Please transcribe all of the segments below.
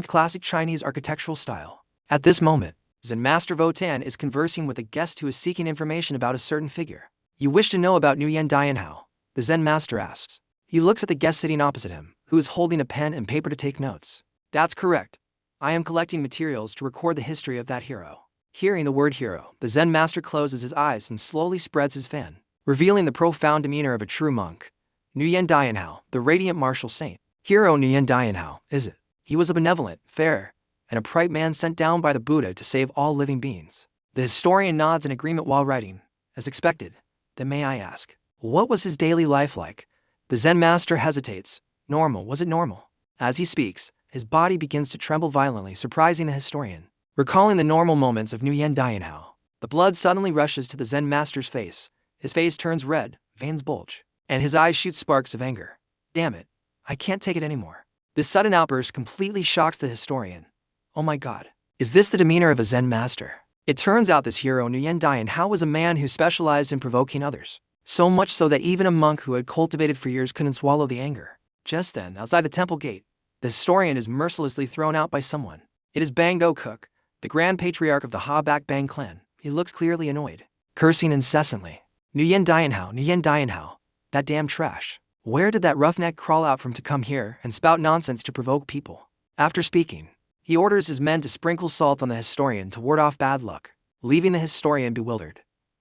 classic Chinese architectural style. At this moment, Zen Master Votan is conversing with a guest who is seeking information about a certain figure. You wish to know about Nu Yandian how? The Zen Master asks. He looks at the guest sitting opposite him, who is holding a pen and paper to take notes. That's correct. I am collecting materials to record the history of that hero. Hearing the word hero, the Zen Master closes his eyes and slowly spreads his fan, revealing the profound demeanor of a true monk. Nu Yandian how, the radiant martial saint. Hero Nu Yandian how, is it? He was a benevolent, fair, and upright man sent down by the Buddha to save all living beings. The historian nods in agreement while writing. As expected. Then may I ask, what was his daily life like? The Zen Master hesitates. Normal, was it normal? As he speaks, his body begins to tremble violently, surprising the historian. Recalling the normal moments of Nu Yandian how, the blood suddenly rushes to the Zen Master's face. His face turns red, veins bulge, and his eyes shoot sparks of anger. Damn it, I can't take it anymore. This sudden outburst completely shocks the historian. Oh my god, is this the demeanor of a Zen master? It turns out this hero Nu Yandian how was a man who specialized in provoking others. So much so that even a monk who had cultivated for years couldn't swallow the anger. Just then, outside the temple gate, the historian is mercilessly thrown out by someone. It is Bang Do Cook, the grand patriarch of the Ha Bak Bang clan. He looks clearly annoyed, cursing incessantly. Nu Yandian how, that damn trash. Where did that roughneck crawl out from to come here and spout nonsense to provoke people? After speaking, he orders his men to sprinkle salt on the historian to ward off bad luck, leaving the historian bewildered.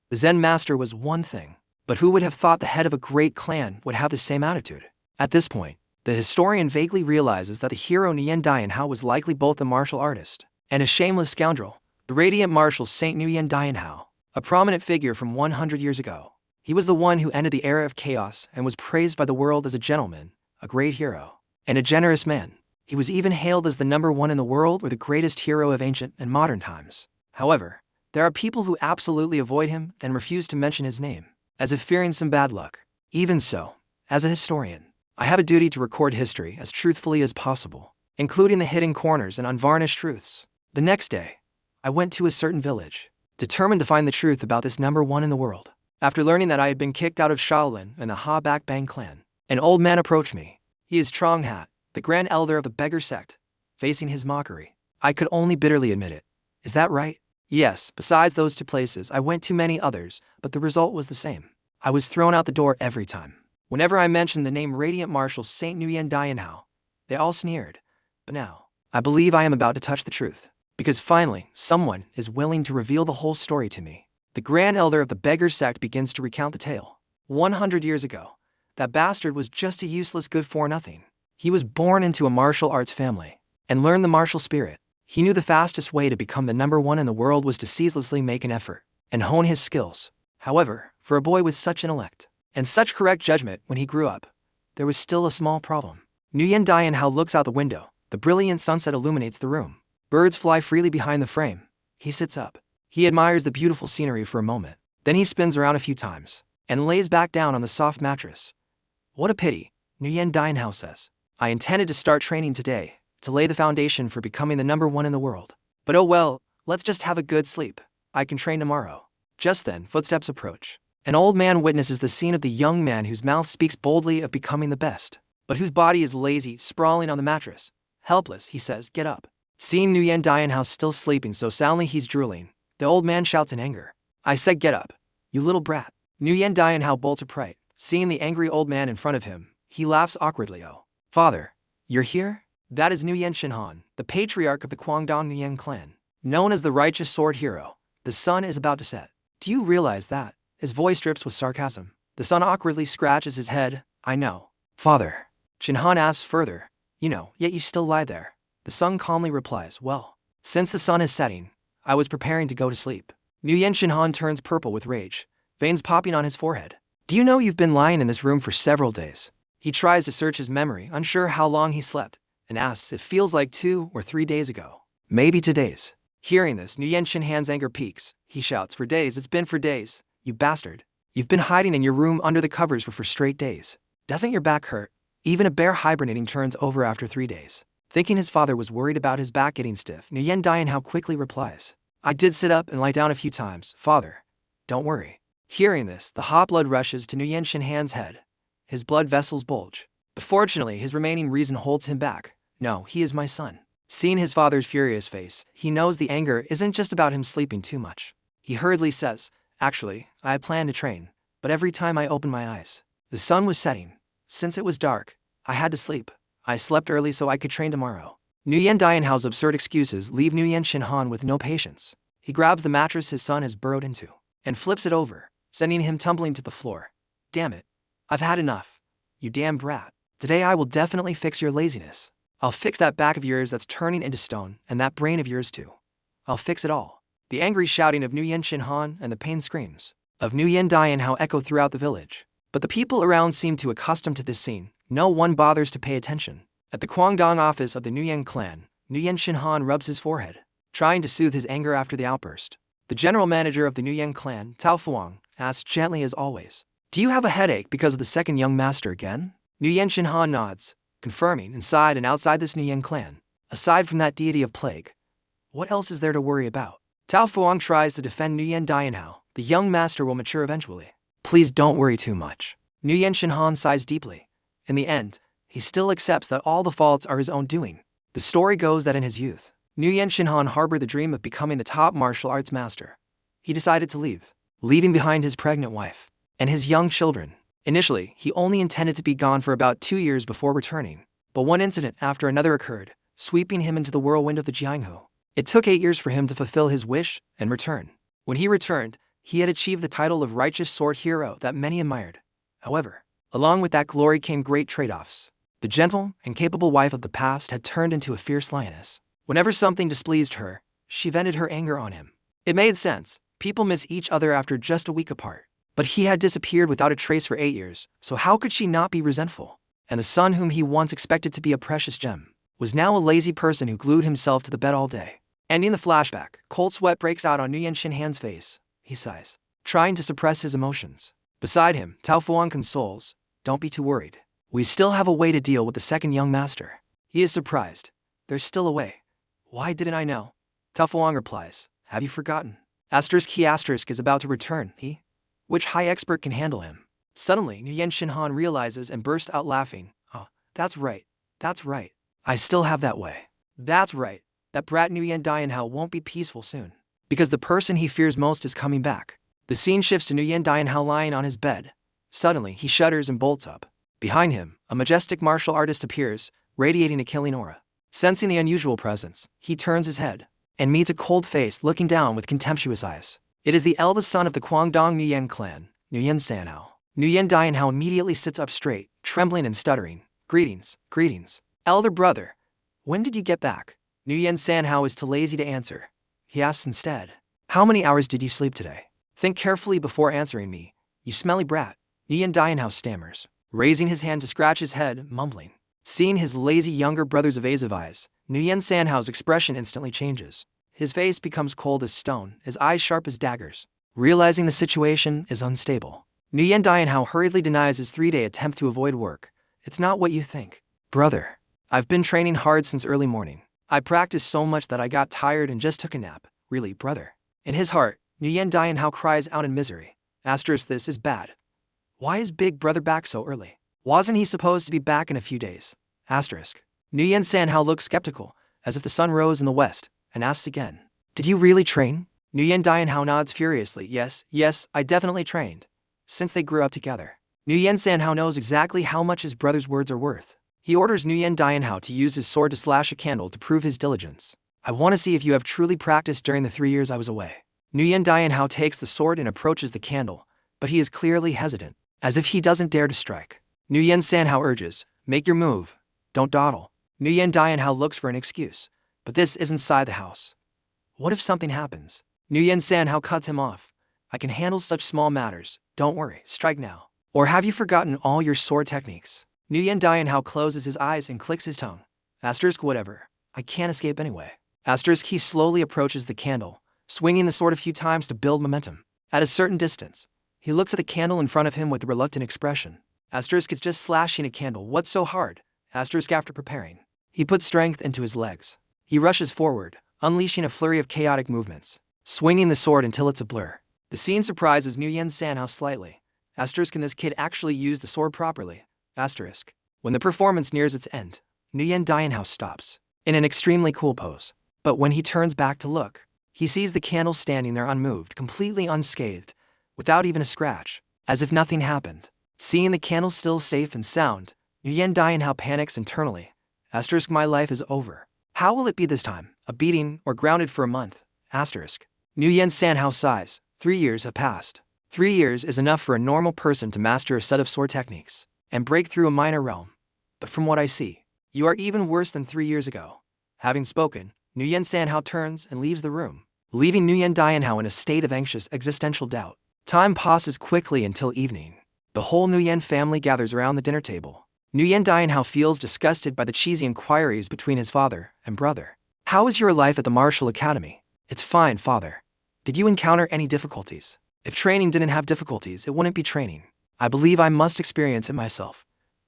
The Zen Master was one thing, but who would have thought the head of a great clan would have the same attitude? At this point, the historian vaguely realizes that the hero Nu Yandian how was likely both a martial artist and a shameless scoundrel, the radiant martial saint Nu Yandian how, a prominent figure from 100 years ago. He was the one who ended the era of chaos and was praised by the world as a gentleman, a great hero, and a generous man. He was even hailed as the #1 in the world or the greatest hero of ancient and modern times. However, there are people who absolutely avoid him and refuse to mention his name, as if fearing some bad luck. Even so, as a historian, I have a duty to record history as truthfully as possible, including the hidden corners and unvarnished truths. The next day, I went to a certain village, determined to find the truth about this #1 in the world. After learning that I had been kicked out of Shaolin and the Ha Bak Bang clan, an old man approached me. He is Trong Hat, the grand elder of the beggar sect, facing his mockery. I could only bitterly admit it. Is that right? Yes, besides those 2 places, I went to many others, but the result was the same. I was thrown out the door every time. Whenever I mentioned the name Radiant Marshal Saint Nu Yandian how, they all sneered. But now, I believe I am about to touch the truth, because finally, someone is willing to reveal the whole story to me. The grand elder of the beggar sect begins to recount the tale. 100 years ago, that bastard was just a useless good-for-nothing. He was born into a martial arts family and learned the martial spirit. He knew the fastest way to become the #1 in the world was to ceaselessly make an effort and hone his skills. However, for a boy with such intellect and such correct judgment when he grew up, there was still a small problem. Nu Yandian how looks out the window. The brilliant sunset illuminates the room. Birds fly freely behind the frame. He sits up. He admires the beautiful scenery for a moment. Then he spins around a few times and lays back down on the soft mattress. What a pity, Nu Yandian how says. I intended to start training today, to lay the foundation for becoming the #1 in the world. But oh well, let's just have a good sleep. I can train tomorrow. Just then, footsteps approach. An old man witnesses the scene of the young man whose mouth speaks boldly of becoming the best, but whose body is lazy, sprawling on the mattress. Helpless, he says, get up. Seeing Nu Yandian how still sleeping so soundly he's drooling, the old man shouts in anger. I said get up, you little brat. Nu Yandian how bolts upright. Seeing the angry old man in front of him, he laughs awkwardly. Oh, father, you're here? That is Nu Yandian, the patriarch of the Guangdong Nuyen clan, known as the righteous sword hero. The sun is about to set. Do you realize that? His voice drips with sarcasm. The son awkwardly scratches his head. I know. Father. Chinhan asks further. You know, yet you still lie there. The son calmly replies, well, since the sun is setting, I was preparing to go to sleep. Nu Yandian turns purple with rage, veins popping on his forehead. Do you know you've been lying in this room for several days? He tries to search his memory, unsure how long he slept, and asks if it feels like 2 or 3 days ago. Maybe 2 days. Hearing this, Nu Yandian's anger peaks. He shouts, for days, it's been for days, you bastard. You've been hiding in your room under the covers for 4 straight days. Doesn't your back hurt? Even a bear hibernating turns over after 3 days. Thinking his father was worried about his back getting stiff, Nu Yandian how quickly replies, I did sit up and lie down a few times, father. Don't worry. Hearing this, the hot blood rushes to Nu Yandian's head. His blood vessels bulge. But fortunately, his remaining reason holds him back. No, he is my son. Seeing his father's furious face, he knows the anger isn't just about him sleeping too much. He hurriedly says, "Actually, I had planned to train, but every time I opened my eyes, the sun was setting. Since it was dark, I had to sleep. I slept early so I could train tomorrow." Nu Yandian's absurd excuses leave Nu Yanshin with no patience. He grabs the mattress his son has burrowed into and flips it over, sending him tumbling to the floor. "Damn it. I've had enough. You damn brat. Today I will definitely fix your laziness. I'll fix that back of yours that's turning into stone, and that brain of yours too. I'll fix it all." The angry shouting of Nu Yanshin and the pained screams of Nu Yandian echo throughout the village. But the people around seem too accustomed to this scene. No one bothers to pay attention. At the Guangdong office of the Nu Yan clan, Nu Yanshin rubs his forehead, trying to soothe his anger after the outburst. The general manager of the Nu Yan clan, Tao Fuang, asks gently as always, "Do you have a headache because of the second young master again?" Nu Yanshin nods, confirming inside and outside this Nu Yan clan. Aside from that deity of plague, what else is there to worry about? Tao Fuang tries to defend Nu Yandian. The young master will mature eventually. Please don't worry too much. Nu Yanshin sighs deeply. In the end, he still accepts that all the faults are his own doing. The story goes that in his youth, Nu Yanshin harbored the dream of becoming the top martial arts master. He decided to leave, leaving behind his pregnant wife and his young children. Initially, he only intended to be gone for about 2 years before returning, but one incident after another occurred, sweeping him into the whirlwind of the Jianghu. It took 8 years for him to fulfill his wish and return. When he returned, he had achieved the title of righteous sword hero that many admired. However, along with that glory came great trade-offs. The gentle and capable wife of the past had turned into a fierce lioness. Whenever something displeased her, she vented her anger on him. It made sense. People miss each other after just a week apart. But he had disappeared without a trace for 8 years, so how could she not be resentful? And the son whom he once expected to be a precious gem was now a lazy person who glued himself to the bed all day. Ending the flashback, cold sweat breaks out on Nu Yanshin's face. He sighs, trying to suppress his emotions. Beside him, Tao Fuang consoles, "Don't be too worried. We still have a way to deal with the second young master." He is surprised. "There's still a way. Why didn't I know?" Tao Fuang replies, "Have you forgotten? He is about to return. Which high expert can handle him?" Suddenly, Nu Yanshin realizes and bursts out laughing. "Oh, that's right. That's right. I still have that way. That's right. That brat Nu Yandian won't be peaceful soon. Because the person he fears most is coming back." The scene shifts to Nu Yandian lying on his bed. Suddenly, he shudders and bolts up. Behind him, a majestic martial artist appears, radiating a killing aura. Sensing the unusual presence, he turns his head and meets a cold face looking down with contemptuous eyes. It is the eldest son of the Guangdong Nu Yan clan, Nu Yandian. Nu Yandian immediately sits up straight, trembling and stuttering. Greetings. Elder brother, when did you get back?" Nu Yandian is too lazy to answer. He asks instead, "How many hours did you sleep today? Think carefully before answering me, you smelly brat." Nu Yandian stammers, raising his hand to scratch his head, mumbling. Seeing his lazy younger brother's evasive eyes, Nu Yandian's expression instantly changes. His face becomes cold as stone, his eyes sharp as daggers. Realizing the situation is unstable, Nu Yandian hurriedly denies his 3-day attempt to avoid work. "It's not what you think. Brother, I've been training hard since early morning. I practiced so much that I got tired and just took a nap. Really, brother." In his heart, Nu Yandian cries out in misery. This is bad. Why is big brother back so early? Wasn't he supposed to be back in a few days? Nu Yandian looks skeptical, as if the sun rose in the west, and asks again, "Did you really train?" Nu Yandian nods furiously. Yes, I definitely trained. Since they grew up together. Nu Yandian knows exactly how much his brother's words are worth. He orders Nu Yandian to use his sword to slash a candle to prove his diligence. "I want to see if you have truly practiced during the 3 years I was away." Nu Yandian takes the sword and approaches the candle, but he is clearly hesitant, as if he doesn't dare to strike. Nu Yandian urges, "Make your move. Don't dawdle." Nu Yandian looks for an excuse, but this is inside the house. What if something happens? Nu Yandian cuts him off. "I can handle such small matters. Don't worry, strike now. Or have you forgotten all your sword techniques?" Nu Yandian closes his eyes and clicks his tongue. Whatever. I can't escape anyway. He slowly approaches the candle, swinging the sword a few times to build momentum. At a certain distance, he looks at the candle in front of him with a reluctant expression. It's just slashing a candle. What's so hard? After preparing, he puts strength into his legs. He rushes forward, unleashing a flurry of chaotic movements, swinging the sword until it's a blur. The scene surprises Nu Yandian slightly. Can this kid actually use the sword properly? When the performance nears its end, Nu Yandian stops. in an extremely cool pose. But when he turns back to look, he sees the candle standing there unmoved, completely unscathed, without even a scratch, as if nothing happened. Seeing the candle still safe and sound, Nu Yandian panics internally. Asterisk, my life is over. How will it be this time? A beating or grounded for a month? Asterisk. Nu Yandian sighs. 3 years have passed. 3 years is enough for a normal person to master a set of sword techniques and break through a minor realm. But from what I see, you are even worse than 3 years ago. Having spoken, Nu Yandian turns and leaves the room, leaving Nu Yandian in a state of anxious existential doubt. Time passes quickly until evening. The whole Nu Yan family gathers around the dinner table. Nu Yandian feels disgusted by the cheesy inquiries between his father and brother. How is your life at the martial academy? It's fine, father. Did you encounter any difficulties? If training didn't have difficulties, it wouldn't be training. I believe I must experience it myself.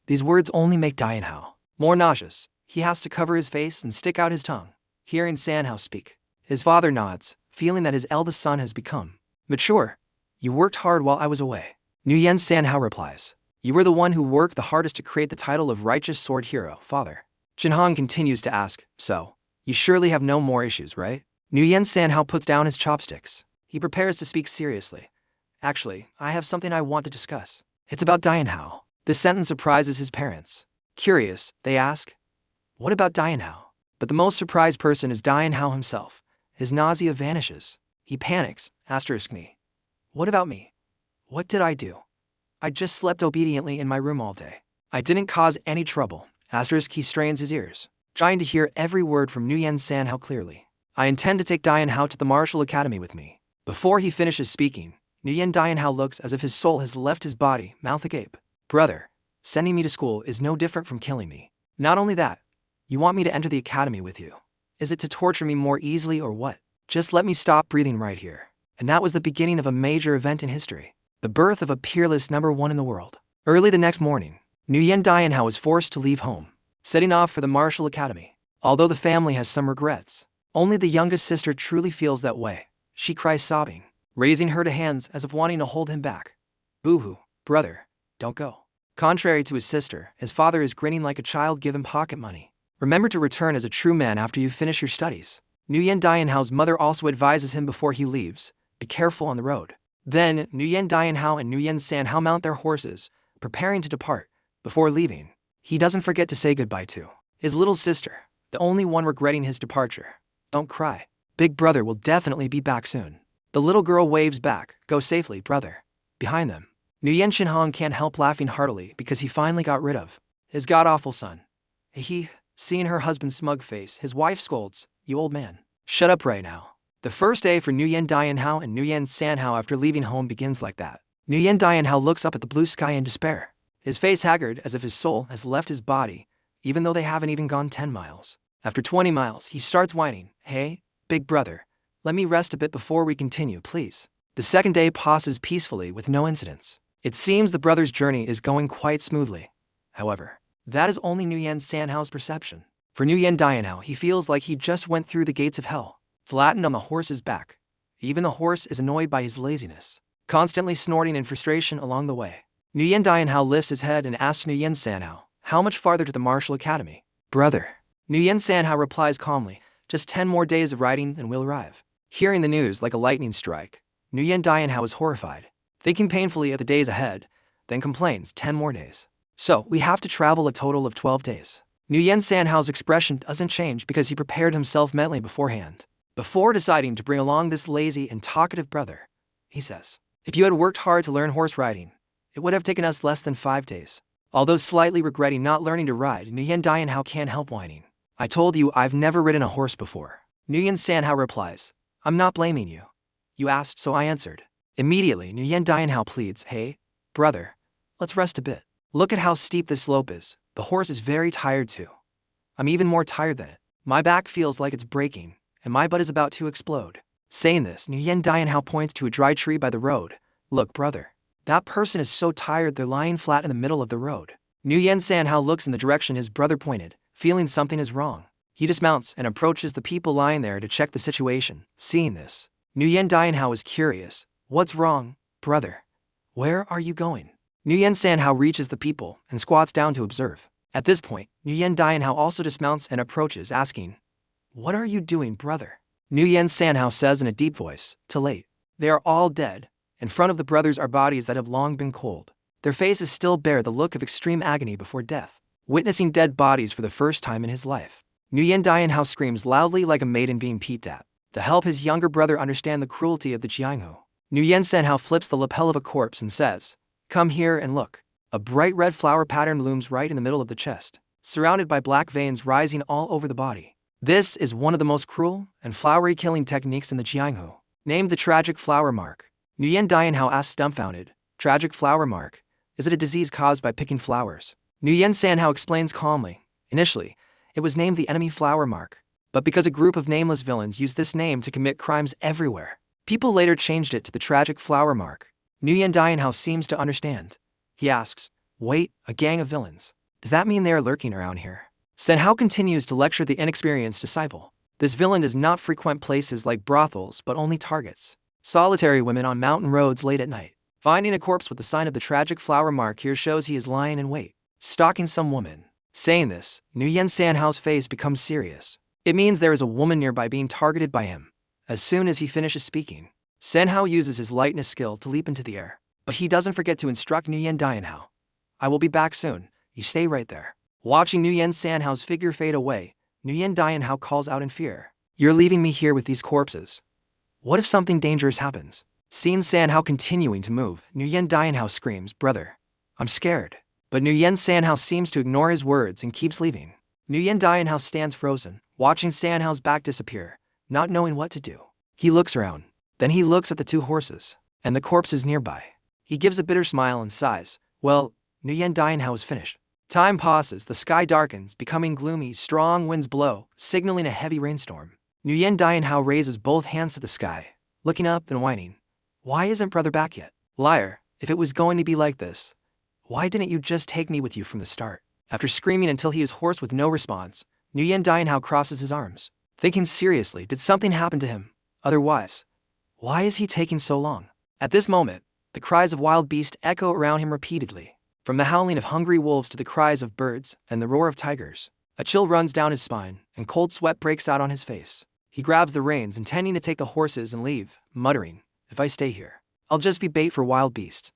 These words only make Dianhao more nauseous. He has to cover his face and stick out his tongue. Hearing Sanhao speak, his father nods, feeling that his eldest son has become mature. You worked hard while I was away. Nu Yan Sanhao replies. You were the one who worked the hardest to create the title of righteous sword hero, father. Jinhan continues to ask, so, you surely have no more issues, right? Nu Yan Sanhao puts down his chopsticks. He prepares to speak seriously. Actually, I have something I want to discuss. It's about Dianhao. This sentence surprises his parents. Curious, they ask, what about Dianhao? But the most surprised person is Dianhao himself. His nausea vanishes. He panics, asterisk me. What about me? What did I do? I just slept obediently in my room all day. I didn't cause any trouble, asterisk. He strains his ears, trying to hear every word from Nu Yan Sanhao clearly. I intend to take Dianhao to the martial academy with me. Before he finishes speaking, Nu Yan Dianhao looks as if his soul has left his body, mouth agape. Brother, sending me to school is no different from killing me. Not only that, you want me to enter the academy with you. Is it to torture me more easily or what? Just let me stop breathing right here. And that was the beginning of a major event in history. The birth of a peerless #1 in the world. Early the next morning, Nu Yan Dianhao was forced to leave home, setting off for the martial academy. Although the family has some regrets, only the youngest sister truly feels that way. She cries sobbing, raising her hands as if wanting to hold him back. Boo-hoo, brother, don't go. Contrary to his sister, his father is grinning like a child given pocket money. Remember to return as a true man after you finish your studies. Nu Yan Dianhao's mother also advises him before he leaves, be careful on the road. Then, Nu Yan Dianhao and Nu Yan Sanhao mount their horses, preparing to depart. Before leaving, he doesn't forget to say goodbye to his little sister, the only one regretting his departure. Don't cry. Big brother will definitely be back soon. The little girl waves back, go safely, brother. Behind them, Nu Yan Shinhong can't help laughing heartily because he finally got rid of his god-awful son. Seeing her husband's smug face, his wife scolds, you old man. Shut up right now. The first day for Nu Yan Dianhao and Nu Yan Sanhao after leaving home begins like that. Nu Yan Dianhao looks up at the blue sky in despair, his face haggard as if his soul has left his body, even though they haven't even gone 10 miles. After 20 miles, he starts whining, hey, big brother, let me rest a bit before we continue, please. The second day passes peacefully with no incidents. It seems the brother's journey is going quite smoothly. However, that is only Nu Yan Sanhao's perception. For Nu Yan Dianhao, he feels like he just went through the gates of hell, flattened on the horse's back. Even the horse is annoyed by his laziness, constantly snorting in frustration along the way. Nu Yan Dianhao lifts his head and asks Nu Yan Sanhao, how much farther to the martial academy? Brother. Nu Yan Sanhao replies calmly, just 10 more days of riding and we'll arrive. Hearing the news like a lightning strike, Nu Yan Dianhao is horrified, thinking painfully of the days ahead, then complains 10 more days. So, we have to travel a total of 12 days. Nu Yan Sanhao's expression doesn't change because he prepared himself mentally beforehand. Before deciding to bring along this lazy and talkative brother, he says, if you had worked hard to learn horse riding, it would have taken us less than 5 days. Although slightly regretting not learning to ride, Nu Yan Dianhao can't help whining. I told you I've never ridden a horse before. Nu Yan Sanhao replies, I'm not blaming you. You asked, so I answered. Immediately, Nu Yan Dianhao pleads, hey, brother, let's rest a bit. Look at how steep this slope is. The horse is very tired too. I'm even more tired than it. My back feels like it's breaking, and my butt is about to explode. Saying this, Nu Yan Dianhao points to a dry tree by the road. Look, brother, that person is so tired they're lying flat in the middle of the road. Nu Yan Sanhao looks in the direction his brother pointed, feeling something is wrong. He dismounts and approaches the people lying there to check the situation. Seeing this, Nu Yan Dianhao is curious. What's wrong, brother? Where are you going? Nu Yan Sanhao reaches the people and squats down to observe. At this point, Nu Yandian also dismounts and approaches, asking, "What are you doing, brother?" Nu Yandian says in a deep voice, "Too late. They are all dead. In front of the brothers are bodies that have long been cold. Their faces still bear the look of extreme agony before death." Witnessing dead bodies for the first time in his life, Nu Yandian screams loudly like a maiden being peeped at, to help his younger brother understand the cruelty of the Jianghu. Nu Yandian flips the lapel of a corpse and says, "Come here and look." A bright red flower pattern looms right in the middle of the chest, surrounded by black veins rising all over the body. This is one of the most cruel and flowery killing techniques in the Jianghu, named the tragic flower mark. Nu Yandian asks dumbfounded, "Tragic flower mark? Is it a disease caused by picking flowers?" Nu Yandian explains calmly, "Initially, it was named the enemy flower mark, but because a group of nameless villains used this name to commit crimes everywhere, people later changed it to the tragic flower mark." Nu Yandian seems to understand. He asks, "Wait, a gang of villains? Does that mean they are lurking around here?" Sen Hao continues to lecture the inexperienced disciple. This villain does not frequent places like brothels but only targets solitary women on mountain roads late at night. Finding a corpse with the sign of the tragic flower mark here shows he is lying in wait, stalking some woman. Saying this, Nu Yandian's face becomes serious. It means there is a woman nearby being targeted by him. As soon as he finishes speaking, Sen Hao uses his lightness skill to leap into the air. But he doesn't forget to instruct Nu Yandian. "I will be back soon, you stay right there." Watching Nu Yandian's figure fade away, Nu Yandian calls out in fear, "You're leaving me here with these corpses? What if something dangerous happens?" Seeing San Hao continuing to move, Nu Yandian screams, "Brother, I'm scared." But Nu Yandian seems to ignore his words and keeps leaving. Nu Yandian stands frozen, watching San Hao's back disappear, not knowing what to do. He looks around, then he looks at the two horses, and the corpses nearby. He gives a bitter smile and sighs. Well, Nu Yandian is finished. Time passes, the sky darkens, becoming gloomy, strong winds blow, signaling a heavy rainstorm. Nu Yandian raises both hands to the sky, looking up and whining. "Why isn't brother back yet? Liar, if it was going to be like this, why didn't you just take me with you from the start?" After screaming until he is hoarse with no response, Nu Yandian crosses his arms, thinking seriously, did something happen to him? Otherwise, why is he taking so long? At this moment, the cries of wild beasts echo around him repeatedly, from the howling of hungry wolves to the cries of birds and the roar of tigers. A chill runs down his spine, and cold sweat breaks out on his face. He grabs the reins, intending to take the horses and leave, muttering, "If I stay here, I'll just be bait for wild beasts.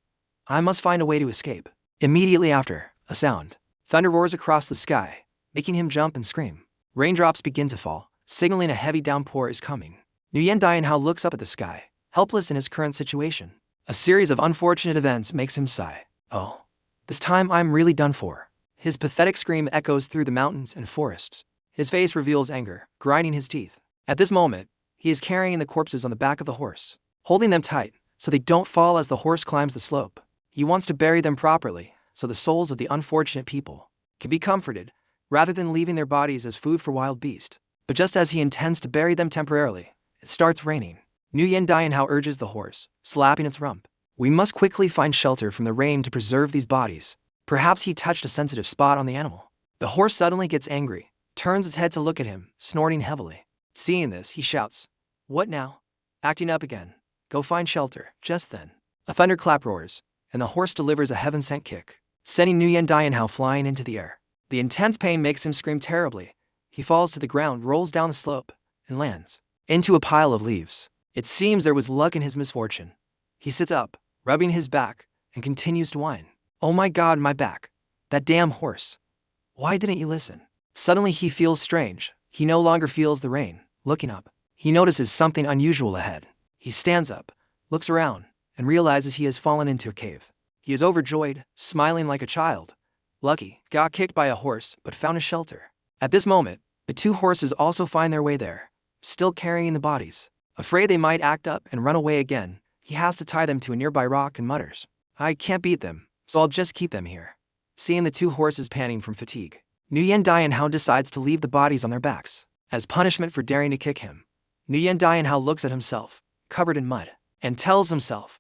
I must find a way to escape." Immediately after, a sound. Thunder roars across the sky, making him jump and scream. Raindrops begin to fall, signaling a heavy downpour is coming. Nu Yandian looks up at the sky, helpless in his current situation. A series of unfortunate events makes him sigh. "Oh, this time I'm really done for." His pathetic scream echoes through the mountains and forests. His face reveals anger, grinding his teeth. At this moment, he is carrying the corpses on the back of the horse, holding them tight so they don't fall as the horse climbs the slope. He wants to bury them properly so the souls of the unfortunate people can be comforted, rather than leaving their bodies as food for wild beasts. But just as he intends to bury them temporarily, it starts raining. Nu Yandian urges the horse, slapping its rump. "We must quickly find shelter from the rain to preserve these bodies." Perhaps he touched a sensitive spot on the animal. The horse suddenly gets angry, turns its head to look at him, snorting heavily. Seeing this, he shouts, "What now? Acting up again. Go find shelter." Just then, a thunderclap roars, and the horse delivers a heaven-sent kick, sending Nu Yandian flying into the air. The intense pain makes him scream terribly. He falls to the ground, rolls down the slope, and lands into a pile of leaves. It seems there was luck in his misfortune. He sits up, rubbing his back, and continues to whine. "Oh my God, my back. That damn horse. Why didn't you listen?" Suddenly he feels strange. He no longer feels the rain. Looking up, he notices something unusual ahead. He stands up, looks around, and realizes he has fallen into a cave. He is overjoyed, smiling like a child. Lucky, got kicked by a horse, but found a shelter. At this moment, the two horses also find their way there, still carrying the bodies. Afraid they might act up and run away again, he has to tie them to a nearby rock and mutters, "I can't beat them, so I'll just keep them here." Seeing the two horses panting from fatigue, Nu Yandian decides to leave the bodies on their backs, as punishment for daring to kick him. Nu Yandian looks at himself, covered in mud, and tells himself,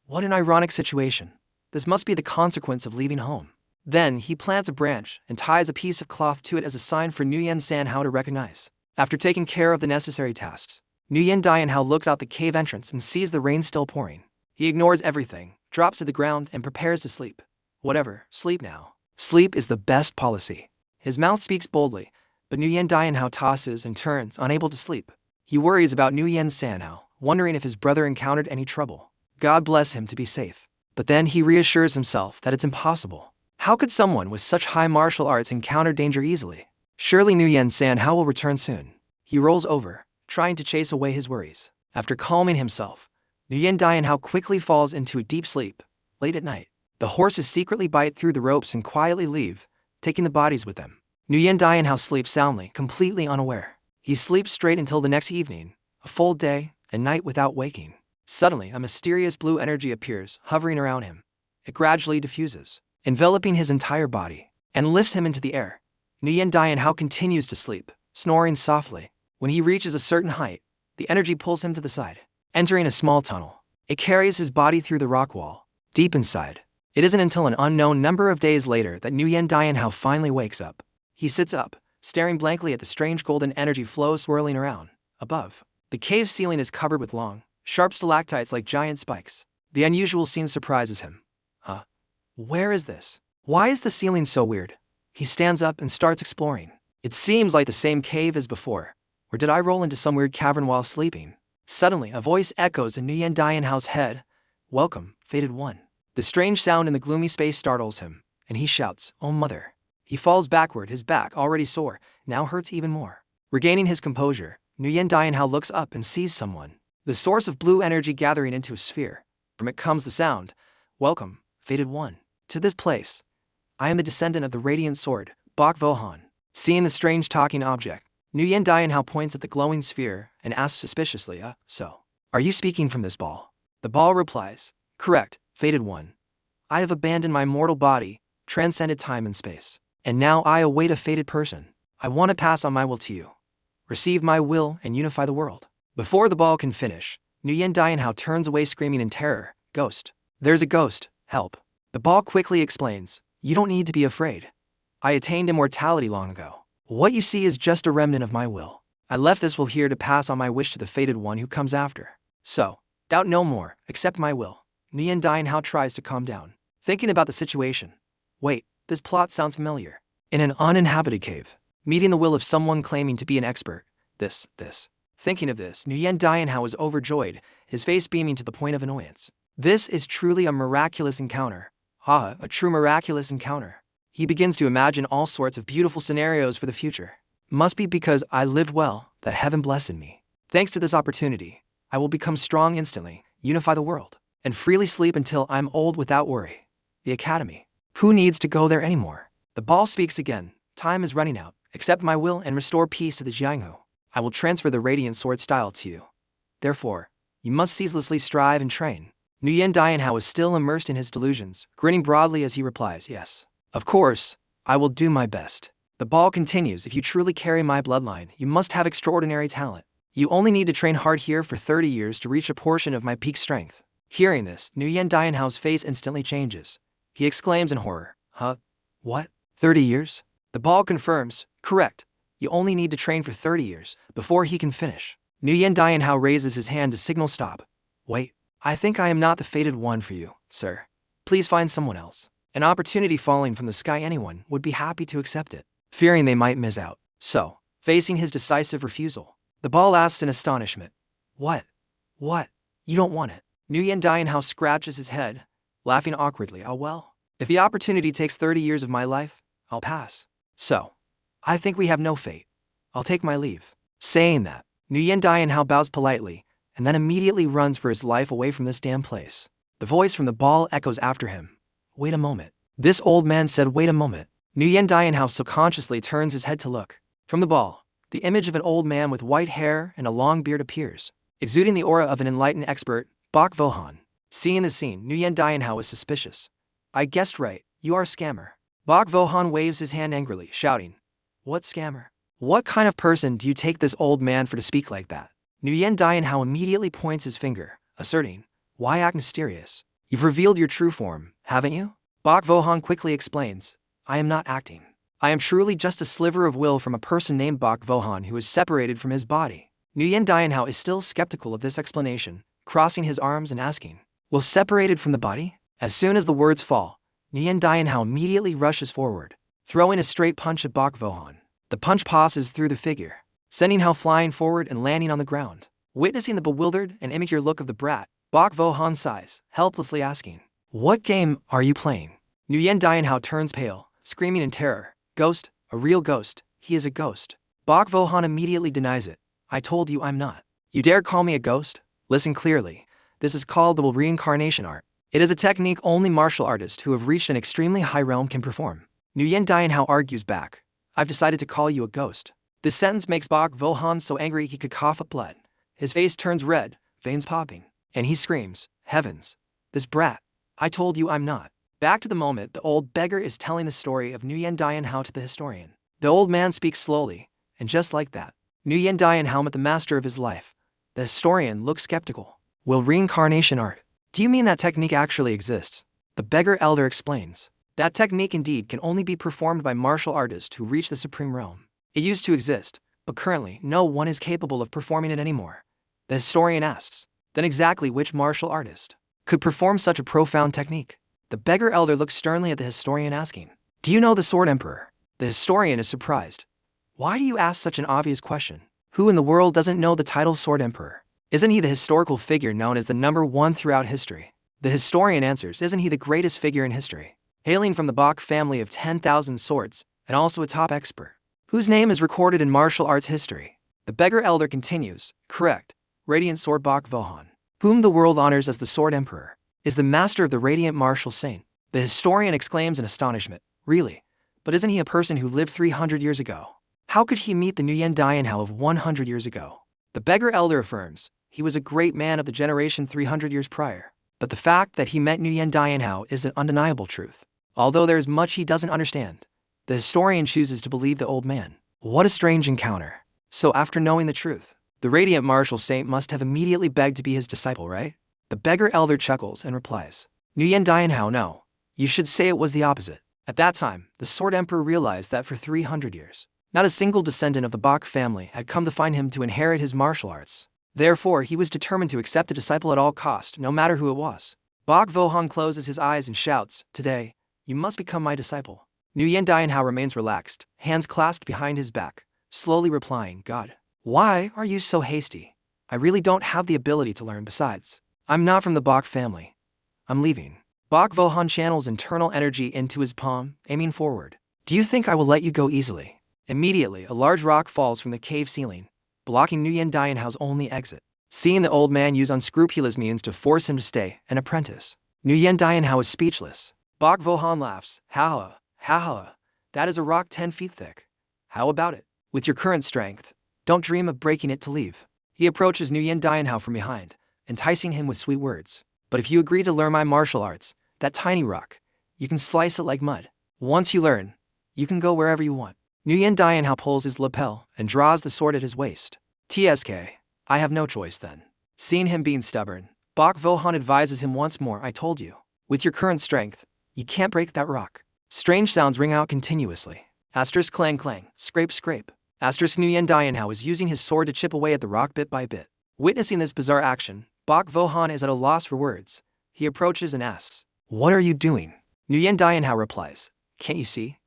"What an ironic situation. This must be the consequence of leaving home." Then he plants a branch and ties a piece of cloth to it as a sign for Nu Yandian to recognize. After taking care of the necessary tasks, Nu Yandian looks out the cave entrance and sees the rain still pouring. He ignores everything, drops to the ground, and prepares to sleep. Whatever, sleep now. Sleep is the best policy. His mouth speaks boldly, but Nu Yandian tosses and turns, unable to sleep. He worries about Nu Yandian, wondering if his brother encountered any trouble. God bless him to be safe. But then he reassures himself that it's impossible. How could someone with such high martial arts encounter danger easily? Surely Nu Yandian will return soon. He rolls over, trying to chase away his worries. After calming himself, Nu Yandian quickly falls into a deep sleep. Late at night, the horses secretly bite through the ropes and quietly leave, taking the bodies with them. Nu Yandian sleeps soundly, completely unaware. He sleeps straight until the next evening, a full day and night without waking. Suddenly, a mysterious blue energy appears, hovering around him. It gradually diffuses, enveloping his entire body, and lifts him into the air. Nu Yandian continues to sleep, snoring softly. When he reaches a certain height, the energy pulls him to the side, entering a small tunnel. It carries his body through the rock wall. Deep inside, it isn't until an unknown number of days later that Nu Yandian finally wakes up. He sits up, staring blankly at the strange golden energy flow swirling around. Above, the cave ceiling is covered with long, sharp stalactites like giant spikes. The unusual scene surprises him. Where is this? Why is the ceiling so weird? He stands up and starts exploring. It seems like the same cave as before. Or did I roll into some weird cavern while sleeping? Suddenly, a voice echoes in Nu Yandian's head. Welcome, fated one. The strange sound in the gloomy space startles him, and he shouts, "Oh mother." He falls backward, his back, already sore, now hurts even more. Regaining his composure, Nu Yandian looks up and sees someone. The source of blue energy gathering into a sphere. From it comes the sound, "Welcome, fated one, to this place. I am the descendant of the radiant sword, Bok Vohan." Seeing the strange talking object, Nu Yandian points at the glowing sphere and asks suspiciously, So, are you speaking from this ball? The ball replies, "Correct, fated one. I have abandoned my mortal body, transcended time and space, and now I await a fated person. I want to pass on my will to you. Receive my will and unify the world." Before the ball can finish, Nu Yandian turns away screaming in terror, "Ghost! There's a ghost, help." The ball quickly explains, "You don't need to be afraid. I attained immortality long ago. What you see is just a remnant of my will. I left this will here to pass on my wish to the fated one who comes after. So, doubt no more, accept my will." Nu Yandian tries to calm down, thinking about the situation. Wait, this plot sounds familiar. In an uninhabited cave, meeting the will of someone claiming to be an expert. This. Thinking of this, Nu Yandian was overjoyed, his face beaming to the point of annoyance. This is truly a miraculous encounter. A true miraculous encounter. He begins to imagine all sorts of beautiful scenarios for the future. Must be because I lived well, that heaven blessed me. Thanks to this opportunity, I will become strong instantly, unify the world, and freely sleep until I'm old without worry. The academy. Who needs to go there anymore? The ball speaks again. Time is running out. Accept my will and restore peace to the Jianghu. I will transfer the radiant sword style to you. Therefore, you must ceaselessly strive and train. Nu Yandian is still immersed in his delusions, grinning broadly as he replies, "Yes. Of course, I will do my best." The ball continues, "If you truly carry my bloodline, you must have extraordinary talent. You only need to train hard here for 30 years to reach a portion of my peak strength." Hearing this, Nu Yandian's face instantly changes. He exclaims in horror, What? 30 years? The ball confirms, "Correct. You only need to train for 30 years, before he can finish." Nu Yandian raises his hand to signal stop. "Wait, I think I am not the fated one for you, sir. Please find someone else. An opportunity falling from the sky, anyone would be happy to accept it." Fearing they might miss out. So, facing his decisive refusal, the ball asks in astonishment, What? You don't want it?" Nu Yandian scratches his head, laughing awkwardly. "Oh well, if the opportunity takes 30 years of my life, I'll pass. So, I think we have no fate. I'll take my leave." Saying that, Nu Yandian bows politely, and then immediately runs for his life away from this damn place. The voice from the ball echoes after him. "Wait a moment." This old man said, "Wait a moment." Nu Yandian subconsciously turns his head to look. From the ball, the image of an old man with white hair and a long beard appears, exuding the aura of an enlightened expert, Bok Vohan. Seeing the scene, Nu Yandian was suspicious. "I guessed right, you are a scammer." Bok Vohan waves his hand angrily, shouting, "What scammer? What kind of person do you take this old man for to speak like that?" Nu Yandian immediately points his finger, asserting, "Why act mysterious? You've revealed your true form, haven't you?" Bok Vohan quickly explains, "I am not acting. I am truly just a sliver of will from a person named Bok Vohan who is separated from his body." Nu Yandian is still skeptical of this explanation, crossing his arms and asking, "Well, separated from the body?" As soon as the words fall, Nu Yandian immediately rushes forward, throwing a straight punch at Bok Vohan. The punch passes through the figure, sending Hao flying forward and landing on the ground. Witnessing the bewildered and immature look of the brat, Bok Vohan sighs, helplessly asking, "What game are you playing?" Nu Yandian turns pale, screaming in terror, "Ghost, a real ghost, he is a ghost." Bok Vohan immediately denies it. "I told you I'm not. You dare call me a ghost? Listen clearly. This is called the reincarnation art. It is a technique only martial artists who have reached an extremely high realm can perform." Nu Yandian argues back, "I've decided to call you a ghost." This sentence makes Bok Vohan so angry he could cough up blood. His face turns red, veins popping, and he screams, "Heavens! This brat! I told you I'm not." Back to the moment the old beggar is telling the story of Nu Yandian to the historian. The old man speaks slowly, and just like that, Nu Yandian met the master of his life. The historian looks skeptical. "Will reincarnation art? Do you mean that technique actually exists?" The beggar elder explains. "That technique indeed can only be performed by martial artists who reach the supreme realm. It used to exist, but currently no one is capable of performing it anymore." The historian asks, "Then exactly which martial artist could perform such a profound technique?" The beggar elder looks sternly at the historian asking, "Do you know the Sword Emperor?" The historian is surprised. "Why do you ask such an obvious question? Who in the world doesn't know the title Sword Emperor? Isn't he the historical figure known as the number one throughout history?" The historian answers, "Isn't he the greatest figure in history? Hailing from the Bok family of 10,000 swords, and also a top expert, whose name is recorded in martial arts history." The beggar elder continues, "Correct. Radiant Sword Bok Vohan, whom the world honors as the Sword Emperor, is the master of the radiant martial saint." The historian exclaims in astonishment, "Really? But isn't he a person who lived 300 years ago? How could he meet the Nu Yandian of 100 years ago?" The beggar elder affirms, "He was a great man of the generation 300 years prior. But the fact that he met Nu Yandian is an undeniable truth. Although there is much he doesn't understand." The historian chooses to believe the old man. What a strange encounter. So after knowing the truth, the radiant martial saint must have immediately begged to be his disciple, right? The beggar elder chuckles and replies, "Nu Yandian, no. You should say it was the opposite." At that time, the Sword Emperor realized that for 300 years, not a single descendant of the Bok family had come to find him to inherit his martial arts. Therefore, he was determined to accept a disciple at all cost, no matter who it was. Bok Vohan closes his eyes and shouts, "Today, you must become my disciple." Nu Yandian remains relaxed, hands clasped behind his back, slowly replying, "God, why are you so hasty? I really don't have the ability to learn. Besides, I'm not from the Bok family. I'm leaving." Bok Vohan channels internal energy into his palm, aiming forward. "Do you think I will let you go easily?" Immediately, a large rock falls from the cave ceiling, blocking Nu Yandian's only exit. Seeing the old man use unscrupulous means to force him to stay an apprentice, Nu Yandian is speechless. Bok Vohan laughs, "Ha ha, that is a rock 10 feet thick. How about it? With your current strength, don't dream of breaking it to leave." He approaches Nu Yandian from behind, enticing him with sweet words. "But if you agree to learn my martial arts, that tiny rock, you can slice it like mud. Once you learn, you can go wherever you want." Nu Yandian pulls his lapel and draws the sword at his waist. "TSK, I have no choice then." Seeing him being stubborn, Bok Vohan advises him once more, "I told you, with your current strength, you can't break that rock." Strange sounds ring out continuously. Asterisk clang clang, scrape scrape. Asterisk Nu Yandian is using his sword to chip away at the rock bit by bit. Witnessing this bizarre action, Bok Vohan is at a loss for words. He approaches and asks, "What are you doing?" Nu Yandian replies, "Can't you see?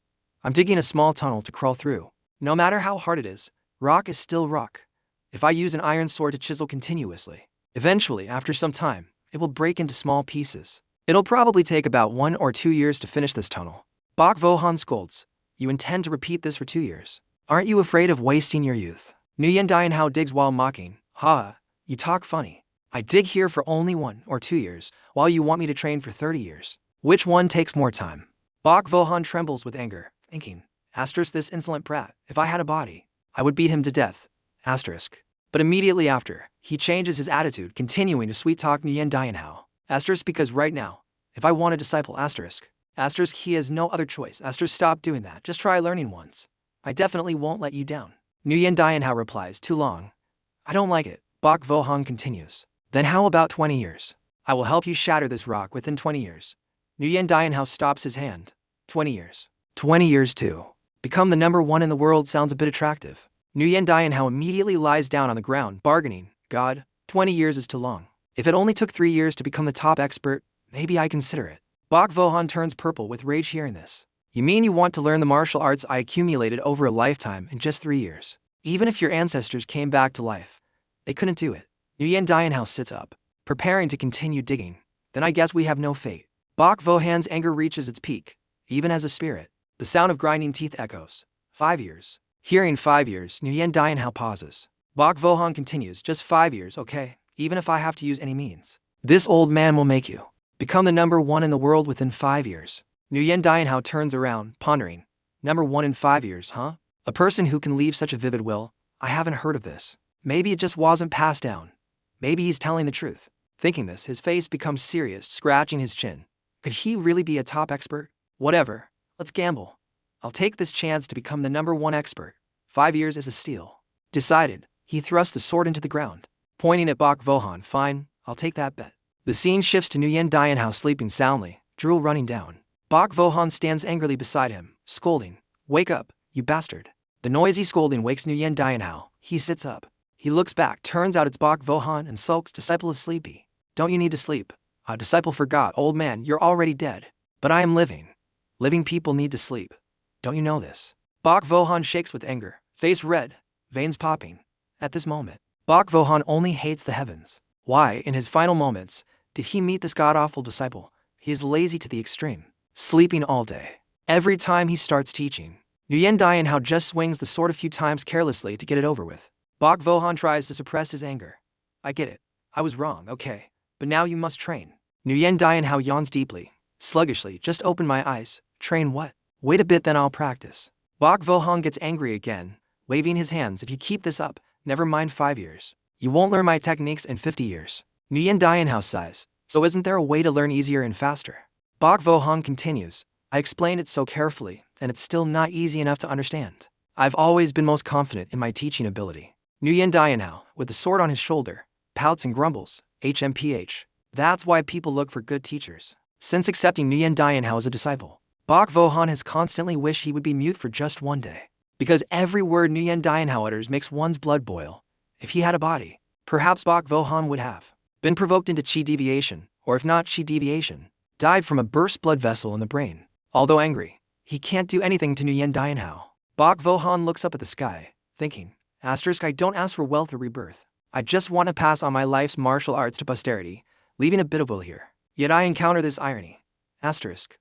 I'm digging a small tunnel to crawl through. No matter how hard it is, rock is still rock. If I use an iron sword to chisel continuously, eventually, after some time, it will break into small pieces. It'll probably take about 1 or 2 years to finish this tunnel." Bok Vohan scolds, "You intend to repeat this for 2 years? Aren't you afraid of wasting your youth?" Nu Yandian digs while mocking, "Ha, you talk funny. I dig here for only 1 or 2 years, while you want me to train for 30 years. Which one takes more time?" Bok Vohan trembles with anger, thinking, "Asterisk this insolent brat, if I had a body, I would beat him to death." Asterisk. But immediately after, he changes his attitude, continuing to sweet-talk Nu Yandian. Asterisk because right now, if I want a disciple, asterisk, he has no other choice. Asterisk stop doing that, just try learning once. I definitely won't let you down. Nu Yandian replies, "Too long. I don't like it." Bok Vohan continues, "Then how about 20 years? I will help you shatter this rock within 20 years. Nu Yandian stops his hand. 20 years. 20 years too. Become the number one in the world sounds a bit attractive. Nu Yandian immediately lies down on the ground, bargaining, "God, 20 years is too long. If it only took 3 years to become the top expert, maybe I consider it." Bok Vohan turns purple with rage hearing this. You mean you want to learn the martial arts I accumulated over a lifetime in just 3 years? Even if your ancestors came back to life, they couldn't do it. Nu Yandian sits up, preparing to continue digging. Then I guess we have no fate. Bok Vohan's anger reaches its peak, even as a spirit. The sound of grinding teeth echoes. 5 years. Hearing 5 years, Nu Yandian pauses. Bok Vohan continues, just 5 years, okay, even if I have to use any means. This old man will make you become the number 1 in the world within 5 years. Nu Yandian turns around, pondering. Number 1 in 5 years, huh? A person who can leave such a vivid will? I haven't heard of this. Maybe it just wasn't passed down. Maybe he's telling the truth. Thinking this, his face becomes serious, scratching his chin. Could he really be a top expert? Whatever. Let's gamble. I'll take this chance to become the number 1 expert. 5 years is a steal. Decided, he thrusts the sword into the ground. Pointing at Bok Vohan, fine, I'll take that bet. The scene shifts to Nu Yandian sleeping soundly, drool running down. Bok Vohan stands angrily beside him, scolding. Wake up, you bastard. The noisy scolding wakes Nu Yandian. He sits up. He looks back, turns out it's Bok Vohan and sulks, disciple is sleepy. Don't you need to sleep? Disciple forgot, old man, you're already dead. But I am living. Living people need to sleep. Don't you know this? Bok Vohan shakes with anger, face red, veins popping. At this moment, Bok Vohan only hates the heavens. Why, in his final moments, did he meet this god-awful disciple? He is lazy to the extreme, sleeping all day. Every time he starts teaching, Nu Yandian just swings the sword a few times carelessly to get it over with. Bok Vohan tries to suppress his anger. I get it. I was wrong, okay. But now you must train. Nu Yandian yawns deeply, sluggishly. Just open my eyes. Train what? Wait a bit, then I'll practice. Bok Vohan gets angry again, waving his hands. If you keep this up, never mind 5 years. You won't learn my techniques in 50 years. Nu Yandian sighs. So isn't there a way to learn easier and faster? Bok Vohan continues. I explained it so carefully, and it's still not easy enough to understand. I've always been most confident in my teaching ability. Nu Yandian, with the sword on his shoulder, pouts and grumbles. HMPH. That's why people look for good teachers. Since accepting Nu Yandian as a disciple, Bok Vohan has constantly wished he would be mute for just one day. Because every word Nu Yandian utters makes one's blood boil. If he had a body, perhaps Bok Vohan would have been provoked into chi deviation, or if not chi deviation, died from a burst blood vessel in the brain. Although angry, he can't do anything to Nu Yandian. Bok Vohan looks up at the sky, thinking, Asterisk, I don't ask for wealth or rebirth. I just want to pass on my life's martial arts to posterity, leaving a bit of will here. Yet I encounter this irony. Asterisk,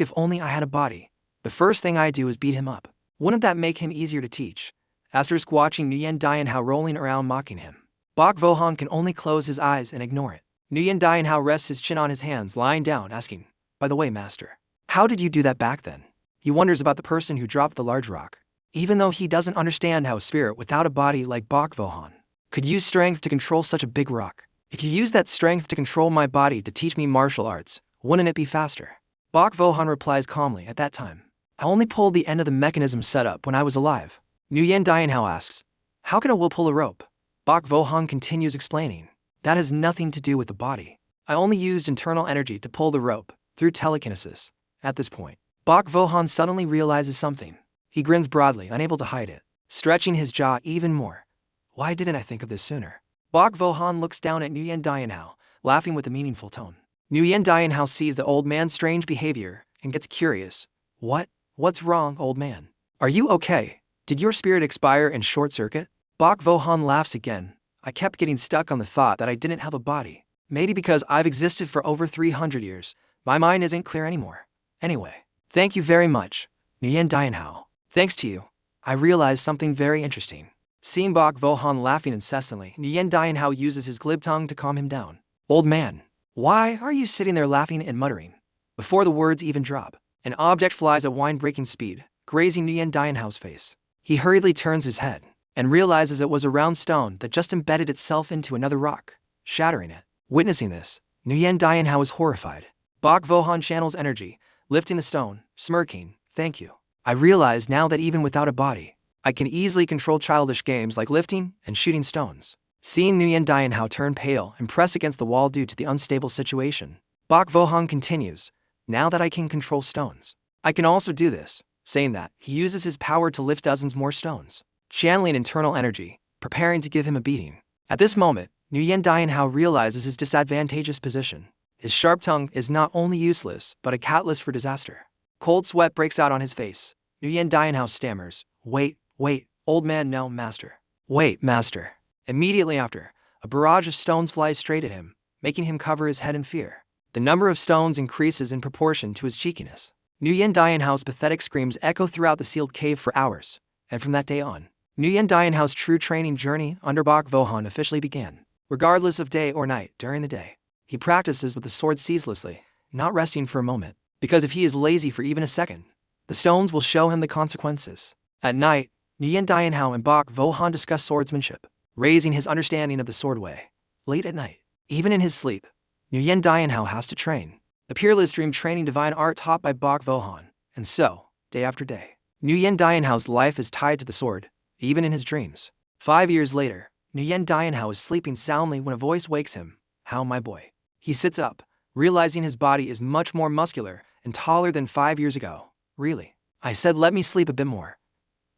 if only I had a body. The first thing I do is beat him up. Wouldn't that make him easier to teach? Asterisk, watching Nu Yandian rolling around mocking him. Bok Vohan can only close his eyes and ignore it. Nu Yandian rests his chin on his hands, lying down, asking, By the way, master, how did you do that back then? He wonders about the person who dropped the large rock. Even though he doesn't understand how a spirit without a body like Bok Vohan could use strength to control such a big rock. If you use that strength to control my body to teach me martial arts, wouldn't it be faster? Bok Vohan replies calmly, At that time, I only pulled the end of the mechanism set up when I was alive. Nu Yandian asks, How can a will pull a rope? Bok Vohan continues explaining, That has nothing to do with the body. I only used internal energy to pull the rope, through telekinesis. At this point, Bok Vohan suddenly realizes something. He grins broadly, unable to hide it, stretching his jaw even more. Why didn't I think of this sooner? Bok Vohan looks down at Nu Yandian, laughing with a meaningful tone. Nu Yandian sees the old man's strange behavior and gets curious. What's wrong, old man? Are you okay? Did your spirit expire in short circuit? Bok Vohan laughs again. I kept getting stuck on the thought that I didn't have a body. Maybe because I've existed for over 300 years, my mind isn't clear anymore. Anyway, thank you very much, Nu Yandian. Thanks to you, I realized something very interesting. Seeing Bok Vohan laughing incessantly, Nu Yandian uses his glib tongue to calm him down. Old man, why are you sitting there laughing and muttering? Before the words even drop, an object flies at wine-breaking speed, grazing Nu Yandian's face. He hurriedly turns his head and realizes it was a round stone that just embedded itself into another rock, shattering it. Witnessing this, Nu Yandian is horrified. Bok Vohan channels energy, lifting the stone, smirking, Thank you. I realize now that even without a body, I can easily control childish games like lifting and shooting stones. Seeing Nu Yandian turn pale and press against the wall due to the unstable situation, Bok Vohan continues, Now that I can control stones, I can also do this. Saying that, he uses his power to lift dozens more stones, channeling internal energy, preparing to give him a beating. At this moment, Nu Yandian realizes his disadvantageous position. His sharp tongue is not only useless, but a catalyst for disaster. Cold sweat breaks out on his face. Nu Yandian stammers, "Wait, wait, old man, no, master. Wait, master." Immediately after, a barrage of stones flies straight at him, making him cover his head in fear. The number of stones increases in proportion to his cheekiness. Nu Yandian's pathetic screams echo throughout the sealed cave for hours, and from that day on, Nu Yandian's true training journey under Bok Vohan officially began. Regardless of day or night, during the day, he practices with the sword ceaselessly, not resting for a moment, because if he is lazy for even a second, the stones will show him the consequences. At night, Nu Yandian and Bok Vohan discuss swordsmanship, raising his understanding of the sword way. Late at night, even in his sleep, Nu Yandian has to train. The peerless dream training divine art taught by Bok Vohan, and so, day after day, Nu Yandian's life is tied to the sword, even in his dreams. 5 years later, Nu Yandian is sleeping soundly when a voice wakes him. "How, my boy?" He sits up, realizing his body is much more muscular and taller than 5 years ago. "Really?" I said, "Let me sleep a bit more.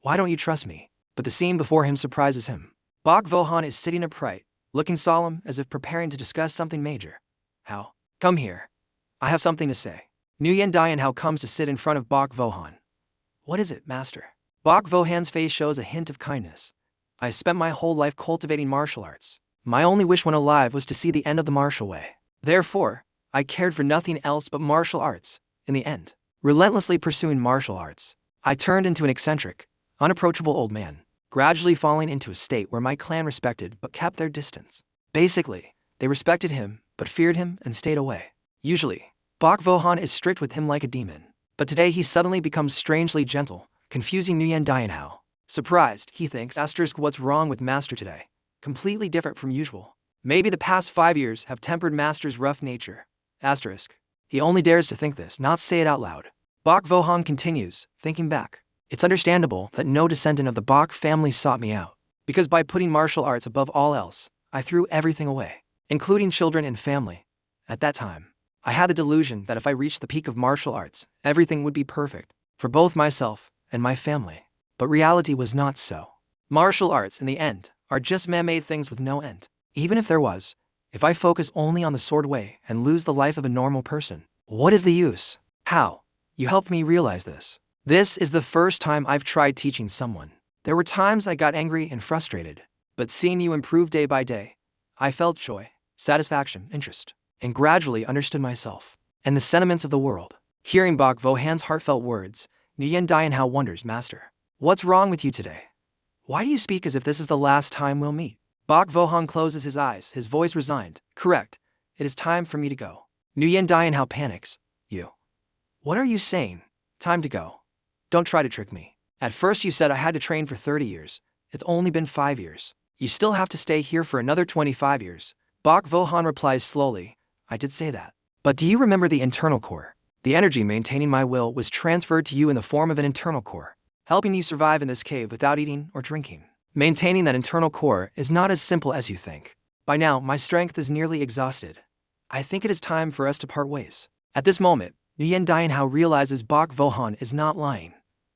Why don't you trust me?" But the scene before him surprises him. Bok Vohan is sitting upright, looking solemn as if preparing to discuss something major. "How? Come here. I have something to say." Nu Yandian comes to sit in front of Bok Vohan. "What is it, master?" Bok Vohan's face shows a hint of kindness. "I spent my whole life cultivating martial arts. My only wish when alive was to see the end of the martial way. Therefore, I cared for nothing else but martial arts. In the end, relentlessly pursuing martial arts, I turned into an eccentric, unapproachable old man, gradually falling into a state where my clan respected but kept their distance. Basically, they respected him, but feared him and stayed away. Usually, Bok Vohan is strict with him like a demon, but today he suddenly becomes strangely gentle, confusing Nu Yandian. Surprised, he thinks, "What's wrong with master today? Completely different from usual. Maybe the past 5 years have tempered master's rough nature." He only dares to think this, not say it out loud. Bok Vohan continues, thinking back. "It's understandable that no descendant of the Bok family sought me out, because by putting martial arts above all else, I threw everything away, including children and family. At that time, I had the delusion that if I reached the peak of martial arts, everything would be perfect, for both myself and my family. But reality was not so. Martial arts, in the end, are just man-made things with no end. Even if there was, if I focus only on the sword way and lose the life of a normal person, what is the use?" "How? You helped me realize this. This is the first time I've tried teaching someone. There were times I got angry and frustrated, but seeing you improve day by day, I felt joy, satisfaction, interest, and gradually understood myself and the sentiments of the world." Hearing Bok Vohan's heartfelt words, Nu Yandian wonders, "Master, what's wrong with you today? Why do you speak as if this is the last time we'll meet?" Bok Vohan closes his eyes, his voice resigned. "Correct. It is time for me to go." Nu Yandian panics. "You? What are you saying? Time to go? Don't try to trick me. At first you said I had to train for 30 years. It's only been 5 years. You still have to stay here for another 25 years. Bok Vohan replies slowly, "I did say that. But do you remember the internal core? The energy maintaining my will was transferred to you in the form of an internal core, helping you survive in this cave without eating or drinking. Maintaining that internal core is not as simple as you think. By now, my strength is nearly exhausted. I think it is time for us to part ways." At this moment, Nu Yandian realizes Bok Vohan is not lying.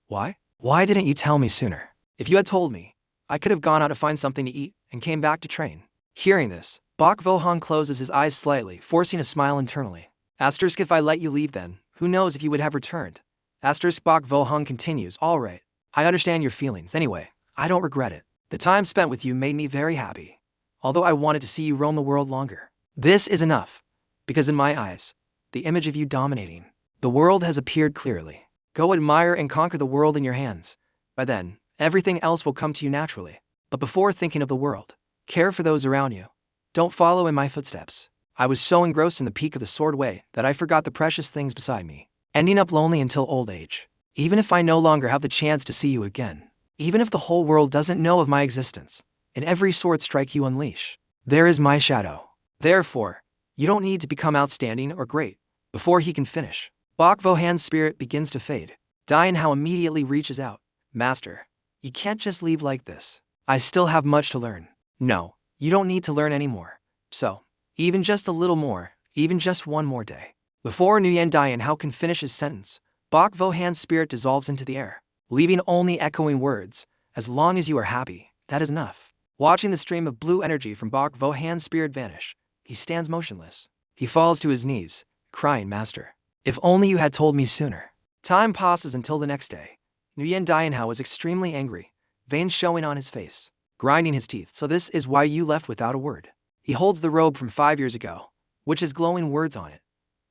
"Why? Why didn't you tell me sooner? If you had told me, I could have gone out to find something to eat and came back to train." Hearing this, Bok Vohan closes his eyes slightly, forcing a smile internally. "If I let you leave then, who knows if you would have returned." Bok Vohan continues, "All right. I understand your feelings. Anyway, I don't regret it. The time spent with you made me very happy, although I wanted to see you roam the world longer. This is enough, because in my eyes, the image of you dominating the world has appeared clearly. Go admire and conquer the world in your hands. By then, everything else will come to you naturally. But before thinking of the world, care for those around you. Don't follow in my footsteps." I was so engrossed in the peak of the sword way that I forgot the precious things beside me, ending up lonely until old age. Even if I no longer have the chance to see you again, even if the whole world doesn't know of my existence, in every sword strike you unleash, there is my shadow. Therefore, you don't need to become outstanding or great before he can finish." Bok Vohan's spirit begins to fade. Dian immediately reaches out. "Master, you can't just leave like this. I still have much to learn." "No, you don't need to learn anymore. So, even just a little more, even just one more day." Before Nu Yandian can finish his sentence, Bok Vohan's spirit dissolves into the air, leaving only echoing words, "As long as you are happy, that is enough." Watching the stream of blue energy from Bok Vohan's spirit vanish, he stands motionless. He falls to his knees, crying, "Master, if only you had told me sooner." Time passes until the next day. Nu Yandian was extremely angry, veins showing on his face, grinding his teeth. "So this is why you left without a word." He holds the robe from 5 years ago, which has glowing words on it.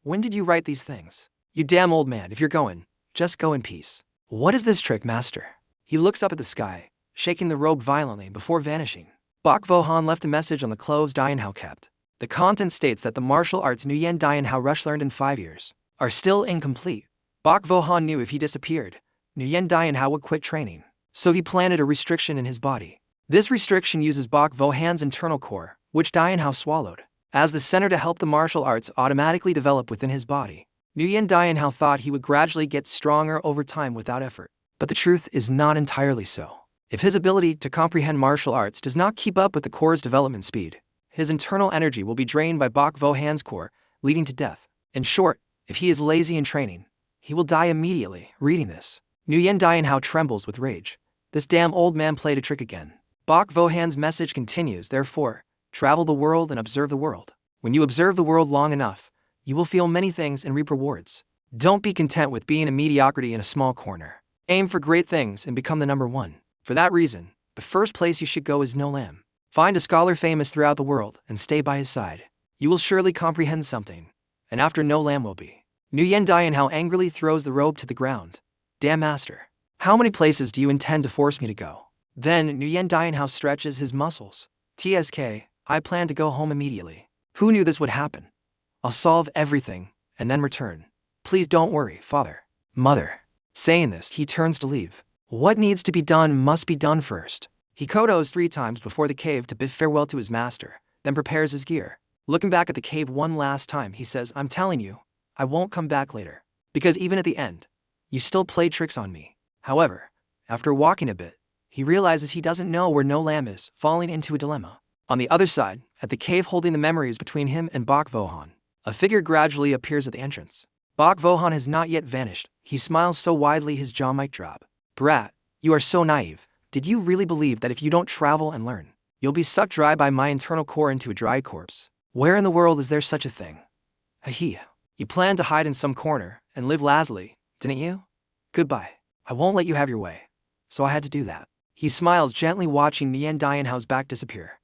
"When did you write these things? You damn old man, if you're going, just go in peace." "What is this trick, master?" He looks up at the sky, shaking the robe violently before vanishing. Bok Vohan left a message on the clothes Dianhao kept. The content states that the martial arts Nu Yandian Rush learned in 5 years are still incomplete. Bok Vohan knew if he disappeared, Nu Yandian would quit training, so he planted a restriction in his body. This restriction uses Bok Vohan's internal core, which Dianhao swallowed, as the center to help the martial arts automatically develop within his body. Nu Yandian thought he would gradually get stronger over time without effort, but the truth is not entirely so. If his ability to comprehend martial arts does not keep up with the core's development speed, his internal energy will be drained by Bok Vohan's core, leading to death. In short, if he is lazy in training, he will die immediately. Reading this, Nu Yandian trembles with rage. This damn old man played a trick again. Bok Vohan's message continues, "Therefore, travel the world and observe the world. When you observe the world long enough, you will feel many things and reap rewards. Don't be content with being a mediocrity in a small corner. Aim for great things and become the number one. For that reason, the first place you should go is No Lam. Find a scholar famous throughout the world and stay by his side. You will surely comprehend something, and after No Lam will be." Nu Yandian angrily throws the robe to the ground. "Damn master, how many places do you intend to force me to go?" Then Nu Yandian stretches his muscles. "TSK, I plan to go home immediately. Who knew this would happen? I'll solve everything, and then return. Please don't worry, father, mother." Saying this, he turns to leave. What needs to be done must be done first. He kodos 3 times before the cave to bid farewell to his master, then prepares his gear. Looking back at the cave one last time, he says, "I'm telling you, I won't come back later. Because even at the end, you still play tricks on me." However, after walking a bit, he realizes he doesn't know where No Lam is, falling into a dilemma. On the other side, at the cave holding the memories between him and Bok Vohan, a figure gradually appears at the entrance. Bok Vohan has not yet vanished. He smiles so widely his jaw might drop. "Brat, you are so naive. Did you really believe that if you don't travel and learn, you'll be sucked dry by my internal core into a dried corpse? Where in the world is there such a thing? Ahi, you planned to hide in some corner and live lazily, didn't you? Goodbye. I won't let you have your way. So I had to do that." He smiles gently, watching Nu Yandian's back disappear.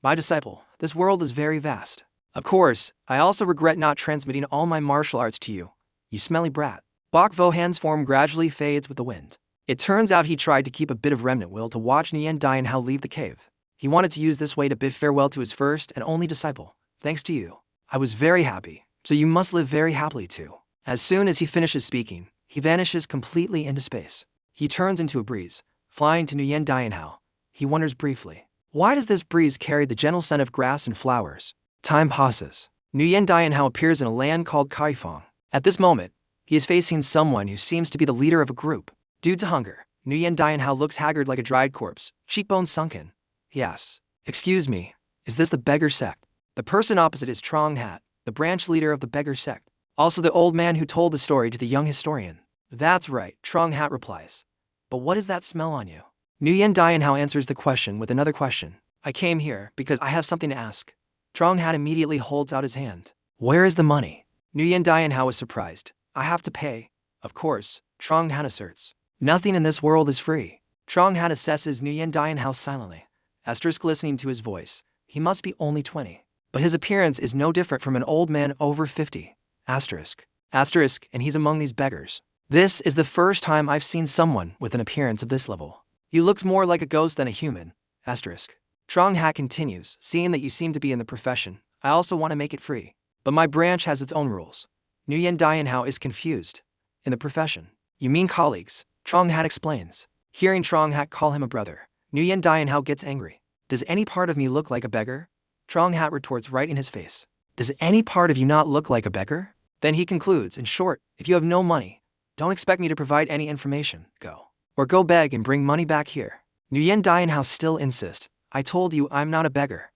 "My disciple, this world is very vast. Of course, I also regret not transmitting all my martial arts to you, you smelly brat." Bok Vohan's form gradually fades with the wind. It turns out he tried to keep a bit of remnant will to watch Nu Yandian leave the cave. He wanted to use this way to bid farewell to his first and only disciple. "Thanks to you, I was very happy, so you must live very happily too." As soon as he finishes speaking, he vanishes completely into space. He turns into a breeze, flying to Nu Yandian. He wonders briefly, why does this breeze carry the gentle scent of grass and flowers? Time passes. Nu Yandian appears in a land called Kaifeng. At this moment, he is facing someone who seems to be the leader of a group. Due to hunger, Nu Yandian looks haggard like a dried corpse, cheekbones sunken. He asks, "Excuse me, is this the beggar sect?" The person opposite is Trong Hat, the branch leader of the beggar sect, also the old man who told the story to the young historian. "That's right," Trong Hat replies. "But what is that smell on you?" Nu Yandian answers the question with another question. "I came here because I have something to ask." Trong Hat immediately holds out his hand. "Where is the money?" Nu Yandian is surprised. "I have to pay." "Of course," Trong Hat asserts. "Nothing in this world is free." Trong Hat assesses Nu Yandian silently, asterisk listening to his voice. He must be only 20. But his appearance is no different from an old man over 50. Asterisk. Asterisk, and he's among these beggars. This is the first time I've seen someone with an appearance of this level. He looks more like a ghost than a human. Asterisk. Trong Hat continues, "Seeing that you seem to be in the profession, I also want to make it free. But my branch has its own rules." Nu Yandian is confused. "In the profession? You mean colleagues?" Trong Hat explains. Hearing Trong Hat call him a brother, Nu Yandian gets angry. "Does any part of me look like a beggar?" Trong Hat retorts right in his face. "Does any part of you not look like a beggar?" Then he concludes, "In short, if you have no money, don't expect me to provide any information. Go. Or go beg and bring money back here." Nu Yandian still insists. "I told you I'm not a beggar."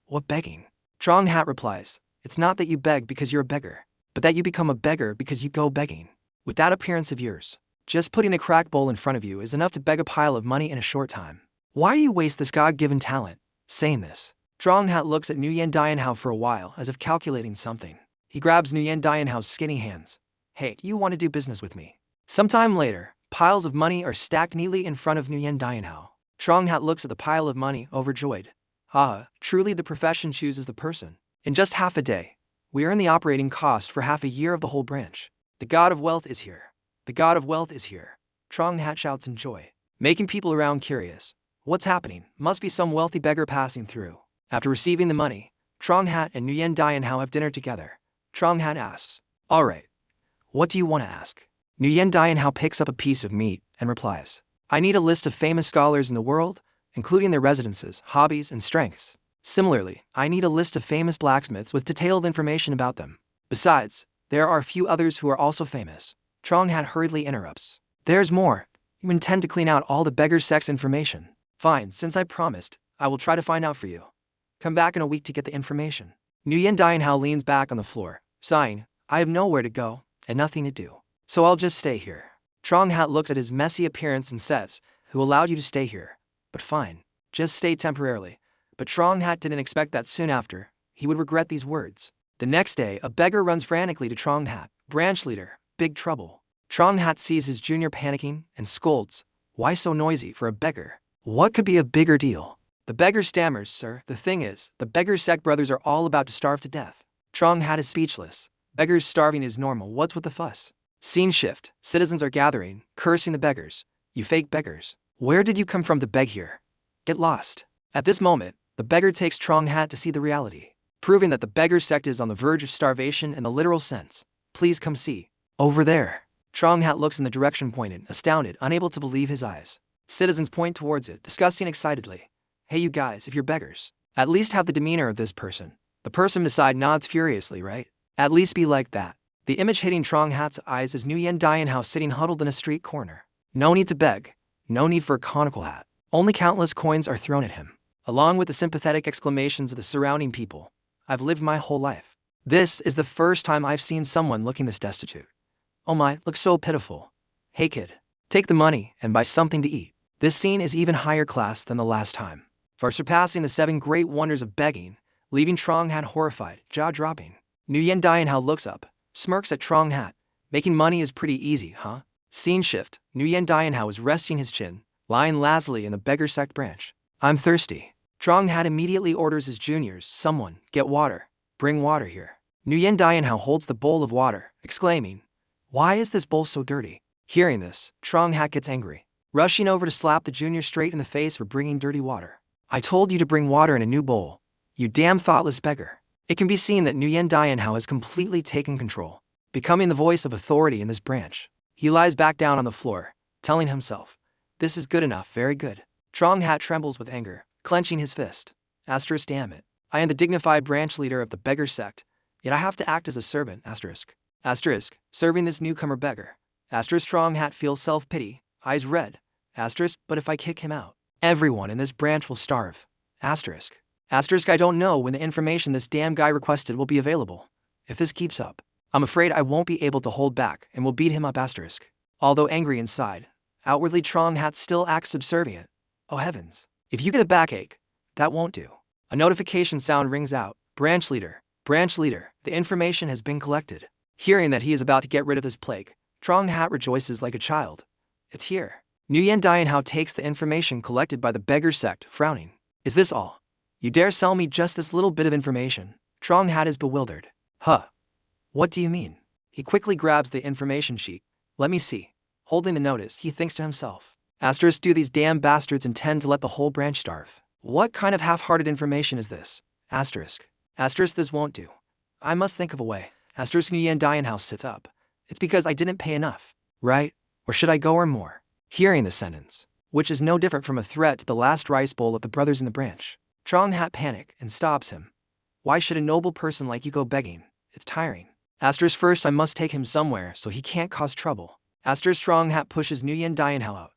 "What begging?" Trong Hat replies. "It's not that you beg because you're a beggar, but that you become a beggar because you go begging. With that appearance of yours, just putting a crack bowl in front of you is enough to beg a pile of money in a short time. Why do you waste this God-given talent?" Saying this, Trong Hat looks at Nu Yandian for a while as if calculating something. He grabs Nu Yandian's skinny hands. Hey, you want to do business with me? Sometime later, piles of money are stacked neatly in front of Nu Yandian. Trong Hat looks at the pile of money, overjoyed. Ah, truly the profession chooses the person. In just half a day, we earn the operating cost for half a year of the whole branch. The god of wealth is here. The god of wealth is here. Trong Hat shouts in joy, making people around curious. What's happening? Must be some wealthy beggar passing through. After receiving the money, Trong Hat and Nu Yandian have dinner together. Trong Hat asks, all right, what do you want to ask? Nu Yandian picks up a piece of meat and replies, I need a list of famous scholars in the world, including their residences, hobbies, and strengths. Similarly, I need a list of famous blacksmiths with detailed information about them. Besides, there are a few others who are also famous. Trong Hat hurriedly interrupts. There's more. You intend to clean out all the beggar sect's information. Fine, since I promised, I will try to find out for you. Come back in a week to get the information. Nu Yandian leans back on the floor, sighing, I have nowhere to go, and nothing to do. So I'll just stay here. Trong Hat looks at his messy appearance and says, who allowed you to stay here? But fine, just stay temporarily. But Trong Hat didn't expect that soon after, he would regret these words. The next day, a beggar runs frantically to Trong Hat. Branch leader, big trouble. Trong Hat sees his junior panicking and scolds. Why so noisy for a beggar? What could be a bigger deal? The beggar stammers, sir, the thing is, the beggar sect brothers are all about to starve to death. Trong Hat is speechless. Beggars starving is normal, what's with the fuss? Scene shift, citizens are gathering, cursing the beggars. You fake beggars. Where did you come from to beg here? Get lost. At this moment, the beggar takes Trong Hat to see the reality, proving that the beggar sect is on the verge of starvation in the literal sense. Please come see. Over there. Trong Hat looks in the direction pointed, astounded, unable to believe his eyes. Citizens point towards it, discussing excitedly. Hey you guys, if you're beggars, at least have the demeanor of this person. The person beside nods furiously, right? At least be like that. The image hitting Trong Hat's eyes is Nu Yandian sitting huddled in a street corner. No need to beg. No need for a conical hat. Only countless coins are thrown at him, along with the sympathetic exclamations of the surrounding people. I've lived my whole life. This is the first time I've seen someone looking this destitute. Oh my, looks so pitiful. Hey kid, take the money and buy something to eat. This scene is even higher class than the last time, far surpassing the 7 great wonders of begging, leaving Trong Hat horrified, jaw-dropping. Nu Yandian looks up, smirks at Trong Hat. Making money is pretty easy, huh? Scene shift, Nu Yandian is resting his chin, lying lazily in the beggar sect branch. I'm thirsty. Trong Hat immediately orders his juniors, someone, get water. Bring water here. Nu Yandian holds the bowl of water, exclaiming, why is this bowl so dirty? Hearing this, Trong Hat gets angry, rushing over to slap the junior straight in the face for bringing dirty water. I told you to bring water in a new bowl. You damn thoughtless beggar. It can be seen that Nu Yandian has completely taken control, becoming the voice of authority in this branch. He lies back down on the floor, telling himself, this is good enough, very good. Trong Hat trembles with anger, clenching his fist. Asterisk, damn it. I am the dignified branch leader of the beggar sect, yet I have to act as a servant, asterisk. Asterisk, serving this newcomer beggar. Asterisk, Trong Hat feels self-pity, eyes red. Asterisk, but if I kick him out, everyone in this branch will starve. Asterisk. Asterisk, I don't know when the information this damn guy requested will be available. If this keeps up, I'm afraid I won't be able to hold back and will beat him up, asterisk. Although angry inside, outwardly Trong Hat still acts subservient. Oh heavens. If you get a backache, that won't do. A notification sound rings out. Branch leader, the information has been collected. Hearing that he is about to get rid of this plague, Trong Hat rejoices like a child. It's here. Nu Yandian takes the information collected by the beggar sect, frowning. Is this all? You dare sell me just this little bit of information? Trong Hat is bewildered. Huh. What do you mean? He quickly grabs the information sheet. Let me see. Holding the notice, he thinks to himself. Asterisk, do these damn bastards intend to let the whole branch starve? What kind of half-hearted information is this? Asterisk. Asterisk, this won't do. I must think of a way. Asterisk, Nu Yandian sits up. It's because I didn't pay enough, right? Or should I go or more? Hearing the sentence, which is no different from a threat to the last rice bowl of the brothers in the branch, Trong Hat panic and stops him. Why should a noble person like you go begging? It's tiring. Asterisk, first I must take him somewhere so he can't cause trouble. Asterisk, Trong Hat pushes Nu Yandian out.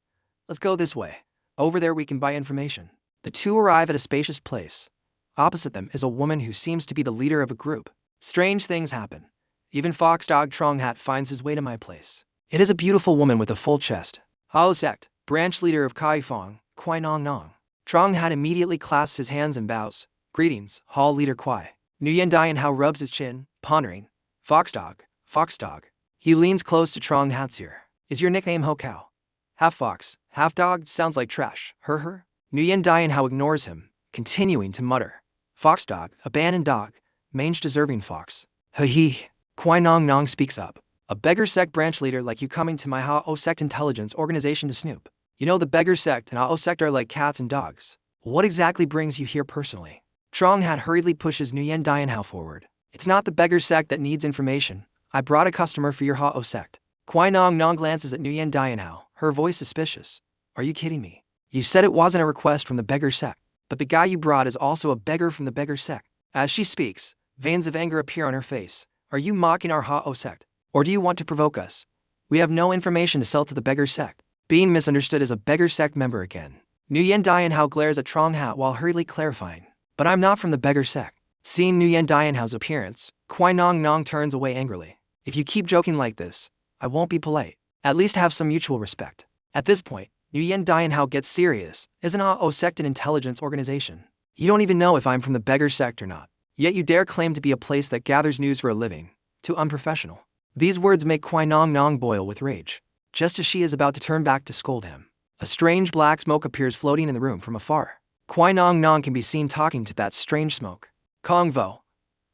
Let's go this way. Over there we can buy information. The two arrive at a spacious place. Opposite them is a woman who seems to be the leader of a group. Strange things happen. Even Foxdog Trong Hat finds his way to my place. It is a beautiful woman with a full chest. Hao sect, branch leader of Kai Fong, Kwai Nong Nong. Trong Hat immediately clasps his hands and bows. Greetings, Hall leader Kwai. Nu Yandian rubs his chin, pondering. Foxdog, Foxdog. He leans close to Trong Hat's ear. Is your nickname Ho Cow? Half fox, half dog sounds like trash, her. Nu Yandian ignores him, continuing to mutter. Foxdog, abandoned dog, mange deserving fox. He. Kwai Nong Nong speaks up. A beggar sect branch leader like you coming to my Ha-O sect intelligence organization to snoop. You know the beggar sect and Ha-O sect are like cats and dogs. What exactly brings you here personally? Trong Hat hurriedly pushes Nu Yandian forward. It's not the beggar sect that needs information. I brought a customer for your Ha-O sect. Kwai Nong Nong glances at Nu Yandian, her voice suspicious. Are you kidding me? You said it wasn't a request from the beggar sect, but the guy you brought is also a beggar from the beggar sect. As she speaks, veins of anger appear on her face. Are you mocking our Ha-O sect? Or do you want to provoke us? We have no information to sell to the beggar sect. Being misunderstood as a beggar sect member again. Nu Yandian glares at Trong Hat while hurriedly clarifying. But I'm not from the beggar sect. Seeing Nu Yandian's appearance, Kwai Nong Nong turns away angrily. If you keep joking like this, I won't be polite. At least have some mutual respect. At this point, Nu Yandian gets serious. Isn't Ha-O sect an intelligence organization? You don't even know if I'm from the beggar sect or not. Yet you dare claim to be a place that gathers news for a living. Too unprofessional. These words make Kwai Nong Nong boil with rage. Just as she is about to turn back to scold him, a strange black smoke appears floating in the room from afar. Kwai Nong Nong can be seen talking to that strange smoke. Kong Vo.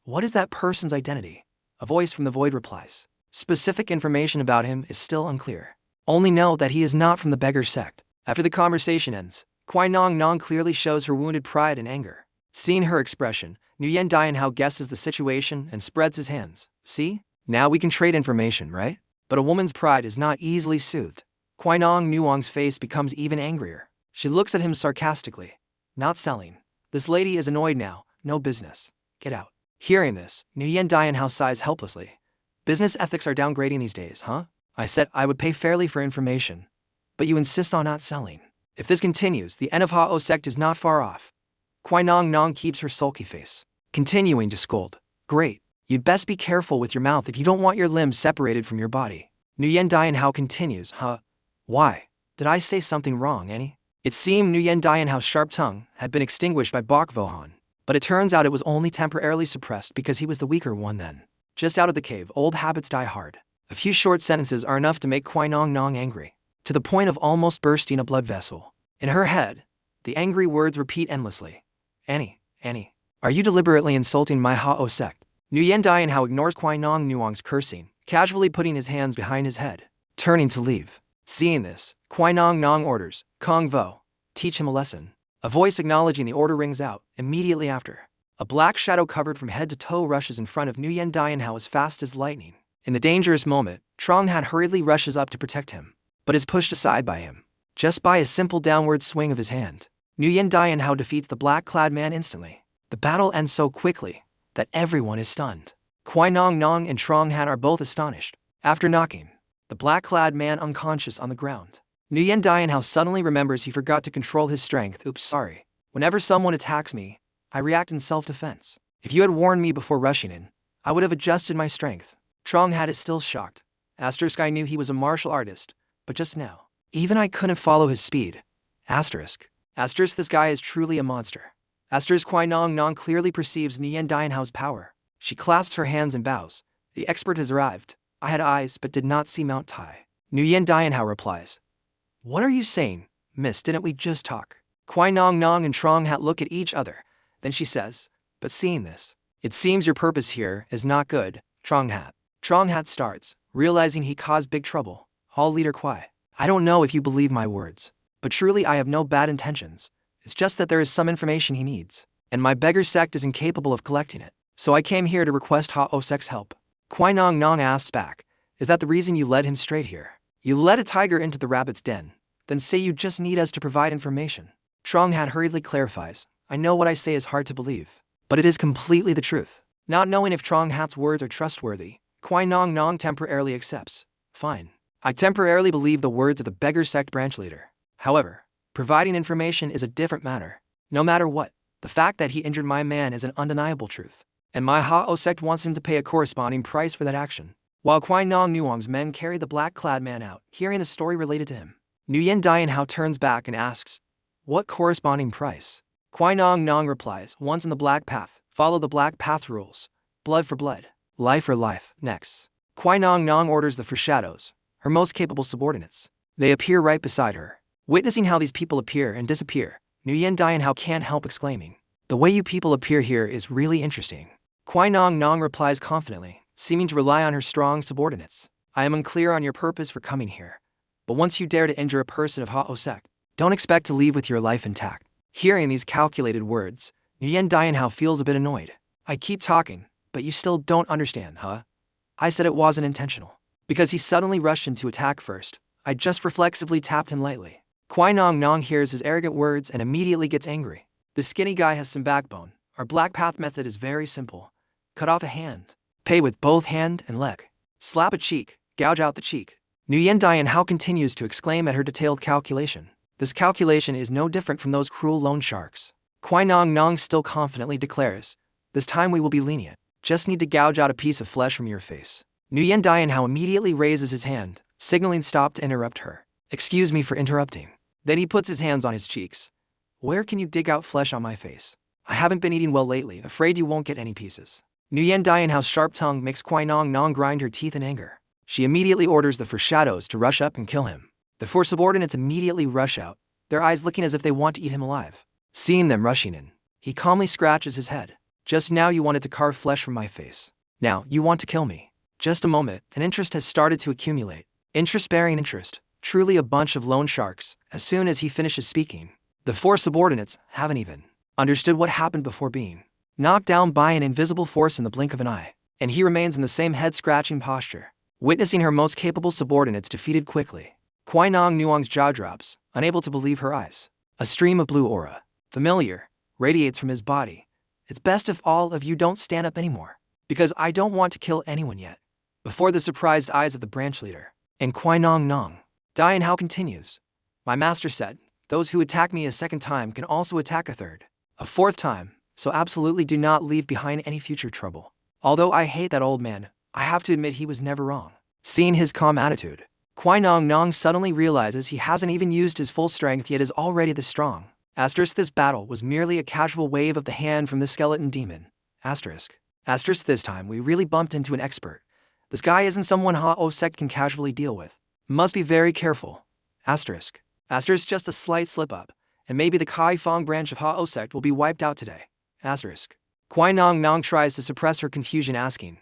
What is that person's identity? A voice from the void replies. Specific information about him is still unclear. Only know that he is not from the beggar sect. After the conversation ends, Kwai Nong Nong clearly shows her wounded pride and anger. Seeing her expression, Nu Yandian guesses the situation and spreads his hands. See? Now we can trade information, right? But a woman's pride is not easily soothed. Kwai Nong Nuong's face becomes even angrier. She looks at him sarcastically. Not selling. This lady is annoyed now. No business. Get out. Hearing this, Nu Yandian sighs helplessly. Business ethics are downgrading these days, huh? I said I would pay fairly for information. But you insist on not selling. If this continues, the end of Ha-O sect is not far off. Kwai Nong Nong keeps her sulky face, continuing to scold. Great. You'd best be careful with your mouth if you don't want your limbs separated from your body. Nu Yandian continues, huh? Why? Did I say something wrong, Annie? It seemed Nu Yandian's sharp tongue had been extinguished by Bok Vohan, but it turns out it was only temporarily suppressed because he was the weaker one then. Just out of the cave, old habits die hard. A few short sentences are enough to make Kwai Nong Nong angry, to the point of almost bursting a blood vessel. In her head, the angry words repeat endlessly. Annie, are you deliberately insulting my Ha-O sect? Nu Yandian ignores Kwai Nong Nuong's cursing, casually putting his hands behind his head, turning to leave. Seeing this, Kwai Nong Nong orders, Kong Vo, teach him a lesson. A voice acknowledging the order rings out. Immediately after, a black shadow covered from head to toe rushes in front of Nu Yandian as fast as lightning. In the dangerous moment, Trong Hat hurriedly rushes up to protect him, but is pushed aside by him, just by a simple downward swing of his hand. Nu Yandian defeats the black-clad man instantly. The battle ends so quickly that everyone is stunned. Kwai Nong Nong and Trong Hat are both astonished. After knocking the black-clad man unconscious on the ground, Nu Yandian suddenly remembers he forgot to control his strength. Oops, sorry. Whenever someone attacks me, I react in self-defense. If you had warned me before rushing in, I would have adjusted my strength. Trong Hat is still shocked. I knew he was a martial artist, but just now, even I couldn't follow his speed. This guy is truly a monster. Kwai Nong Nong clearly perceives Nu Yandian's power. She clasps her hands and bows. The expert has arrived. I had eyes but did not see Mount Tai. Nu Yandian replies. What are you saying, miss? Didn't we just talk? Kwai Nong Nong and Trong Hat look at each other. Then she says, but seeing this, it seems your purpose here is not good, Trong Hat. Trong Hat starts, realizing he caused big trouble. Hall leader Kwai. I don't know if you believe my words, but truly I have no bad intentions. It's just that there is some information he needs, and my beggar sect is incapable of collecting it. So I came here to request Ha-O sect's help. Kwai Nong Nong asks back, is that the reason you led him straight here? You led a tiger into the rabbit's den, then say you just need us to provide information. Trong Hat hurriedly clarifies, I know what I say is hard to believe, but it is completely the truth. Not knowing if Trong Hat's words are trustworthy, Kwai Nong Nong temporarily accepts. Fine. I temporarily believe the words of the beggar sect branch leader. However, providing information is a different matter. No matter what, the fact that he injured my man is an undeniable truth, and my Ha-O sect wants him to pay a corresponding price for that action. While Kwai Nong Nuong's men carry the black-clad man out, hearing the story related to him, Nu Yandian turns back and asks, what corresponding price? Kwai Nong Nong replies, once in the black path, follow the black path rules. Blood for blood. Life or life. Next. Kwai Nong Nong orders the foreshadows, her most capable subordinates. They appear right beside her. Witnessing how these people appear and disappear, Nu Yandian can't help exclaiming, "The way you people appear here is really interesting." Kwai Nong Nong replies confidently, seeming to rely on her strong subordinates. "I am unclear on your purpose for coming here, but once you dare to injure a person of Hao sect, don't expect to leave with your life intact." Hearing these calculated words, Nu Yandian feels a bit annoyed. "I keep talking, but you still don't understand, huh? I said it wasn't intentional." Because he suddenly rushed in to attack first, I just reflexively tapped him lightly. Kwai Nong Nong hears his arrogant words and immediately gets angry. "The skinny guy has some backbone. Our black path method is very simple. Cut off a hand. Pay with both hand and leg. Slap a cheek, gouge out the cheek." Nu Yandian continues to exclaim at her detailed calculation. This calculation is no different from those cruel loan sharks. Kwai Nong Nong still confidently declares, "This time we will be lenient. Just need to gouge out a piece of flesh from your face." Nu Yandian immediately raises his hand, signaling stop to interrupt her. "Excuse me for interrupting." Then he puts his hands on his cheeks. "Where can you dig out flesh on my face? I haven't been eating well lately, afraid you won't get any pieces." Nu Yandian's sharp tongue makes Kwai Nong Nong grind her teeth in anger. She immediately orders the foreshadows to rush up and kill him. The four subordinates immediately rush out, their eyes looking as if they want to eat him alive. Seeing them rushing in, he calmly scratches his head. "Just now you wanted to carve flesh from my face. Now you want to kill me." Just a moment, and interest has started to accumulate. Interest-bearing interest, truly a bunch of loan sharks. As soon as he finishes speaking, the four subordinates haven't even understood what happened before being knocked down by an invisible force in the blink of an eye, and he remains in the same head-scratching posture. Witnessing her most capable subordinates defeated quickly, Kwai Nong Nuong's jaw drops, unable to believe her eyes. A stream of blue aura, familiar, radiates from his body. "It's best if all of you don't stand up anymore, because I don't want to kill anyone yet." Before the surprised eyes of the branch leader, and Kwai Nong Nong, Dian continues, "My master said, those who attack me a second time can also attack a third, a fourth time, so absolutely do not leave behind any future trouble. Although I hate that old man, I have to admit he was never wrong." Seeing his calm attitude, Kwai Nong Nong suddenly realizes he hasn't even used his full strength yet is already this strong. This battle was merely a casual wave of the hand from the skeleton demon. This time we really bumped into an expert. This guy isn't someone Hao sect can casually deal with. Must be very careful. Just a slight slip-up, and maybe the Kai Fong branch of Hao sect will be wiped out today. Kwai Nong Nong tries to suppress her confusion, asking,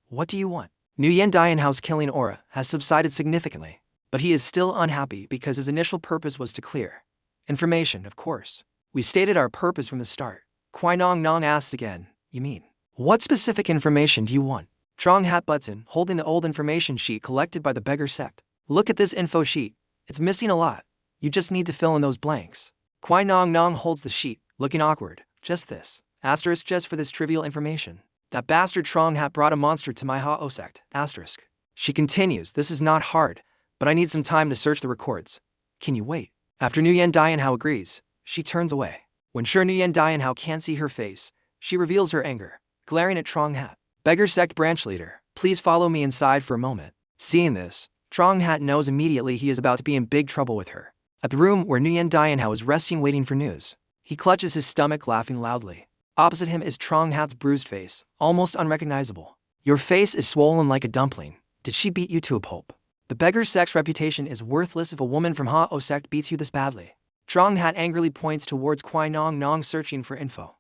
"What do you want?" Nu Yandian's killing aura has subsided significantly, but he is still unhappy because his initial purpose was to clear information, of course. "We stated our purpose from the start." Kwai Nong Nong asks again, "You mean, what specific information do you want?" Trong Hat butts in, holding the old information sheet collected by the beggar sect. "Look at this info sheet. It's missing a lot. You just need to fill in those blanks." Kwai Nong Nong holds the sheet, looking awkward. "Just this. Just for this trivial information. That bastard Trong Hat brought a monster to my Hao sect. She continues, "This is not hard, but I need some time to search the records. Can you wait?" After Nu Yandian agrees, she turns away. When sure Nu Yandian can't see her face, she reveals her anger, glaring at Trong Hat. "Beggar sect branch leader, please follow me inside for a moment." Seeing this, Trong Hat knows immediately he is about to be in big trouble with her. At the room where Nu Yandian is resting waiting for news, he clutches his stomach, laughing loudly. Opposite him is Trong Hat's bruised face, almost unrecognizable. "Your face is swollen like a dumpling. Did she beat you to a pulp?" The beggar sect's reputation is worthless if a woman from Hao sect beats you this badly. Trong Hat angrily points towards Kwai Nong Nong, searching for info.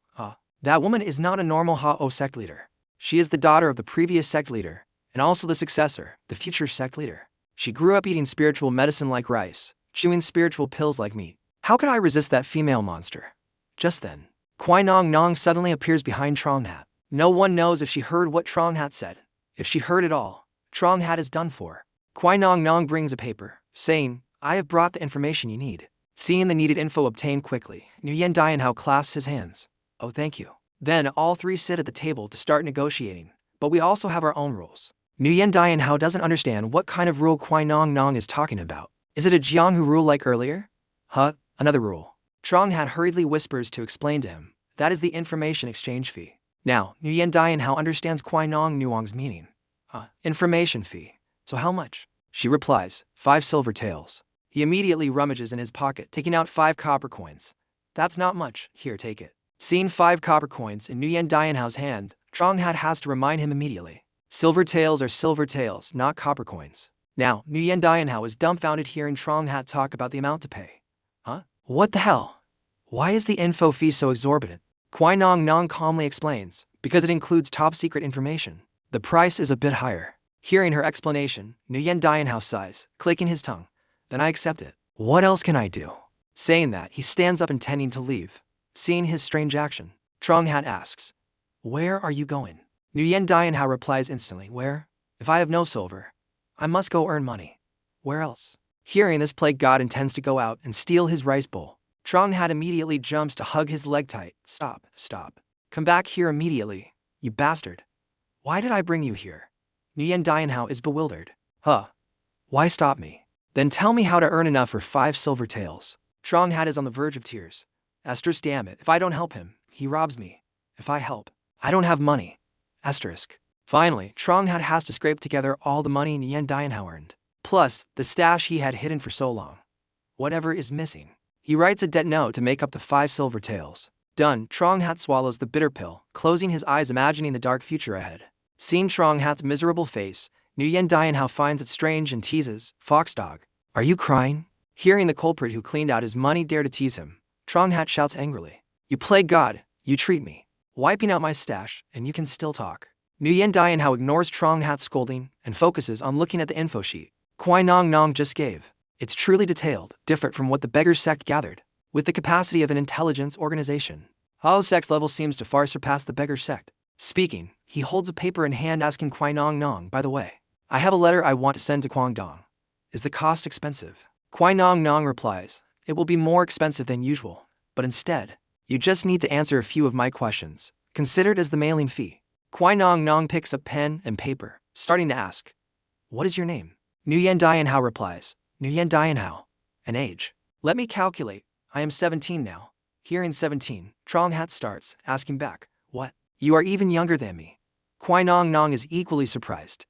That woman is not a normal Hao sect leader. She is the daughter of the previous sect leader, and also the successor, the future sect leader. She grew up eating spiritual medicine like rice, chewing spiritual pills like meat. How could I resist that female monster?" Just then, Kwai Nong Nong suddenly appears behind Trong Hat. No one knows if she heard what Trong Hat said. If she heard it all, Trong Hat is done for. Kwai Nong Nong brings a paper, saying, "I have brought the information you need." Seeing the needed info obtained quickly, Nu Yandian clasps his hands. "Oh, thank you." Then all three sit at the table to start negotiating, but we also have our own rules. Nu Yandian doesn't understand what kind of rule Kwai Nong Nong is talking about. Is it a Jianghu rule like earlier? Another rule. Trong Hat hurriedly whispers to explain to him, "That is the information exchange fee." Now, Nu Yandian understands Kwai Nong Nuong's meaning. Information fee. So how much? She replies, 5 silver taels. He immediately rummages in his pocket, taking out 5 copper coins. "That's not much, here, take it." Seeing 5 copper coins in Nu Yandian's hand, Trong Hat has to remind him immediately. Silver tails are silver tails, not copper coins. Now, Nu Yandian was dumbfounded hearing Trong Hat talk about the amount to pay. Huh? What the hell? Why is the info fee so exorbitant? Kwai Nong Nong calmly explains, because it includes top secret information. The price is a bit higher. Hearing her explanation, Nu Yandian sighs, clicking his tongue. Then I accept it. What else can I do? Saying that, he stands up intending to leave. Seeing his strange action, Trong Hat asks, "Where are you going?" Nu Yandian replies instantly, "Where? If I have no silver, I must go earn money. Where else?" Hearing this, plague god intends to go out and steal his rice bowl. Trong Hat immediately jumps to hug his leg tight. Stop, stop. Come back here immediately, you bastard. Why did I bring you here? Nu Yandian is bewildered. Huh? Why stop me? Then tell me how to earn enough for 5 silver taels. Trong Hat is on the verge of tears. Asterisk, damn it, if I don't help him, he robs me. If I help, I don't have money. Asterisk. Finally, Trong Hat has to scrape together all the money Nu Yandian earned, plus the stash he had hidden for so long. Whatever is missing. He writes a debt note to make up the 5 silver taels. Done, Trong Hat swallows the bitter pill, closing his eyes imagining the dark future ahead. Seeing Trong Hat's miserable face, Nu Yandian finds it strange and teases, "Foxdog, are you crying?" Hearing the culprit who cleaned out his money dare to tease him, Trong Hat shouts angrily, "You plague god, you treat me, wiping out my stash, and you can still talk." Nu Yandian ignores Trong Hat's scolding and focuses on looking at the info sheet Kwai Nong Nong just gave. It's truly detailed, different from what the beggar sect gathered. With the capacity of an intelligence organization, Hao sect's level seems to far surpass the beggar sect. Speaking, he holds a paper in hand asking Kwai Nong Nong, "By the way, I have a letter I want to send to Guangdong. Is the cost expensive?" Kwai Nong Nong replies, "It will be more expensive than usual, but instead, you just need to answer a few of my questions, considered as the mailing fee." Kwai Nong Nong picks up pen and paper, starting to ask, "What is your name?" Nu Yandian replies, "Nu Yandian, an age. Let me calculate, I am 17 now." Hearing 17, Trong Hat starts, asking back, "What? You are even younger than me." Kwai Nong Nong is equally surprised.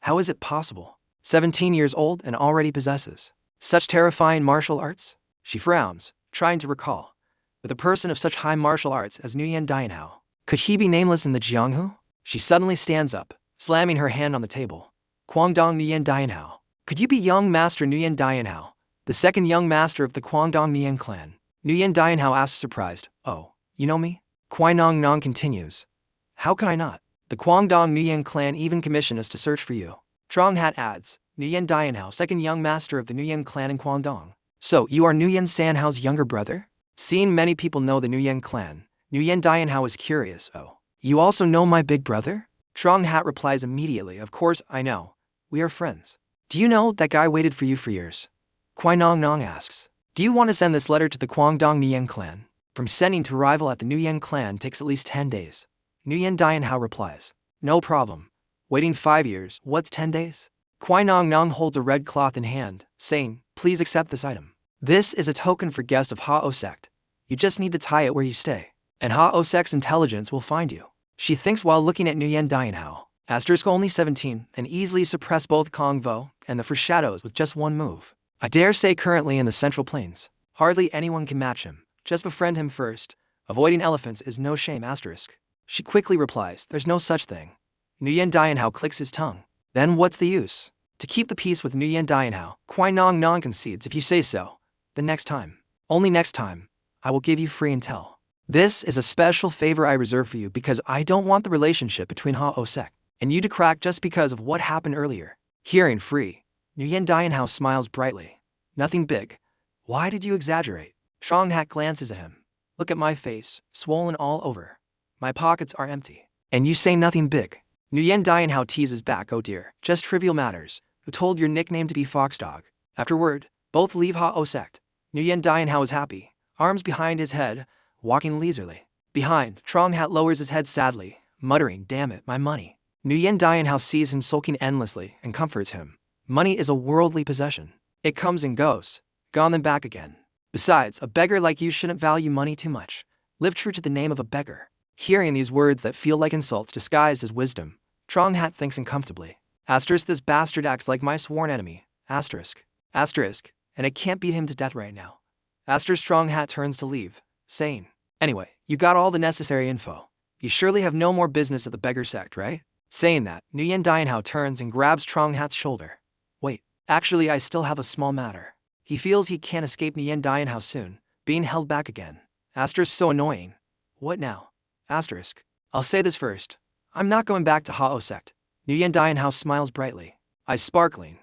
How is it possible? 17 years old and already possesses such terrifying martial arts? She frowns, trying to recall. With a person of such high martial arts as Nu Yandian, could he be nameless in the Jianghu? She suddenly stands up, slamming her hand on the table. "Guangdong Nu Yandian, could you be young master Nu Yandian, the second young master of the Guangdong Nian clan?" Nu Yandian asks surprised, "Oh, you know me?" Kwai Nong Nong continues, "How can I not? The Guangdong Nian clan even commissioned us to search for you." Trong Hat adds, "Nu Yandian, second young master of the Nuyen clan in Guangdong. So you are Nu Yan Sanhao's younger brother?" Seeing many people know the Nuyen clan, Nu Yandian is curious. "Oh, you also know my big brother?" Trong Hat replies immediately, "Of course I know. We are friends." "Do you know that guy waited for you for years?" Kwai Nong Nong asks. "Do you want to send this letter to the Guangdong Nuyen clan? From sending to arrival at the Nuyen clan takes at least 10 days. Nu Yandian replies, "No problem. Waiting 5 years, what's 10 days? Kwai Nong Nong holds a red cloth in hand, saying, "Please accept this item. This is a token for guests of Hao sect. You just need to tie it where you stay, and Hao sect's intelligence will find you." She thinks while looking at Nu Yandian, asterisk only 17, and easily suppress both Kong Vo and the foreshadows with just one move. "I dare say currently in the Central Plains, hardly anyone can match him. Just befriend him first. Avoiding elephants is no shame, asterisk." She quickly replies, "There's no such thing." Nu Yandian clicks his tongue. Then what's the use? To keep the peace with Nu Yandian, Kwai Nong Nong concedes, "If you say so, then next time, only next time, I will give you free intel. This is a special favor I reserve for you because I don't want the relationship between Hao sect and you to crack just because of what happened earlier." Hearing free, Nu Yandian smiles brightly. "Nothing big. Why did you exaggerate?" Trong Hat glances at him. "Look at my face, swollen all over. My pockets are empty. And you say nothing big." Nu Yandian teases back, "Oh dear, just trivial matters. Who told your nickname to be Foxdog?" Afterward, both leave Hao sect. Nu Yandian is happy, arms behind his head, walking leisurely. Behind, Trong Hat lowers his head sadly, muttering, "Damn it, my money." Nu Yandian sees him sulking endlessly and comforts him. Money is a worldly possession. It comes and goes, gone then back again. Besides, a beggar like you shouldn't value money too much. Live true to the name of a beggar. Hearing these words that feel like insults disguised as wisdom, Trong Hat thinks uncomfortably. Asterisk, this bastard acts like my sworn enemy. Asterisk. Asterisk, and I can't beat him to death right now. Asterisk. Trong Hat turns to leave, saying, "Anyway, you got all the necessary info. You surely have no more business at the beggar sect, right?" Saying that, Nu Yandian turns and grabs Trong Hat's shoulder. Wait, actually I still have a small matter. He feels he can't escape Nu Yandian soon, being held back again. Asterisk so annoying. What now? Asterisk. I'll say this first. I'm not going back to Hao sect. Nu Yandian smiles brightly. Eyes sparkling.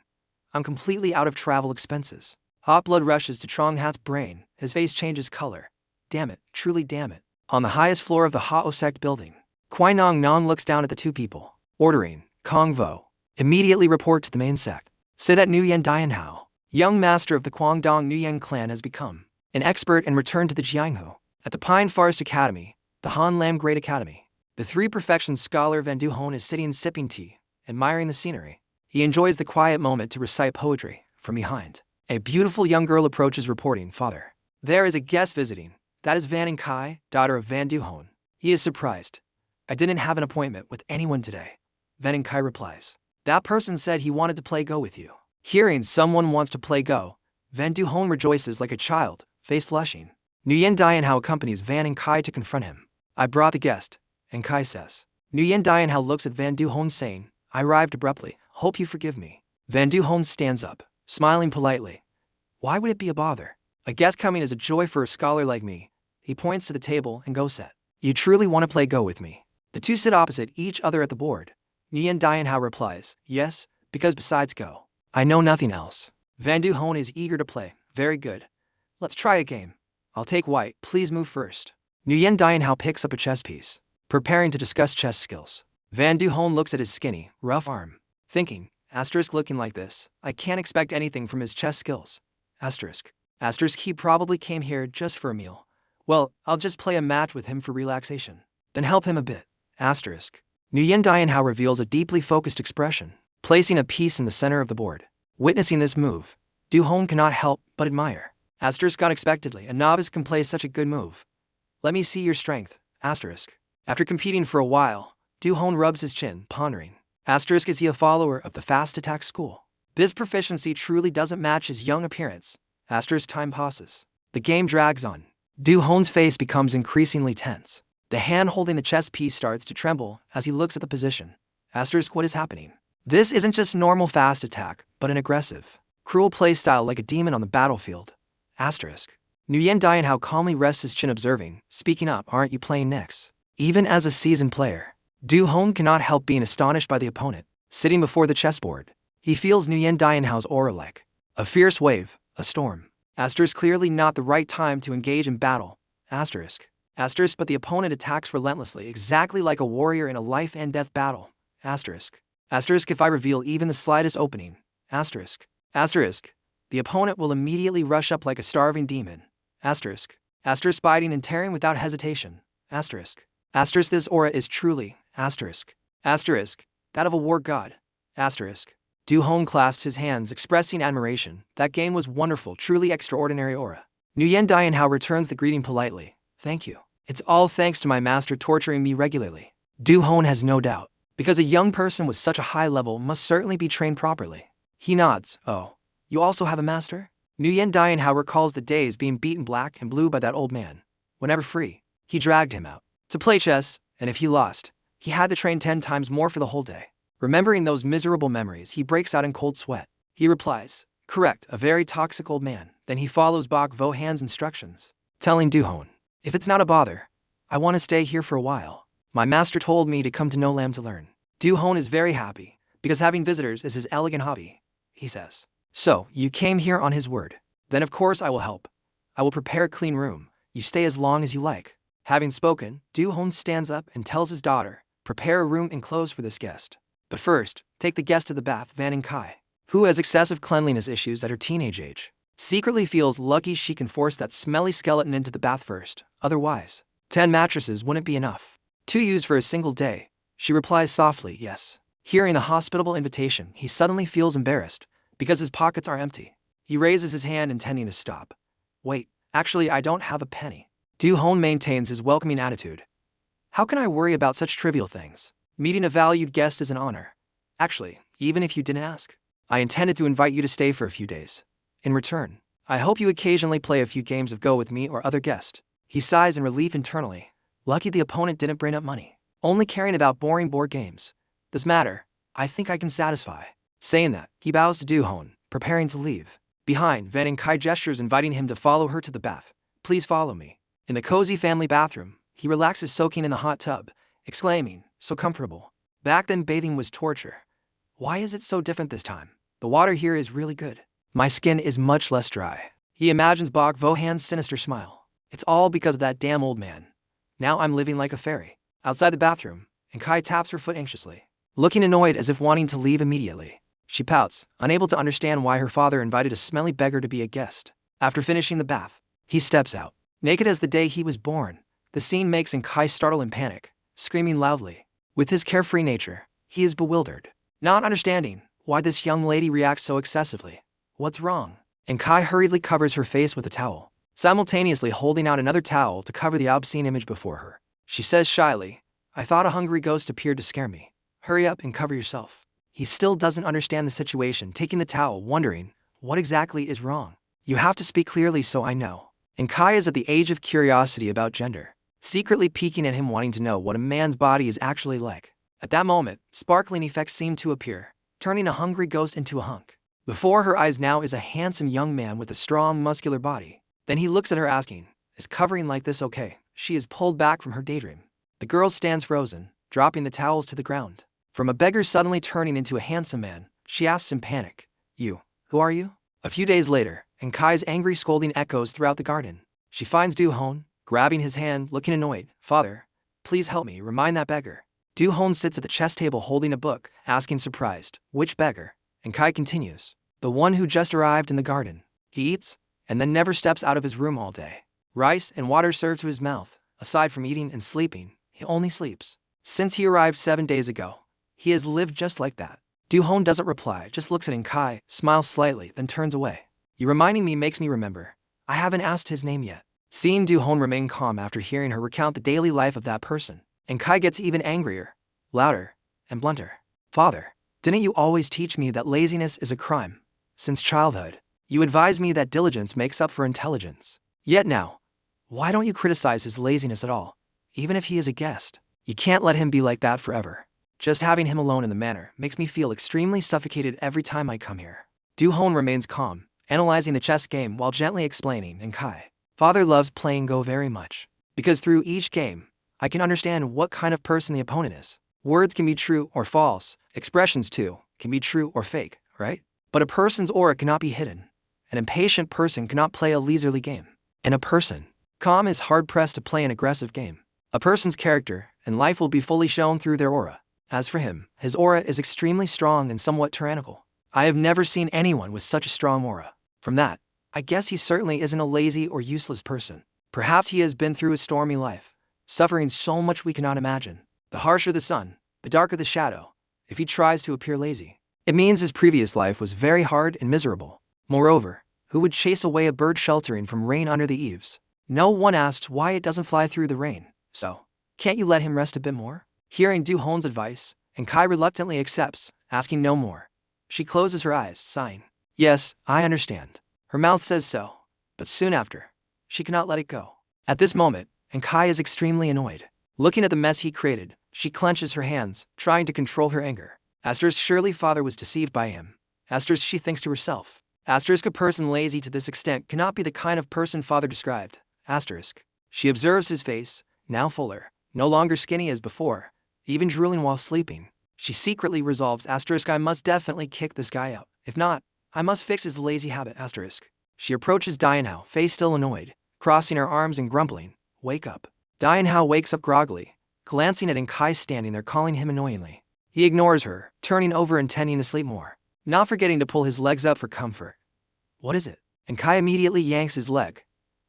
I'm completely out of travel expenses. Hot blood rushes to Trong Hat's brain, his face changes color. Damn it, truly damn it. On the highest floor of the Hao sect building, Kwai Nong Non looks down at the two people, ordering, Kong Vo, immediately report to the main sect. Say that Nu Yandian, young master of the Guangdong Nu Yan clan, has become an expert and returned to the Jianghu. At the Pine Forest Academy, the Han Lam Great Academy, the three perfection scholar Van Du-hon is sitting sipping tea, admiring the scenery. He enjoys the quiet moment to recite poetry. From behind, a beautiful young girl approaches reporting, Father, there is a guest visiting. That is Van Kai, daughter of Van Du-hon. He is surprised. I didn't have an appointment with anyone today. Van Kai replies. That person said he wanted to play Go with you. Hearing someone wants to play Go, Van Du-hon rejoices like a child, face flushing. Nu Yandian accompanies Van Kai to confront him. I brought the guest, and Kai says. Nu Yandian looks at Van Du-hon saying, I arrived abruptly, hope you forgive me. Van Du-hon stands up, smiling politely. Why would it be a bother? A guest coming is a joy for a scholar like me. He points to the table and Go set. You truly want to play Go with me? The two sit opposite each other at the board. Nu Yandian replies, yes, because besides Go, I know nothing else. Van Du-hon is eager to play. Very good. Let's try a game. I'll take white, please move first. Nu Yandian picks up a chess piece, preparing to discuss chess skills. Van Du-hon looks at his skinny, rough arm, thinking, asterisk looking like this, I can't expect anything from his chess skills. Asterisk. Asterisk he probably came here just for a meal. Well, I'll just play a match with him for relaxation. Then help him a bit. Asterisk. Nu Yandian reveals a deeply focused expression, placing a piece in the center of the board. Witnessing this move, Du-hon cannot help but admire. Asterisk unexpectedly, a novice can play such a good move. Let me see your strength. Asterisk. After competing for a while, Du-hon rubs his chin, pondering. Asterisk is he a follower of the fast attack school? This proficiency truly doesn't match his young appearance. Asterisk time passes. The game drags on. Du-hon's face becomes increasingly tense. The hand holding the chess piece starts to tremble as he looks at the position. Asterisk what is happening? This isn't just normal fast attack, but an aggressive, cruel playstyle like a demon on the battlefield. Asterisk. Nu Yandian calmly rests his chin observing, speaking up, aren't you playing next? Even as a seasoned player, Du-hon cannot help being astonished by the opponent. Sitting before the chessboard, he feels Nu Yandian's aura like a fierce wave, a storm. Asterisk clearly not the right time to engage in battle. Asterisk. Asterisk but the opponent attacks relentlessly, exactly like a warrior in a life and death battle. Asterisk. Asterisk if I reveal even the slightest opening. Asterisk. Asterisk. The opponent will immediately rush up like a starving demon. Asterisk. Asterisk biting and tearing without hesitation. Asterisk. Asterisk this aura is truly, asterisk. Asterisk, that of a war god. Asterisk. Du-hon clasped his hands, expressing admiration. That game was wonderful, truly extraordinary aura. Nu Yandian returns the greeting politely. Thank you. It's all thanks to my master torturing me regularly. Du-hon has no doubt, because a young person with such a high level must certainly be trained properly. He nods. Oh, you also have a master? Nu Yandian recalls the days being beaten black and blue by that old man. Whenever free, he dragged him out to play chess, and if he lost, he had to train 10 times more for the whole day. Remembering those miserable memories, he breaks out in cold sweat. He replies, correct, a very toxic old man. Then he follows Bok Vo-han's instructions, telling Du-hon, if it's not a bother, I want to stay here for a while. My master told me to come to No Lam to learn. Du-hon is very happy, because having visitors is his elegant hobby. He says, so, you came here on his word. Then of course I will help. I will prepare a clean room. You stay as long as you like. Having spoken, Du-hon stands up and tells his daughter, prepare a room and clothes for this guest. But first, take the guest to the bath. Van Kai, who has excessive cleanliness issues at her teenage age, secretly feels lucky she can force that smelly skeleton into the bath first. Otherwise, 10 mattresses wouldn't be enough. 2 used for a single day. She replies softly, yes. Hearing the hospitable invitation, he suddenly feels embarrassed, because his pockets are empty. He raises his hand intending to stop. Wait, actually I don't have a penny. Du-hon maintains his welcoming attitude. How can I worry about such trivial things? Meeting a valued guest is an honor. Actually, even if you didn't ask, I intended to invite you to stay for a few days. In return, I hope you occasionally play a few games of Go with me or other guests. He sighs in relief internally. Lucky the opponent didn't bring up money, only caring about boring board games. This matter, I think I can satisfy. Saying that, he bows to Du-hon, preparing to leave. Behind, Van and Kai gestures inviting him to follow her to the bath. Please follow me. In the cozy family bathroom, he relaxes soaking in the hot tub, exclaiming, so comfortable. Back then bathing was torture. Why is it so different this time? The water here is really good. My skin is much less dry. He imagines Bok Vohan's sinister smile. It's all because of that damn old man. Now I'm living like a fairy. Outside the bathroom, and Kai taps her foot anxiously, looking annoyed as if wanting to leave immediately. She pouts, unable to understand why her father invited a smelly beggar to be a guest. After finishing the bath, he steps out, naked as the day he was born. The scene makes Kai startle and panic, screaming loudly. With his carefree nature, he is bewildered, not understanding why this young lady reacts so excessively. What's wrong? And Kai hurriedly covers her face with a towel, simultaneously holding out another towel to cover the obscene image before her. She says shyly, I thought a hungry ghost appeared to scare me. Hurry up and cover yourself. He still doesn't understand the situation, taking the towel, wondering, what exactly is wrong? You have to speak clearly so I know. And Kai is at the age of curiosity about gender, secretly peeking at him, wanting to know what a man's body is actually like. At that moment, sparkling effects seem to appear, turning a hungry ghost into a hunk. Before her eyes now is a handsome young man with a strong, muscular body. Then he looks at her asking, is covering like this okay? She is pulled back from her daydream. The girl stands frozen, dropping the towels to the ground. From a beggar suddenly turning into a handsome man, she asks in panic, who are you? A few days later, and Kai's angry scolding echoes throughout the garden. She finds Du-hon, grabbing his hand, looking annoyed. Father, please help me remind that beggar. Du-hon sits at the chess table holding a book, asking surprised, which beggar? And Kai continues, the one who just arrived in the garden. He eats, and then never steps out of his room all day. Rice and water served to his mouth. Aside from eating and sleeping, he only sleeps. Since he arrived 7 days ago, he has lived just like that. Du-hon doesn't reply, just looks at Kai, smiles slightly, then turns away. You reminding me makes me remember. I haven't asked his name yet. Seeing Du-hon remain calm after hearing her recount the daily life of that person, and Kai gets even angrier, louder, and blunter. Father, didn't you always teach me that laziness is a crime? Since childhood, you advised me that diligence makes up for intelligence. Yet now, why don't you criticize his laziness at all? Even if he is a guest, you can't let him be like that forever. Just having him alone in the manor makes me feel extremely suffocated every time I come here. Du-hon remains calm, analyzing the chess game while gently explaining, and Kai, Father loves playing Go very much. Because through each game, I can understand what kind of person the opponent is. Words can be true or false, expressions too can be true or fake, right? But a person's aura cannot be hidden. An impatient person cannot play a leisurely game. And a person calm is hard-pressed to play an aggressive game. A person's character and life will be fully shown through their aura. As for him, his aura is extremely strong and somewhat tyrannical. I have never seen anyone with such a strong aura. From that, I guess he certainly isn't a lazy or useless person. Perhaps he has been through a stormy life, suffering so much we cannot imagine. The harsher the sun, the darker the shadow. If he tries to appear lazy, it means his previous life was very hard and miserable. Moreover, who would chase away a bird sheltering from rain under the eaves? No one asks why it doesn't fly through the rain. So, can't you let him rest a bit more? Hearing Du-hon's advice, and Kai reluctantly accepts, asking no more. She closes her eyes, sighing. Yes, I understand. Her mouth says so, but soon after, she cannot let it go. At this moment, and Kai is extremely annoyed. Looking at the mess he created, she clenches her hands, trying to control her anger. Asterisk, surely father was deceived by him. Asterisk, she thinks to herself. Asterisk, a person lazy to this extent cannot be the kind of person father described. Asterisk. She observes his face, now fuller, no longer skinny as before, even drooling while sleeping. She secretly resolves, asterisk, I must definitely kick this guy out. If not, I must fix his lazy habit, asterisk. She approaches Dianhao, face still annoyed, crossing her arms and grumbling, wake up. Dianhao wakes up groggily, glancing at Kai standing there calling him annoyingly. He ignores her, turning over intending to sleep more, not forgetting to pull his legs up for comfort. What is it? And Kai immediately yanks his leg.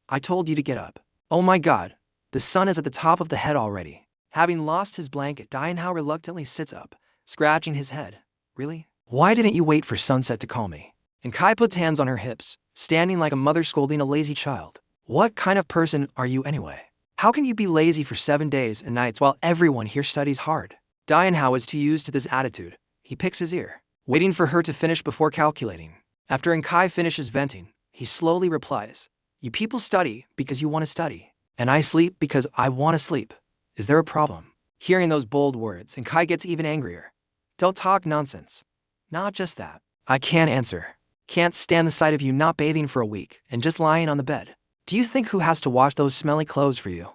I told you to get up. Oh my god, the sun is at the top of the head already. Having lost his blanket, Dianhao reluctantly sits up, scratching his head. Really? Why didn't you wait for sunset to call me? And Kai puts hands on her hips, standing like a mother scolding a lazy child. What kind of person are you anyway? How can you be lazy for 7 days and nights while everyone here studies hard? Dianhao is too used to this attitude. He picks his ear, waiting for her to finish before calculating. After Kai finishes venting, he slowly replies, you people study because you want to study, and I sleep because I want to sleep. Is there a problem? Hearing those bold words, Kai gets even angrier. Don't talk nonsense. Not just that. I can't answer. Can't stand the sight of you not bathing for a week and just lying on the bed. Do you think who has to wash those smelly clothes for you?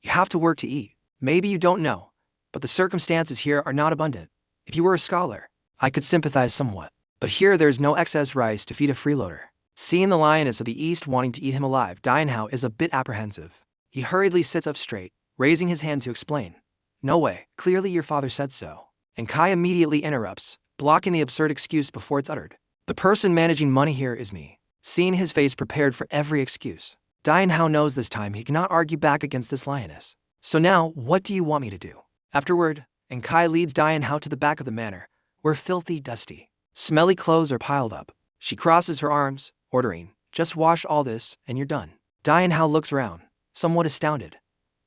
You have to work to eat. Maybe you don't know, but the circumstances here are not abundant. If you were a scholar, I could sympathize somewhat. But here there's no excess rice to feed a freeloader. Seeing the lioness of the east wanting to eat him alive, Dianhao is a bit apprehensive. He hurriedly sits up straight, raising his hand to explain. No way, clearly your father said so. And Kai immediately interrupts, blocking the absurd excuse before it's uttered. The person managing money here is me. Seeing his face prepared for every excuse, Dianhao knows this time he cannot argue back against this lioness. So now, what do you want me to do? Afterward, and Kai leads Dianhao to the back of the manor, where filthy, dusty, smelly clothes are piled up. She crosses her arms, ordering, just wash all this, and you're done. Dianhao looks around, somewhat astounded.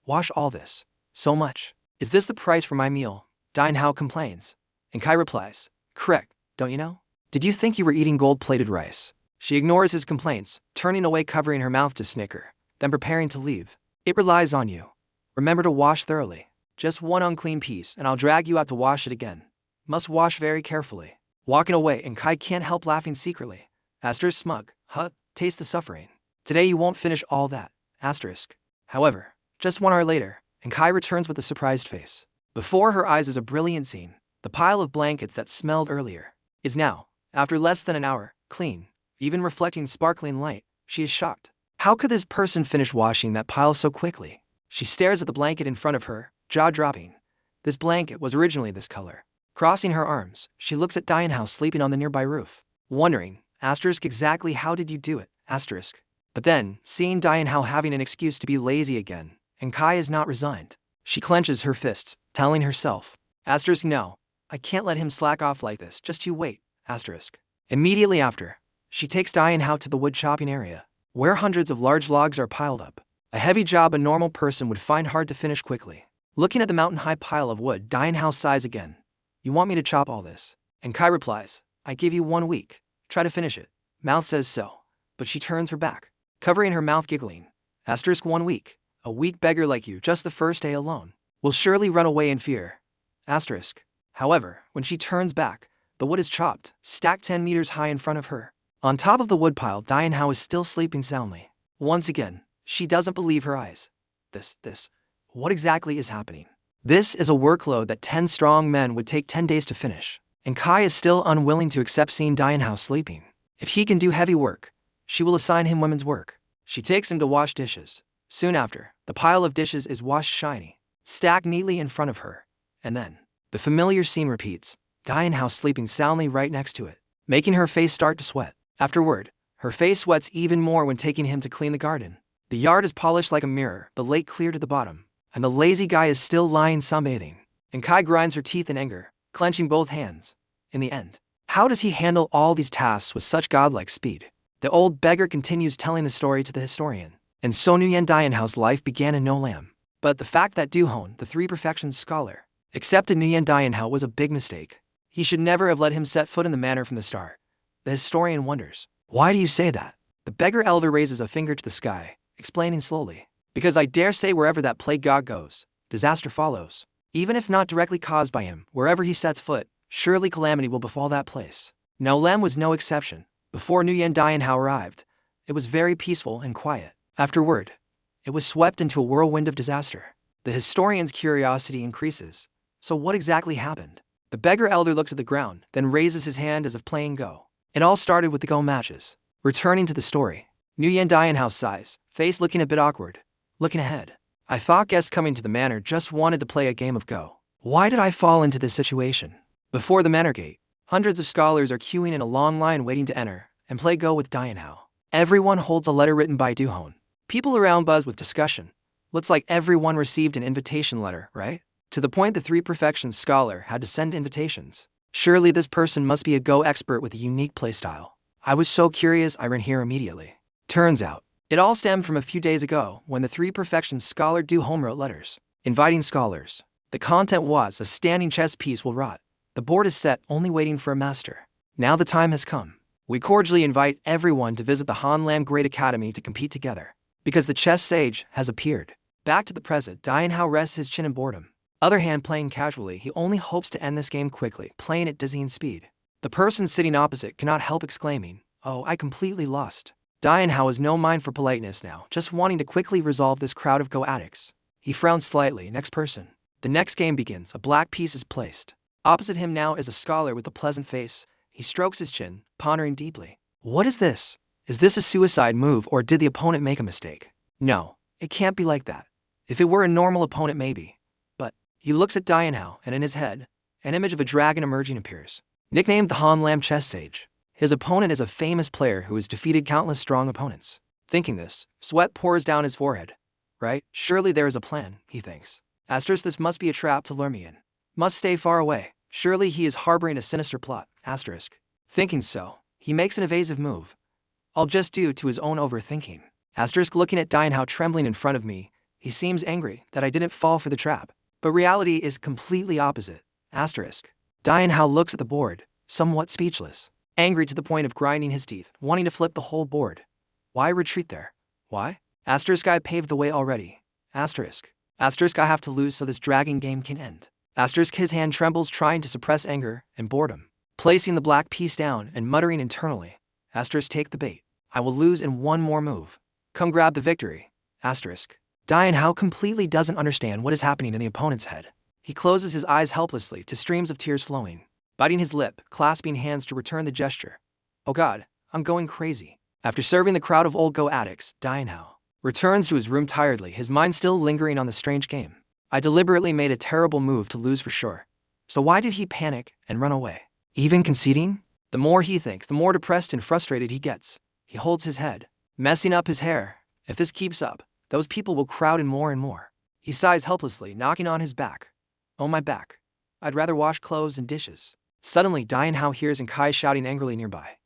Wash all this? So much? Is this the price for my meal? Dianhao complains. And Kai replies, correct, don't you know? Did you think you were eating gold-plated rice? She ignores his complaints, turning away, covering her mouth to snicker, then preparing to leave. It relies on you. Remember to wash thoroughly. Just one unclean piece, and I'll drag you out to wash it again. Must wash very carefully. Walking away, and Kai can't help laughing secretly. Asterisk smug. Huh? Taste the suffering. Today you won't finish all that. Asterisk. However, just 1 hour later, and Kai returns with a surprised face. Before her eyes is a brilliant scene. The pile of blankets that smelled earlier is now, after less than an hour, clean, even reflecting sparkling light. She is shocked. How could this person finish washing that pile so quickly? She stares at the blanket in front of her, jaw dropping. This blanket was originally this color. Crossing her arms, she looks at Dianhao sleeping on the nearby roof, wondering, asterisk, exactly how did you do it, asterisk. But then, seeing Dianhao having an excuse to be lazy again, and Kai is not resigned, she clenches her fists, telling herself, asterisk, no, I can't let him slack off like this, just you wait, asterisk. Immediately after, she takes Dianhao to the wood chopping area, where hundreds of large logs are piled up, a heavy job a normal person would find hard to finish quickly. Looking at the mountain-high pile of wood, Dianhao sighs again. You want me to chop all this? And Kai replies, I give you 1 week. Try to finish it. Mouth says so, but she turns her back, covering her mouth, giggling. Asterisk 1 week. A weak beggar like you, just the first day alone, will surely run away in fear. Asterisk. However, when she turns back, the wood is chopped, stacked 10 meters high in front of her. On top of the woodpile, Dianhao is still sleeping soundly. Once again, she doesn't believe her eyes. What exactly is happening? This is a workload that 10 strong men would take 10 days to finish. And Kai is still unwilling to accept seeing Dianhao sleeping. If he can do heavy work, she will assign him women's work. She takes him to wash dishes. Soon after, the pile of dishes is washed shiny, stacked neatly in front of her. And then, the familiar scene repeats, Dianhao sleeping soundly right next to it, making her face start to sweat. Afterward, her face sweats even more when taking him to clean the garden. The yard is polished like a mirror, the lake clear to the bottom, and the lazy guy is still lying sunbathing. And Kai grinds her teeth in anger, clenching both hands. In the end, how does he handle all these tasks with such godlike speed? The old beggar continues telling the story to the historian. And so Nu Yandian's life began in No Lam. But the fact that Duhon, the 3 perfections scholar, accepted Nu Yandian was a big mistake. He should never have let him set foot in the manor from the start. The historian wonders, why do you say that? The beggar elder raises a finger to the sky, explaining slowly, because I dare say wherever that plague god goes, disaster follows. Even if not directly caused by him, wherever he sets foot, surely calamity will befall that place. No Lam was no exception. Before Nu Yandian arrived, it was very peaceful and quiet. Afterward, it was swept into a whirlwind of disaster. The historian's curiosity increases. So what exactly happened? The beggar elder looks at the ground, then raises his hand as if playing Go. It all started with the Go matches. Returning to the story, Nu Yandian sighs, face looking a bit awkward. Looking ahead, I thought guests coming to the manor just wanted to play a game of Go. Why did I fall into this situation? Before the manor gate, hundreds of scholars are queuing in a long line waiting to enter and play Go with Dianhao. Everyone holds a letter written by Duhon. People around buzz with discussion. Looks like everyone received an invitation letter, right? To the point the 3 perfections scholar had to send invitations. Surely this person must be a Go expert with a unique playstyle. I was so curious I ran here immediately. Turns out, it all stemmed from a few days ago when the 3 perfections scholar Duhon wrote letters, inviting scholars. The content was a standing chess piece will rot. The board is set, only waiting for a master. Now the time has come. We cordially invite everyone to visit the Han Lam Great Academy to compete together. Because the chess sage has appeared. Back to the present, Dianhao rests his chin in boredom. Other hand playing casually, he only hopes to end this game quickly, playing at dizzying speed. The person sitting opposite cannot help exclaiming, "Oh, I completely lost." Dianhao has no mind for politeness now, just wanting to quickly resolve this crowd of go addicts. He frowns slightly. Next person. The next game begins. A black piece is placed. Opposite him now is a scholar with a pleasant face. He strokes his chin, pondering deeply. What is this? Is this a suicide move, or did the opponent make a mistake? No, it can't be like that. If it were a normal opponent, maybe. But he looks at Dianhao, and in his head, an image of a dragon emerging appears. Nicknamed the Han Lam Chess Sage, his opponent is a famous player who has defeated countless strong opponents. Thinking this, sweat pours down his forehead. Right? Surely there is a plan, he thinks. Asterisk, this must be a trap to lure me in. Must stay far away. Surely he is harboring a sinister plot. Asterisk. Thinking so, he makes an evasive move. All just due to his own overthinking. Asterisk, looking at Dianhao trembling in front of me, he seems angry that I didn't fall for the trap. But reality is completely opposite. Asterisk. Dianhao looks at the board, somewhat speechless. Angry to the point of grinding his teeth, wanting to flip the whole board. Why retreat there? Why? Asterisk, I paved the way already. Asterisk. Asterisk, I have to lose so this dragging game can end. Asterisk, his hand trembles, trying to suppress anger and boredom. Placing the black piece down and muttering internally. Asterisk, take the bait. I will lose in one more move. Come grab the victory. Asterisk. Dianhao completely doesn't understand what is happening in the opponent's head. He closes his eyes helplessly to streams of tears flowing. Biting his lip, clasping hands to return the gesture. Oh God, I'm going crazy. After serving the crowd of old go addicts, Dianhao returns to his room tiredly, his mind still lingering on the strange game. I deliberately made a terrible move to lose for sure. So why did he panic and run away? Even conceding? The more he thinks, the more depressed and frustrated he gets. He holds his head, messing up his hair. If this keeps up, those people will crowd in more and more. He sighs helplessly, knocking on his back. Oh, my back. I'd rather wash clothes and dishes. Suddenly, Dianhao hears Kai shouting angrily nearby.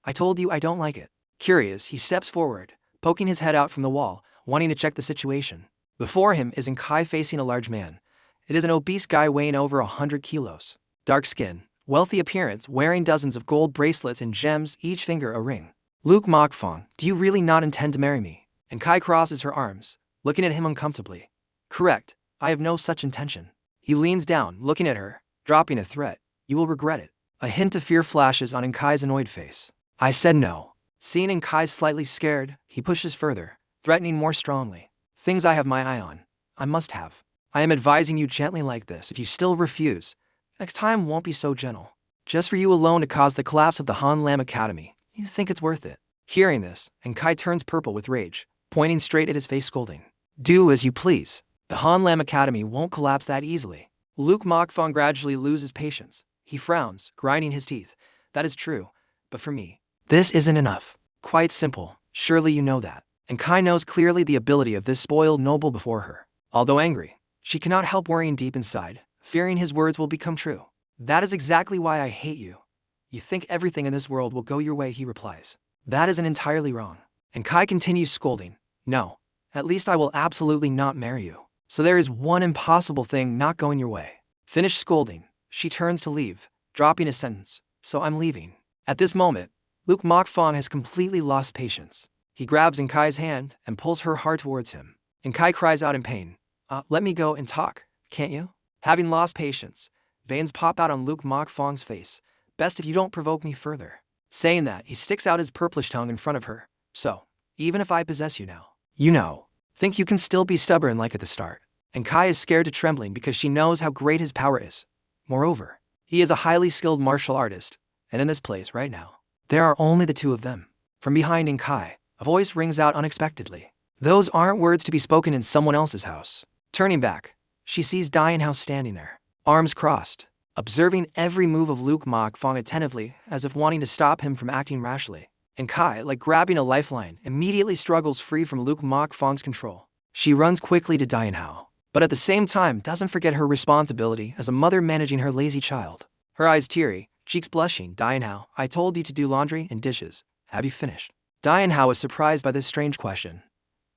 I told you I don't like it. Curious, he steps forward, poking his head out from the wall, wanting to check the situation. Before him is Kai facing a large man. It is an obese guy weighing over 100 kilos. Dark skin, wealthy appearance, wearing dozens of gold bracelets and gems, each finger a ring. Luke Mokfong, do you really not intend to marry me? Kai crosses her arms, looking at him uncomfortably. Correct, I have no such intention. He leans down, looking at her, dropping a threat. You will regret it. A hint of fear flashes on Kai's annoyed face. I said no. Seeing Kai slightly scared, he pushes further, threatening more strongly. Things I have my eye on. I must have. I am advising you gently like this. If you still refuse, next time won't be so gentle. Just for you alone to cause the collapse of the Han Lam Academy. You think it's worth it? Hearing this, Kai turns purple with rage, pointing straight at his face, scolding. Do as you please. The Han Lam Academy won't collapse that easily. Luke Mokfong gradually loses patience. He frowns, grinding his teeth. That is true, but for me, this isn't enough. Quite simple, surely you know that. Kai knows clearly the ability of this spoiled noble before her. Although angry, she cannot help worrying deep inside, fearing his words will become true. That is exactly why I hate you. You think everything in this world will go your way, he replies. That isn't entirely wrong. Kai continues scolding. No, at least I will absolutely not marry you. So there is one impossible thing not going your way. Finished scolding, she turns to leave, dropping a sentence. So I'm leaving. At this moment, Luke Mokfong has completely lost patience. He grabs Kai's hand and pulls her hard towards him. Kai cries out in pain. Let me go and talk, can't you? Having lost patience, veins pop out on Luke Mokfong's face. Best if you don't provoke me further. Saying that, he sticks out his purplish tongue in front of her. So, even if I possess you now, you know, think you can still be stubborn like at the start. Kai is scared to trembling because she knows how great his power is. Moreover, he is a highly skilled martial artist, and in this place right now, there are only the two of them. From behind Kai, a voice rings out unexpectedly. Those aren't words to be spoken in someone else's house. Turning back, she sees Dianhao standing there, arms crossed, observing every move of Luke Mokfong attentively as if wanting to stop him from acting rashly. Kai, like grabbing a lifeline, immediately struggles free from Luke Mokfong's control. She runs quickly to Dianhao, but at the same time doesn't forget her responsibility as a mother managing her lazy child. Her eyes teary, cheeks blushing. Dianhao, I told you to do laundry and dishes. Have you finished? Dianhao is surprised by this strange question.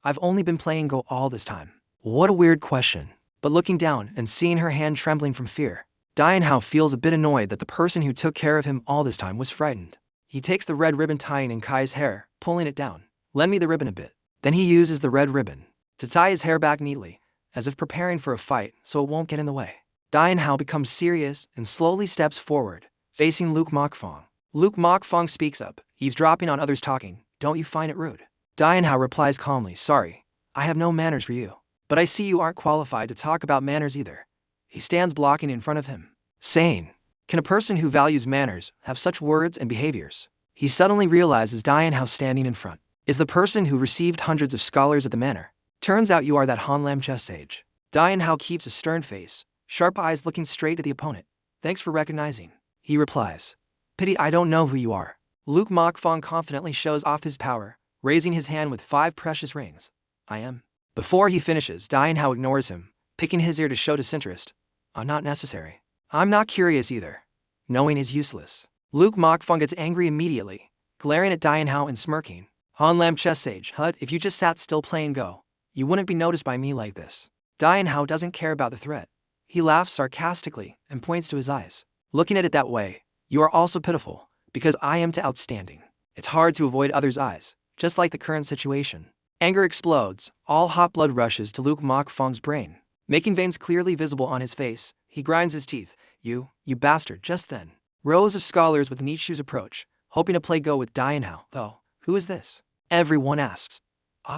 I've only been playing Go all this time. What a weird question. But looking down and seeing her hand trembling from fear, Dianhao feels a bit annoyed that the person who took care of him all this time was frightened. He takes the red ribbon tying Kai's hair, pulling it down. Lend me the ribbon a bit. Then he uses the red ribbon to tie his hair back neatly, as if preparing for a fight so it won't get in the way. Dian Hao becomes serious and slowly steps forward, facing Luke Mokfong. Luke Mokfong speaks up, eavesdropping on others talking. Don't you find it rude? Dian Hao replies calmly, sorry, I have no manners for you. But I see you aren't qualified to talk about manners either. He stands blocking in front of him, saying, can a person who values manners have such words and behaviors? He suddenly realizes Dian Hao standing in front is the person who received hundreds of scholars at the manor. Turns out you are that Han Lam chess sage. Dian Hao keeps a stern face, sharp eyes looking straight at the opponent. Thanks for recognizing. He replies, pity I don't know who you are. Luke Mokfong confidently shows off his power, raising his hand with 5 precious rings. I am. Before he finishes, Dian Hao ignores him, picking his ear to show disinterest. Not necessary. I'm not curious either. Knowing is useless. Luke Mokfong gets angry immediately, glaring at Dian Hao and smirking. Han Lam chess sage, Hud, if you just sat still playing Go, you wouldn't be noticed by me like this. Dian Hao doesn't care about the threat. He laughs sarcastically and points to his eyes. Looking at it that way, you are also pitiful, because I am too outstanding. It's hard to avoid others' eyes, just like the current situation. Anger explodes, all hot blood rushes to Luke Mokfong's brain, making veins clearly visible on his face. He grinds his teeth. You bastard. Just then, rows of scholars with neat shoes approach, hoping to play Go with Dian Hao. Though, who is this? Everyone asks.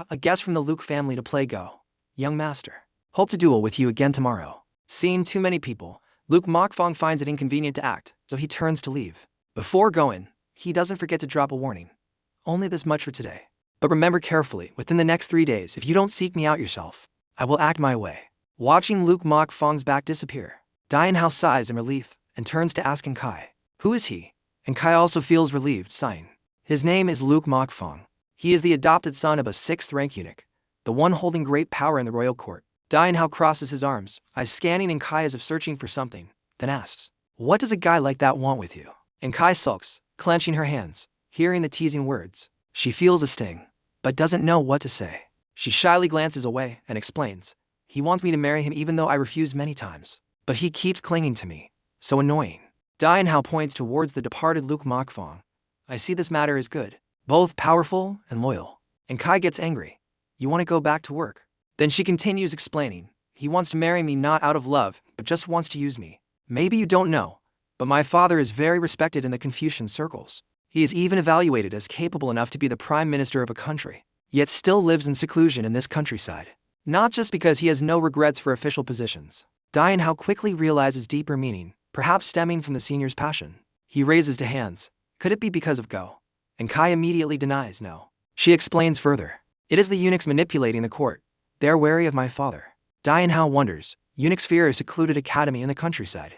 A guest from the Luke family to play Go. Young master. Hope to duel with you again tomorrow. Seeing too many people, Luke Mokfong finds it inconvenient to act, so he turns to leave. Before going, he doesn't forget to drop a warning. Only this much for today. But remember carefully, within the next 3 days, if you don't seek me out yourself, I will act my way. Watching Luke Mokfong's back disappear, Dian Hao sighs in relief and turns to asking Kai, who is he? And Kai also feels relieved, sighing. His name is Luke Mokfong. He is the adopted son of a 6th rank eunuch, the one holding great power in the royal court. Dian Hao crosses his arms, eyes scanning in Kai as if searching for something, then asks, what does a guy like that want with you? And Kai sulks, clenching her hands, hearing the teasing words. She feels a sting, but doesn't know what to say. She shyly glances away and explains, he wants me to marry him even though I refused many times. But he keeps clinging to me. So annoying. Dian Hao points towards the departed Luke Mokfong. I see this matter is good, both powerful and loyal. And Kai gets angry. You want to go back to work? Then she continues explaining, he wants to marry me not out of love, but just wants to use me. Maybe you don't know, but my father is very respected in the Confucian circles. He is even evaluated as capable enough to be the prime minister of a country, yet still lives in seclusion in this countryside. Not just because he has no regrets for official positions. Dian Hao quickly realizes deeper meaning, perhaps stemming from the senior's passion. He raises two hands. Could it be because of Go? And Kai immediately denies no. She explains further. It is the eunuchs manipulating the court. They are wary of my father. Dian Hao wonders. Eunuchs fear a secluded academy in the countryside.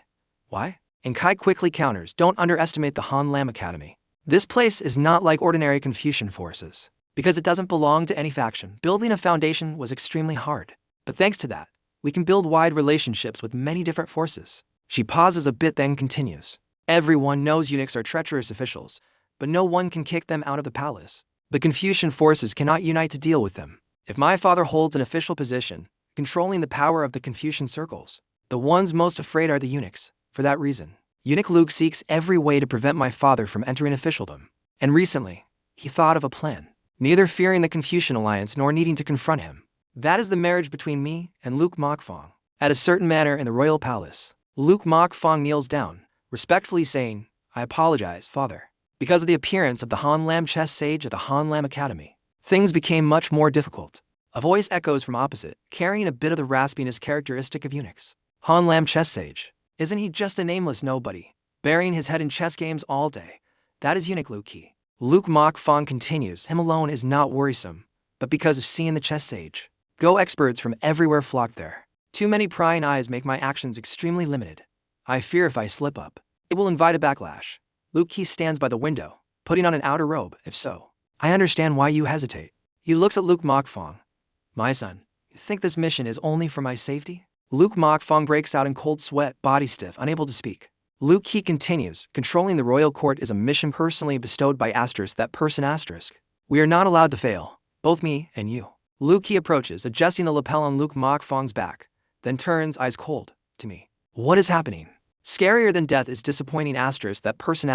Why? And Kai quickly counters, don't underestimate the Han Lam Academy. This place is not like ordinary Confucian forces. Because it doesn't belong to any faction. Building a foundation was extremely hard. But thanks to that, we can build wide relationships with many different forces. She pauses a bit then continues. Everyone knows eunuchs are treacherous officials, but no one can kick them out of the palace. The Confucian forces cannot unite to deal with them. If my father holds an official position, controlling the power of the Confucian circles, the ones most afraid are the eunuchs. For that reason, Eunuch Luke seeks every way to prevent my father from entering officialdom. And recently, he thought of a plan, neither fearing the Confucian alliance nor needing to confront him. That is the marriage between me and Luke Mokfong. At a certain manor in the royal palace, Luke Mokfong kneels down, respectfully saying, I apologize, father. Because of the appearance of the Han Lam chess sage at the Han Lam Academy, things became much more difficult. A voice echoes from opposite, carrying a bit of the raspiness characteristic of eunuchs. Han Lam chess sage. Isn't he just a nameless nobody, burying his head in chess games all day? That is Eunuch Luke. Luke Mokfong continues, him alone is not worrisome, but because of seeing the chess sage. Go experts from everywhere flock there. Too many prying eyes make my actions extremely limited. I fear if I slip up, it will invite a backlash. Luke stands by the window, putting on an outer robe. If so, I understand why you hesitate. He looks at Luke Mokfong. My son, you think this mission is only for my safety? Luke Mokfong breaks out in cold sweat, body stiff, unable to speak. Luke continues, controlling the royal court is a mission personally bestowed by that person. We are not allowed to fail, both me and you. Luke approaches, adjusting the lapel on Luke Mokfong's back, then turns, eyes cold, to me. What is happening? Scarier than death is disappointing that person.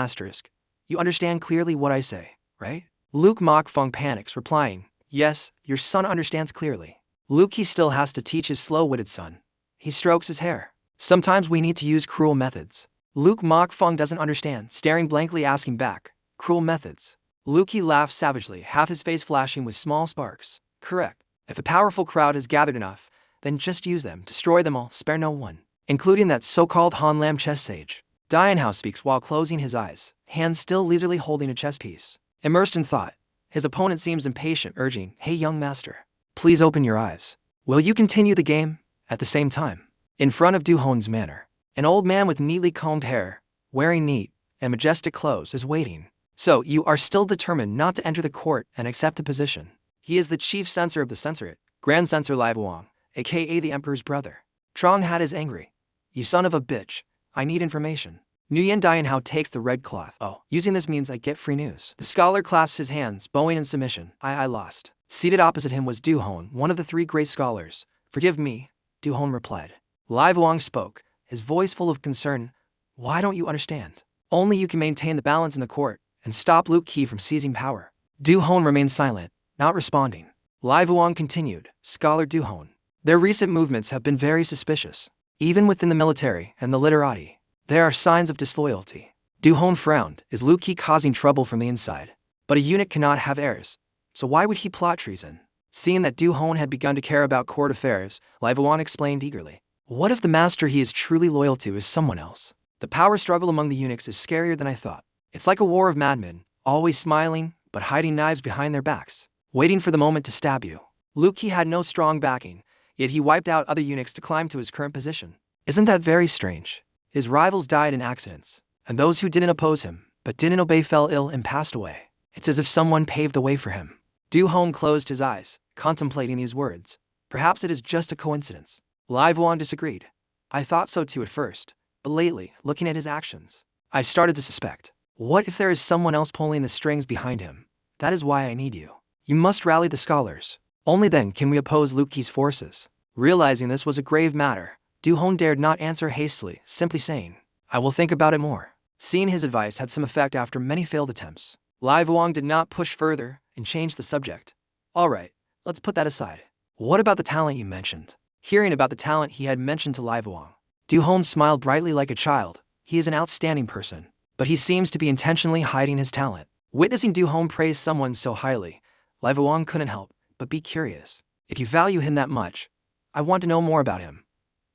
You understand clearly what I say, right? Luke Mokfong panics, replying, yes, your son understands clearly. Luke he still has to teach his slow-witted son. He strokes his hair. Sometimes we need to use cruel methods. Luke Mok Fong doesn't understand, staring blankly asking back, cruel methods. Luke he laughs savagely, half his face flashing with small sparks. Correct. If a powerful crowd has gathered enough, then just use them, destroy them all, spare no one, including that so-called Han Lam chess sage. Dianhao speaks while closing his eyes, hands still leisurely holding a chess piece. Immersed in thought, his opponent seems impatient, urging, hey young master, please open your eyes. Will you continue the game? At the same time, in front of Du Hon's manor, an old man with neatly combed hair, wearing neat and majestic clothes, is waiting. So, you are still determined not to enter the court and accept a position. He is the chief censor of the censorate, Grand Censor Lai Wang, aka the Emperor's brother. Trong Hat is angry. You son of a bitch, I need information. Nu Yandian takes the red cloth. Oh, using this means I get free news. The scholar clasps his hands, bowing in submission. I lost. Seated opposite him was Du Hon, one of the three great scholars. Forgive me, Du Hon replied. Lai Wang spoke, his voice full of concern. Why don't you understand? Only you can maintain the balance in the court and stop Luke Qi from seizing power. Du Hon remained silent, not responding. Lai Wang continued, Scholar Du Hon. Their recent movements have been very suspicious. Even within the military and the literati, there are signs of disloyalty. Du Hon frowned. Is Luke Qi causing trouble from the inside? But a eunuch cannot have heirs, so why would he plot treason? Seeing that Du Hon had begun to care about court affairs, Lai Wang explained eagerly. What if the master he is truly loyal to is someone else? The power struggle among the eunuchs is scarier than I thought. It's like a war of madmen, always smiling, but hiding knives behind their backs, waiting for the moment to stab you. Luke Qi had no strong backing, yet he wiped out other eunuchs to climb to his current position. Isn't that very strange? His rivals died in accidents, and those who didn't oppose him, but didn't obey fell ill and passed away. It's as if someone paved the way for him. Du Hon closed his eyes, contemplating these words. Perhaps it is just a coincidence. Lai Wang disagreed. I thought so too at first, but lately, looking at his actions, I started to suspect. What if there is someone else pulling the strings behind him? That is why I need you. You must rally the scholars. Only then can we oppose Luke Qi's forces. Realizing this was a grave matter, Du Hon dared not answer hastily, simply saying, I will think about it more. Seeing his advice had some effect after many failed attempts, Lai Wang did not push further and change the subject. Alright, let's put that aside. What about the talent you mentioned? Hearing about the talent he had mentioned to Lai Wang, Du Hon smiled brightly like a child. He is an outstanding person, but he seems to be intentionally hiding his talent. Witnessing Du Hon praise someone so highly, Lai Wang couldn't help but be curious. If you value him that much, I want to know more about him.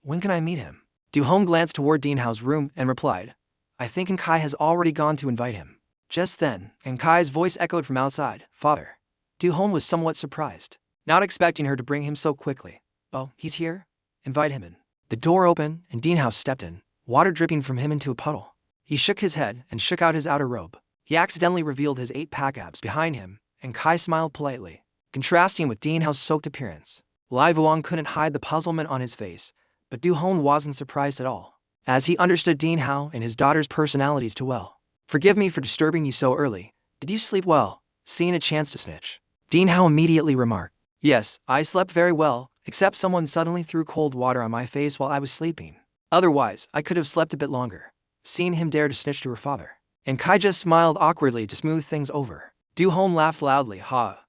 When can I meet him? Du Hon glanced toward Dean Hao's room and replied, I think Kai has already gone to invite him. Just then, Kai's voice echoed from outside, Father. Du Hon was somewhat surprised, not expecting her to bring him so quickly. Oh, he's here? Invite him in. The door opened and Dean Hao stepped in, water dripping from him into a puddle. He shook his head and shook out his outer robe. He accidentally revealed his 8-pack abs behind him, and Kai smiled politely, contrasting with Dean Hao's soaked appearance. Lai Wang couldn't hide the puzzlement on his face, but Du Hon wasn't surprised at all, as he understood Dean Hao and his daughter's personalities too well. Forgive me for disturbing you so early. Did you sleep well? Seeing a chance to snitch, Dean Hao immediately remarked. Yes, I slept very well, except someone suddenly threw cold water on my face while I was sleeping. Otherwise, I could have slept a bit longer. Seeing him dare to snitch to her father, and Kai just smiled awkwardly to smooth things over. Du Hon laughed loudly.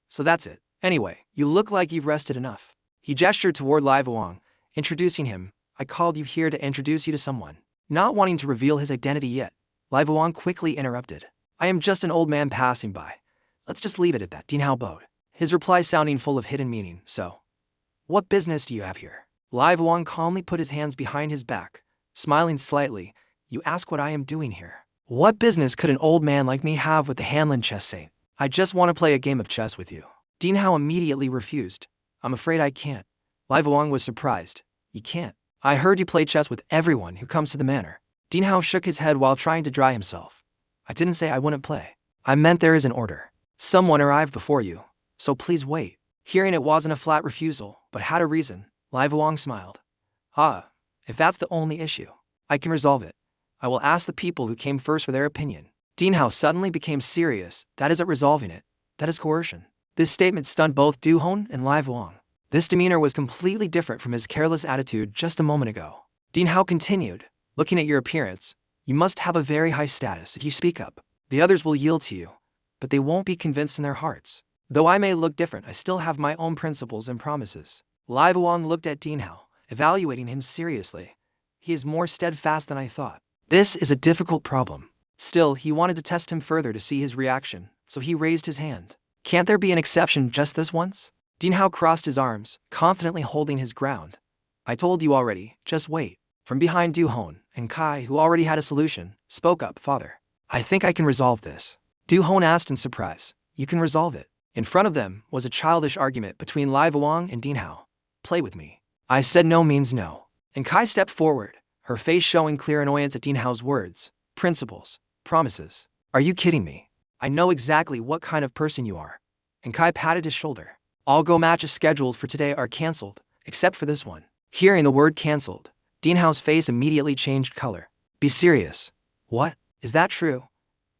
So that's it. Anyway, you look like you've rested enough. He gestured toward Lai Wang, introducing him. I called you here to introduce you to someone. Not wanting to reveal his identity yet, Lai Wang quickly interrupted. I am just an old man passing by. Let's just leave it at that. Dean Hao bowed, his reply sounding full of hidden meaning. So, what business do you have here? Lai Wang calmly put his hands behind his back, smiling slightly. You ask what I am doing here. What business could an old man like me have with the Hanlin chess saint? I just want to play a game of chess with you. Dean Hao immediately refused. I'm afraid I can't. Lai Wang was surprised. You can't? I heard you play chess with everyone who comes to the manor. Dean Hao shook his head while trying to dry himself. I didn't say I wouldn't play. I meant there is an order. Someone arrived before you, so please wait. Hearing it wasn't a flat refusal, but had a reason, Lai Wang smiled. If that's the only issue, I can resolve it. I will ask the people who came first for their opinion. Dean Hao suddenly became serious. That isn't resolving it. That is coercion. This statement stunned both Du Hon and Lai Wang. This demeanor was completely different from his careless attitude just a moment ago. Dean Hao continued, looking at your appearance, you must have a very high status if you speak up. The others will yield to you, but they won't be convinced in their hearts. Though I may look different, I still have my own principles and promises. Lai Vuong looked at Ding Hao, evaluating him seriously. He is more steadfast than I thought. This is a difficult problem. Still, he wanted to test him further to see his reaction, so he raised his hand. Can't there be an exception just this once? Ding Hao crossed his arms, confidently holding his ground. I told you already, just wait. From behind Du Hon, and Kai, who already had a solution, spoke up, Father. I think I can resolve this. Du Hon asked in surprise. You can resolve it. In front of them was a childish argument between Lai Vuong and Ding Hao. Play with me. I said no means no. And Kai stepped forward, her face showing clear annoyance at Ding Hao's words. Principles. Promises. Are you kidding me? I know exactly what kind of person you are. And Kai patted his shoulder. All go matches scheduled for today are cancelled, except for this one. Hearing the word cancelled, Ding Hao's face immediately changed color. Be serious. What? Is that true?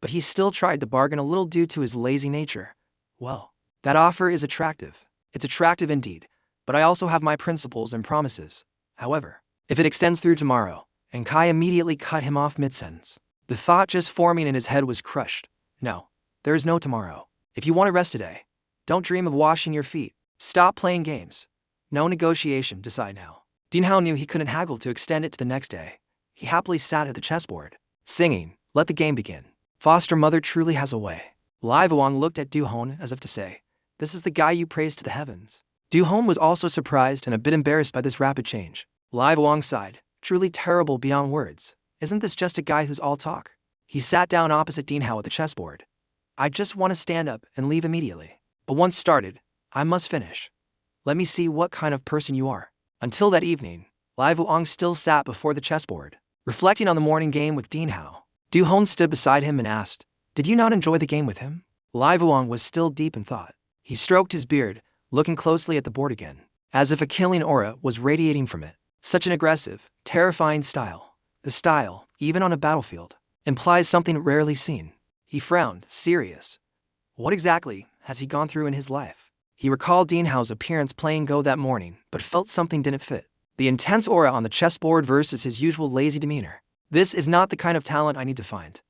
But he still tried to bargain a little due to his lazy nature. Well, that offer is attractive. It's attractive indeed, but I also have my principles and promises. However, if it extends through tomorrow, and Kai immediately cut him off mid-sentence. The thought just forming in his head was crushed. No, there is no tomorrow. If you want to rest today, don't dream of washing your feet. Stop playing games. No negotiation, decide now. Ding Hao knew he couldn't haggle to extend it to the next day. He happily sat at the chessboard, singing, let the game begin. Foster mother truly has a way. Lai Vuong looked at Du Hon as if to say, this is the guy you praised to the heavens. Du Hon was also surprised and a bit embarrassed by this rapid change. Lai Vuong sighed, truly terrible beyond words. Isn't this just a guy who's all talk? He sat down opposite Ding Hao at the chessboard. I just want to stand up and leave immediately. But once started, I must finish. Let me see what kind of person you are. Until that evening, Lai Vuong still sat before the chessboard, reflecting on the morning game with Ding Hao. Du Hon stood beside him and asked, did you not enjoy the game with him? Lai Vuong was still deep in thought. He stroked his beard, looking closely at the board again, as if a killing aura was radiating from it. Such an aggressive, terrifying style. The style, even on a battlefield, implies something rarely seen. He frowned, serious. What exactly has he gone through in his life? He recalled Ding Hao's appearance playing Go that morning, but felt something didn't fit. The intense aura on the chessboard versus his usual lazy demeanor. This is not the kind of talent I need to find.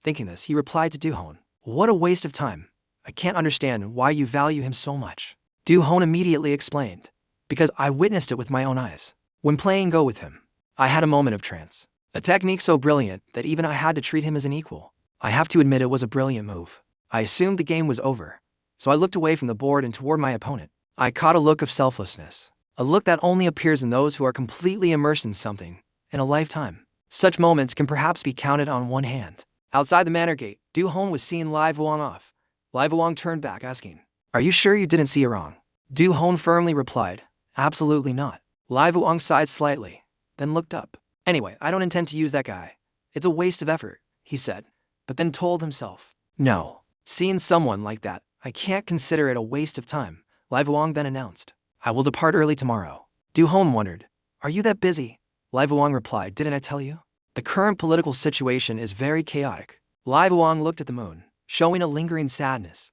Thinking this, he replied to Du Hon. What a waste of time. I can't understand why you value him so much. Du Hon immediately explained. Because I witnessed it with my own eyes. When playing Go with him, I had a moment of trance. A technique so brilliant that even I had to treat him as an equal. I have to admit it was a brilliant move. I assumed the game was over, so I looked away from the board and toward my opponent. I caught a look of selflessness. A look that only appears in those who are completely immersed in something, in a lifetime. Such moments can perhaps be counted on one hand. Outside the manor gate, Du Hon was seeing Lai Vuong off. Lai Vuong turned back, asking, are you sure you didn't see it wrong? Du Hon firmly replied, absolutely not. Lai Vuong sighed slightly, then looked up. Anyway, I don't intend to use that guy. It's a waste of effort, he said, but then told himself, no, seeing someone like that, I can't consider it a waste of time. Lai Vuong then announced, I will depart early tomorrow. Du Hon wondered, are you that busy? Lai Vuong replied, didn't I tell you? The current political situation is very chaotic. Lai Vuong looked at the moon, showing a lingering sadness.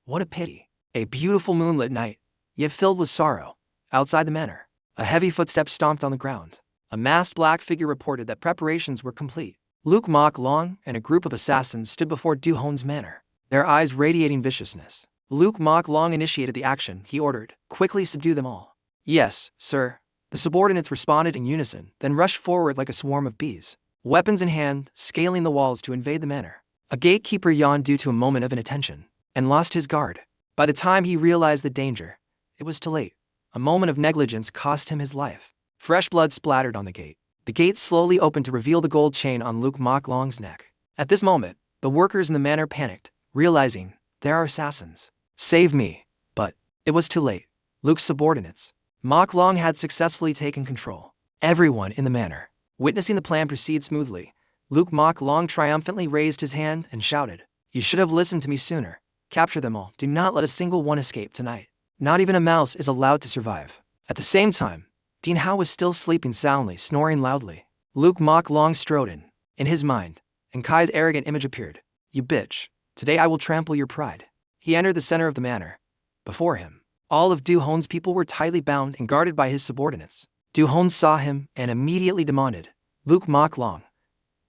What a pity. A beautiful moonlit night, yet filled with sorrow. Outside the manor, a heavy footstep stomped on the ground. A masked black figure reported that preparations were complete. Luke Mok Long and a group of assassins stood before Du Hon's manor, their eyes radiating viciousness. Luke Mok Long initiated the action. He ordered, quickly subdue them all. Yes, sir. The subordinates responded in unison, then rushed forward like a swarm of bees, weapons in hand, scaling the walls to invade the manor. A gatekeeper yawned due to a moment of inattention, and lost his guard. By the time he realized the danger, it was too late. A moment of negligence cost him his life. Fresh blood splattered on the gate. The gate slowly opened to reveal the gold chain on Luke Mok Long's neck. At this moment, the workers in the manor panicked, realizing, there are assassins. Save me. But it was too late. Luke's subordinates, Mok Long, had successfully taken control. Everyone in the manor, witnessing the plan proceed smoothly, Luke Mok Long triumphantly raised his hand and shouted, you should have listened to me sooner. Capture them all. Do not let a single one escape tonight. Not even a mouse is allowed to survive. At the same time, Ding Hao was still sleeping soundly, snoring loudly. Luke Mok Long strode in his mind, and Kai's arrogant image appeared. You bitch. Today I will trample your pride. He entered the center of the manor. Before him, all of Du Hon's people were tightly bound and guarded by his subordinates. Du Hon saw him and immediately demanded, Luke Mok Long,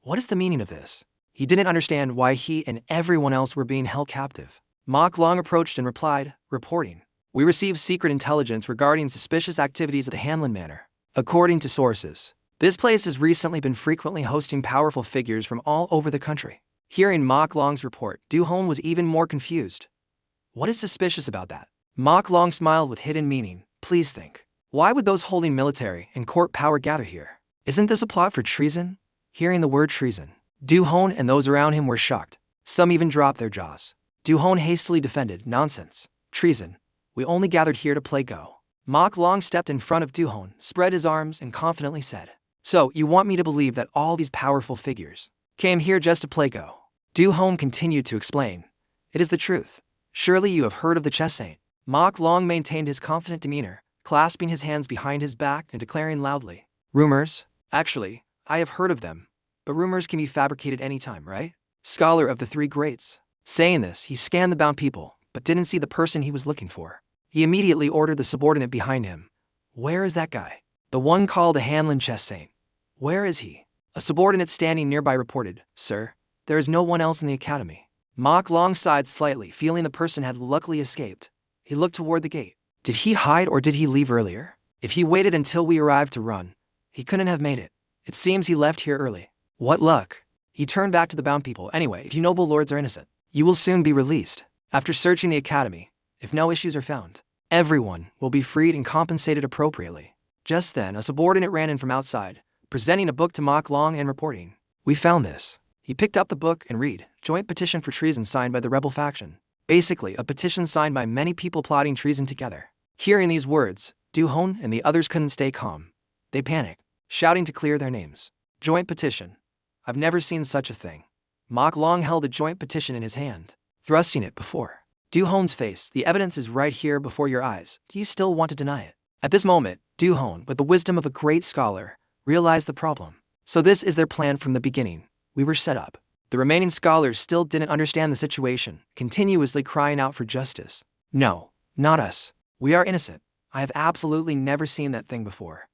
what is the meaning of this? He didn't understand why he and everyone else were being held captive. Mok Long approached and replied, reporting, We received secret intelligence regarding suspicious activities at the Hanlon Manor. According to sources, this place has recently been frequently hosting powerful figures from all over the country. Hearing Mok Long's report, Du-hon was even more confused. What is suspicious about that? Mok Long smiled with hidden meaning. Please think. Why would those holding military and court power gather here? Isn't this a plot for treason? Hearing the word treason, Du-hon and those around him were shocked. Some even dropped their jaws. Du-hon hastily defended, nonsense. Treason. We only gathered here to play Go. Mok Long stepped in front of Du-hon, spread his arms, and confidently said, So, you want me to believe that all these powerful figures came here just to play Go? Du-hon continued to explain. It is the truth. Surely you have heard of the chess saint. Mok Long maintained his confident demeanor, clasping his hands behind his back and declaring loudly, Rumors? Actually, I have heard of them. But rumors can be fabricated anytime, right? Scholar of the three greats. Saying this, he scanned the bound people, but didn't see the person he was looking for. He immediately ordered the subordinate behind him. Where is that guy? The one called the Hanlon chess saint. Where is he? A subordinate standing nearby reported, Sir, there is no one else in the academy. Mok Long sighed slightly, feeling the person had luckily escaped. He looked toward the gate. Did he hide or did he leave earlier? If he waited until we arrived to run, he couldn't have made it. It seems he left here early. What luck. He turned back to the bound people. Anyway, if you noble lords are innocent, you will soon be released. After searching the academy, if no issues are found, everyone will be freed and compensated appropriately. Just then, a subordinate ran in from outside, presenting a book to Mok Long and reporting, We found this. He picked up the book and read, Joint petition for treason signed by the rebel faction. Basically, a petition signed by many people plotting treason together. Hearing these words, Du-hon and the others couldn't stay calm. They panicked, shouting to clear their names. Joint petition. I've never seen such a thing. Mok Long held a joint petition in his hand, thrusting it before Du-hon's face. The evidence is right here before your eyes. Do you still want to deny it? At this moment, Du-hon, with the wisdom of a great scholar, realized the problem. So this is their plan from the beginning. We were set up. The remaining scholars still didn't understand the situation, continuously crying out for justice. No, not us. We are innocent. I have absolutely never seen that thing before.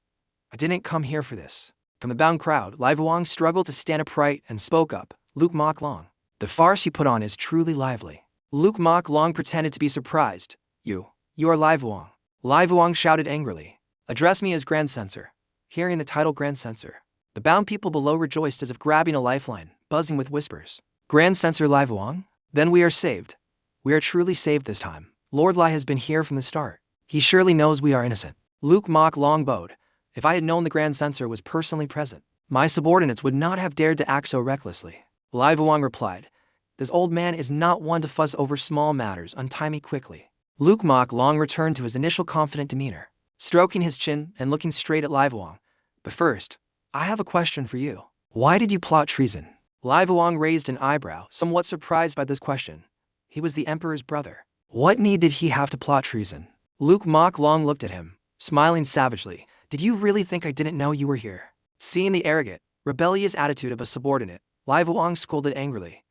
I didn't come here for this. From the bound crowd, Lai Vuong struggled to stand upright and spoke up. Luke Mok Long. The farce you put on is truly lively. Luke Mok Long pretended to be surprised. You are Lai Vuong. Lai Vuong shouted angrily. Address me as Grand Censor. Hearing the title Grand Censor, the bound people below rejoiced as if grabbing a lifeline, buzzing with whispers. Grand Censor Lai Vuong? Then we are saved. We are truly saved this time. Lord Lai has been here from the start. He surely knows we are innocent. Luke Mok Long bowed. If I had known the Grand Censor was personally present, my subordinates would not have dared to act so recklessly. Lai Vuong replied, This old man is not one to fuss over small matters. Untie me quickly. Luke Mok Long returned to his initial confident demeanor, stroking his chin and looking straight at Lai Vuong. But first, I have a question for you. Why did you plot treason? Lai Vuong raised an eyebrow, somewhat surprised by this question. He was the emperor's brother. What need did he have to plot treason? Luke Mok Long looked at him, smiling savagely. Did you really think I didn't know you were here? Seeing the arrogant, rebellious attitude of a subordinate, Lai Vuong scolded angrily.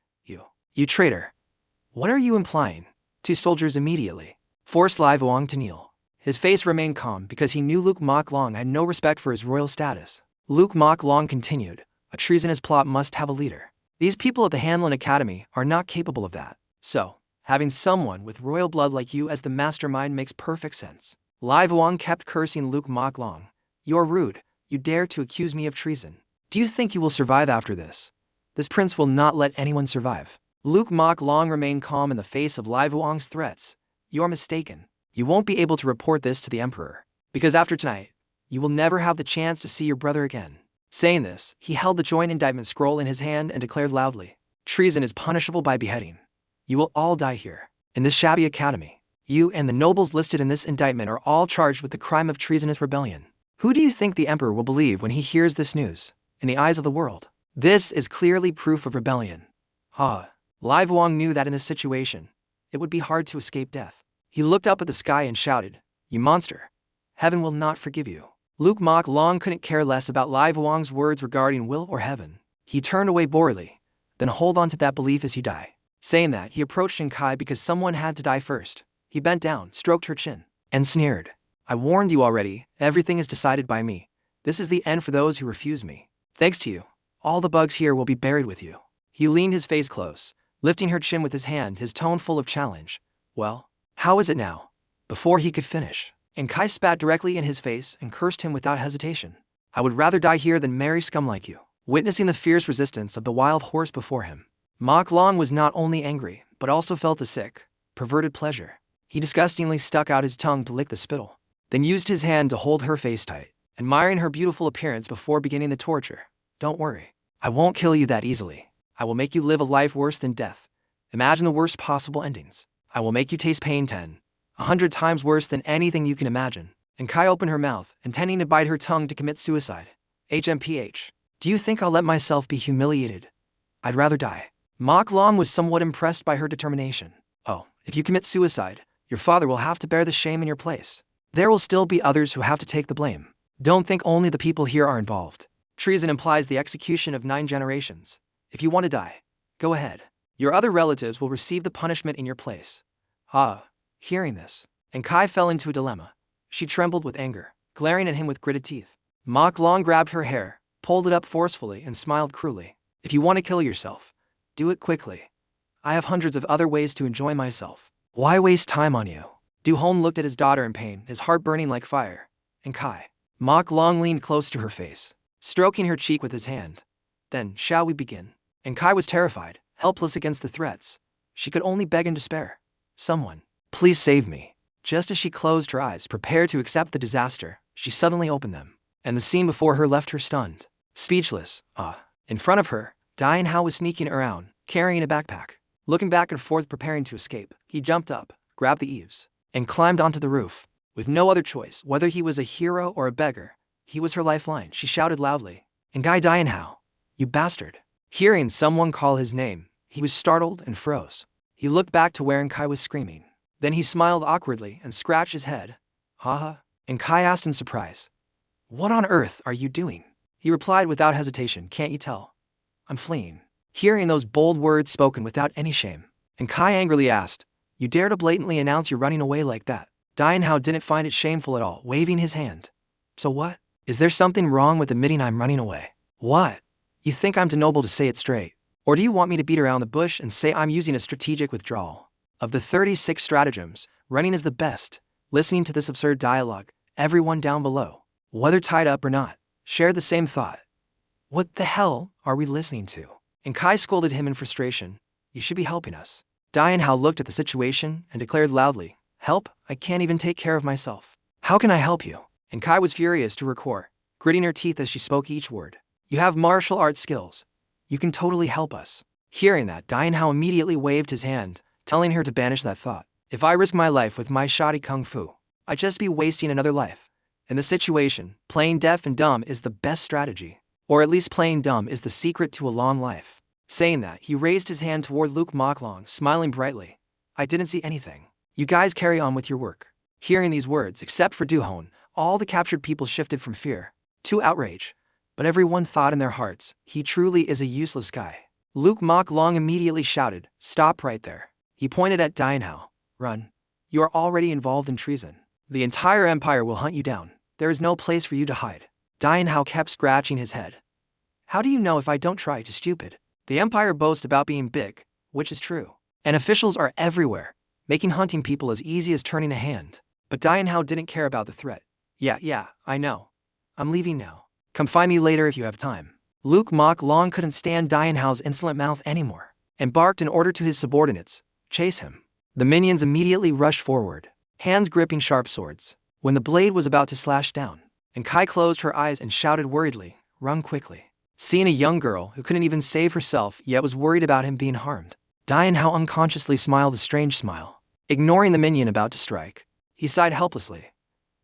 You traitor. What are you implying? Two soldiers immediately forced Lai Vuong to kneel. His face remained calm because he knew Luke Mok Long had no respect for his royal status. Luke Mok Long continued, A treasonous plot must have a leader. These people at the Hanlon Academy are not capable of that. So, having someone with royal blood like you as the mastermind makes perfect sense. Lai Vuong kept cursing Luke Mok Long. You're rude. You dare to accuse me of treason. Do you think you will survive after this? This prince will not let anyone survive. Luke Mok Long remained calm in the face of Lai Vuong's threats. You're mistaken. You won't be able to report this to the emperor, because after tonight, you will never have the chance to see your brother again. Saying this, he held the joint indictment scroll in his hand and declared loudly, Treason is punishable by beheading. You will all die here, in this shabby academy. You and the nobles listed in this indictment are all charged with the crime of treasonous rebellion. Who do you think the emperor will believe when he hears this news? In the eyes of the world, this is clearly proof of rebellion. Lai Vuong knew that in this situation, it would be hard to escape death. He looked up at the sky and shouted, You monster! Heaven will not forgive you. Luke Mok Long couldn't care less about Lai Vuong's words regarding will or heaven. He turned away boredly, then hold on to that belief as you die. Saying that, he approached Shinkai because someone had to die first. He bent down, stroked her chin, and sneered. I warned you already, everything is decided by me. This is the end for those who refuse me. Thanks to you, all the bugs here will be buried with you. He leaned his face close, lifting her chin with his hand, his tone full of challenge. Well, how is it now? before he could finish. And Kai spat directly in his face and cursed him without hesitation. I would rather die here than marry scum like you. Witnessing the fierce resistance of the wild horse before him, Mok Long was not only angry, but also felt a sick, perverted pleasure. He disgustingly stuck out his tongue to lick the spittle, then used his hand to hold her face tight, admiring her beautiful appearance before beginning the torture. Don't worry. I won't kill you that easily. I will make you live a life worse than death. Imagine the worst possible endings. I will make you taste pain 100 times worse than anything you can imagine. And Kai opened her mouth, intending to bite her tongue to commit suicide. HMPH. Do you think I'll let myself be humiliated? I'd rather die. Mok Long was somewhat impressed by her determination. Oh, if you commit suicide, your father will have to bear the shame in your place. There will still be others who have to take the blame. Don't think only the people here are involved. Treason implies the execution of 9 generations. If you want to die, go ahead. Your other relatives will receive the punishment in your place. Hearing this, and Kai fell into a dilemma. She trembled with anger, glaring at him with gritted teeth. Mok Long grabbed her hair, pulled it up forcefully, and smiled cruelly. If you want to kill yourself, do it quickly. I have hundreds of other ways to enjoy myself. Why waste time on you? Du Hong looked at his daughter in pain, his heart burning like fire. And Kai. Mok Long leaned close to her face, stroking her cheek with his hand. Then, shall we begin? And Kai was terrified, helpless against the threats. She could only beg in despair. Someone, please save me. Just as she closed her eyes, prepared to accept the disaster, she suddenly opened them, and the scene before her left her stunned, speechless. In front of her, Dian Hao was sneaking around, carrying a backpack. Looking back and forth preparing to escape, he jumped up, grabbed the eaves, and climbed onto the roof. With no other choice, whether he was a hero or a beggar, he was her lifeline. She shouted loudly, "And Guy Dian Hao, you bastard!" Hearing someone call his name, he was startled and froze. He looked back to where Kai was screaming. Then he smiled awkwardly and scratched his head. Haha. And Kai asked in surprise, "What on earth are you doing?" He replied without hesitation, "Can't you tell? I'm fleeing." Hearing those bold words spoken without any shame, and Kai angrily asked, "You dare to blatantly announce you're running away like that?" Dian Hao didn't find it shameful at all, waving his hand. "So what? Is there something wrong with admitting I'm running away? What? You think I'm too noble to say it straight? Or do you want me to beat around the bush and say I'm using a strategic withdrawal? Of the 36 stratagems, running is the best." Listening to this absurd dialogue, everyone down below, whether tied up or not, shared the same thought. What the hell are we listening to? And Kai scolded him in frustration. "You should be helping us." Dian Hao looked at the situation and declared loudly, "Help? I can't even take care of myself. How can I help you?" And Kai was furious to her core, gritting her teeth as she spoke each word. "You have martial arts skills. You can totally help us." Hearing that, Dian Hao immediately waved his hand, telling her to banish that thought. "If I risk my life with my shoddy kung fu, I'd just be wasting another life. In this situation, playing deaf and dumb is the best strategy. Or at least playing dumb is the secret to a long life." Saying that, he raised his hand toward Luke Mok Long, smiling brightly. "I didn't see anything. You guys carry on with your work." Hearing these words, except for Du Hong, all the captured people shifted from fear to outrage. But everyone thought in their hearts, he truly is a useless guy. Luke Mok Long immediately shouted, "Stop right there." He pointed at Dian Hao. "Run. You are already involved in treason. The entire empire will hunt you down. There is no place for you to hide." Dian Hao kept scratching his head. "How do you know if I don't try to, stupid? The empire boasts about being big, which is true. And officials are everywhere, making hunting people as easy as turning a hand." But Dian Hao didn't care about the threat. Yeah, I know. I'm leaving now. Come find me later if you have time." Luke Mok Long couldn't stand Dian Hao's insolent mouth anymore, and barked an order to his subordinates, "Chase him." The minions immediately rushed forward, hands gripping sharp swords. When the blade was about to slash down, and Kai closed her eyes and shouted worriedly, "Run quickly." Seeing a young girl who couldn't even save herself yet was worried about him being harmed, Dian Hao unconsciously smiled a strange smile. Ignoring the minion about to strike, he sighed helplessly.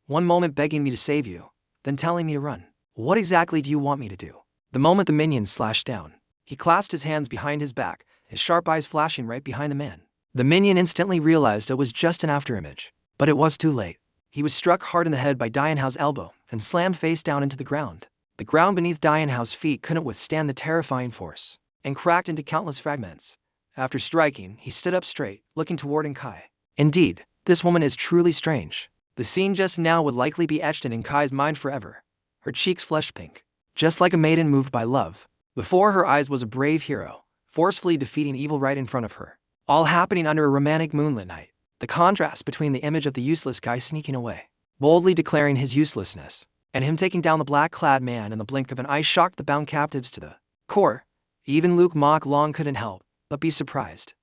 "One moment begging me to save you, then telling me to run. What exactly do you want me to do?" The moment the minion slashed down, he clasped his hands behind his back, his sharp eyes flashing right behind the man. The minion instantly realized it was just an afterimage, but it was too late. He was struck hard in the head by Dian Hao's elbow and slammed face down into the ground. The ground beneath Dian Hao's feet couldn't withstand the terrifying force, and cracked into countless fragments. After striking, he stood up straight, looking toward Kai. Indeed, this woman is truly strange. The scene just now would likely be etched in Kai's mind forever. Her cheeks flushed pink, just like a maiden moved by love. Before her eyes was a brave hero, forcefully defeating evil right in front of her. All happening under a romantic moonlit night. The contrast between the image of the useless guy sneaking away, boldly declaring his uselessness, and him taking down the black-clad man in the blink of an eye shocked the bound captives to the core. Even Luke Mok Long couldn't help but be surprised.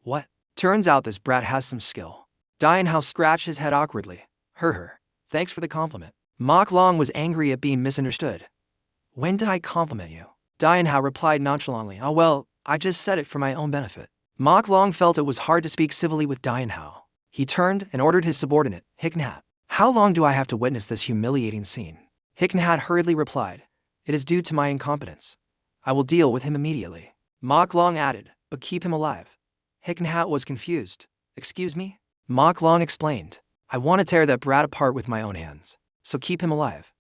What? Turns out this brat has some skill. Dianhao scratched his head awkwardly. Thanks for the compliment. Mok Long was angry at being misunderstood. When did I compliment you? Dianhao replied nonchalantly. Oh well, I just said it for my own benefit. Mok Long felt it was hard to speak civilly with Dianhao. He turned and ordered his subordinate, Hiknhat. How long do I have to witness this humiliating scene? Hiknhat hurriedly replied. It is due to my incompetence. I will deal with him immediately. Mok Long added, but keep him alive. Hiknhat was confused. Excuse me? Mok Long explained. I want to tear that brat apart with my own hands, so keep him alive.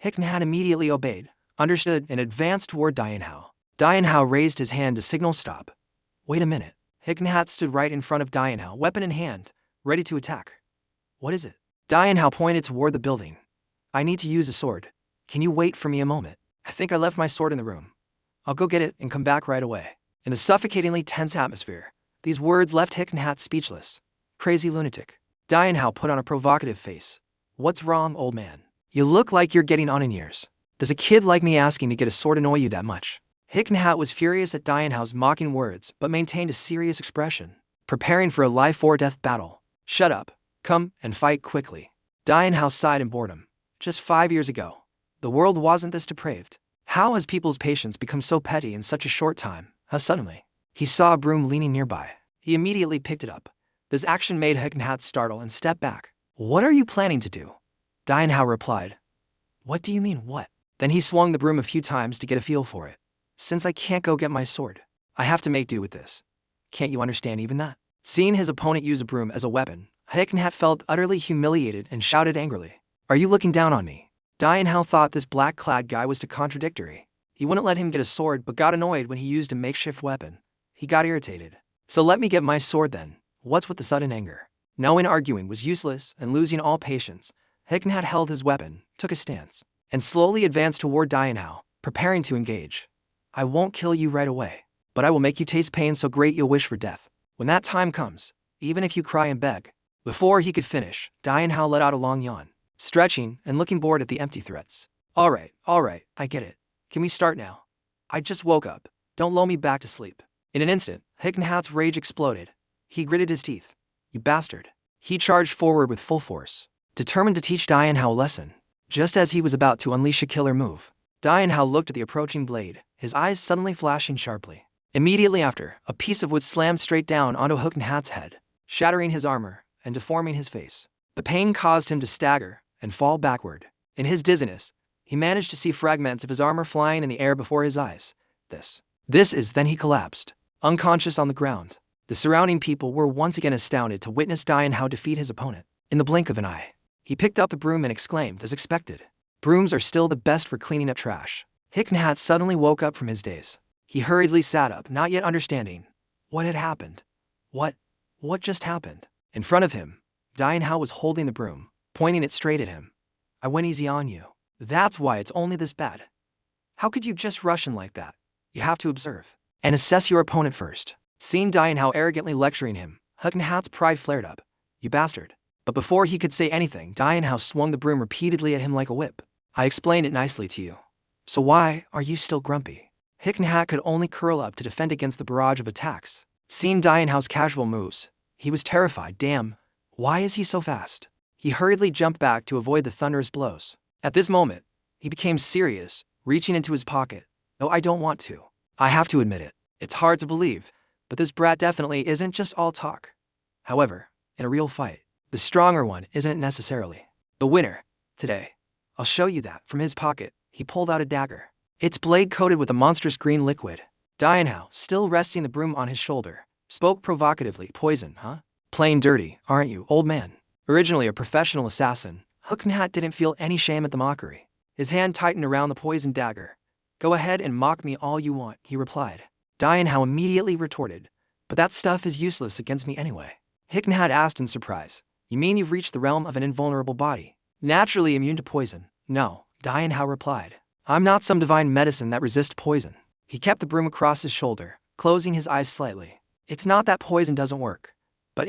Hiknhat immediately obeyed, understood, and advanced toward Dianhao. Dianhao raised his hand to signal stop. Wait a minute. Hiknhat stood right in front of Dianhao, weapon in hand, ready to attack. What is it? Dianhao pointed toward the building. I need to use a sword. Can you wait for me a moment? I think I left my sword in the room. I'll go get it and come back right away. In the suffocatingly tense atmosphere, these words left Hiknhat speechless. Crazy lunatic. Dianhao put on a provocative face. What's wrong, old man? You look like you're getting on in years. Does a kid like me asking to get a sword annoy you that much? Hiknhat was furious at Dianhao's mocking words but maintained a serious expression, preparing for a life-or-death battle. Shut up. Come and fight quickly. Dianhao sighed in boredom. Just 5 years ago, the world wasn't this depraved. How has people's patience become so petty in such a short time? Suddenly, he saw a broom leaning nearby. He immediately picked it up. This action made Hiknhat startle and step back. What are you planning to do? Dianhao replied. What do you mean, what? Then he swung the broom a few times to get a feel for it. Since I can't go get my sword, I have to make do with this. Can't you understand even that? Seeing his opponent use a broom as a weapon, Hiknhat felt utterly humiliated and shouted angrily. Are you looking down on me? Dianhao thought this black-clad guy was too contradictory. He wouldn't let him get a sword but got annoyed when he used a makeshift weapon. He got irritated. So let me get my sword then. What's with the sudden anger? Knowing arguing was useless and losing all patience, Hiknhat held his weapon, took a stance, and slowly advanced toward Dianhao, preparing to engage. I won't kill you right away, but I will make you taste pain so great you'll wish for death. When that time comes, even if you cry and beg. Before he could finish, Dianhao let out a long yawn, stretching and looking bored at the empty threats. All right, I get it. Can we start now? I just woke up. Don't lull me back to sleep. In an instant, Hiknhat's rage exploded. He gritted his teeth. You bastard. He charged forward with full force, determined to teach Dianhao a lesson. Just as he was about to unleash a killer move, Dianhao looked at the approaching blade, his eyes suddenly flashing sharply. Immediately after, a piece of wood slammed straight down onto Hiknhat's head, shattering his armor and deforming his face. The pain caused him to stagger and fall backward. In his dizziness, he managed to see fragments of his armor flying in the air before his eyes. Then he collapsed, unconscious on the ground. The surrounding people were once again astounded to witness Dianhao defeat his opponent. In the blink of an eye, he picked up the broom and exclaimed, as expected, brooms are still the best for cleaning up trash. Hiknhat suddenly woke up from his daze. He hurriedly sat up, not yet understanding what had happened. What just happened? In front of him, Dianhao was holding the broom, pointing it straight at him. I went easy on you. That's why it's only this bad. How could you just rush in like that? You have to observe and assess your opponent first. Seeing Dianhao arrogantly lecturing him, Hiknhat's pride flared up. You bastard. But before he could say anything, Dianhao swung the broom repeatedly at him like a whip. I explained it nicely to you. So why are you still grumpy? Hiknhat could only curl up to defend against the barrage of attacks. Seeing Dianhao's casual moves, he was terrified. Damn, why is he so fast? He hurriedly jumped back to avoid the thunderous blows. At this moment, he became serious, reaching into his pocket. No, I don't want to. I have to admit it. It's hard to believe, but this brat definitely isn't just all talk. However, in a real fight, the stronger one isn't necessarily the winner. Today, I'll show you that. From his pocket, he pulled out a dagger, its blade coated with a monstrous green liquid. Dianhao, still resting the broom on his shoulder, spoke provocatively. Poison, huh? Plain dirty, aren't you, old man? Originally a professional assassin, Hiknhat didn't feel any shame at the mockery. His hand tightened around the poisoned dagger. Go ahead and mock me all you want, he replied. Dianhao immediately retorted, but that stuff is useless against me anyway. Hiknhat asked in surprise, you mean you've reached the realm of an invulnerable body, naturally immune to poison? No, Dianhao replied. I'm not some divine medicine that resists poison. He kept the broom across his shoulder, closing his eyes slightly. It's not that poison doesn't work. But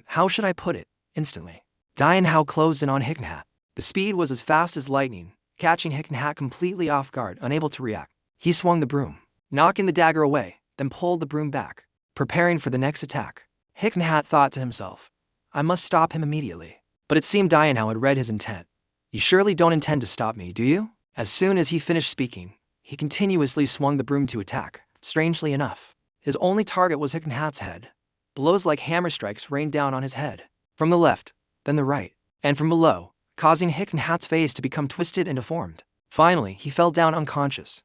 how should I put it? Instantly, Dian Hao closed in on Hickenhat. The speed was as fast as lightning, catching Hickenhat completely off guard, unable to react. He swung the broom, knocking the dagger away, then pulled the broom back, preparing for the next attack. Hickenhat thought to himself, I must stop him immediately. But it seemed Dian Hao had read his intent. You surely don't intend to stop me, do you? As soon as he finished speaking, he continuously swung the broom to attack. Strangely enough, his only target was Hickenhat's head. Blows like hammer strikes rained down on his head, from the left, then the right, and from below, causing Hickenhat's face to become twisted and deformed. Finally, he fell down unconscious.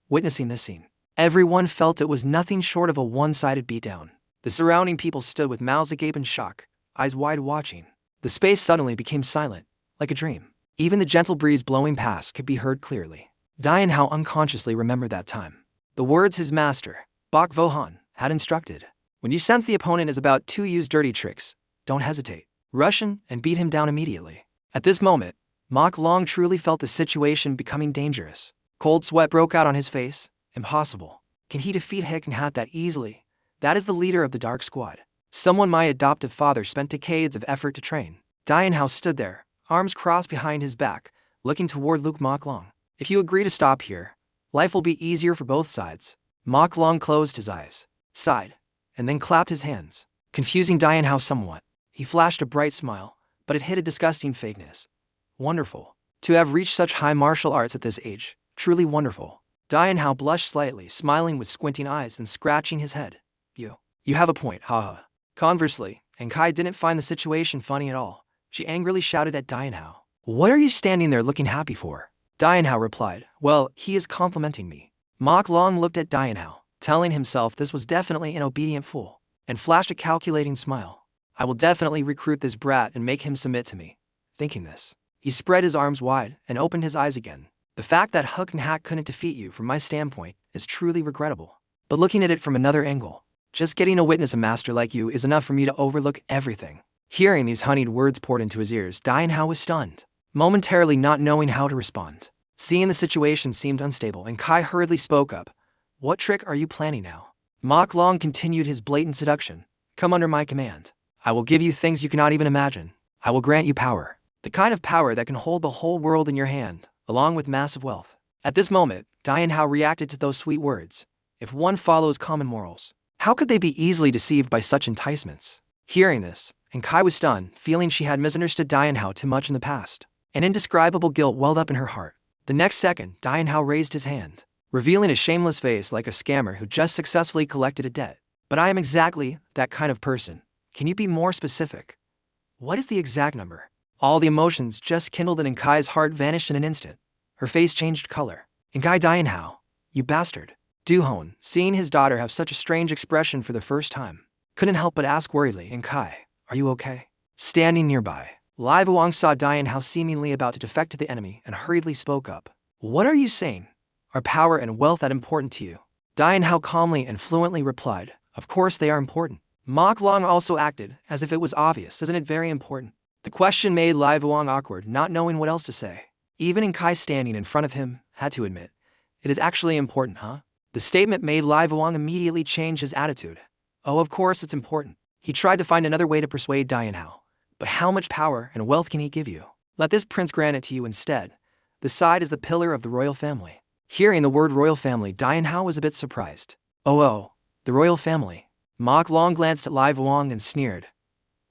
Witnessing this scene, everyone felt it was nothing short of a one-sided beatdown. The surrounding people stood with mouths agape in shock, eyes wide watching. The space suddenly became silent, like a dream. Even the gentle breeze blowing past could be heard clearly. Dian Hao unconsciously remembered that time. The words his master, Bok Vohan, had instructed. When you sense the opponent is about to use dirty tricks, don't hesitate. Rush in and beat him down immediately. At this moment, Mok Long truly felt the situation becoming dangerous. Cold sweat broke out on his face. Impossible. Can he defeat Hickenhat that easily? That is the leader of the Dark Squad. Someone my adoptive father spent decades of effort to train. Dian Hao stood there, arms crossed behind his back, looking toward Luke Mok Long. If you agree to stop here, life will be easier for both sides. Mok Long closed his eyes, sighed, and then clapped his hands, confusing Dian Hao somewhat. He flashed a bright smile, but it hid a disgusting fakeness. Wonderful. To have reached such high martial arts at this age, truly wonderful. Dian Hao blushed slightly, smiling with squinting eyes and scratching his head. You have a point, haha. Conversely, and Kai didn't find the situation funny at all. She angrily shouted at Dian Hao. What are you standing there looking happy for? Dian Hao replied, well, he is complimenting me. Mok Long looked at Dian Hao, telling himself this was definitely an obedient fool, and flashed a calculating smile. I will definitely recruit this brat and make him submit to me. Thinking this, he spread his arms wide and opened his eyes again. The fact that Hickenhat couldn't defeat you from my standpoint is truly regrettable. But looking at it from another angle, just getting to witness a master like you is enough for me to overlook everything. Hearing these honeyed words poured into his ears, Dian Hao was stunned, momentarily not knowing how to respond. Seeing the situation seemed unstable, and Kai hurriedly spoke up. What trick are you planning now? Mok Long continued his blatant seduction. Come under my command. I will give you things you cannot even imagine. I will grant you power. The kind of power that can hold the whole world in your hand, along with massive wealth. At this moment, Dian Hao reacted to those sweet words. If one follows common morals, how could they be easily deceived by such enticements? Hearing this, and Kai was stunned, feeling she had misunderstood Dian Hao too much in the past. An indescribable guilt welled up in her heart. The next second, Dian Hao raised his hand, revealing a shameless face like a scammer who just successfully collected a debt. But I am exactly that kind of person. Can you be more specific? What is the exact number? All the emotions just kindled and in Kai's heart vanished in an instant. Her face changed color. And Dian Hao, you bastard. Du-hon, seeing his daughter have such a strange expression for the first time, couldn't help but ask worriedly, and Kai, are you okay? Standing nearby, Lai Vuong saw Dian Hao seemingly about to defect to the enemy and hurriedly spoke up. What are you saying? Are power and wealth that important to you? Dian Hao calmly and fluently replied, of course they are important. Mok Long also acted as if it was obvious. Isn't it very important? The question made Lai Vuong awkward, not knowing what else to say. Even in Kai standing in front of him, had to admit, it is actually important, huh? The statement made Lai Vuong immediately change his attitude. Oh, of course it's important. He tried to find another way to persuade Dian Hao. But how much power and wealth can he give you? Let this prince grant it to you instead. The side is the pillar of the royal family. Hearing the word royal family, Dian Hao was a bit surprised. Oh, the royal family. Mok Long glanced at Lai Vuong and sneered.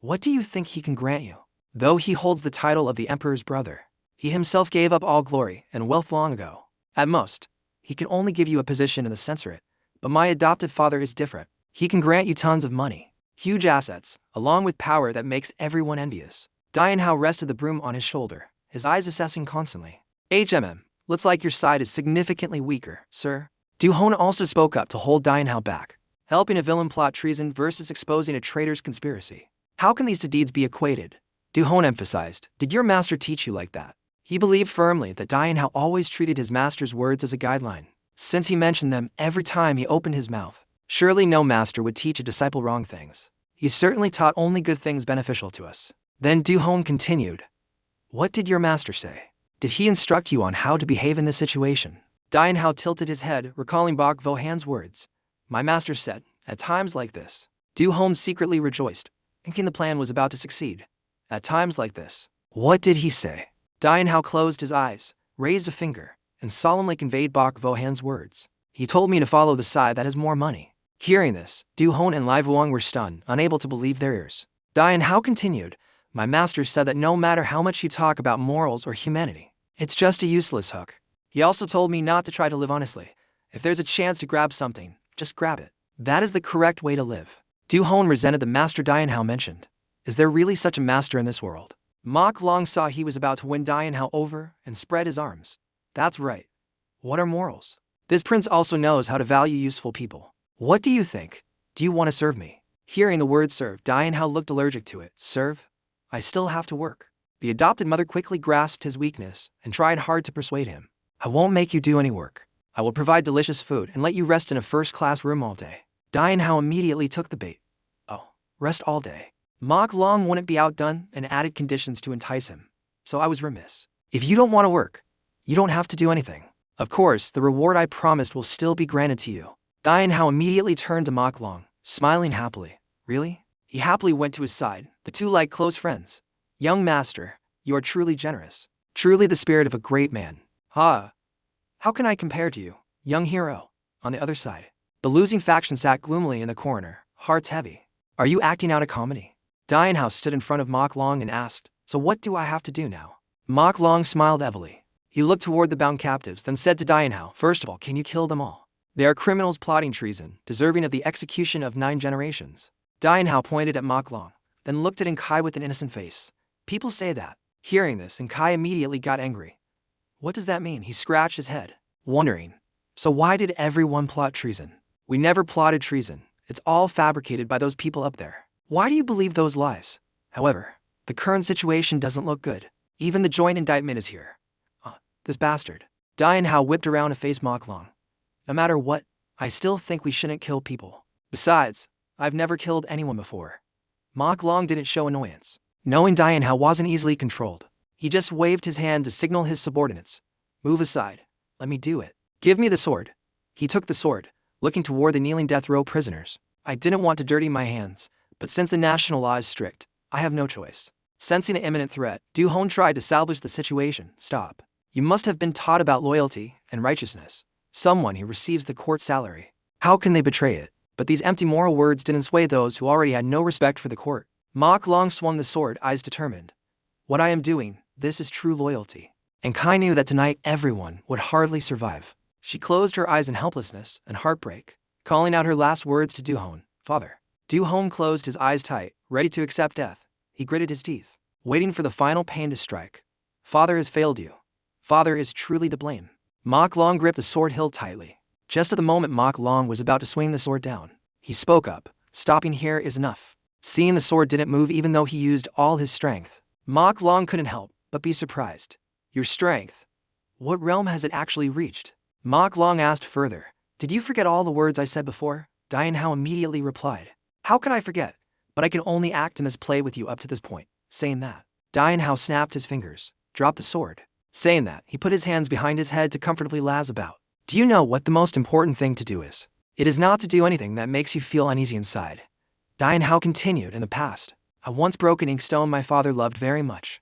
What do you think he can grant you? Though he holds the title of the emperor's brother, he himself gave up all glory and wealth long ago. At most, he can only give you a position in the censorate. But my adoptive father is different. He can grant you tons of money, huge assets, along with power that makes everyone envious. Dian Hao rested the broom on his shoulder, his eyes assessing constantly. Looks like your side is significantly weaker, sir. Du-hon also spoke up to hold Dian Hao back, helping a villain plot treason versus exposing a traitor's conspiracy. How can these two deeds be equated? Du-hon emphasized, did your master teach you like that? He believed firmly that Dian Hao always treated his master's words as a guideline, since he mentioned them every time he opened his mouth. Surely no master would teach a disciple wrong things. He certainly taught only good things beneficial to us. Then Du-hon continued, what did your master say? Did he instruct you on how to behave in this situation? Dian Hao tilted his head, recalling Bok Vohan's words. My master said, at times like this. Du-hon secretly rejoiced. thinking the plan was about to succeed. At times like this, what did he say? Dianhao closed his eyes, raised a finger, and solemnly conveyed Bok Vohan's words. He told me to follow the side that has more money. Hearing this, Du Hon and Lai Vuong were stunned, unable to believe their ears. Dianhao continued, my master said that no matter how much you talk about morals or humanity, it's just a useless hook. He also told me not to try to live honestly. If there's a chance to grab something, just grab it. That is the correct way to live. Du Hon resented the master Dianhao mentioned. Is there really such a master in this world? Mok Long saw he was about to win Dianhao over and spread his arms. That's right. What are morals? This prince also knows how to value useful people. What do you think? Do you want to serve me? Hearing the word serve, Dianhao looked allergic to it. Serve? I still have to work. The adopted mother quickly grasped his weakness and tried hard to persuade him. I won't make you do any work. I will provide delicious food and let you rest in a first-class room all day. Dianhao immediately took the bait. Oh, rest all day. Mok Long wouldn't be outdone and added conditions to entice him. So I was remiss. If you don't want to work, you don't have to do anything. Of course, the reward I promised will still be granted to you. Dianhao immediately turned to Mok Long, smiling happily. Really? He happily went to his side, the two like close friends. Young master, you are truly generous. Truly the spirit of a great man. Ha! How can I compare to you, young hero? On the other side, the losing faction sat gloomily in the corner, hearts heavy. Are you acting out a comedy? Dianhao stood in front of Mok Long and asked, so what do I have to do now? Mok Long smiled heavily. He looked toward the bound captives, then said to Dianhao, first of all, can you kill them all? They are criminals plotting treason, deserving of the execution of 9 generations. Dianhao pointed at Mok Long, then looked at Kai with an innocent face. People say that. Hearing this, Kai immediately got angry. What does that mean? He scratched his head, wondering. So why did everyone plot treason? We never plotted treason. It's all fabricated by those people up there. Why do you believe those lies? However, the current situation doesn't look good. Even the joint indictment is here. This bastard. Dianhao whipped around to face Mok Long. No matter what, I still think we shouldn't kill people. Besides, I've never killed anyone before. Mok Long didn't show annoyance. Knowing Dianhao wasn't easily controlled, he just waved his hand to signal his subordinates. Move aside. Let me do it. Give me the sword. He took the sword, looking toward the kneeling death row prisoners. I didn't want to dirty my hands, but since the national law is strict, I have no choice. Sensing an imminent threat, Du Hon tried to salvage the situation. Stop. You must have been taught about loyalty and righteousness. Someone who receives the court salary. How can they betray it? But these empty moral words didn't sway those who already had no respect for the court. Mok Long swung the sword, eyes determined. What I am doing, this is true loyalty. And Kai knew that tonight everyone would hardly survive. She closed her eyes in helplessness and heartbreak, calling out her last words to Du Hon. Father. Du Hon closed his eyes tight, ready to accept death. He gritted his teeth, waiting for the final pain to strike. Father has failed you. Father is truly to blame. Mok Long gripped the sword hilt tightly. Just at the moment Mok Long was about to swing the sword down, he spoke up. Stopping here is enough. Seeing the sword didn't move even though he used all his strength, Mok Long couldn't help but be surprised. Your strength? What realm has it actually reached? Mok Long asked further. Did you forget all the words I said before? Dianhao immediately replied. How could I forget? But I can only act in this play with you up to this point. Saying that, Dianhao snapped his fingers, dropped the sword. Saying that, he put his hands behind his head to comfortably laze about. Do you know what the most important thing to do is? It is not to do anything that makes you feel uneasy inside. Dianhao continued. In the past, I once broke an inkstone my father loved very much.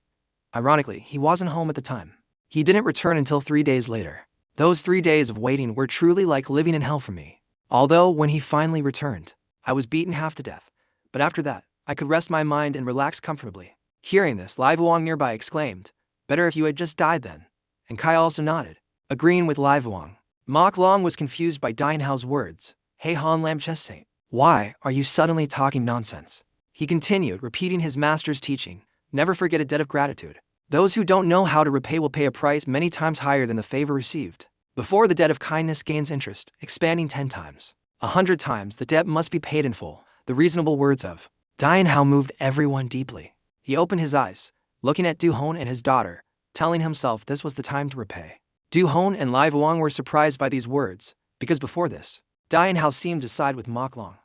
Ironically, he wasn't home at the time. He didn't return until 3 days later. Those 3 days of waiting were truly like living in hell for me. Although, when he finally returned, I was beaten half to death. But after that, I could rest my mind and relax comfortably. Hearing this, Lai Vuong nearby exclaimed, better if you had just died then. And Kai also nodded, agreeing with Lai Vuong. Mok Long was confused by Dianhao's words. Hey Han Lam Chess Saint, why are you suddenly talking nonsense? He continued, repeating his master's teaching. Never forget a debt of gratitude. Those who don't know how to repay will pay a price many times higher than the favor received. Before the debt of kindness gains interest, expanding 10 times. 100 times the debt must be paid in full. The reasonable words of Dianhao moved everyone deeply. He opened his eyes, looking at Du Hon and his daughter, telling himself this was the time to repay. Du Hon and Lai Vuong were surprised by these words, because before this, Dianhao seemed to side with Mok Long.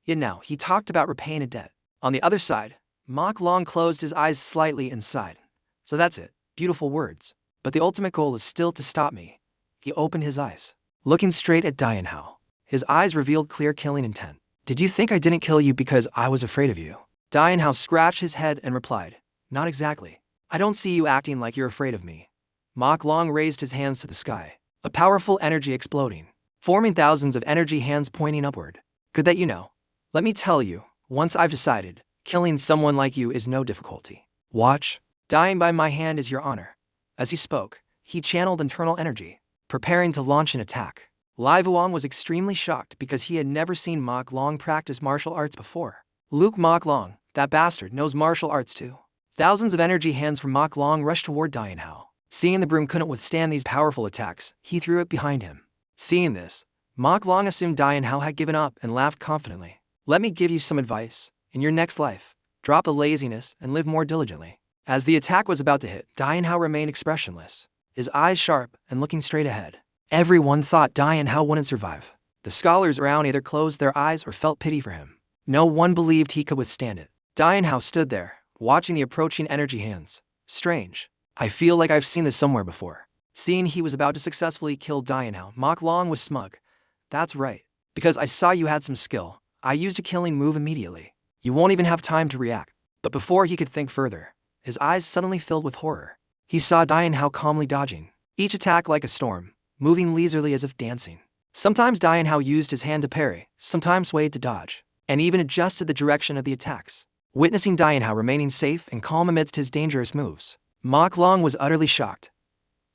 Yet now, he talked about repaying a debt. On the other side, Mok Long closed his eyes slightly and sighed. So that's it, beautiful words. But the ultimate goal is still to stop me. He opened his eyes, looking straight at Dianhao. His eyes revealed clear killing intent. Did you think I didn't kill you because I was afraid of you? Dianhao scratched his head and replied, "Not exactly. I don't see you acting like you're afraid of me." Mok Long raised his hands to the sky, a powerful energy exploding, forming thousands of energy hands pointing upward. "Good that you know. Let me tell you, once I've decided, killing someone like you is no difficulty. Watch. Dying by my hand is your honor." As he spoke, he channeled internal energy, preparing to launch an attack. Lai Vuong was extremely shocked because he had never seen Mok Long practice martial arts before. Luke Mok Long, that bastard, knows martial arts too. Thousands of energy hands from Mok Long rushed toward Dianhao. Seeing the broom couldn't withstand these powerful attacks, he threw it behind him. Seeing this, Mok Long assumed Dianhao had given up and laughed confidently. "Let me give you some advice. In your next life, drop the laziness and live more diligently." As the attack was about to hit, Dianhao remained expressionless, his eyes sharp and looking straight ahead. Everyone thought Dianhao wouldn't survive. The scholars around either closed their eyes or felt pity for him. No one believed he could withstand it. Dianhao stood there, watching the approaching energy hands. Strange. I feel like I've seen this somewhere before. Seeing he was about to successfully kill Dianhao, Mok Long was smug. "That's right. Because I saw you had some skill, I used a killing move immediately. You won't even have time to react." But before he could think further, his eyes suddenly filled with horror. He saw Dianhao calmly dodging, each attack like a storm, moving leisurely as if dancing. Sometimes Dianhao used his hand to parry, sometimes swayed to dodge, and even adjusted the direction of the attacks. Witnessing Dianhao remaining safe and calm amidst his dangerous moves, Mok Long was utterly shocked.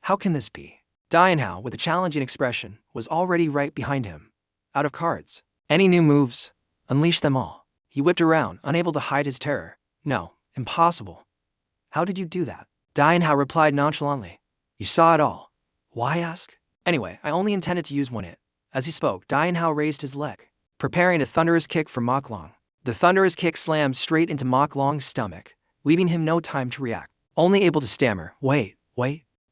How can this be? Dianhao, with a challenging expression, was already right behind him. Out of cards. Any new moves? Unleash them all. He whipped around, unable to hide his terror. "No, impossible." "How did you do that?" Dianhao replied nonchalantly. "You saw it all. Why ask? Anyway, I only intended to use one hit." As he spoke, Dianhao raised his leg, preparing a thunderous kick for Mok Long. The thunderous kick slammed straight into Mok Long's stomach, leaving him no time to react. Only able to stammer, wait.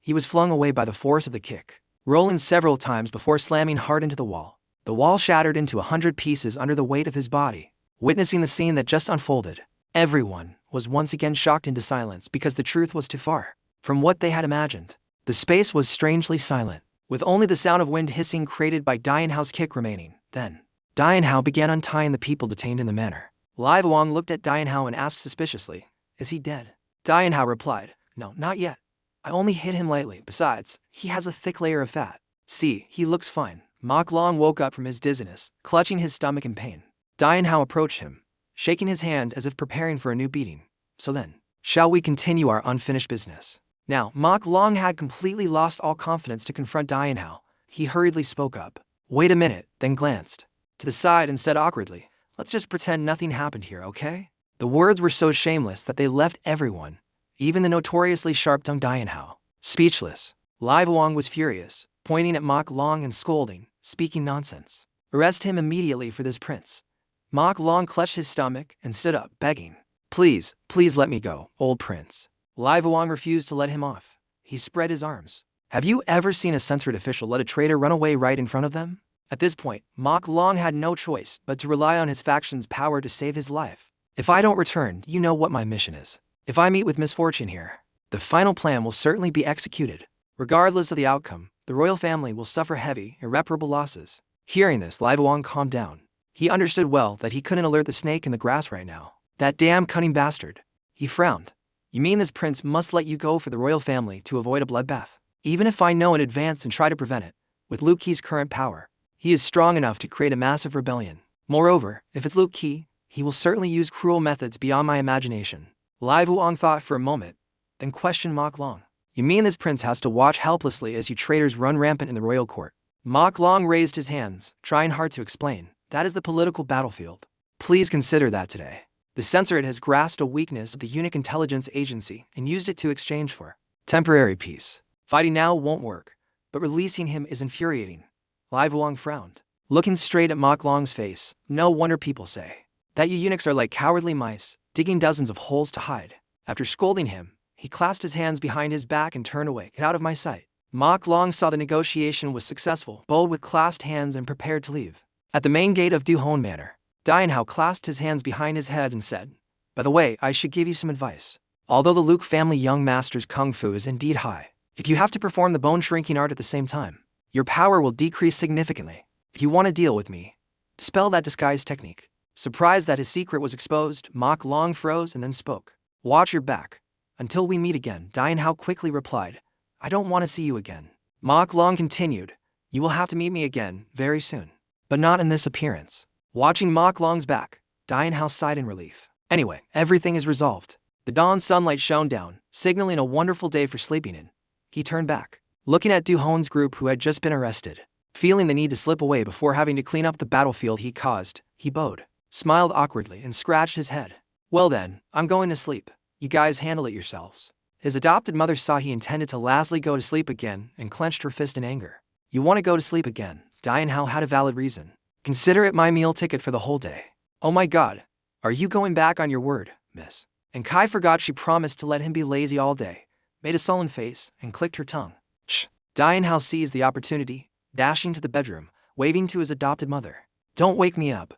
He was flung away by the force of the kick, rolling several times before slamming hard into the wall. The wall shattered into 100 pieces under the weight of his body. Witnessing the scene that just unfolded, everyone was once again shocked into silence because the truth was too far from what they had imagined. The space was strangely silent, with only the sound of wind hissing created by Dianhao's kick remaining. Then, Dianhao began untying the people detained in the manor. Lai Vuong looked at Dianhao and asked suspiciously, "Is he dead?" Dianhao replied, "No, not yet. I only hit him lightly. Besides, he has a thick layer of fat. See, he looks fine." Mok Long woke up from his dizziness, clutching his stomach in pain. Dianhao approached him, shaking his hand as if preparing for a new beating. "So then, shall we continue our unfinished business?" Now, Mok Long had completely lost all confidence to confront Dianhao. He hurriedly spoke up. "Wait a minute," then glanced to the side and said awkwardly, "Let's just pretend nothing happened here, okay?" The words were so shameless that they left everyone, even the notoriously sharp-tongued Dianhao, speechless. Lai Vuong was furious, pointing at Mok Long and scolding, "Speaking nonsense. Arrest him immediately for this prince." Mok Long clutched his stomach and stood up, begging, Please let me go, old prince." Lai Vuong refused to let him off. He spread his arms. Have you ever seen a censored official let a traitor run away right in front of them? At this point, Mok Long had no choice but to rely on his faction's power to save his life. "If I don't return, you know what my mission is. If I meet with misfortune here, the final plan will certainly be executed. Regardless of the outcome, the royal family will suffer heavy, irreparable losses." Hearing this, Lai Vuong calmed down. He understood well that he couldn't alert the snake in the grass right now. That damn cunning bastard. He frowned. "You mean this prince must let you go for the royal family to avoid a bloodbath? Even if I know in advance and try to prevent it, with Luke Key's current power, he is strong enough to create a massive rebellion. Moreover, if it's Luke Key, he will certainly use cruel methods beyond my imagination." Lai Vuong thought for a moment, then questioned Mok Long. "You mean this prince has to watch helplessly as you traitors run rampant in the royal court?" Mok Long raised his hands, trying hard to explain. "That is the political battlefield. Please consider that today. The censorate has grasped a weakness of the unique intelligence agency and used it to exchange for temporary peace. Fighting now won't work, but releasing him is infuriating." Lai Vuong frowned, looking straight at Mok Long's face. "No wonder people say that you eunuchs are like cowardly mice, digging dozens of holes to hide." After scolding him, he clasped his hands behind his back and turned away. "Get out of my sight." Mok Long saw the negotiation was successful, bowed with clasped hands and prepared to leave. At the main gate of Duhon Manor, Dianhao clasped his hands behind his head and said, "By the way, I should give you some advice. Although the Luke family young master's kung fu is indeed high, if you have to perform the bone-shrinking art at the same time, your power will decrease significantly. If you want to deal with me, dispel that disguise technique. Surprised that his secret was exposed, Mok Long froze and then spoke. Watch your back. Until we meet again, Dian Hao quickly replied. I don't want to see you again. Mok Long continued. You will have to meet me again, very soon. But not in this appearance. Watching Mok Long's back, Dian Hao sighed in relief. Anyway, everything is resolved. The dawn sunlight shone down, signaling a wonderful day for sleeping in. He turned back, looking at Du Hon's group who had just been arrested. Feeling the need to slip away before having to clean up the battlefield he caused, he bowed, smiled awkwardly and scratched his head. Well then, I'm going to sleep. You guys handle it yourselves. His adopted mother saw he intended to lastly go to sleep again and clenched her fist in anger. You want to go to sleep again? Dian Hao had a valid reason. Consider it my meal ticket for the whole day. Oh my god. Are you going back on your word, miss? And Kai forgot she promised to let him be lazy all day, made a sullen face, and clicked her tongue. Shh. Dian Hao seized the opportunity, dashing to the bedroom, waving to his adopted mother. Don't wake me up.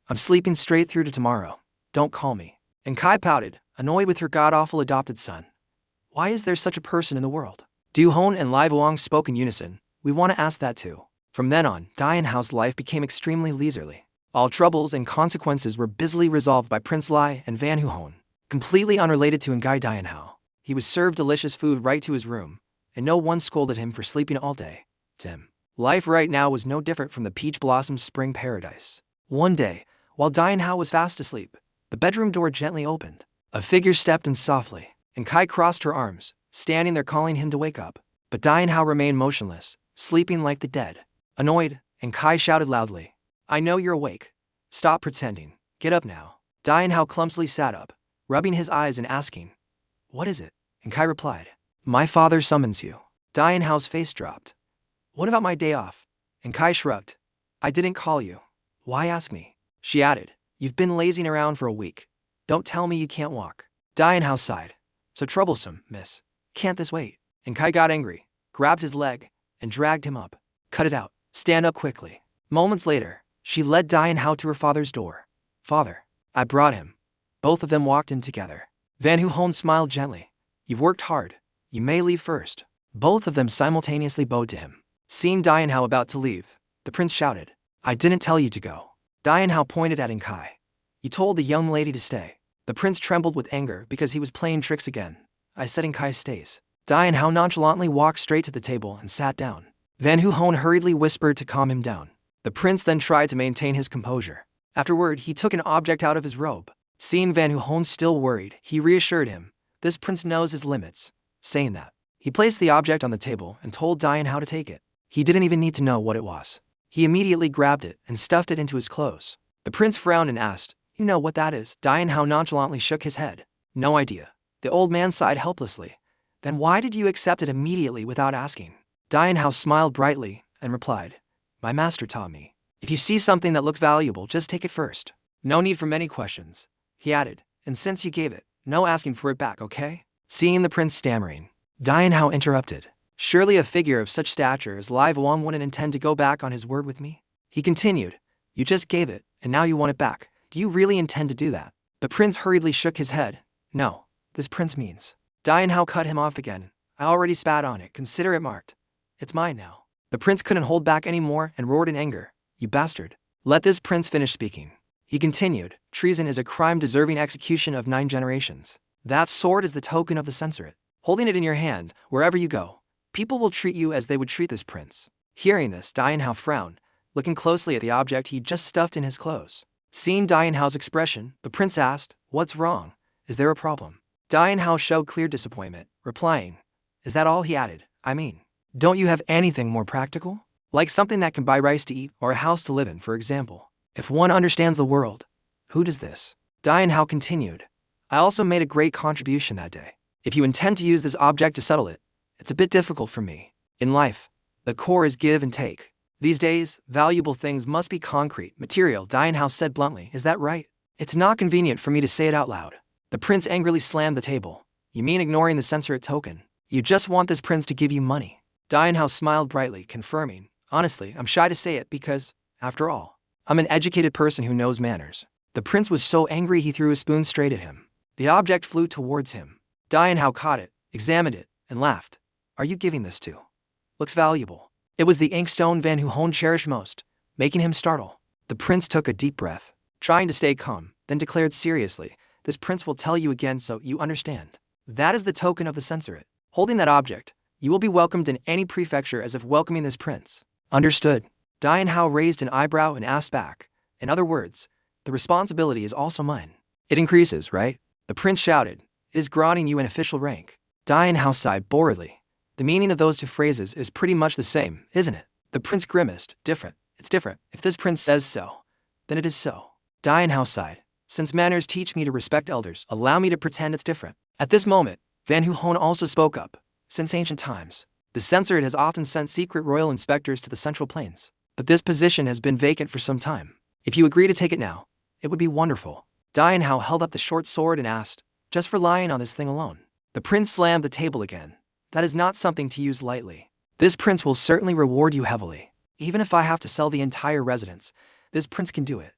I'm sleeping straight through to tomorrow. Don't call me. And Kai pouted, annoyed with her god-awful adopted son. Why is there such a person in the world? Du Hon and Lai Vuong spoke in unison. We want to ask that too. From then on, Dian Hao's life became extremely leisurely. All troubles and consequences were busily resolved by Prince Lai and Van Huhon. Completely unrelated to Ngai Dian Hao, he was served delicious food right to his room, and no one scolded him for sleeping all day. To him, life right now was no different from the peach blossom spring paradise. One day, while Dian Hao was fast asleep, the bedroom door gently opened. A figure stepped in softly, and Kai crossed her arms, standing there calling him to wake up. But Dian Hao remained motionless, sleeping like the dead. Annoyed, and Kai shouted loudly, I know you're awake. Stop pretending. Get up now. Dian Hao clumsily sat up, rubbing his eyes and asking, What is it? And Kai replied, My father summons you. Dian Hao's face dropped. What about my day off? And Kai shrugged. I didn't call you. Why ask me? She added, You've been lazing around for a week. Don't tell me you can't walk. Dian Hao sighed. So troublesome, miss. Can't this wait? And Kai got angry, grabbed his leg, and dragged him up. Cut it out. Stand up quickly. Moments later, she led Dian Hao to her father's door. Father, I brought him. Both of them walked in together. Van Huhon smiled gently. You've worked hard. You may leave first. Both of them simultaneously bowed to him. Seeing Dian Hao about to leave, the prince shouted, I didn't tell you to go. Dian Hao pointed at Kai. You told the young lady to stay. The prince trembled with anger because he was playing tricks again. I said Kai stays. Dian Hao nonchalantly walked straight to the table and sat down. Van Huhon hurriedly whispered to calm him down. The prince then tried to maintain his composure. Afterward, he took an object out of his robe. Seeing Van Huhon still worried, he reassured him. This prince knows his limits. Saying that, he placed the object on the table and told Dian Hao to take it. He didn't even need to know what it was. He immediately grabbed it and stuffed it into his clothes. The prince frowned and asked, You know what that is? Dian Hao nonchalantly shook his head. No idea. The old man sighed helplessly. Then why did you accept it immediately without asking? Dian Hao smiled brightly and replied, My master taught me. If you see something that looks valuable, just take it first. No need for many questions. He added, and since you gave it, no asking for it back, okay? Seeing the prince stammering, Dian Hao interrupted. Surely a figure of such stature as Lai Vuong wouldn't intend to go back on his word with me? He continued, You just gave it, and now you want it back. Do you really intend to do that? The prince hurriedly shook his head. No, this prince means. Dian Hao cut him off again. I already spat on it, consider it marked. It's mine now. The prince couldn't hold back anymore and roared in anger. You bastard. Let this prince finish speaking. He continued, Treason is a crime deserving execution of 9 generations. That sword is the token of the censorate. Holding it in your hand, wherever you go, people will treat you as they would treat this prince. Hearing this, Dian Hao frowned, looking closely at the object he'd just stuffed in his clothes. Seeing Dian Hao's expression, the prince asked, What's wrong? Is there a problem? Dian Hao showed clear disappointment, replying, Is that all? He added, I mean, don't you have anything more practical? Like something that can buy rice to eat or a house to live in, for example. If one understands the world, who does this? Dian Hao continued, I also made a great contribution that day. If you intend to use this object to settle it, it's a bit difficult for me. In life, the core is give and take. These days, valuable things must be concrete, material, Dian Hao said bluntly. Is that right? It's not convenient for me to say it out loud. The prince angrily slammed the table. You mean ignoring the censorate token? You just want this prince to give you money. Dian Hao smiled brightly, confirming, Honestly, I'm shy to say it because, after all, I'm an educated person who knows manners. The prince was so angry he threw a spoon straight at him. The object flew towards him. Dian Hao caught it, examined it, and laughed. Are you giving this to? Looks valuable. It was the inkstone Van Huhon cherished most, making him startle. The prince took a deep breath. trying to stay calm, then declared seriously, "This prince will tell you again so you understand. That is the token of the censorate. Holding that object, you will be welcomed in any prefecture as if welcoming this prince." Understood. Dian Hao raised an eyebrow and asked back, "In other words, the responsibility is also mine." "It increases, right?" The prince shouted. "It is granting you an official rank." Dian Hao sighed boredly. "The meaning of those two phrases is pretty much the same, isn't it?" The prince grimaced. "Different. It's different. If this prince says so, then it is so." Dian Hao sighed. "Since manners teach me to respect elders, allow me to pretend it's different." At this moment, Van Hu-hon also spoke up. "Since ancient times, the censorate has often sent secret royal inspectors to the Central Plains. But this position has been vacant for some time. If you agree to take it now, it would be wonderful." Dian Hao held up the short sword and asked, "Just for lying on this thing alone?" The prince slammed the table again. "That is not something to use lightly. This prince will certainly reward you heavily. Even if I have to sell the entire residence, this prince can do it.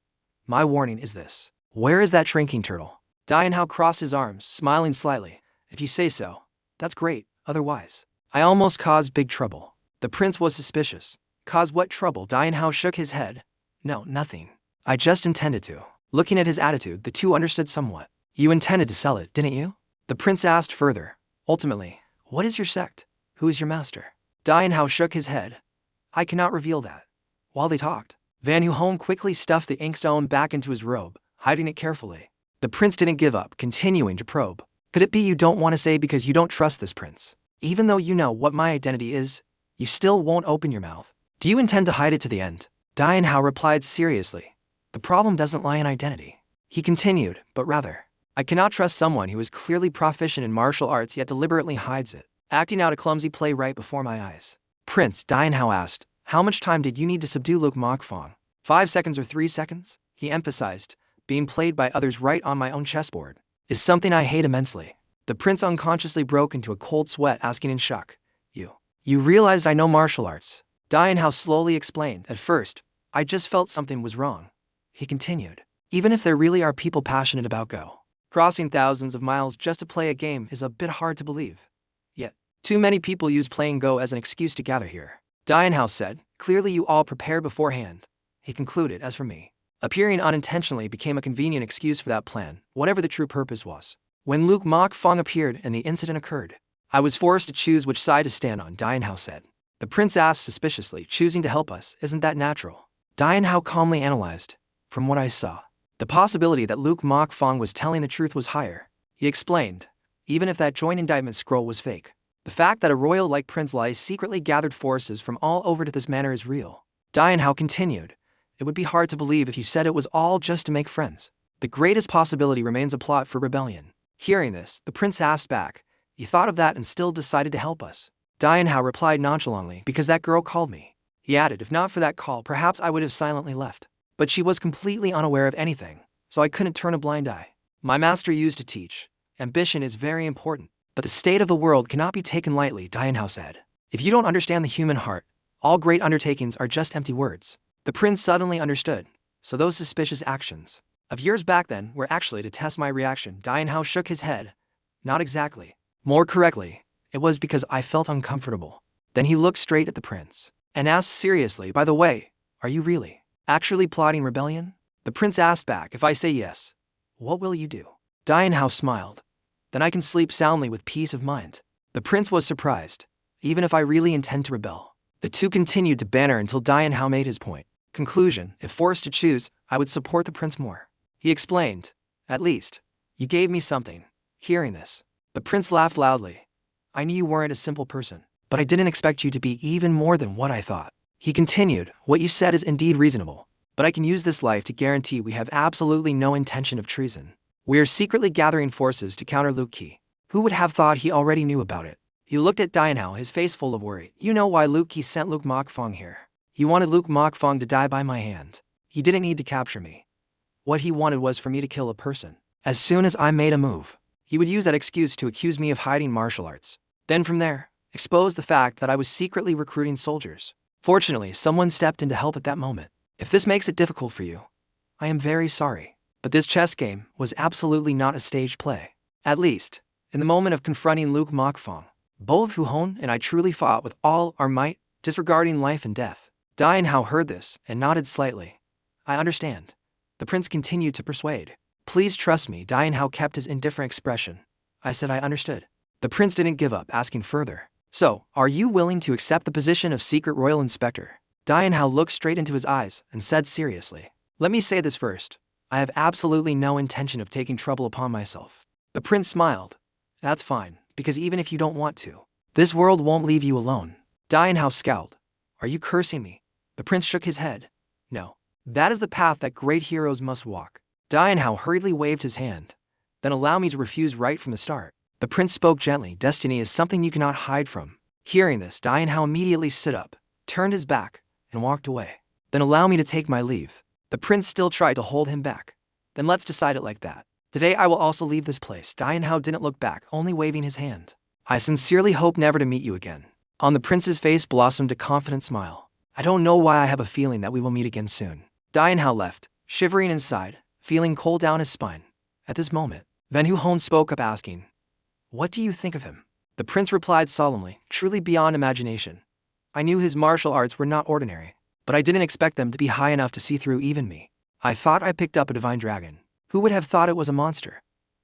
My warning is this. Where is that shrinking turtle?" Dian Hao crossed his arms, smiling slightly. "If you say so, that's great, otherwise, I almost caused big trouble." The prince was suspicious. "Cause what trouble?" Dian Hao shook his head. "No, nothing. I just intended to." Looking at his attitude, the two understood somewhat. "You intended to sell it, didn't you?" The prince asked further. "Ultimately, what is your sect? Who is your master?" Dian Hao shook his head. "I cannot reveal that." While they talked, Van Hu-hon quickly stuffed the inkstone back into his robe, hiding it carefully. The prince didn't give up, continuing to probe. "Could it be you don't want to say because you don't trust this prince? Even though you know what my identity is, you still won't open your mouth? Do you intend to hide it to the end?" Dian Hao replied seriously. "The problem doesn't lie in identity." He continued, "But rather, I cannot trust someone who is clearly proficient in martial arts yet deliberately hides it, acting out a clumsy play right before my eyes." "Prince," Dian Hao asked, "how much time did you need to subdue Luke Mokfong? 5 seconds or 3 seconds?" He emphasized, "Being played by others right on my own chessboard is something I hate immensely." The prince unconsciously broke into a cold sweat, asking in shock, You realize I know martial arts?" Dian Hao slowly explained. "At first, I just felt something was wrong." He continued, "Even if there really are people passionate about Go, crossing thousands of miles just to play a game is a bit hard to believe. Yet, too many people use playing Go as an excuse to gather here." Dian Hao said, "Clearly you all prepared beforehand." He concluded, "As for me, appearing unintentionally became a convenient excuse for that plan, whatever the true purpose was. When Luke Mokfong appeared and the incident occurred, I was forced to choose which side to stand on," Dian Hao said. The prince asked suspiciously, "Choosing to help us, isn't that natural?" Dian Hao calmly analyzed. "From what I saw, the possibility that Luke Mokfong was telling the truth was higher." He explained, "Even if that joint indictment scroll was fake, the fact that a royal like Prince Lai secretly gathered forces from all over to this manor is real." Dian Hao continued, "It would be hard to believe if you said it was all just to make friends. The greatest possibility remains a plot for rebellion." Hearing this, the prince asked back, "You thought of that and still decided to help us?" Dian Hao replied nonchalantly, "Because that girl called me." He added, "If not for that call, perhaps I would have silently left. But she was completely unaware of anything, so I couldn't turn a blind eye. My master used to teach, ambition is very important, but the state of the world cannot be taken lightly," Dian Hao said. "If you don't understand the human heart, all great undertakings are just empty words." The prince suddenly understood. "So those suspicious actions of years back then were actually to test my reaction?" Dian Hao shook his head. "Not exactly. More correctly, it was because I felt uncomfortable." Then he looked straight at the prince and asked seriously, "By the way, are you really actually plotting rebellion?" The prince asked back, "If I say yes, what will you do?" Dian Hao smiled. "Then I can sleep soundly with peace of mind." The prince was surprised. "Even if I really intend to rebel?" The two continued to banter until Dian Hao made his point. Conclusion: if forced to choose, I would support the prince more. He explained, "At least, you gave me something." Hearing this, the prince laughed loudly. "I knew you weren't a simple person, but I didn't expect you to be even more than what I thought." He continued, "What you said is indeed reasonable, but I can use this life to guarantee we have absolutely no intention of treason. We are secretly gathering forces to counter Luke Qi. Who would have thought he already knew about it?" He looked at Dian Hao, his face full of worry. "You know why Luke Qi sent Luke Mokfong here. He wanted Luke Mokfong to die by my hand. He didn't need to capture me. What he wanted was for me to kill a person. As soon as I made a move, he would use that excuse to accuse me of hiding martial arts. Then from there, expose the fact that I was secretly recruiting soldiers. Fortunately, someone stepped in to help at that moment. If this makes it difficult for you, I am very sorry. But this chess game was absolutely not a staged play. At least, in the moment of confronting Luke Mokfong, both Hu-hon and I truly fought with all our might, disregarding life and death." Dian Hao heard this and nodded slightly. "I understand. The prince continued to persuade. Please trust me. Dian Hao kept his indifferent expression. I said I understood. The prince didn't give up, asking further. So, are you willing to accept the position of secret royal inspector? Dian Hao looked straight into his eyes and said seriously. Let me say this first. I have absolutely no intention of taking trouble upon myself. The prince smiled. That's fine, because even if you don't want to, this world won't leave you alone. Dian Hao scowled. Are you cursing me? The prince shook his head. No. That is the path that great heroes must walk. Dian Hao hurriedly waved his hand. Then allow me to refuse right from the start. The prince spoke gently. Destiny is something you cannot hide from. Hearing this, Dian Hao immediately stood up, turned his back, and walked away. Then allow me to take my leave. The prince still tried to hold him back. Then let's decide it like that. Today I will also leave this place. Dian Hao didn't look back, only waving his hand. I sincerely hope never to meet you again. On the prince's face blossomed a confident smile. I don't know why I have a feeling that we will meet again soon. Dian Hao left, shivering inside, feeling cold down his spine. At this moment, Van Hu-hon spoke up asking, What do you think of him? The prince replied solemnly, truly beyond imagination. I knew his martial arts were not ordinary, but I didn't expect them to be high enough to see through even me. I thought I picked up a divine dragon. Who would have thought it was a monster?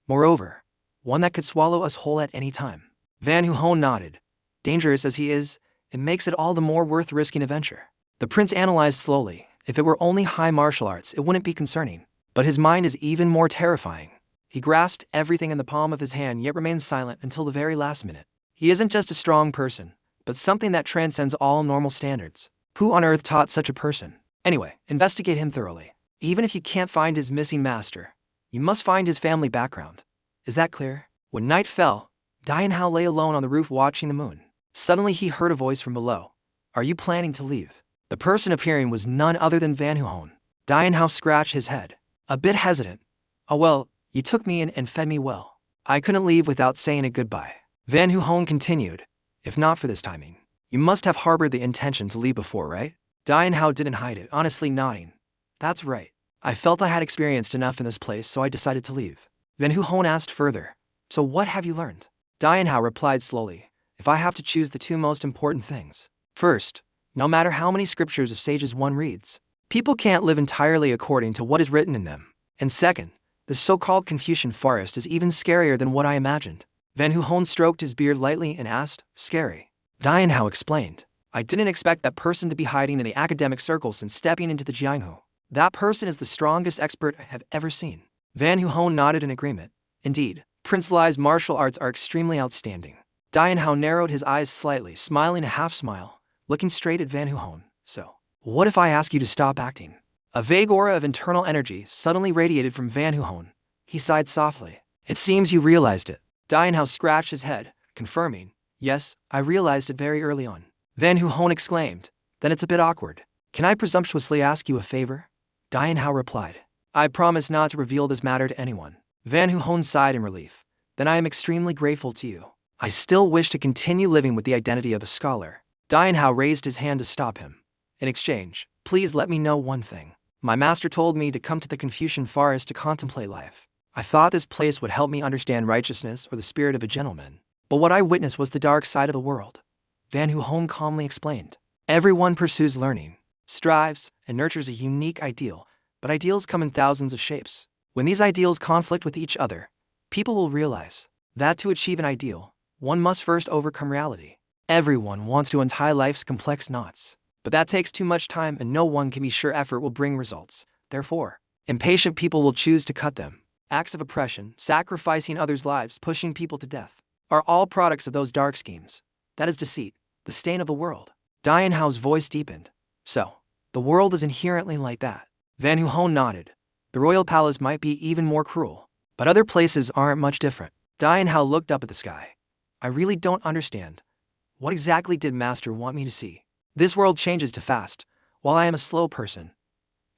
Moreover, one that could swallow us whole at any time. Van Hu-hon nodded. Dangerous as he is, it makes it all the more worth risking a venture. The prince analyzed slowly. If it were only high martial arts, it wouldn't be concerning. But his mind is even more terrifying. He grasped everything in the palm of his hand yet remained silent until the very last minute. He isn't just a strong person, but something that transcends all normal standards. Who on earth taught such a person? Anyway, investigate him thoroughly. Even if you can't find his missing master, you must find his family background. Is that clear? When night fell, Dian Hao lay alone on the roof watching the moon. Suddenly he heard a voice from below. Are you planning to leave? The person appearing was none other than Van Hu-hon. Dian Hao scratched his head, a bit hesitant. Oh well, you took me in and fed me well. I couldn't leave without saying a goodbye. Van Hu-hon continued. If not for this timing, you must have harbored the intention to leave before, right? Dian Hao didn't hide it, honestly nodding. That's right. I felt I had experienced enough in this place, so I decided to leave. Van Hu-hon asked further. So what have you learned? Dian Hao replied slowly. If I have to choose the two most important things. First, no matter how many scriptures of sages one reads, people can't live entirely according to what is written in them. And second, the so-called Confucian forest is even scarier than what I imagined. Van Hu-hon stroked his beard lightly and asked, Scary? Dian Hao explained. I didn't expect that person to be hiding in the academic circle since stepping into the Jianghu. That person is the strongest expert I have ever seen. Van Hu-hon nodded in agreement. Indeed, Prince Lai's martial arts are extremely outstanding. Dian Hao narrowed his eyes slightly, smiling a half-smile, looking straight at Van Hu-hon. So, what if I ask you to stop acting? A vague aura of internal energy suddenly radiated from Van Hu-hon. He sighed softly. It seems you realized it. Dian Hao scratched his head, confirming. Yes, I realized it very early on. Van Hu-hon exclaimed. Then it's a bit awkward. Can I presumptuously ask you a favor? Dian Hao replied. I promise not to reveal this matter to anyone. Van Hu-hon sighed in relief. Then I am extremely grateful to you. I still wish to continue living with the identity of a scholar. Dian Hao raised his hand to stop him. In exchange, please let me know one thing. My master told me to come to the Confucian forest to contemplate life. I thought this place would help me understand righteousness or the spirit of a gentleman. But what I witnessed was the dark side of the world. Van Hu-hon calmly explained. Everyone pursues learning, strives, and nurtures a unique ideal, but ideals come in thousands of shapes. When these ideals conflict with each other, people will realize that to achieve an ideal, one must first overcome reality. Everyone wants to untie life's complex knots, but that takes too much time and no one can be sure effort will bring results. Therefore, impatient people will choose to cut them. Acts of oppression, sacrificing others' lives, pushing people to death, are all products of those dark schemes. That is deceit, the stain of the world. Dian Hao's voice deepened. So, the world is inherently like that. Van Hu-hon nodded. The royal palace might be even more cruel, but other places aren't much different. Dian Hao looked up at the sky. I really don't understand. What exactly did Master want me to see? This world changes too fast, while I am a slow person.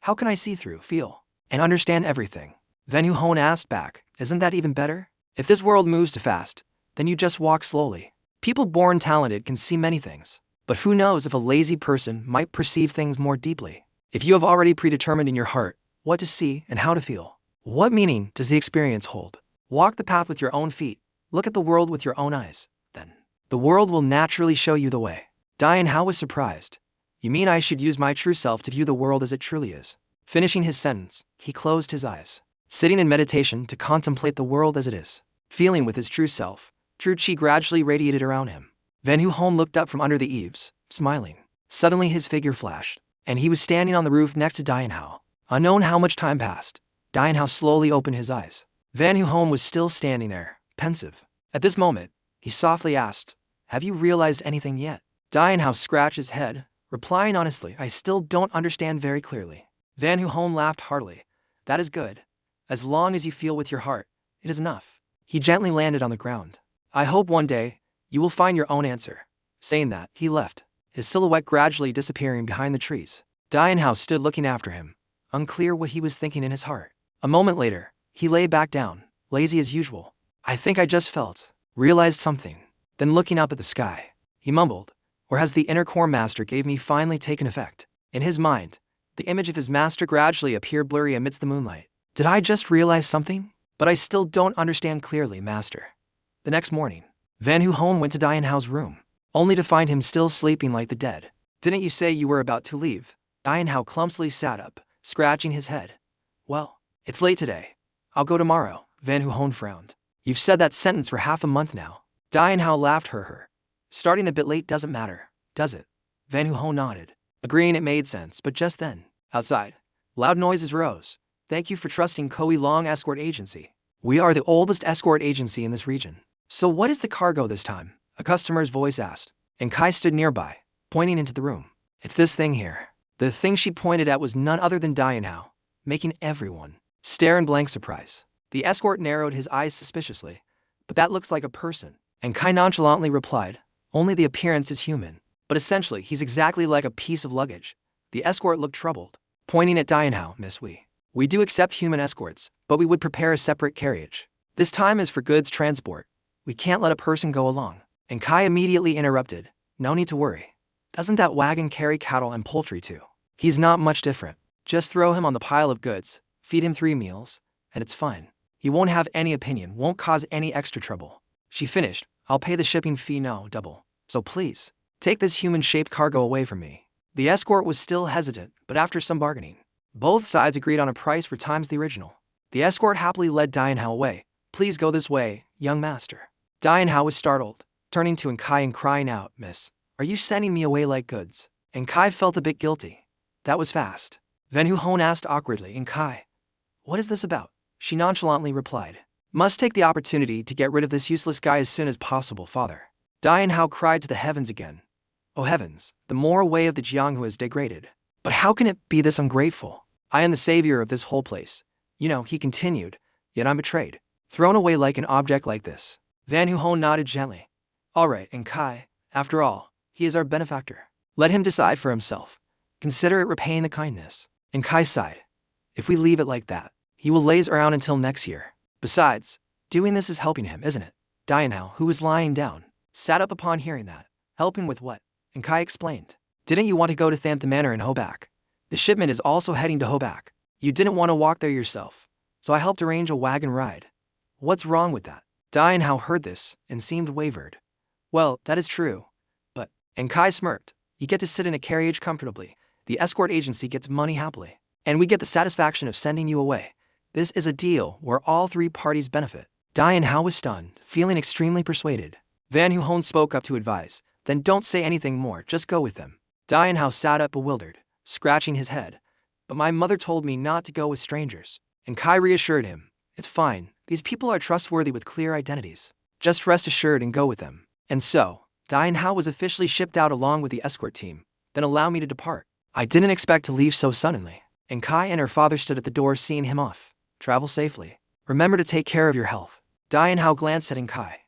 How can I see through, feel, and understand everything? Van Hu-hon asked back, isn't that even better? If this world moves too fast, then you just walk slowly. People born talented can see many things, but who knows if a lazy person might perceive things more deeply? If you have already predetermined in your heart what to see and how to feel, what meaning does the experience hold? Walk the path with your own feet. Look at the world with your own eyes. Then, the world will naturally show you the way. Dian Hao was surprised. You mean I should use my true self to view the world as it truly is? Finishing his sentence, he closed his eyes, sitting in meditation to contemplate the world as it is. Feeling with his true self, true chi gradually radiated around him. Van Hu-hon looked up from under the eaves, smiling. Suddenly his figure flashed, and he was standing on the roof next to Dian Hao. Unknown how much time passed, Dian Hao slowly opened his eyes. Van Hu-hon was still standing there, pensive. At this moment, he softly asked, "Have you realized anything yet?" Dian Hao scratched his head, replying honestly, "I still don't understand very clearly." Van Hu-hon laughed heartily. "That is good. As long as you feel with your heart, it is enough." He gently landed on the ground. "I hope one day, you will find your own answer." Saying that, he left, his silhouette gradually disappearing behind the trees. Dian Hao stood looking after him, unclear what he was thinking in his heart. A moment later, he lay back down, lazy as usual. "I think I just realized something." Then looking up at the sky, he mumbled, "Or has the inner core master gave me finally taken effect?" In his mind, the image of his master gradually appeared blurry amidst the moonlight. "Did I just realize something? But I still don't understand clearly, master." The next morning, Van Hu-hon went to Dian Hao's room, only to find him still sleeping like the dead. "Didn't you say you were about to leave?" Dian Hao clumsily sat up, scratching his head. "Well, it's late today. I'll go tomorrow." Van Hu-hon frowned. "You've said that sentence for half a month now." Dian Hao laughed. Her. "Starting a bit late doesn't matter, does it?" Van Hu-hon nodded, agreeing it made sense, but just then, outside, loud noises rose. "Thank you for trusting Koi Long Escort Agency. We are the oldest escort agency in this region." "So what is the cargo this time?" a customer's voice asked, and Kai stood nearby, pointing into the room. "It's this thing here." The thing she pointed at was none other than Dian Hao, making everyone stare in blank surprise. The escort narrowed his eyes suspiciously. "But that looks like a person." And Kai nonchalantly replied, "Only the appearance is human. But essentially he's exactly like a piece of luggage." The escort looked troubled, pointing at Dian Hao. "Miss, we do accept human escorts, but we would prepare a separate carriage. This time is for goods transport. We can't let a person go along." And Kai immediately interrupted, "No need to worry. Doesn't that wagon carry cattle and poultry too? He's not much different. Just throw him on the pile of goods, feed him 3 meals, and it's fine. He won't have any opinion, won't cause any extra trouble." She finished, "I'll pay the shipping fee, no double. So please, take this human-shaped cargo away from me." The escort was still hesitant, but after some bargaining, both sides agreed on a price 4 times the original. The escort happily led Dian Hao away. "Please go this way, young master." Dian Hao was startled, turning to Kai and crying out, "Miss, are you sending me away like goods?" And Kai felt a bit guilty. "That was fast." Van Hu-hon asked awkwardly, and Kai, "What is this about?" She nonchalantly replied, "Must take the opportunity to get rid of this useless guy as soon as possible, father." Dian Hao cried to the heavens again. "Oh heavens, the moral way of the Jianghu has degraded. But how can it be this ungrateful? I am the savior of this whole place. You know," he continued, "yet I'm betrayed. Thrown away like an object like this." Van Hu-hon nodded gently. "All right, and Kai, after all, he is our benefactor. Let him decide for himself. Consider it repaying the kindness." And Kai sighed. "If we leave it like that, he will laze around until next year. Besides, doing this is helping him, isn't it?" Dian Hao, who was lying down, sat up upon hearing that. "Helping with what?" And Kai explained. "Didn't you want to go to Thantha Manor in Hobak? The shipment is also heading to Hobak. You didn't want to walk there yourself, so I helped arrange a wagon ride. What's wrong with that?" Dian Hao heard this and seemed wavered. "Well, that is true. But," and Kai smirked, "you get to sit in a carriage comfortably. The escort agency gets money happily. And we get the satisfaction of sending you away. This is a deal where all 3 parties benefit." Dian Hao was stunned, feeling extremely persuaded. Van Hu-hon spoke up to advise, "Then don't say anything more, just go with them." Dian Hao sat up bewildered, scratching his head. "But my mother told me not to go with strangers." And Kai reassured him, "It's fine, these people are trustworthy with clear identities. Just rest assured and go with them." And so, Dian Hao was officially shipped out along with the escort team. "Then allow me to depart. I didn't expect to leave so suddenly." And Kai and her father stood at the door seeing him off. "Travel safely. Remember to take care of your health." Dian Hao glanced at Kai.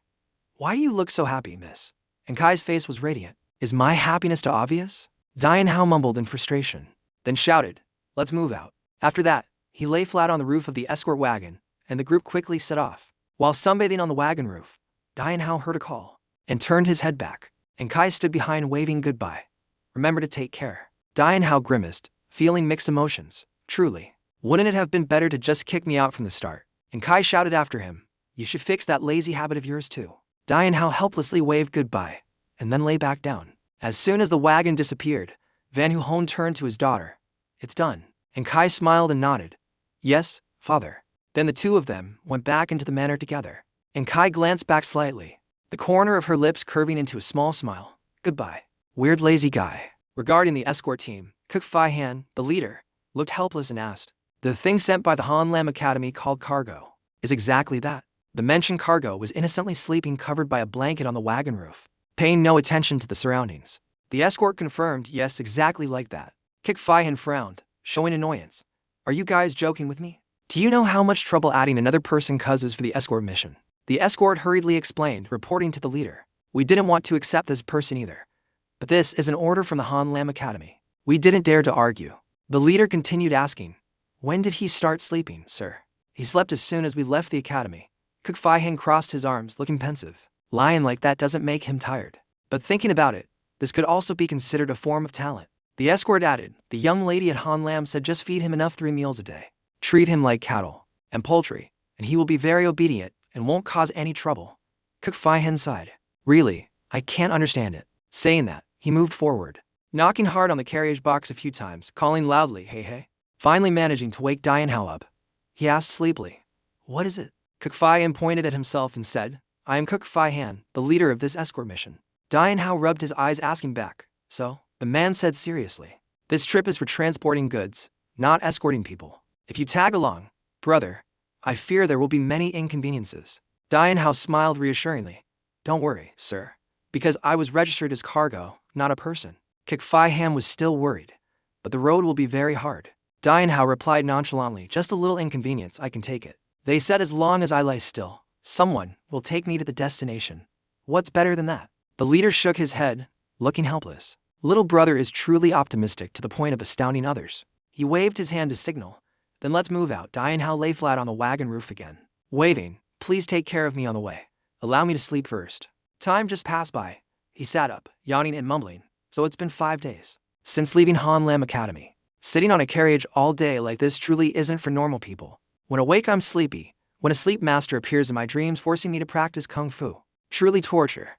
"Why do you look so happy, miss?" And Kai's face was radiant. "Is my happiness too obvious?" Dian Hao mumbled in frustration, then shouted, "Let's move out." After that, he lay flat on the roof of the escort wagon, and the group quickly set off. While sunbathing on the wagon roof, Dian Hao heard a call, and turned his head back, and Kai stood behind waving goodbye. "Remember to take care." Dian Hao grimaced, feeling mixed emotions. Truly, wouldn't it have been better to just kick me out from the start? And Kai shouted after him, "You should fix that lazy habit of yours too." Dian Hao helplessly waved goodbye, and then lay back down. As soon as the wagon disappeared, Van Hu-hon turned to his daughter. "It's done." And Kai smiled and nodded. Yes, father. Then the two of them went back into the manor together. And Kai glanced back slightly, the corner of her lips curving into a small smile. Goodbye, weird lazy guy. Regarding the escort team, Cook Fai Han, the leader, looked helpless and asked, the thing sent by the Han Lam Academy called cargo is exactly that. The mentioned cargo was innocently sleeping covered by a blanket on the wagon roof, paying no attention to the surroundings. The escort confirmed, yes, exactly like that. Cook Fai Han frowned, showing annoyance. Are you guys joking with me? Do you know how much trouble adding another person causes for the escort mission? The escort hurriedly explained, reporting to the leader. We didn't want to accept this person either. But this is an order from the Han Lam Academy. We didn't dare to argue. The leader continued asking, when did he start sleeping, sir? He slept as soon as we left the academy. Cook Fai Han crossed his arms, looking pensive. Lying like that doesn't make him tired. But thinking about it, this could also be considered a form of talent. The escort added, the young lady at Han Lam said just feed him enough 3 meals a day. Treat him like cattle and poultry, and he will be very obedient and won't cause any trouble. Cook Fai Han sighed. Really, I can't understand it. Saying that, he moved forward, knocking hard on the carriage box a few times, calling loudly, hey hey. Finally managing to wake Dian Hao up, he asked sleepily, what is it? Cook Fai Han pointed at himself and said, I am Cook Fai Han, the leader of this escort mission. Dian Hao rubbed his eyes asking back, so? The man said seriously, this trip is for transporting goods, not escorting people. If you tag along, brother, I fear there will be many inconveniences. Dian Hao smiled reassuringly. Don't worry, sir, because I was registered as cargo, not a person. Cook Fai Han was still worried, but the road will be very hard. Dian Hao replied nonchalantly, just a little inconvenience, I can take it. They said as long as I lie still, someone will take me to the destination. What's better than that? The leader shook his head, looking helpless. Little brother is truly optimistic to the point of astounding others. He waved his hand to signal. Then let's move out. Dian Hao lay flat on the wagon roof again, waving, please take care of me on the way. Allow me to sleep first. Time just passed by. He sat up, yawning and mumbling. So it's been 5 days since leaving Han Lam Academy. Sitting on a carriage all day like this truly isn't for normal people. When awake I'm sleepy. When a sleep master appears in my dreams forcing me to practice kung fu. Truly torture.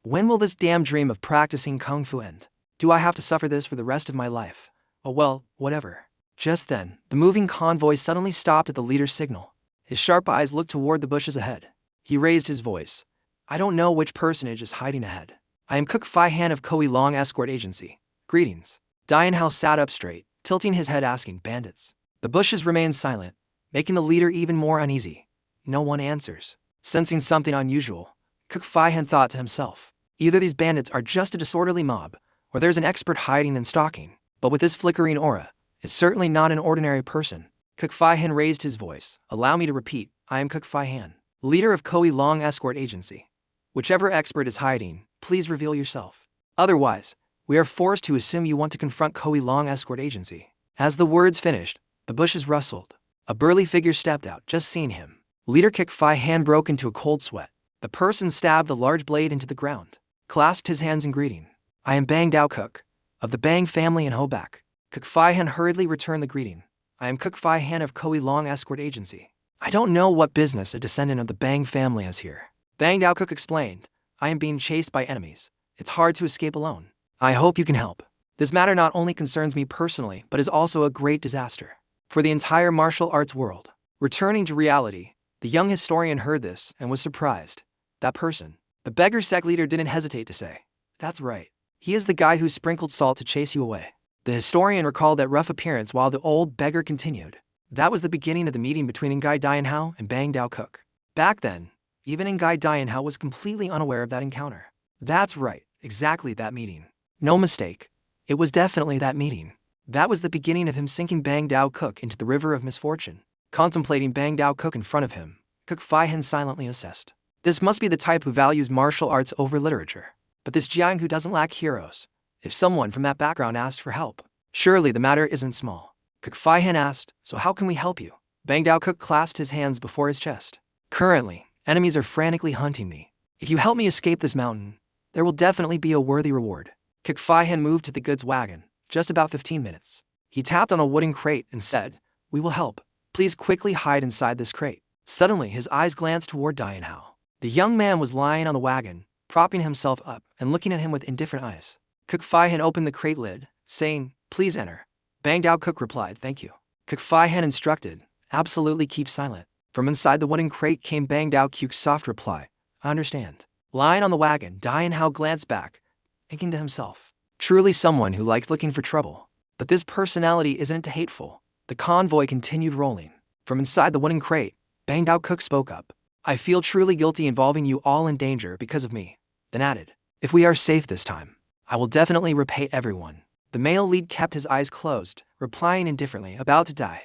When will this damn dream of practicing kung fu end? Do I have to suffer this for the rest of my life? Oh well, whatever. Just then, the moving convoy suddenly stopped at the leader's signal. His sharp eyes looked toward the bushes ahead. He raised his voice. I don't know which personage is hiding ahead. I am Cook Fai Han of Koi Long Escort Agency. Greetings. Dian Hao sat up straight, tilting his head asking, bandits. The bushes remained silent, making the leader even more uneasy. No one answers. Sensing something unusual, Cook Fai Han thought to himself, either these bandits are just a disorderly mob, or there's an expert hiding and stalking. But with this flickering aura, it's certainly not an ordinary person. Cook Fai Han raised his voice. Allow me to repeat, I am Cook Fai Han, leader of Koi Long Escort Agency. Whichever expert is hiding, please reveal yourself. Otherwise, we are forced to assume you want to confront Koi Long Escort Agency. As the words finished, the bushes rustled. A burly figure stepped out, just seeing him. Leader Cook Fai Han broke into a cold sweat. The person stabbed a large blade into the ground, clasped his hands in greeting. I am Bang Dao Cook, of the Bang family in Hobak. Cook Fai Han hurriedly returned the greeting. I am Cook Fai Han of Koi Long Escort Agency. I don't know what business a descendant of the Bang family has here. Bang Dao Cook explained. I am being chased by enemies. It's hard to escape alone. I hope you can help. This matter not only concerns me personally, but is also a great disaster for the entire martial arts world. Returning to reality, the young historian heard this and was surprised. That person, the beggar sect leader, didn't hesitate to say, that's right. He is the guy who sprinkled salt to chase you away. The historian recalled that rough appearance while the old beggar continued. That was the beginning of the meeting between Ngai Dian Hao and Bang Dao Cook. Back then, even Ngai Dian Hao was completely unaware of that encounter. That's right, exactly that meeting. No mistake. It was definitely that meeting. That was the beginning of him sinking Bang Dao Cook into the river of misfortune. Contemplating Bang Dao Cook in front of him, Cook Fai Han silently assessed. This must be the type who values martial arts over literature. But this Jiang who doesn't lack heroes. If someone from that background asked for help, surely the matter isn't small. Cook Fai Han asked, so how can we help you? Bang Dao Cook clasped his hands before his chest. Currently, enemies are frantically hunting me. If you help me escape this mountain, there will definitely be a worthy reward. Cook Fai Han moved to the goods wagon, just about 15 minutes. He tapped on a wooden crate and said, we will help. Please quickly hide inside this crate. Suddenly, his eyes glanced toward Dian Hao. The young man was lying on the wagon, propping himself up and looking at him with indifferent eyes. Cook Fai Han opened the crate lid, saying, please enter. Bang Dao Cook replied, thank you. Cook Fai Han instructed, absolutely keep silent. From inside the wooden crate came Bang Dao Cook's soft reply, I understand. Lying on the wagon, Dian Hao glanced back, thinking to himself, truly someone who likes looking for trouble. But this personality isn't hateful. The convoy continued rolling. From inside the wooden crate, Bang Dao Cook spoke up. I feel truly guilty involving you all in danger because of me. Then added, if we are safe this time, I will definitely repay everyone. The male lead kept his eyes closed, replying indifferently, about to die.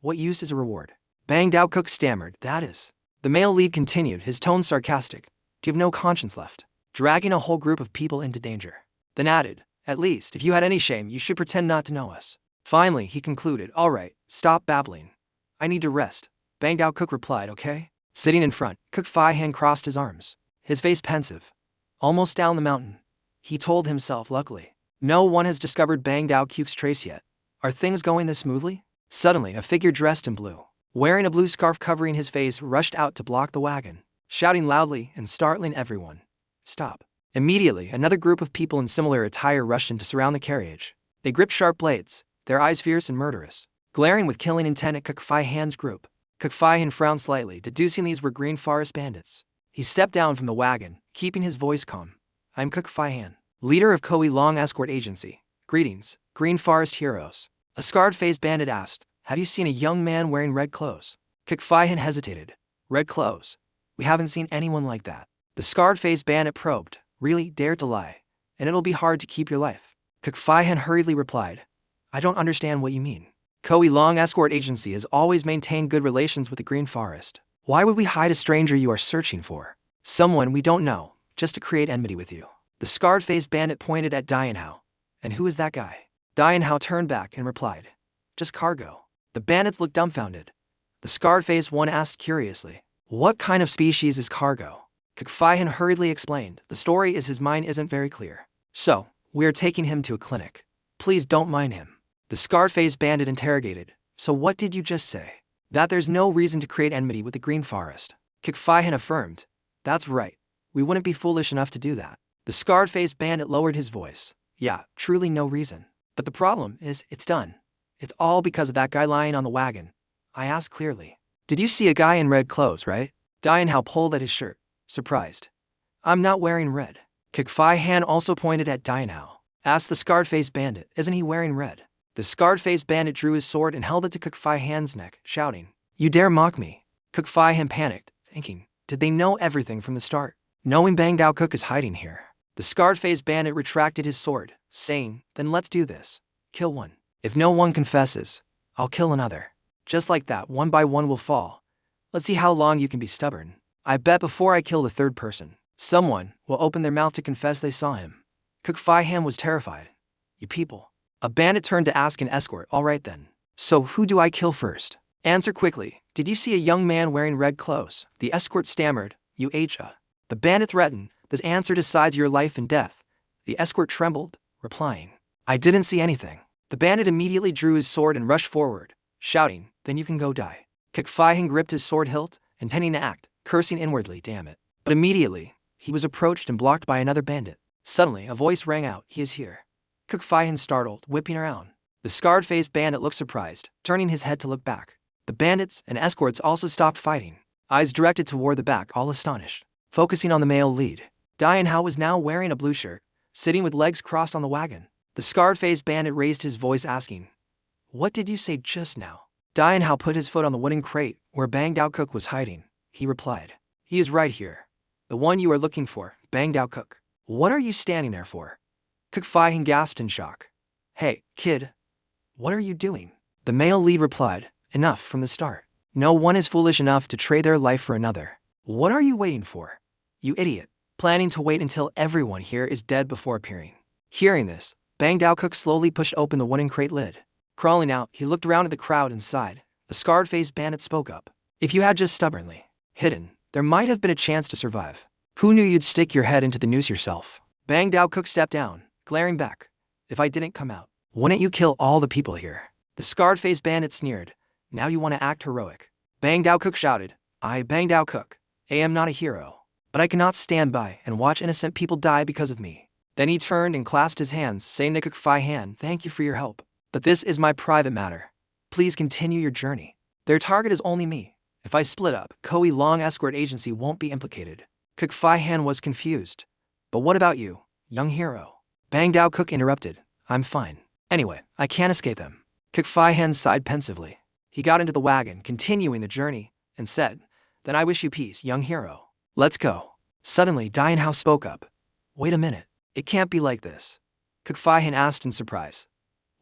What use is a reward? Bang Dao Cook stammered, that is. The male lead continued, his tone sarcastic. Do you have no conscience left? Dragging a whole group of people into danger. Then added, at least, if you had any shame, you should pretend not to know us. Finally, he concluded, all right, stop babbling. I need to rest. Bang Dao Cook replied, okay. Sitting in front, Cook Fai Han crossed his arms, his face pensive. Almost down the mountain. He told himself, luckily, no one has discovered Bang Dao Cook's trace yet. Are things going this smoothly? Suddenly, a figure dressed in blue, wearing a blue scarf covering his face, rushed out to block the wagon, shouting loudly and startling everyone. Stop. Immediately, another group of people in similar attire rushed in to surround the carriage. They gripped sharp blades, their eyes fierce and murderous, glaring with killing intent at Cook Fai Han's group. Cook Fai Han frowned slightly, deducing these were Green Forest bandits. He stepped down from the wagon, keeping his voice calm. I'm Cook Fai Han, leader of Koi Long Escort Agency. Greetings, Green Forest heroes. A scarred-faced bandit asked, have you seen a young man wearing red clothes? Cook Fai Han hesitated. Red clothes? We haven't seen anyone like that. The scarred-faced bandit probed, really dared to lie, and it'll be hard to keep your life. Cook Fai Han hurriedly replied, I don't understand what you mean. Koi Long Escort Agency has always maintained good relations with the Green Forest. Why would we hide a stranger you are searching for? Someone we don't know, just to create enmity with you. The scarred-faced bandit pointed at Dian Hao. And who is that guy? Dian Hao turned back and replied, just cargo. The bandits looked dumbfounded. The scarred-faced one asked curiously, what kind of species is cargo? Cook Fai Han hurriedly explained, the story is his mind isn't very clear. So, we are taking him to a clinic. Please don't mind him. The scarred-faced bandit interrogated, so what did you just say? That there's no reason to create enmity with the Green Forest. Cook Fai Han affirmed, that's right. We wouldn't be foolish enough to do that. The scarred-faced bandit lowered his voice. Yeah, truly no reason. But the problem is, it's done. It's all because of that guy lying on the wagon. I asked clearly. Did you see a guy in red clothes, right? Dian Hao pulled at his shirt, surprised. I'm not wearing red. Cook Fai Han also pointed at Dian Hao. Asked the scarred-faced bandit, isn't he wearing red? The scarred-faced bandit drew his sword and held it to Cook Fai Han's neck, shouting, you dare mock me? Cook Fai Han panicked, thinking, did they know everything from the start? Knowing Bang Dao Cook is hiding here. The scarred-faced bandit retracted his sword, saying, then let's do this. Kill one. If no one confesses, I'll kill another. Just like that, one by one will fall. Let's see how long you can be stubborn. I bet before I kill the third person, someone will open their mouth to confess they saw him. Cook Fai Han was terrified. You people. A bandit turned to ask an escort, all right then. So who do I kill first? Answer quickly. Did you see a young man wearing red clothes? The escort stammered, you Acha. The bandit threatened, this answer decides your life and death. The escort trembled, replying, I didn't see anything. The bandit immediately drew his sword and rushed forward, shouting, then you can go die. Cook Fai Han gripped his sword hilt, intending to act, cursing inwardly, damn it. But immediately, he was approached and blocked by another bandit. Suddenly, a voice rang out, he is here. Cook Fai Han startled, whipping around. The scarred-faced bandit looked surprised, turning his head to look back. The bandits and escorts also stopped fighting, eyes directed toward the back, all astonished. Focusing on the male lead, Dian Hao was now wearing a blue shirt, sitting with legs crossed on the wagon. The scarred-faced bandit raised his voice asking, what did you say just now? Dian Hao put his foot on the wooden crate where Bang Dao Cook was hiding. He replied, he is right here. The one you are looking for, Bang Dao Cook. What are you standing there for? Cook Fai Han gasped in shock. Hey, kid. What are you doing? The male lead replied, enough from the start. No one is foolish enough to trade their life for another. What are you waiting for? You idiot. Planning to wait until everyone here is dead before appearing. Hearing this, Bang Dao Cook slowly pushed open the wooden crate lid. Crawling out, he looked around at the crowd and sighed. The scarred-faced bandit spoke up. If you had just stubbornly hidden, there might have been a chance to survive. Who knew you'd stick your head into the noose yourself? Bang Dao Cook stepped down, glaring back. If I didn't come out, wouldn't you kill all the people here? The scarred-faced bandit sneered. Now you want to act heroic. Bang Dao Cook shouted. I, Bang Dao Cook, am not a hero, but I cannot stand by and watch innocent people die because of me. Then he turned and clasped his hands, saying to Cook Fai Han, thank you for your help. But this is my private matter. Please continue your journey. Their target is only me. If I split up, Koi Long escort agency won't be implicated. Cook Fai Han was confused. But what about you, young hero? Bang Dao Cook interrupted. I'm fine. Anyway, I can't escape them. Cook Fai Han sighed pensively. He got into the wagon, continuing the journey, and said, Then I wish you peace, young hero. Let's go. Suddenly, Dian Hao spoke up. Wait a minute. It can't be like this. Cook Fai Han asked in surprise.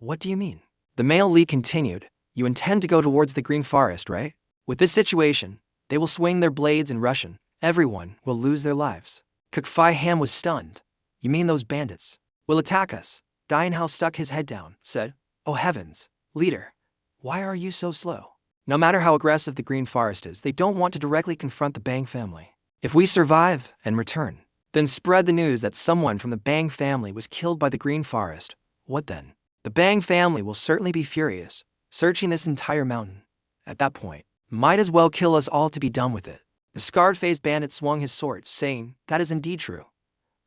What do you mean? The male lead continued. You intend to go towards the green forest, right? With this situation, they will swing their blades in Russian. Everyone will lose their lives. Cook Fai Han was stunned. You mean those bandits will attack us? Dian Hao stuck his head down, said, Oh heavens, leader, why are you so slow? No matter how aggressive the green forest is, they don't want to directly confront the Bang family. If we survive and return, then spread the news that someone from the Bang family was killed by the green forest. What then? The Bang family will certainly be furious, searching this entire mountain. At that point, might as well kill us all to be done with it. The scarred-faced bandit swung his sword, saying, That is indeed true.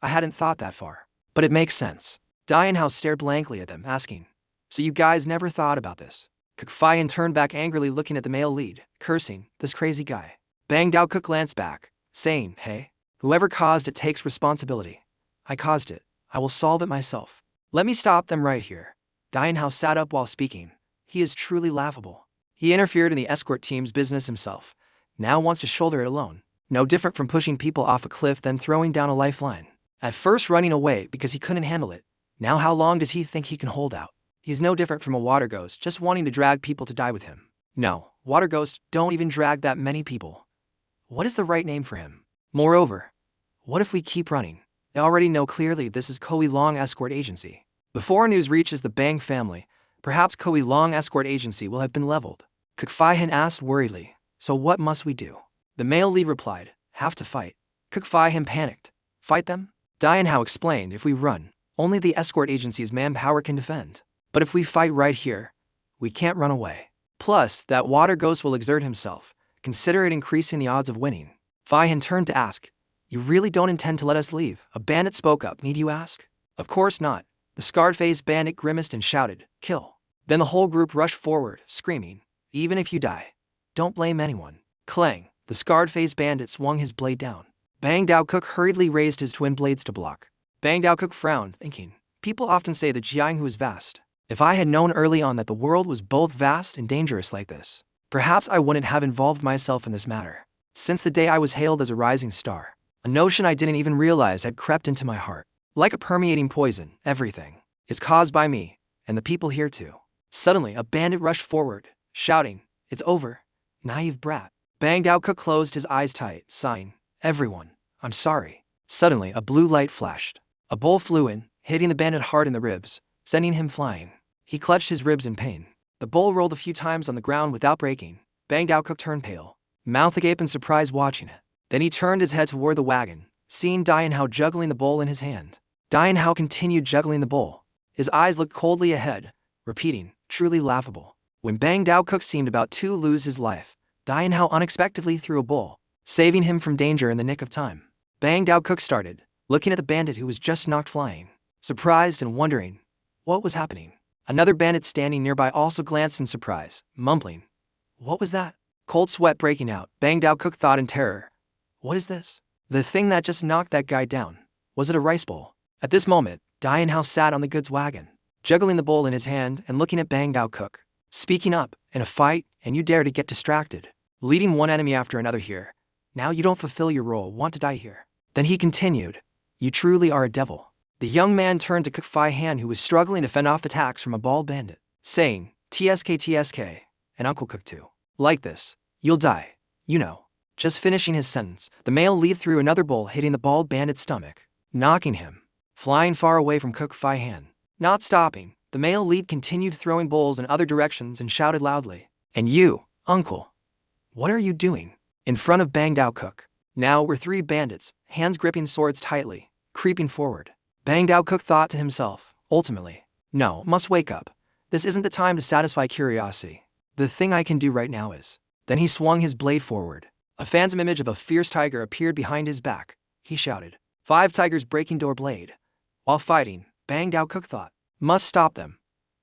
I hadn't thought that far. But it makes sense. Dian Hao stared blankly at them, asking, So you guys never thought about this? Cook Fai Han turned back angrily, looking at the male lead, cursing, This crazy guy. Bang Dao Cook glanced back, saying, Hey, whoever caused it takes responsibility. I caused it. I will solve it myself. Let me stop them right here. Dian Hao sat up while speaking. He is truly laughable. He interfered in the escort team's business himself. Now wants to shoulder it alone. No different from pushing people off a cliff than throwing down a lifeline. At first running away because he couldn't handle it. Now how long does he think he can hold out? He's no different from a water ghost, just wanting to drag people to die with him. No, water ghosts don't even drag that many people. What is the right name for him? Moreover, what if we keep running? They already know clearly this is Koi Long escort agency. Before news reaches the Bang family, perhaps Koi Long escort agency will have been leveled. Cook Fai Han asked worriedly, So what must we do? The male lead replied, Have to fight. Cook Fai Han panicked. Fight them? Dian Hao explained, If we run, only the escort agency's manpower can defend. But if we fight right here, we can't run away. Plus, that water ghost will exert himself. Consider it increasing the odds of winning. Fai Han turned to ask, You really don't intend to let us leave? A bandit spoke up, Need you ask? Of course not. The scarred-faced bandit grimaced and shouted, Kill. Then the whole group rushed forward, screaming, Even if you die, don't blame anyone. Clang, the scarred-faced bandit swung his blade down. Bang Dao Cook hurriedly raised his twin blades to block. Bang Dao Cook frowned, thinking, People often say that Jianghu is vast. If I had known early on that the world was both vast and dangerous like this, perhaps I wouldn't have involved myself in this matter. Since the day I was hailed as a rising star, a notion I didn't even realize had crept into my heart. Like a permeating poison, everything is caused by me, and the people here too. Suddenly, a bandit rushed forward, shouting, It's over, naive brat. Bang Dao Cook closed his eyes tight, sighing, Everyone, I'm sorry. Suddenly, a blue light flashed. A bolt flew in, hitting the bandit hard in the ribs, sending him flying. He clutched his ribs in pain. The bowl rolled a few times on the ground without breaking. Bang Dao Cook turned pale, mouth agape in surprise watching it. Then he turned his head toward the wagon, seeing Dian Hao juggling the bowl in his hand. Dian Hao continued juggling the bowl. His eyes looked coldly ahead, repeating, Truly laughable. When Bang Dao Cook seemed about to lose his life, Dian Hao unexpectedly threw a bowl, saving him from danger in the nick of time. Bang Dao Cook started, looking at the bandit who was just knocked flying, surprised and wondering what was happening. Another bandit standing nearby also glanced in surprise, mumbling, What was that? Cold sweat breaking out, Bang Dao Cook thought in terror. What is this? The thing that just knocked that guy down. Was it a rice bowl? At this moment, Dian Hao sat on the goods wagon, juggling the bowl in his hand and looking at Bang Dao Cook. Speaking up, in a fight, and you dare to get distracted, leading one enemy after another here. Now you don't fulfill your role, want to die here. Then he continued, You truly are a devil. The young man turned to Cook Fai Han, who was struggling to fend off attacks from a bald bandit, saying, TSK, and Uncle Cook too. Like this, you'll die, you know. Just finishing his sentence, the male lead threw another bowl, hitting the bald bandit's stomach, knocking him flying far away from Cook Fai Han. Not stopping, the male lead continued throwing bowls in other directions and shouted loudly, And you, Uncle, what are you doing? In front of Bang Dao Cook. Now were three bandits, hands gripping swords tightly, creeping forward. Bang Dao Cook thought to himself, ultimately, No, must wake up. This isn't the time to satisfy curiosity. The thing I can do right now is. Then he swung his blade forward. A phantom image of a fierce tiger appeared behind his back. He shouted, 5 tigers breaking door blade. While fighting, Bang Dao Cook thought, Must stop them.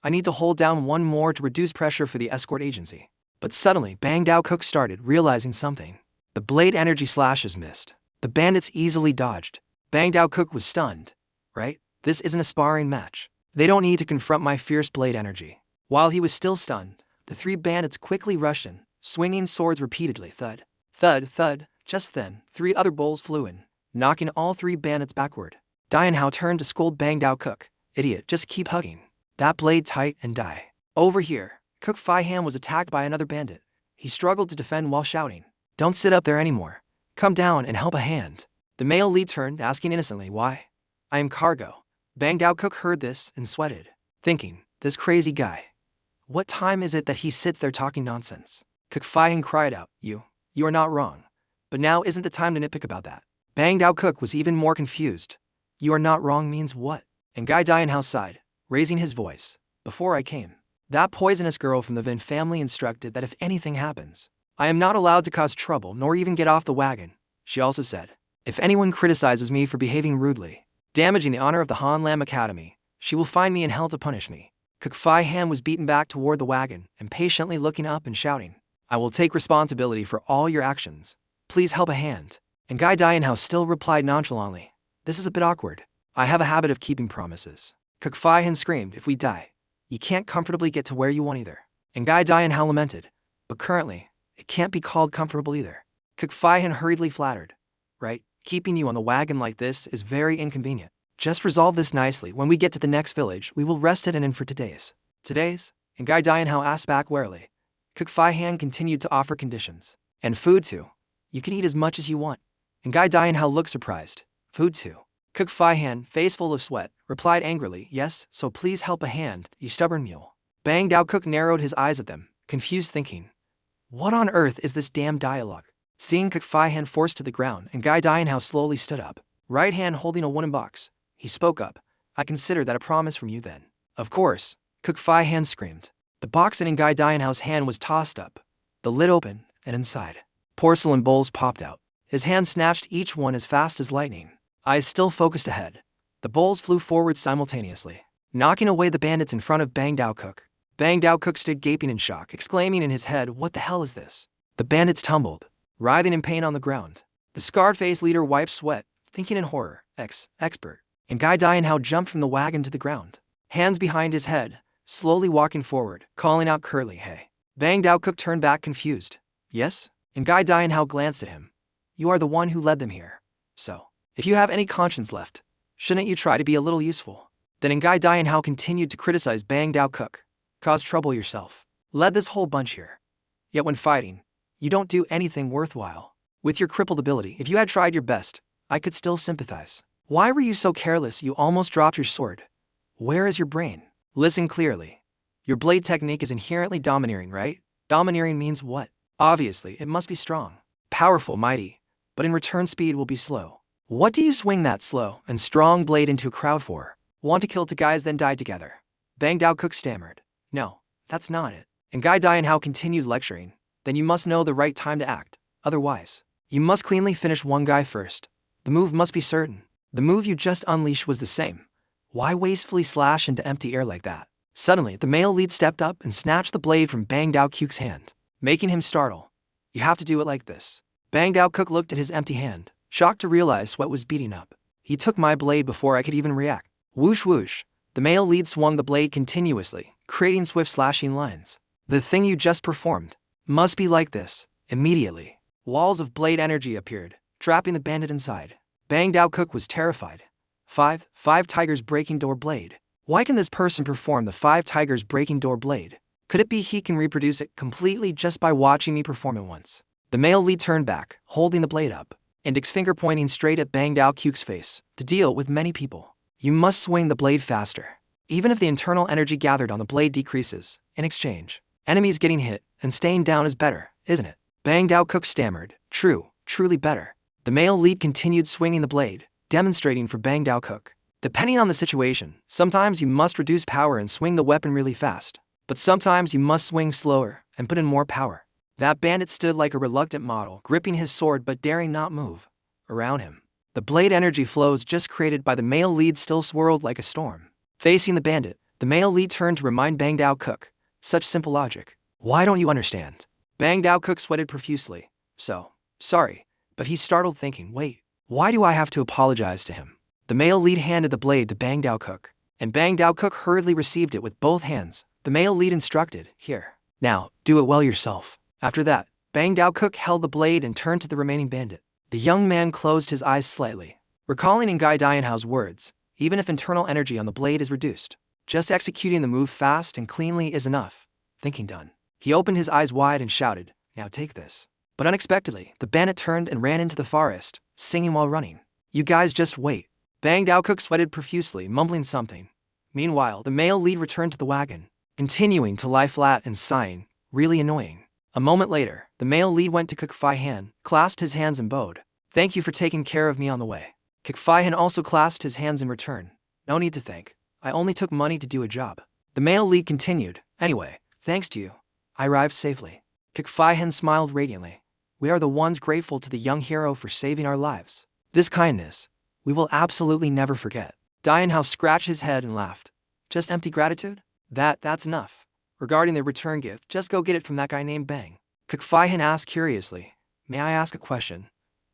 I need to hold down one more to reduce pressure for the escort agency. But suddenly, Bang Dao Cook started realizing something. The blade energy slashes missed. The bandits easily dodged. Bang Dao Cook was stunned. Right? This isn't a sparring match. They don't need to confront my fierce blade energy. While he was still stunned, the 3 bandits quickly rushed in, swinging swords repeatedly. Thud, thud, thud. Just then, 3 other bowls flew in, knocking all 3 bandits backward. Dianhao turned to scold Bang Dao Cook. Idiot, just keep hugging that blade tight and die. Over here, Cook Fai Han was attacked by another bandit. He struggled to defend while shouting, "Don't sit up there anymore. Come down and help a hand." The male lead turned, asking innocently, "Why?" "I am cargo." Bang Dao Cook heard this and sweated, thinking, this crazy guy. What time is it that he sits there talking nonsense? Cook Fai Han cried out, You are not wrong. But now isn't the time to nitpick about that. Bang Dao Cook was even more confused. You are not wrong means what? And Guy Dianhao sighed, raising his voice. Before I came, that poisonous girl from the Vin family instructed that if anything happens, I am not allowed to cause trouble nor even get off the wagon. She also said, if anyone criticizes me for behaving rudely, damaging the honor of the Han Lam Academy, she will find me in hell to punish me. Cook Fai Han was beaten back toward the wagon, impatiently looking up and shouting, I will take responsibility for all your actions. Please help a hand. And Guy Dianhao still replied nonchalantly, this is a bit awkward. I have a habit of keeping promises. Cook Fai Han screamed, if we die, you can't comfortably get to where you want either. And Guy Dianhao lamented, but currently, it can't be called comfortable either. Cook Fai Han hurriedly flattered, right, keeping you on the wagon like this is very inconvenient. Just resolve this nicely. When we get to the next village, we will rest at an inn for today's. Today's? And Guy Dianhao asked back warily. Cook Fai Han continued to offer conditions. And food too. You can eat as much as you want. And Guy Dianhao looked surprised. Food too. Cook Fai Han, face full of sweat, replied angrily, yes, so please help a hand, you stubborn mule. Bang Dao Cook narrowed his eyes at them, confused thinking, what on earth is this damn dialogue? Seeing Cook Fai Han forced to the ground and Guy Dianhao slowly stood up, right hand holding a wooden box, he spoke up, I consider that a promise from you then. Of course, Cook Fai Han screamed. The box in Guy Dianhao's hand was tossed up, the lid open, and inside, porcelain bowls popped out. His hand snatched each one as fast as lightning. Eyes still focused ahead. The bowls flew forward simultaneously, knocking away the bandits in front of Bang Dao Cook. Bang Dao Cook stood gaping in shock, exclaiming in his head, what the hell is this? The bandits tumbled, writhing in pain on the ground. The scarred-faced leader wiped sweat, thinking in horror, expert. And Guy Dianhao jumped from the wagon to the ground, hands behind his head, slowly walking forward, calling out curtly, hey. Bang Dao Cook turned back confused. Yes? And Guy Dianhao glanced at him. You are the one who led them here. So, if you have any conscience left, shouldn't you try to be a little useful? Then Guy Dianhao continued to criticize Bang Dao Cook. Cause trouble yourself. Led this whole bunch here. Yet when fighting, you don't do anything worthwhile. With your crippled ability, if you had tried your best, I could still sympathize. Why were you so careless you almost dropped your sword? Where is your brain? Listen clearly. Your blade technique is inherently domineering, right? Domineering means what? Obviously, it must be strong, powerful, mighty, but in return speed will be slow. What do you swing that slow and strong blade into a crowd for? Want to kill two guys then die together? Bang Dao Cook stammered. No, that's not it. And Guy Dianhao continued lecturing. Then you must know the right time to act. Otherwise, you must cleanly finish one guy first. The move must be certain. The move you just unleashed was the same. Why wastefully slash into empty air like that? Suddenly, the male lead stepped up and snatched the blade from Bang Dao Cook's hand, making him startle. You have to do it like this. Bang Dao Cook looked at his empty hand, shocked to realize sweat was beating up. He took my blade before I could even react. Whoosh whoosh. The male lead swung the blade continuously, creating swift slashing lines. The thing you just performed must be like this. Immediately, walls of blade energy appeared, trapping the bandit inside. Bang Dao Cook was terrified. Five tigers breaking door blade. Why can this person perform the 5 tigers breaking door blade? Could it be he can reproduce it completely just by watching me perform it once? The male lead turned back, holding the blade up, index finger pointing straight at Bang Dao Cook's face. To deal with many people, you must swing the blade faster. Even if the internal energy gathered on the blade decreases, in exchange, enemies getting hit and staying down is better, isn't it? Bang Dao Cook stammered. True, truly better. The male lead continued swinging the blade, demonstrating for Bang Dao Cook. Depending on the situation, sometimes you must reduce power and swing the weapon really fast, but sometimes you must swing slower and put in more power. That bandit stood like a reluctant model, gripping his sword but daring not move. Around him, the blade energy flows just created by the male lead still swirled like a storm. Facing the bandit, The male lead turned to remind Bang Dao Cook. Such simple logic. Why don't you understand? Bang Dao Cook sweated profusely. Sorry, but he's startled thinking, wait, why do I have to apologize to him? The male lead handed the blade to Bang Dao Cook, and Bang Dao Cook hurriedly received it with both hands. The male lead instructed, here, now, do it well yourself. After that, Bang Dao Cook held the blade and turned to the remaining bandit. The young man closed his eyes slightly, recalling Ngai Dianhao's words, even if internal energy on the blade is reduced, just executing the move fast and cleanly is enough. Thinking done, he opened his eyes wide and shouted, now take this. But unexpectedly, the bandit turned and ran into the forest, singing while running. You guys just wait. Bang Dao Cook sweated profusely, mumbling something. Meanwhile, the male lead returned to the wagon, continuing to lie flat and sighing, really annoying. A moment later, the male lead went to Kuk Fai Han, clasped his hands and bowed. Thank you for taking care of me on the way. Kuk Fai Han also clasped his hands in return. No need to thank. I only took money to do a job. The male lead continued, anyway, thanks to you, I arrived safely. Kuk Fai Han smiled radiantly. We are the ones grateful to the young hero for saving our lives. This kindness, we will absolutely never forget. Dianhao scratched his head and laughed. Just empty gratitude? That's enough. Regarding the return gift, just go get it from that guy named Bang. Kuk Fai Han asked curiously, may I ask a question?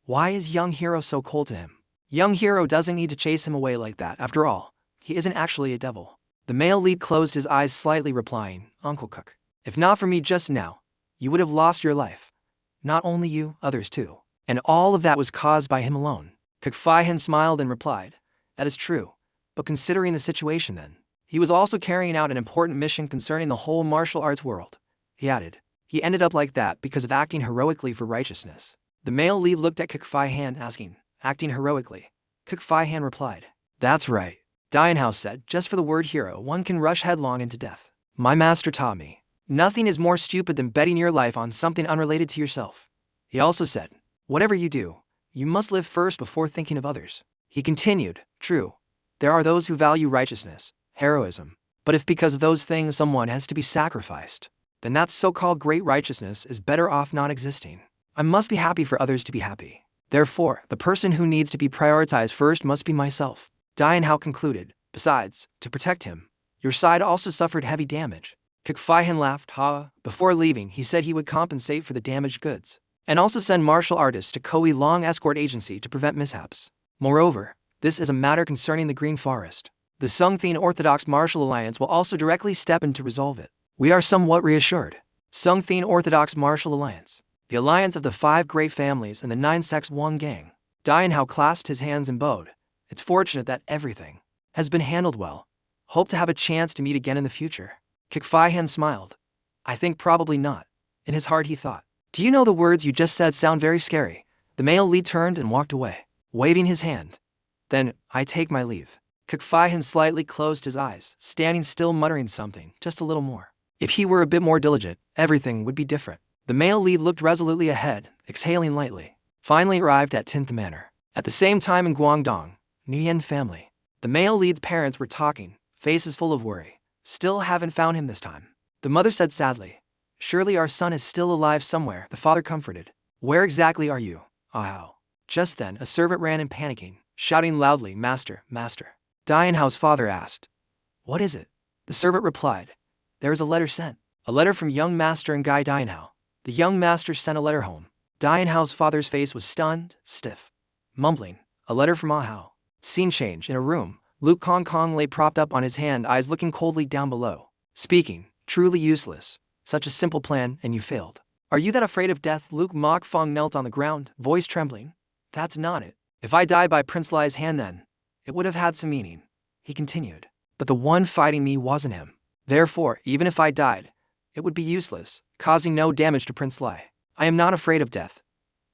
Why is young hero so cold to him? Young hero doesn't need to chase him away like that. After all, he isn't actually a devil. The male lead closed his eyes slightly, replying, Uncle Cook, if not for me just now, you would have lost your life. Not only you, others too. And all of that was caused by him alone. Kuk Fai Han smiled and replied, that is true. But considering the situation then, he was also carrying out an important mission concerning the whole martial arts world. He added, he ended up like that because of acting heroically for righteousness. The male lead looked at Kuk Fai Han asking, acting heroically. Kuk Fai Han replied, that's right. Dianhao said, just for the word hero, one can rush headlong into death. My master taught me, nothing is more stupid than betting your life on something unrelated to yourself. He also said, whatever you do, you must live first before thinking of others. He continued, true, there are those who value righteousness, heroism, but if because of those things someone has to be sacrificed, then that so-called great righteousness is better off not existing. I must be happy for others to be happy. Therefore, the person who needs to be prioritized first must be myself. Dianhao concluded, besides, to protect him, your side also suffered heavy damage. Kuk Fai Han laughed, Before leaving, he said he would compensate for the damaged goods, and also send martial artists to Koi Long Escort Agency to prevent mishaps. Moreover, this is a matter concerning the Green Forest. The Sung Thien Orthodox Martial Alliance will also directly step in to resolve it. We are somewhat reassured. Sung Thien Orthodox Martial Alliance, the alliance of the 5 great families and the 9 sects one gang. Dianhao clasped his hands and bowed. It's fortunate that everything has been handled well. Hope to have a chance to meet again in the future. Kuk Fai Han smiled. I think probably not. In his heart he thought, do you know the words you just said sound very scary? The male lead turned and walked away, waving his hand. Then, I take my leave. Kuk Fai Han slightly closed his eyes, standing still muttering something, just a little more. If he were a bit more diligent, everything would be different. The male lead looked resolutely ahead, exhaling lightly. Finally arrived at 10th Manor. At the same time in Guangdong, Nu Yandian family. The male lead's parents were talking, faces full of worry. Still haven't found him this time. The mother said sadly, surely our son is still alive somewhere. The father comforted. Where exactly are you? How? Just then, a servant ran in panicking, shouting loudly, Master, Master. Dianhao's father asked, what is it? The servant replied, there is a letter sent. A letter from young master and Ngai Dianhao. The young master sent a letter home. Dianhao's father's face was stunned, stiff. Mumbling, a letter from Ahao. Scene change, in a room. Luke Kong Kong lay propped up on his hand, eyes looking coldly down below. Speaking, truly useless. Such a simple plan, and you failed. Are you that afraid of death? Luke Mok Fong knelt on the ground, voice trembling. That's not it. If I die by Prince Lai's hand then, it would have had some meaning. He continued. But the one fighting me wasn't him. Therefore, even if I died, it would be useless, causing no damage to Prince Lai. I am not afraid of death.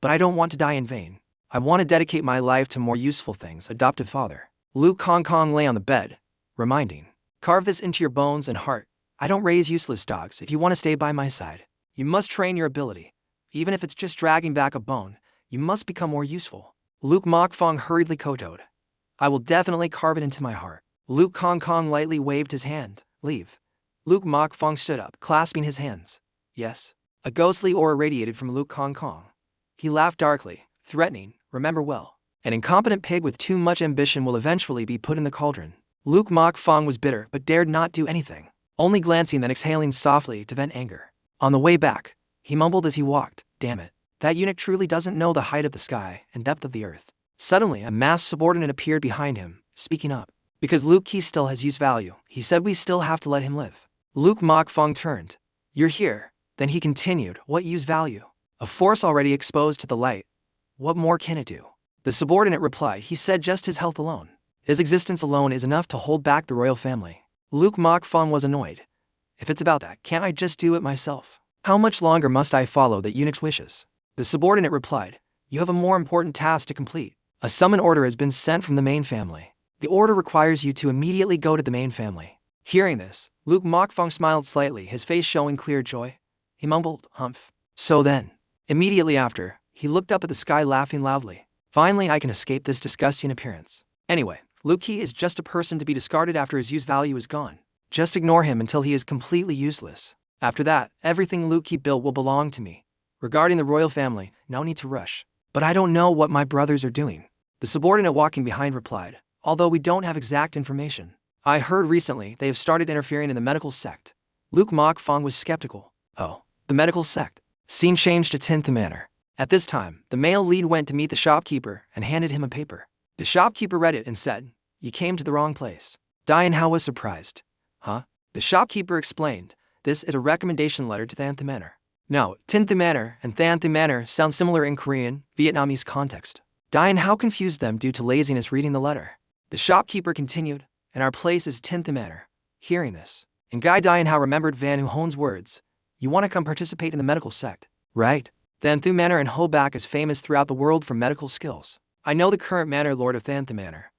But I don't want to die in vain. I want to dedicate my life to more useful things, adoptive father. Luke Kong Kong lay on the bed, reminding. Carve this into your bones and heart. I don't raise useless dogs. If you want to stay by my side, you must train your ability. Even if it's just dragging back a bone, you must become more useful. Luke Mok Fong hurriedly kowtowed. I will definitely carve it into my heart. Luke Kong Kong lightly waved his hand. Leave. Luke Mok Fong stood up, clasping his hands. Yes. A ghostly aura radiated from Luke Kong Kong. He laughed darkly, threatening, remember well. An incompetent pig with too much ambition will eventually be put in the cauldron. Luke Mok Fong was bitter but dared not do anything, only glancing then exhaling softly to vent anger. On the way back, he mumbled as he walked, "Damn it, that eunuch truly doesn't know the height of the sky and depth of the earth." Suddenly, a masked subordinate appeared behind him, speaking up. "Because Luke Key still has use value, he said we still have to let him live." Luke Mok Fong turned. "You're here." Then he continued, "What use value? A force already exposed to the light. What more can it do?" The subordinate replied, "He said just his health alone. His existence alone is enough to hold back the royal family." Luke Mok Fong was annoyed. "If it's about that, can't I just do it myself? How much longer must I follow that eunuch's wishes?" The subordinate replied, "You have a more important task to complete. A summon order has been sent from the main family. The order requires you to immediately go to the main family." Hearing this, Luke Mok Fong smiled slightly, his face showing clear joy. He mumbled, "Humph." So then, immediately after, he looked up at the sky laughing loudly. "Finally I can escape this disgusting appearance. Anyway, Luke Key is just a person to be discarded after his use value is gone. Just ignore him until he is completely useless. After that, everything Luke Key built will belong to me. Regarding the royal family, no need to rush. But I don't know what my brothers are doing." The subordinate walking behind replied, "Although we don't have exact information. I heard recently they have started interfering in the medical sect." Luke Mok Fong was skeptical. "Oh, the medical sect." Scene changed to 10th Manor. At this time, the male lead went to meet the shopkeeper and handed him a paper. The shopkeeper read it and said, "You came to the wrong place." Dianhao was surprised. "Huh?" The shopkeeper explained, "This is a recommendation letter to Thanth Manor." Now, 10th Manor and Thanth Manor sound similar in Korean, Vietnamese context. Dianhao confused them due to laziness reading the letter. The shopkeeper continued, "And our place is 10th Manor." Hearing this, and Guy Dianhao remembered Van Hoon's words, "You want to come participate in the medical sect, right? Thanthu Manor and Hobak is famous throughout the world for medical skills. I know the current manor lord of Thanthu Manor.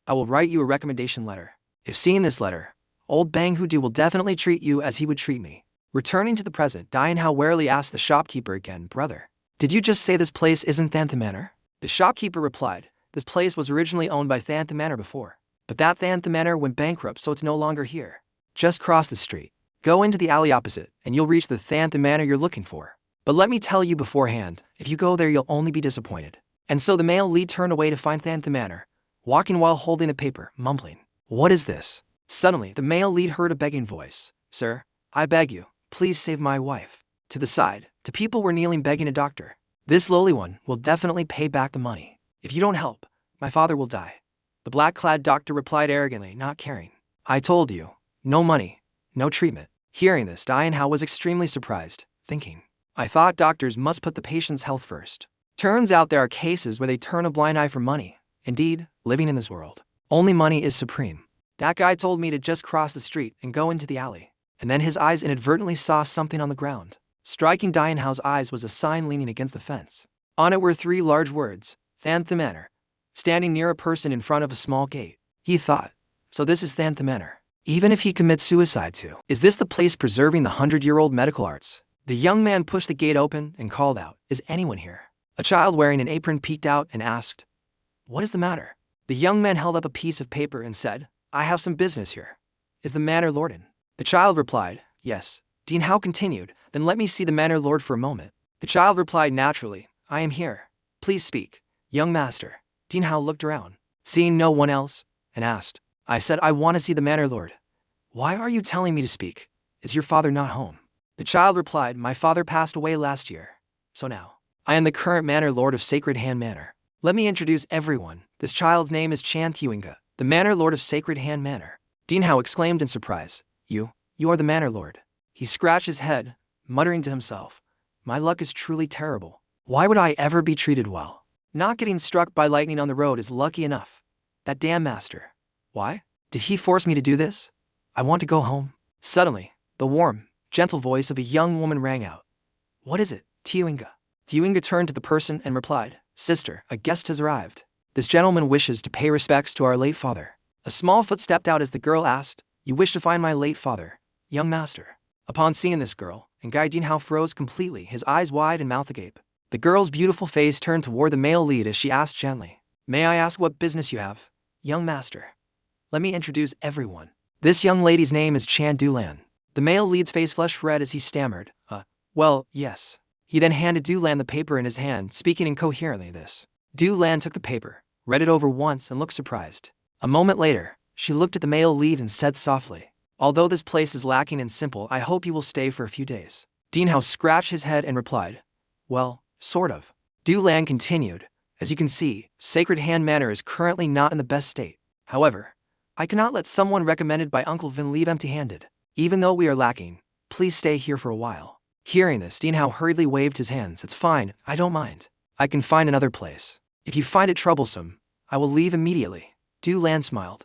I will write you a recommendation letter. If seeing this letter, old Bang Hudu will definitely treat you as he would treat me." Returning to the present, Dianhao warily asked the shopkeeper again, "Brother, did you just say this place isn't Thanthu Manor?" The shopkeeper replied, "This place was originally owned by Thanthu Manor before, but that Thanthu Manor went bankrupt, so it's no longer here. Just cross the street, go into the alley opposite, and you'll reach the Thanthu Manor you're looking for. But let me tell you beforehand, if you go there you'll only be disappointed." And so the male lead turned away to find Thanthu Manor, walking while holding the paper, mumbling, "What is this?" Suddenly, the male lead heard a begging voice, "Sir, I beg you, please save my wife." To the side, two people were kneeling begging a doctor. "This lowly one will definitely pay back the money. If you don't help, my father will die." The black-clad doctor replied arrogantly, not caring, "I told you, no money, no treatment." Hearing this, Dianhao was extremely surprised, thinking, "I thought doctors must put the patient's health first. Turns out there are cases where they turn a blind eye for money. Indeed, living in this world, only money is supreme. That guy told me to just cross the street and go into the alley." And then his eyes inadvertently saw something on the ground. Striking Dianhao's eyes was a sign leaning against the fence. On it were 3 large words, Thanthu Manor, standing near a person in front of a small gate. He thought, so this is Thanthu Manor. Even if he commits suicide too, is this the place preserving the 100-year-old medical arts? The young man pushed the gate open and called out, "Is anyone here?" A child wearing an apron peeked out and asked, "What is the matter?" The young man held up a piece of paper and said, "I have some business here. Is the manor lord in?" The child replied, "Yes." Dean Hao continued, "Then let me see the manor lord for a moment." The child replied naturally, "I am here. Please speak, young master." Dean Hao looked around, seeing no one else, and asked, "I said I want to see the manor lord. Why are you telling me to speak? Is your father not home?" The child replied, "My father passed away last year. So now, I am the current manor lord of Sacred Hand Manor. Let me introduce everyone. This child's name is Chan Thuinga, the manor lord of Sacred Hand Manor." Dean Hao exclaimed in surprise, You are the manor lord." He scratched his head, muttering to himself, "My luck is truly terrible. Why would I ever be treated well? Not getting struck by lightning on the road is lucky enough. That damn master. Why? Did he force me to do this? I want to go home." Suddenly, the warm, gentle voice of a young woman rang out. "What is it, Thuinga?" Thuinga turned to the person and replied, "Sister, a guest has arrived. This gentleman wishes to pay respects to our late father." A small foot stepped out as the girl asked, "You wish to find my late father, young master?" Upon seeing this girl, Ngai Dinhao froze completely, his eyes wide and mouth agape. The girl's beautiful face turned toward the male lead as she asked gently, "May I ask what business you have, young master?" "Let me introduce everyone. This young lady's name is Chan Dulan." The male lead's face flushed red as he stammered, Well, yes." He then handed Dulan the paper in his hand, speaking incoherently this. Dulan took the paper, read it over once and looked surprised. A moment later, She looked at the male lead and said softly, "Although this place is lacking in simple, I hope you will stay for a few days." Dean Hao scratched his head and replied, "Well, sort of." Du Lan continued, "As you can see, Sacred Hand Manor is currently not in the best state. However, I cannot let someone recommended by Uncle Vin leave empty-handed. Even though we are lacking, please stay here for a while." Hearing this, Dean Hao hurriedly waved his hands. "It's fine, I don't mind. I can find another place. If you find it troublesome, I will leave immediately." Du Lan smiled.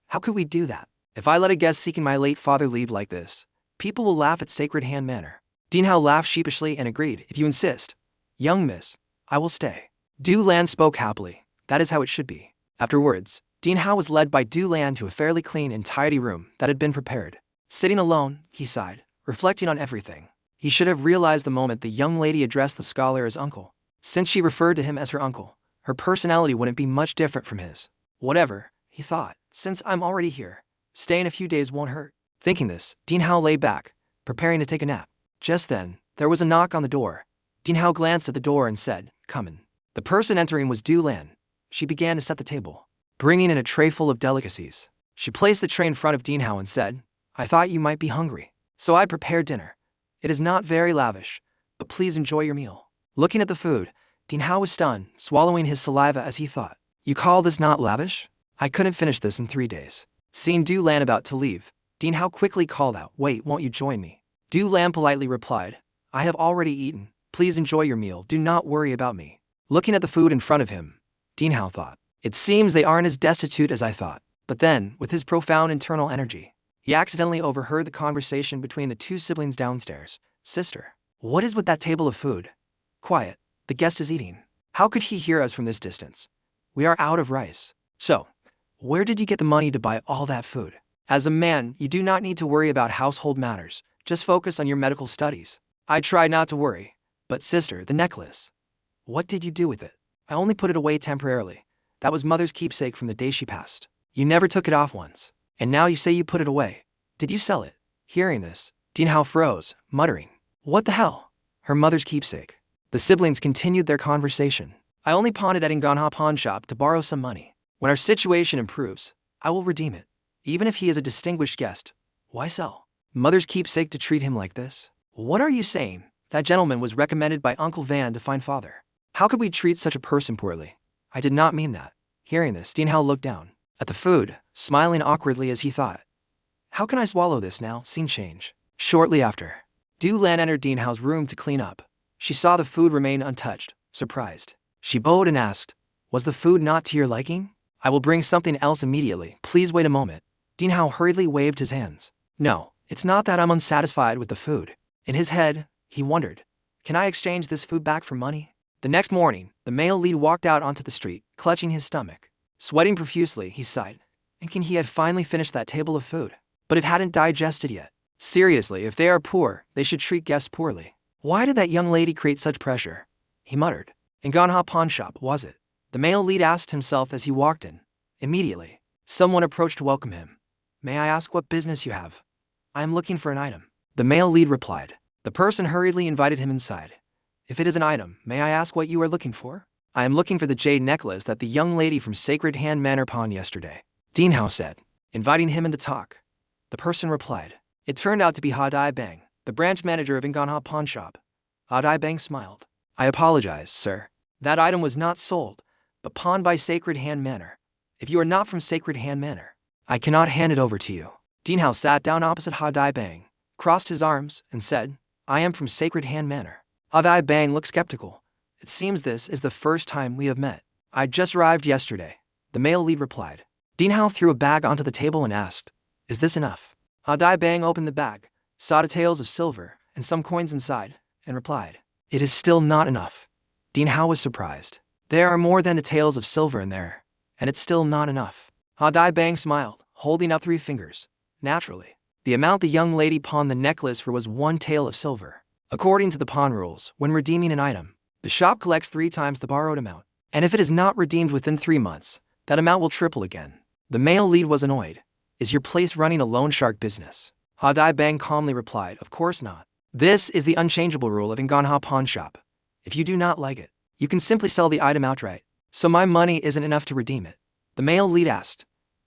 "How could we do that? If I let a guest seeking my late father leave like this, people will laugh at Sacred Hand Manor." Dean Hao laughed sheepishly and agreed, "If you insist, young miss, I will stay." Du Lan spoke happily. That is how it should be. Afterwards, Dean Hao was led by Du Lan to a fairly clean and tidy room that had been prepared. Sitting alone, he sighed, reflecting on everything. He should have realized the moment the young lady addressed the scholar as uncle. Since she referred to him as her uncle, her personality wouldn't be much different from his. Whatever, he thought, since I'm already here, staying a few days won't hurt. Thinking this, Dean Hao lay back, preparing to take a nap. Just then, there was a knock on the door. Dean Hao glanced at the door and said, "Come in." The person entering was Du Lan. She began to set the table, bringing in a tray full of delicacies. She placed the tray in front of Dean Hao and said, "I thought you might be hungry, so I prepared dinner. It is not very lavish, but please enjoy your meal." Looking at the food, Dean Hao was stunned, swallowing his saliva as he thought, "You call this not lavish? I couldn't finish this in 3 days." Seeing Du Lan about to leave, Dean Hao quickly called out, "Wait, won't you join me?" Du Lan politely replied, "I have already eaten. Please enjoy your meal. Do not worry about me." Looking at the food in front of him, Dean Hao thought, "It seems they aren't as destitute as I thought." But then, with his profound internal energy, he accidentally overheard the conversation between the two siblings downstairs. "Sister, what is with that table of food? Quiet, the guest is eating. How could he hear us from this distance? We are out of rice. So, where did you get the money to buy all that food?" As a man, you do not need to worry about household matters. Just focus on your medical studies. I tried not to worry. But sister, the necklace. What did you do with it? "I only put it away temporarily. That was mother's keepsake from the day she passed. You never took it off once. And now you say you put it away. Did you sell it?" Hearing this, Dean Hao froze, muttering, "What the hell? Her mother's keepsake." The siblings continued their conversation. "I only pawned it at Nganha pawn shop to borrow some money. When our situation improves, I will redeem it. Even if he is a distinguished guest, why sell? Mother's keepsake to treat him like this? What are you saying? That gentleman was recommended by Uncle Van to find father. How could we treat such a person poorly? I did not mean that." Hearing this, Dean Hao looked down at the food, smiling awkwardly as he thought, "How can I swallow this now?" Scene change. Shortly after, Du Lan entered Dean Hao's room to clean up. She saw the food remain untouched, surprised. She bowed and asked, "Was the food not to your liking? I will bring something else immediately. Please wait a moment." Dean Hao hurriedly waved his hands. "No, it's not that I'm unsatisfied with the food." In his head, he wondered, "Can I exchange this food back for money?" The next morning, the male lead walked out onto the street, clutching his stomach. Sweating profusely, he sighed, thinking he had finally finished that table of food. But it hadn't digested yet. Seriously, if they are poor, they should treat guests poorly. Why did that young lady create such pressure? He muttered. "Nganha pawn shop, was it?" The male lead asked himself as he walked in. Immediately, someone approached to welcome him. "May I ask what business you have?" "I am looking for an item." The male lead replied. The person hurriedly invited him inside. "If it is an item, may I ask what you are looking for?" "I am looking for the jade necklace that the young lady from Sacred Hand Manor pawned yesterday," Dean Hao said, inviting him into talk. The person replied. It turned out to be Ha Dai Bang, the branch manager of Nganha pawn shop. Ha Dai Bang smiled. "I apologize, sir. That item was not sold, but pawned by Sacred Hand Manor. If you are not from Sacred Hand Manor, I cannot hand it over to you." Dean Hao sat down opposite Ha Dai Bang, crossed his arms, and said, "I am from Sacred Hand Manor." Ha Dai Bang looked skeptical. "It seems this is the first time we have met." "I just arrived yesterday," the male lead replied. Dean Hao threw a bag onto the table and asked, "Is this enough?" Ha Dai Bang opened the bag, saw details of silver and some coins inside, and replied, "It is still not enough." Dean Hao was surprised. "There are more than details of silver in there, and it's still not enough." Ha Dai Bang smiled, holding up 3 fingers. Naturally, the amount the young lady pawned the necklace for was 1 tael of silver. According to the pawn rules, when redeeming an item, the shop collects 3 times the borrowed amount, and if it is not redeemed within 3 months, that amount will triple again. The male lead was annoyed. "Is your place running a loan shark business?" Ha Dai Bang calmly replied, "Of course not. This is the unchangeable rule of Nganha pawn shop. If you do not like it, you can simply sell the item outright. So my money isn't enough to redeem it." The male lead asked,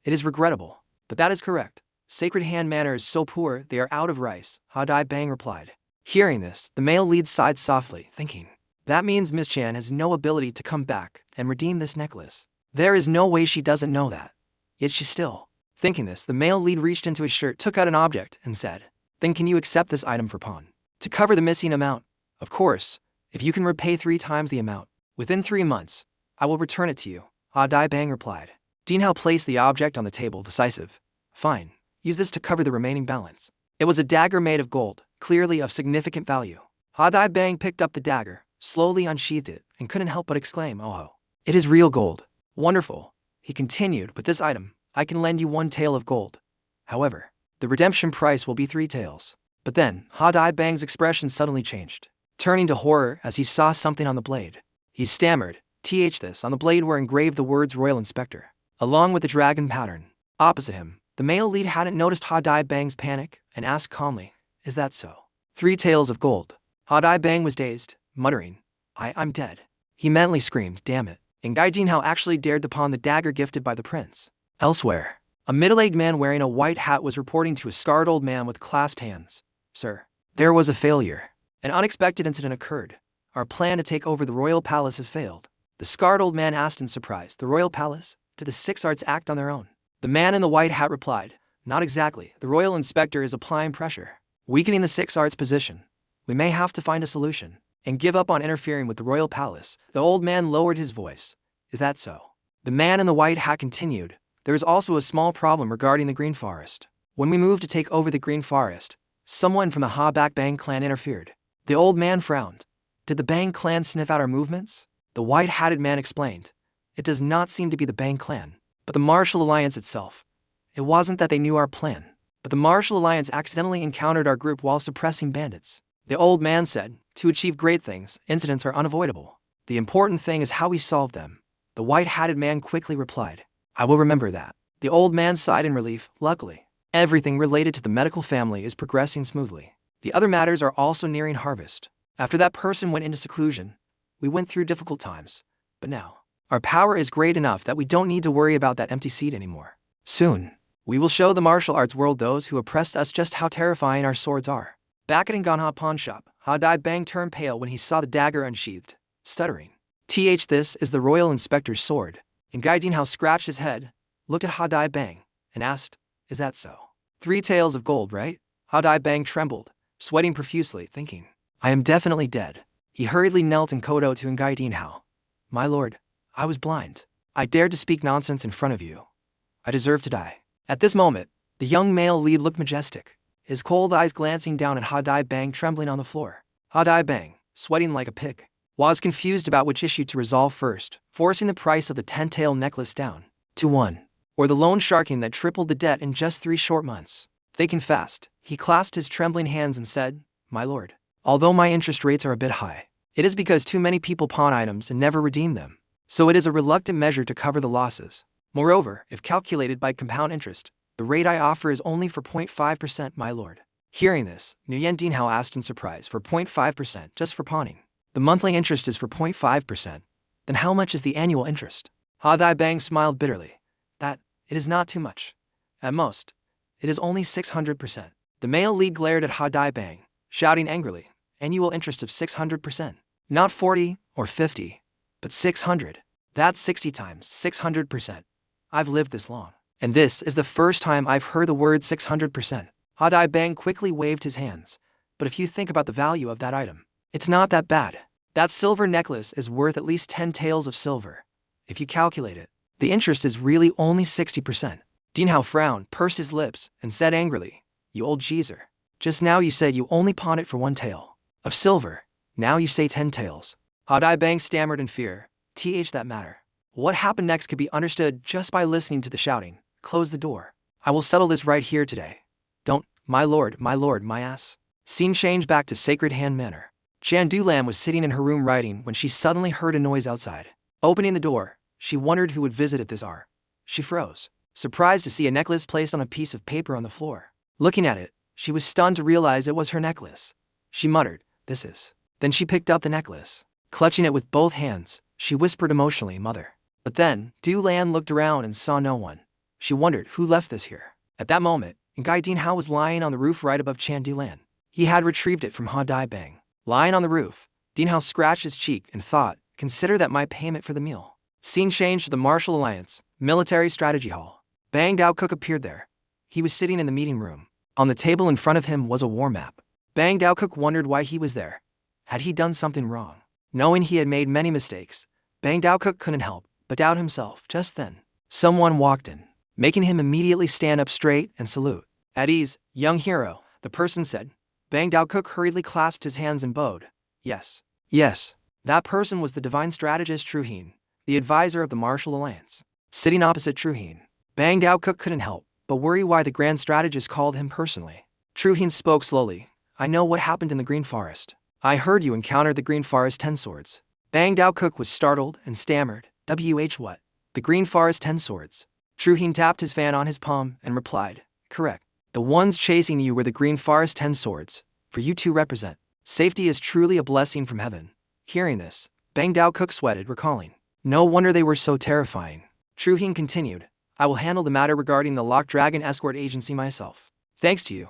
It is regrettable, but that is correct. Sacred Hand Manor is so poor they are out of rice, Ha Dai Bang replied. Hearing this, the male lead sighed softly, thinking, that means Miss Chan has no ability to come back and redeem this necklace. There is no way she doesn't know that. Yet she still. Thinking this, the male lead reached into his shirt, took out an object, and said, then can you accept this item for pawn? To cover the missing amount? Of course, if you can repay 3 times the amount. Within 3 months, I will return it to you, Ha Dai Bang replied. Dean Hao placed the object on the table, decisive. Fine, use this to cover the remaining balance. It was a dagger made of gold, clearly of significant value. Ha Dai Bang picked up the dagger, slowly unsheathed it, and couldn't help but exclaim, oh, it is real gold. Wonderful. He continued, with this item, I can lend you 1 tael of gold. However, the redemption price will be 3 taels. But then, Ha Dai Bang's expression suddenly changed, turning to horror as he saw something on the blade. He stammered, this. On the blade were engraved the words Royal Inspector, along with the dragon pattern. Opposite him, the male lead hadn't noticed Ha Dai Bang's panic and asked calmly, is that so? 3 taels of gold. Ha Dai Bang was dazed, muttering, I'm dead. He mentally screamed, damn it. And Gai Jinhao actually dared to pawn the dagger gifted by the prince. Elsewhere, a middle-aged man wearing a white hat was reporting to a scarred old man with clasped hands. Sir, there was a failure. An unexpected incident occurred. Our plan to take over the royal palace has failed. The scarred old man asked in surprise, the royal palace? Did the 6 arts act on their own? The man in the white hat replied, not exactly. The royal inspector is applying pressure, weakening the 6 arts position. We may have to find a solution and give up on interfering with the royal palace. The old man lowered his voice. Is that so? The man in the white hat continued, there is also a small problem regarding the Green Forest. When we moved to take over the Green Forest, someone from the Ha Bak Bang clan interfered. The old man frowned. Did the Bang clan sniff out our movements? The white-hatted man explained. It does not seem to be the Bang clan, but the Martial Alliance itself. It wasn't that they knew our plan, but the Martial Alliance accidentally encountered our group while suppressing bandits. The old man said, to achieve great things, incidents are unavoidable. The important thing is how we solve them. The white-hatted man quickly replied, I will remember that. The old man sighed in relief. Luckily, everything related to the medical family is progressing smoothly. The other matters are also nearing harvest. After that person went into seclusion, we went through difficult times. But now, our power is great enough that we don't need to worry about that empty seat anymore. Soon, we will show the martial arts world those who oppressed us just how terrifying our swords are. Back at Nganha pawn shop, Ha Dai Bang turned pale when he saw the dagger unsheathed, stuttering. This is the royal inspector's sword. And Gai Jinhao scratched his head, looked at Ha Dai Bang, and asked, is that so? 3 taels of gold, right? Ha Dai Bang trembled, sweating profusely, thinking, I am definitely dead. He hurriedly knelt and kowtowed to Ngai Jinhao. My lord, I was blind. I dared to speak nonsense in front of you. I deserve to die. At this moment, the young male lead looked majestic, his cold eyes glancing down at Ha Dai Bang trembling on the floor. Ha Dai Bang, sweating like a pig, was confused about which issue to resolve first, forcing the price of the 10-tael necklace down to 1, or the loan sharking that tripled the debt in just 3 short months. Thinking fast, he clasped his trembling hands and said, my lord, although my interest rates are a bit high, it is because too many people pawn items and never redeem them. So it is a reluctant measure to cover the losses. Moreover, if calculated by compound interest, the rate I offer is only for 0.5%, my lord. Hearing this, Nu Yandian asked in surprise, for 0.5% just for pawning. The monthly interest is for 0.5%. Then how much is the annual interest? Ha Dai Bang smiled bitterly. It is not too much. At most, it is only 600%. The male lead glared at Ha Dai Bang, shouting angrily, annual interest of 600%. Not 40 or 50, but 600. That's 60 times 600%. I've lived this long, and this is the first time I've heard the word 600%. Ha Dai Bang quickly waved his hands. But if you think about the value of that item, it's not that bad. That silver necklace is worth at least 10 taels of silver. If you calculate it, the interest is really only 60%. Dinhao frowned, pursed his lips, and said angrily, you old geezer. Just now you said you only pawned it for 1 tael of silver. Now you say 10 taels. Ha Dai Bang stammered in fear. That matter. What happened next could be understood just by listening to the shouting. Close the door. I will settle this right here today. Don't, my lord, my ass. Scene changed back to Sacred Hand Manor. Chan Dulan was sitting in her room writing when she suddenly heard a noise outside. Opening the door, she wondered who would visit at this hour. She froze, surprised to see a necklace placed on a piece of paper on the floor. Looking at it, she was stunned to realize it was her necklace. She muttered, this is. Then she picked up the necklace. Clutching it with both hands, she whispered emotionally, Mother. But then, Du Lan looked around and saw no one. She wondered who left this here. At that moment, Ngai Dinhao was lying on the roof right above Chan Dulan. He had retrieved it from Ha Dai Bang. Lying on the roof, Dinhao scratched his cheek and thought, consider that my payment for the meal. Scene changed to the Martial Alliance, Military Strategy Hall. Bang Dao Cook appeared there. He was sitting in the meeting room. On the table in front of him was a war map. Bang Dao Cook wondered why he was there. Had he done something wrong? Knowing he had made many mistakes, Bang Dao Cook couldn't help but doubt himself. Just then, someone walked in, making him immediately stand up straight and salute. At ease, young hero, the person said. Bang Dao Cook hurriedly clasped his hands and bowed. Yes. Yes. That person was the divine strategist Tru Heen, the advisor of the Martial Alliance. Sitting opposite Tru Heen, Bang Dao Cook couldn't help but worry why the grand strategist called him personally. Tru Heen spoke slowly. I know what happened in the Green Forest. I heard you encountered the Green Forest 10 Swords. Bang Dao Cook was startled and stammered. What? The Green Forest 10 Swords. Tru Heen tapped his fan on his palm and replied. Correct. The ones chasing you were the Green Forest 10 Swords. For you to represent. Safety is truly a blessing from heaven. Hearing this, Bang Dao Cook sweated, recalling. No wonder they were so terrifying. Tru Heen continued. I will handle the matter regarding the Locked Dragon Escort Agency myself. Thanks to you,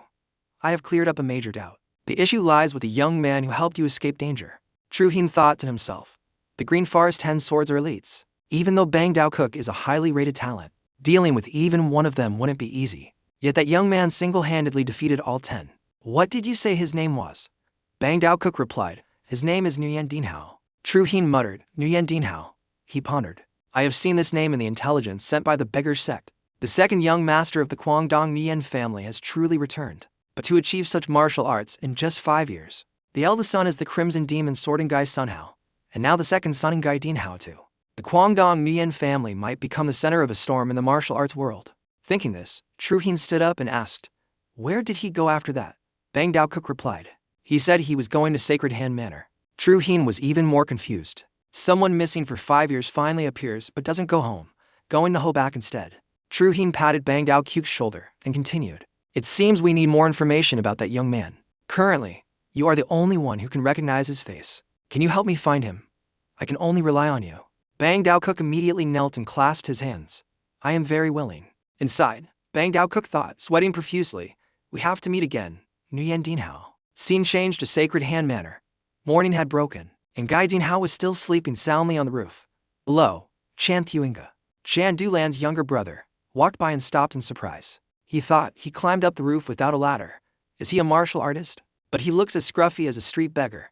I have cleared up a major doubt. The issue lies with the young man who helped you escape danger. Tru Heen thought to himself. The Green Forest 10 Swords are elites. Even though Bang Dao Cook is a highly rated talent, dealing with even one of them wouldn't be easy. Yet that young man single-handedly defeated all 10. What did you say his name was? Bang Dao Cook replied. His name is Nu Yandian. Tru Heen muttered. Nu Yandian. He pondered. I have seen this name in the intelligence sent by the beggar sect. The second young master of the Guangdong Nian family has truly returned. But to achieve such martial arts in just 5 years. The eldest son is the Crimson Demon Sword Ngai Sunhao, and now the second son Ngai Dinhao too. The Guangdong Nian family might become the center of a storm in the martial arts world. Thinking this, Tru Heen stood up and asked, where did he go after that? Bang Dao Cook replied. He said he was going to Sacred Hand Manor. Tru Heen was even more confused. Someone missing for 5 years finally appears but doesn't go home, going to Hoback instead. Tru Heen patted Bang Dao Cook's shoulder and continued. It seems we need more information about that young man. Currently, you are the only one who can recognize his face. Can you help me find him? I can only rely on you. Bang Dao Cook immediately knelt and clasped his hands. I am very willing. Inside, Bang Dao Cook thought, sweating profusely, we have to meet again. Nu Yandian. Scene changed to Sacred Hand Manor. Morning had broken, and Ngai Dinhao was still sleeping soundly on the roof. Below, Chan Thuinga, Chan Dulan's younger brother, walked by and stopped in surprise. He thought he climbed up the roof without a ladder. Is he a martial artist? But he looks as scruffy as a street beggar.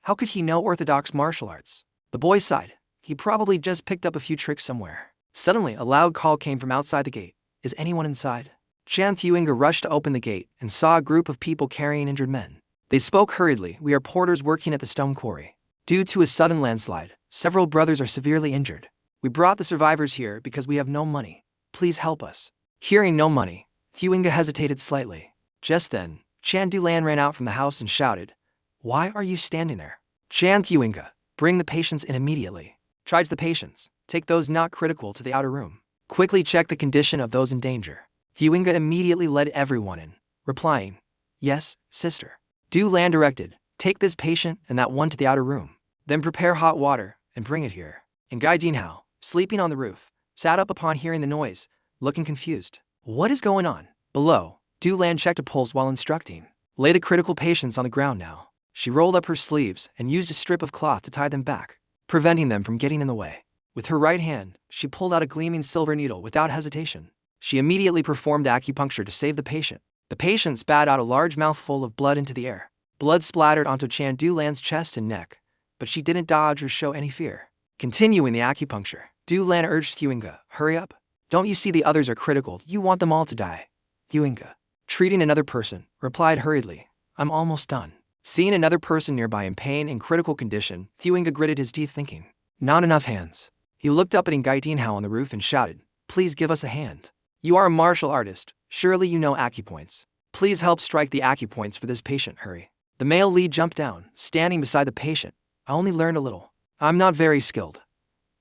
How could he know orthodox martial arts? The boy sighed. He probably just picked up a few tricks somewhere. Suddenly, a loud call came from outside the gate. Is anyone inside? Chan Thuinga rushed to open the gate and saw a group of people carrying injured men. They spoke hurriedly. We are porters working at the stone quarry. Due to a sudden landslide, several brothers are severely injured. We brought the survivors here because we have no money. Please help us. Hearing no money, Thuinga hesitated slightly. Just then, Chan Dulan ran out from the house and shouted, why are you standing there? Chan Thuinga, bring the patients in immediately. Tried the patients, take those not critical to the outer room. Quickly check the condition of those in danger. Thuinga immediately led everyone in, replying, yes, sister. Dulan directed, take this patient and that one to the outer room. Then prepare hot water and bring it here. And Ngai Dinhao, sleeping on the roof, sat up upon hearing the noise, looking confused. What is going on? Below, Dulan checked a pulse while instructing. Lay the critical patients on the ground now. She rolled up her sleeves and used a strip of cloth to tie them back, preventing them from getting in the way. With her right hand, she pulled out a gleaming silver needle without hesitation. She immediately performed acupuncture to save the patient. The patient spat out a large mouthful of blood into the air. Blood splattered onto Chan Dulan's chest and neck, but she didn't dodge or show any fear. Continuing the acupuncture, Dulan urged Thuinga, hurry up. Don't you see the others are critical? You want them all to die. Thuinga, treating another person, replied hurriedly, I'm almost done. Seeing another person nearby in pain and critical condition, Thuinga gritted his teeth thinking, not enough hands. He looked up at Ngai Dinhao on the roof and shouted, please give us a hand. You are a martial artist, surely you know acupoints. Please help strike the acupoints for this patient, hurry. The male lead jumped down, standing beside the patient. I only learned a little. I'm not very skilled.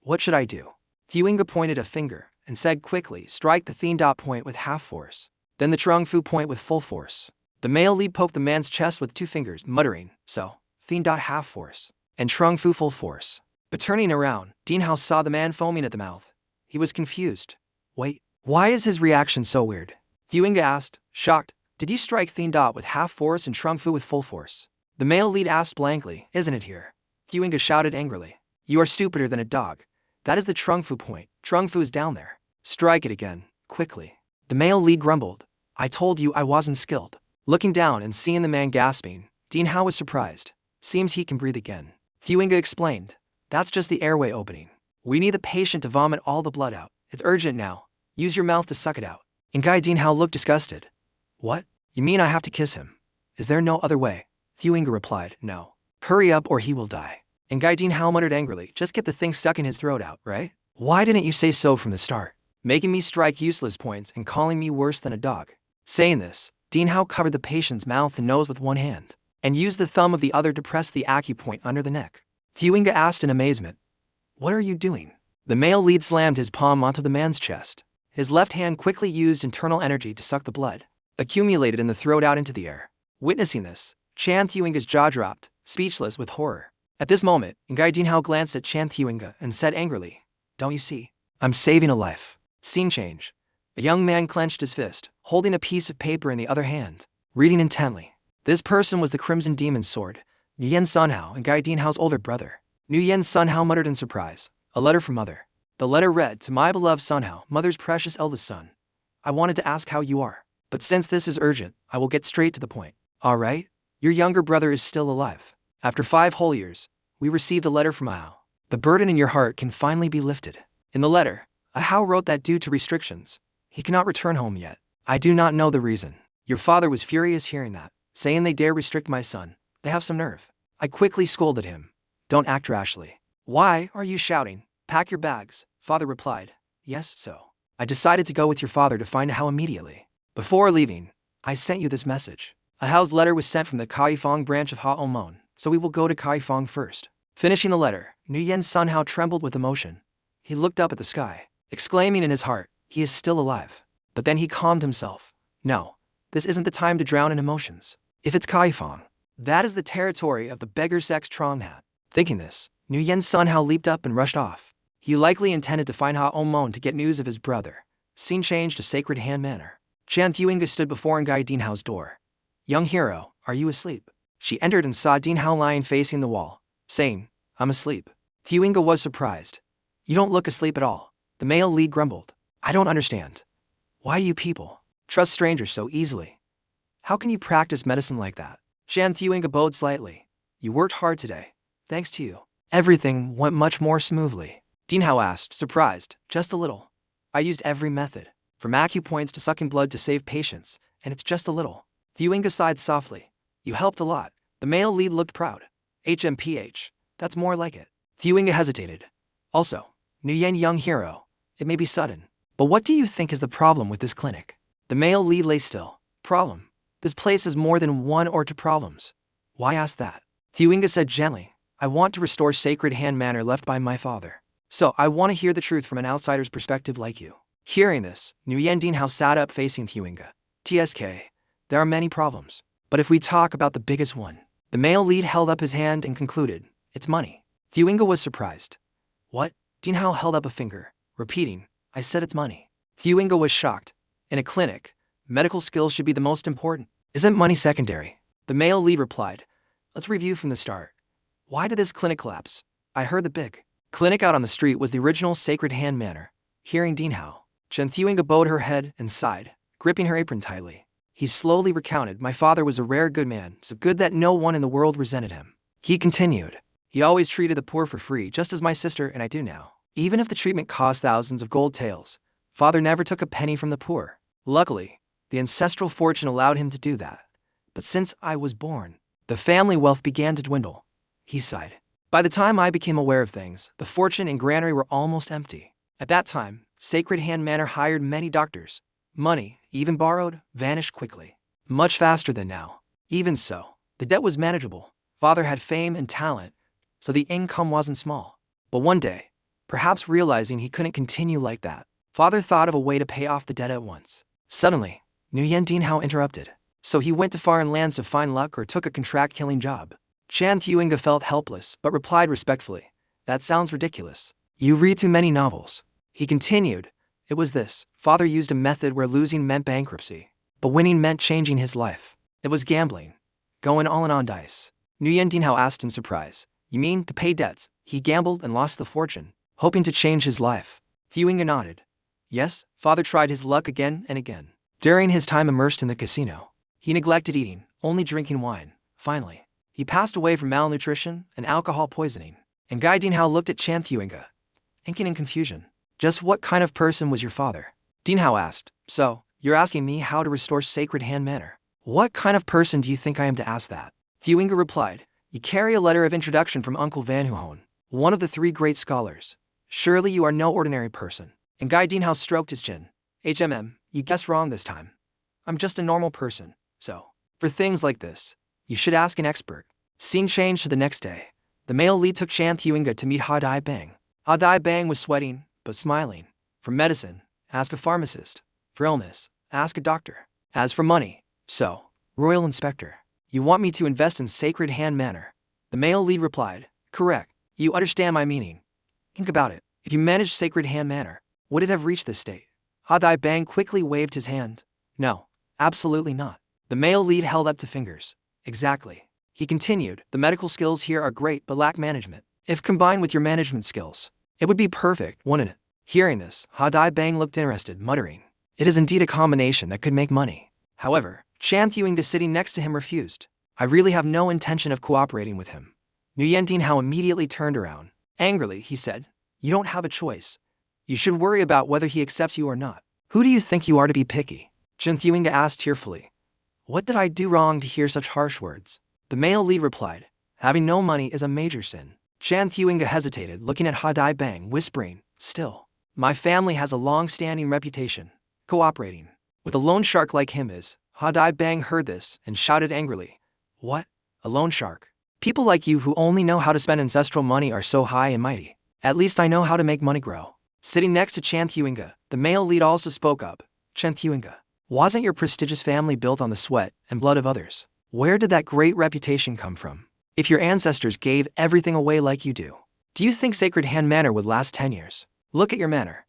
What should I do? Thuinga pointed a finger and said quickly, strike the Thien dot point with half force, then the Trung Fu point with full force. The male lead poked the man's chest with 2 fingers, muttering, so, Thien dot half force, and Trung Fu full force. But turning around, Dinhao saw the man foaming at the mouth. He was confused. Wait, Why is his reaction so weird? Thuinga asked, shocked. Did you strike Thin Dot with half force and Trung Fu with full force? The male lead asked blankly, isn't it here? Thuinga shouted angrily. You are stupider than a dog. That is the Trung Fu point. Trung Fu is down there. Strike it again, quickly. The male lead grumbled. I told you I wasn't skilled. Looking down and seeing the man gasping, Dean Hao was surprised. Seems he can breathe again. Thuinga explained. That's just the airway opening. We need the patient to vomit all the blood out. It's urgent now. Use your mouth to suck it out. Ngai Dean Hao looked disgusted. What? You mean I have to kiss him? Is there no other way? Thuinga replied, no. Hurry up or he will die. Ngai Dean Hao muttered angrily, just get the thing stuck in his throat out, right? Why didn't you say so from the start? Making me strike useless points and calling me worse than a dog. Saying this, Dean Hao covered the patient's mouth and nose with one hand, and used the thumb of the other to press the acupoint under the neck. Thuinga asked in amazement, what are you doing? The male lead slammed his palm onto the man's chest. His left hand quickly used internal energy to suck the blood, accumulated in the throat out into the air. Witnessing this, Chan Thuinga's jaw dropped, speechless with horror. At this moment, Ngai Dean Hao glanced at Chan Thuinga and said angrily, don't you see? I'm saving a life. Scene change. A young man clenched his fist, holding a piece of paper in the other hand, reading intently. This person was the Crimson Demon's sword, Nu Yandian Sunhao and Ngai Dean Hao's older brother. Nu Yandian Sunhao muttered in surprise, a letter from Mother. The letter read, to my beloved Sunhao, Mother's precious eldest son. I wanted to ask how you are, but since this is urgent, I will get straight to the point. All right? Your younger brother is still alive. After 5 whole years, we received a letter from Ahao. The burden in your heart can finally be lifted. In the letter, Ahao wrote that due to restrictions, he cannot return home yet. I do not know the reason. Your father was furious hearing that, saying they dare restrict my son. They have some nerve. I quickly scolded him. Don't act rashly. Why are you shouting? Pack your bags, father replied. Yes, so. I decided to go with your father to find Ahao immediately. Before leaving, I sent you this message. Ahao's letter was sent from the Kaifeng branch of Haomon, so we will go to Kaifeng first. Finishing the letter, Nu Yandian Sunhao trembled with emotion. He looked up at the sky, exclaiming in his heart, he is still alive. But then he calmed himself. No, this isn't the time to drown in emotions. If it's Kaifeng, that is the territory of the beggar sect Trongnhat. Thinking this, Nu Yandian Sunhao leaped up and rushed off. He likely intended to find Haomon to get news of his brother. Scene changed to Sacred Hand Manor. Chan Thuinga stood before Ngai Dean Hao's door. Young hero, are you asleep? She entered and saw Dean Hao lying facing the wall, saying, I'm asleep. Thuinga was surprised. You don't look asleep at all. The male lead grumbled. I don't understand. Why do you people trust strangers so easily? How can you practice medicine like that? Chan Thuinga bowed slightly. You worked hard today. Thanks to you, everything went much more smoothly. Dean Hao asked, surprised, just a little. I used every method, from acupoints to sucking blood to save patients, and it's just a little. Thuinga sighed softly. You helped a lot. The male lead looked proud. HMPH, that's more like it. Thuinga hesitated. Also, Nu Yandian young hero, it may be sudden, but what do you think is the problem with this clinic? The male lead lay still. Problem. This place has more than 1 or 2 problems. Why ask that? Thuinga said gently, I want to restore Sacred Hand Manor left by my father. So I want to hear the truth from an outsider's perspective like you. Hearing this, Nu Yandian Hao sat up facing Thuinga. TSK, there are many problems. But if we talk about the biggest one, the male lead held up his hand and concluded, it's money. Thuinga was surprised. What? Dean Hao held up a finger, repeating, I said it's money. Thuinga was shocked. In a clinic, medical skills should be the most important. Isn't money secondary? The male lead replied, let's review from the start. Why did this clinic collapse? I heard the big clinic out on the street was the original Sacred Hand Manor. Hearing Dean Hao, Chan Thuinga bowed her head and sighed, gripping her apron tightly. He slowly recounted, my father was a rare good man, so good that no one in the world resented him. He continued, he always treated the poor for free, just as my sister and I do now. Even if the treatment cost thousands of gold taels, father never took a penny from the poor. Luckily, the ancestral fortune allowed him to do that. But since I was born, the family wealth began to dwindle. He sighed. By the time I became aware of things, the fortune and granary were almost empty. At that time, Sacred Hand Manor hired many doctors. Money, even borrowed, vanished quickly. Much faster than now. Even so, the debt was manageable. Father had fame and talent, so the income wasn't small. But one day, perhaps realizing he couldn't continue like that, father thought of a way to pay off the debt at once. Suddenly, Nu Yandian Hao interrupted. So he went to foreign lands to find luck or took a contract-killing job. Chan Thuinga felt helpless but replied respectfully, that sounds ridiculous. You read too many novels. He continued, It was this. Father used a method where losing meant bankruptcy, but winning meant changing his life. It was gambling. Going all in on dice. Nu Yandian asked in surprise. You mean to pay debts? He gambled and lost the fortune, hoping to change his life. Thewinga nodded. Yes, father tried his luck again and again. During his time immersed in the casino, he neglected eating, only drinking wine. Finally, he passed away from malnutrition and alcohol poisoning. And Guy Dinhao looked at Chan Thewinga, thinking in confusion. Just what kind of person was your father? Dinhao asked. So, you're asking me how to restore sacred hand manner? What kind of person do you think I am to ask that? Thewinga replied. You carry a letter of introduction from Uncle Van Huon, one of the 3 great scholars. Surely you are no ordinary person. And Guy Dinhao stroked his chin. You guessed wrong this time. I'm just a normal person, so, for things like this, you should ask an expert. Scene changed to the next day. The male lead took Chan Thewinga to meet Ha Dai Bang. Ha Dai Bang was sweating, but smiling. For medicine, ask a pharmacist. For illness, ask a doctor. As for money, so, Royal Inspector, you want me to invest in sacred hand manner? The male lead replied, correct. You understand my meaning. Think about it. If you managed sacred hand manner, would it have reached this state? Ha Dai Bang quickly waved his hand. No, absolutely not. The male lead held up 2 fingers. Exactly. He continued, the medical skills here are great but lack management. If combined with your management skills, it would be perfect, wouldn't it? Hearing this, Ha Dai Bang looked interested, muttering, it is indeed a combination that could make money. However, Chan Thewinga sitting next to him refused. I really have no intention of cooperating with him. Nu Yandian immediately turned around. Angrily, he said, you don't have a choice. You should worry about whether he accepts you or not. Who do you think you are to be picky? Chan Thewinga asked tearfully. What did I do wrong to hear such harsh words? The male lead replied, having no money is a major sin. Chan Thewinga hesitated, looking at Ha Dai Bang, whispering, still, my family has a long-standing reputation. Cooperating with a loan shark like him is. Ha Dai Bang heard this and shouted angrily. What? A loan shark? People like you who only know how to spend ancestral money are so high and mighty. At least I know how to make money grow. Sitting next to Chan Thewinga, the male lead also spoke up. Chan Thewinga, wasn't your prestigious family built on the sweat and blood of others? Where did that great reputation come from? If your ancestors gave everything away like you do you think sacred hand manner would last 10 years? Look at your manner.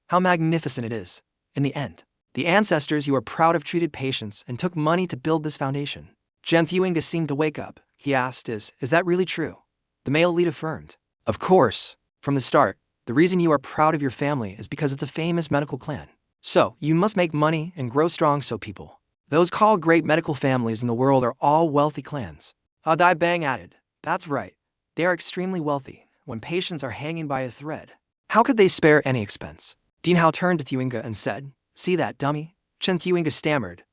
How magnificent it is. In the end, the ancestors you are proud of treated patients and took money to build this foundation. Chan Thewinga seemed to wake up. He asked, is that really true? The male lead affirmed. Of course. From the start, the reason you are proud of your family is because it's a famous medical clan. So, you must make money and grow strong so people, those called great medical families in the world, are all wealthy clans. Ha Dai Bang added, that's right. They are extremely wealthy when patients are hanging by a thread. How could they spare any expense? Dinhao turned to Thewinga and said, see that dummy? Chan Thewinga stammered,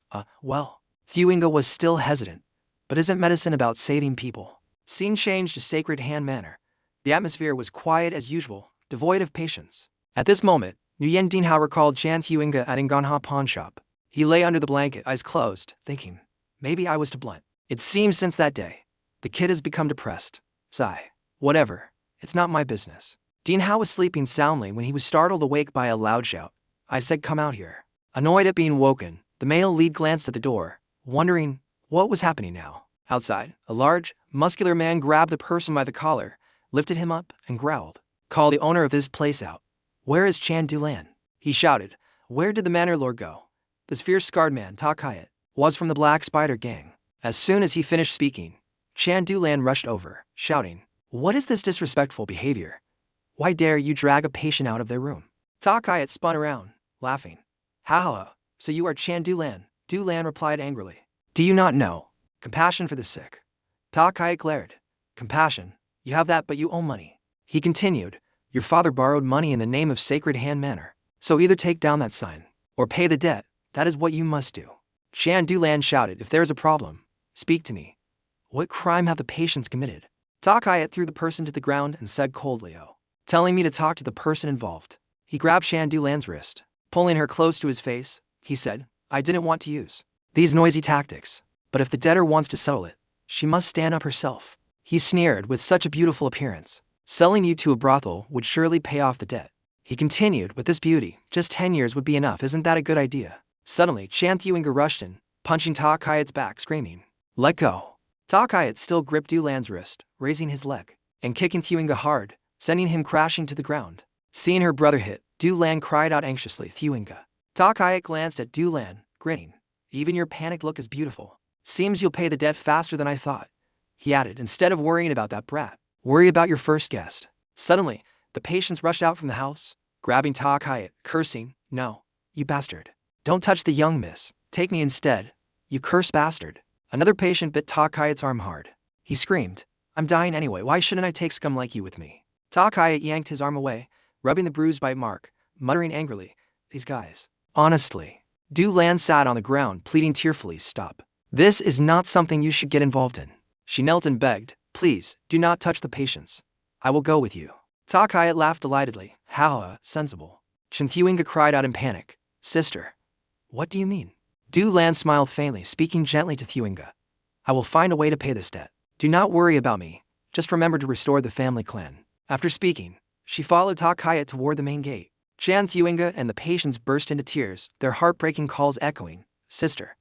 well. Thewinga was still hesitant. But isn't medicine about saving people? Scene changed to sacred hand manner. The atmosphere was quiet as usual, devoid of patience. At this moment, Nu Yandian recalled Chan Thewinga at Nganha pawn shop. He lay under the blanket, eyes closed, thinking, maybe I was too blunt. It seems since that day, the kid has become depressed. Sigh. Whatever. It's not my business. Dinhao was sleeping soundly when he was startled awake by a loud shout. I said come out here. Annoyed at being woken, the male lead glanced at the door, wondering what was happening now. Outside, a large, muscular man grabbed the person by the collar, lifted him up, and growled. Call the owner of this place out. Where is Chan Dulan? He shouted. Where did the manor lord go? This fierce-scarred man, Ta Kayat, was from the Black Spider gang. As soon as he finished speaking, Chan Dulan rushed over, shouting, what is this disrespectful behavior? Why dare you drag a patient out of their room? Ta Kayat spun around, laughing. Ha ha, so you are Chan Dulan. Dulan replied angrily. Do you not know? Compassion for the sick. Ta Kayat glared. Compassion, you have that but you owe money. He continued, your father borrowed money in the name of sacred hand manner. So either take down that sign, or pay the debt. That is what you must do. Chan Dulan shouted, if there is a problem, speak to me. What crime have the patients committed? Ta Kayat threw the person to the ground and said coldly, telling me to talk to the person involved. He grabbed Chan Dulan's wrist. Pulling her close to his face, he said, I didn't want to use these noisy tactics, but if the debtor wants to settle it, she must stand up herself. He sneered, with such a beautiful appearance. Selling you to a brothel would surely pay off the debt. He continued, with this beauty, just 10 years would be enough, isn't that a good idea? Suddenly, Chan Thewinga rushed in, punching Ta Kayat's back, screaming, let go. Ta Kayat still gripped Dulan's wrist, raising his leg, and kicking Thewinga hard, sending him crashing to the ground. Seeing her brother hit, Du Lan cried out anxiously. Thuinga. Tak Hayat glanced at Du Lan, grinning. Even your panicked look is beautiful. Seems you'll pay the debt faster than I thought. He added, instead of worrying about that brat, worry about your first guest. Suddenly, the patients rushed out from the house, grabbing Tak Hayat, cursing, no, you bastard. Don't touch the young miss. Take me instead. You cursed bastard. Another patient bit Tak Hayat's arm hard. He screamed, I'm dying anyway, why shouldn't I take scum like you with me? Tak Hayat yanked his arm away, rubbing the bruised bite mark, muttering angrily, these guys. Honestly. Du Lan sat on the ground, pleading tearfully, stop. This is not something you should get involved in. She knelt and begged, please, do not touch the patients. I will go with you. Tak Hayat laughed delightedly, how sensible. Chen Thuinga cried out in panic, sister. What do you mean? Du Lan smiled faintly, speaking gently to Thuinga. I will find a way to pay this debt. Do not worry about me. Just remember to restore the family clan. After speaking, she followed Tak Hayat toward the main gate. Chen Thuinga and the patients burst into tears, their heartbreaking calls echoing, sister.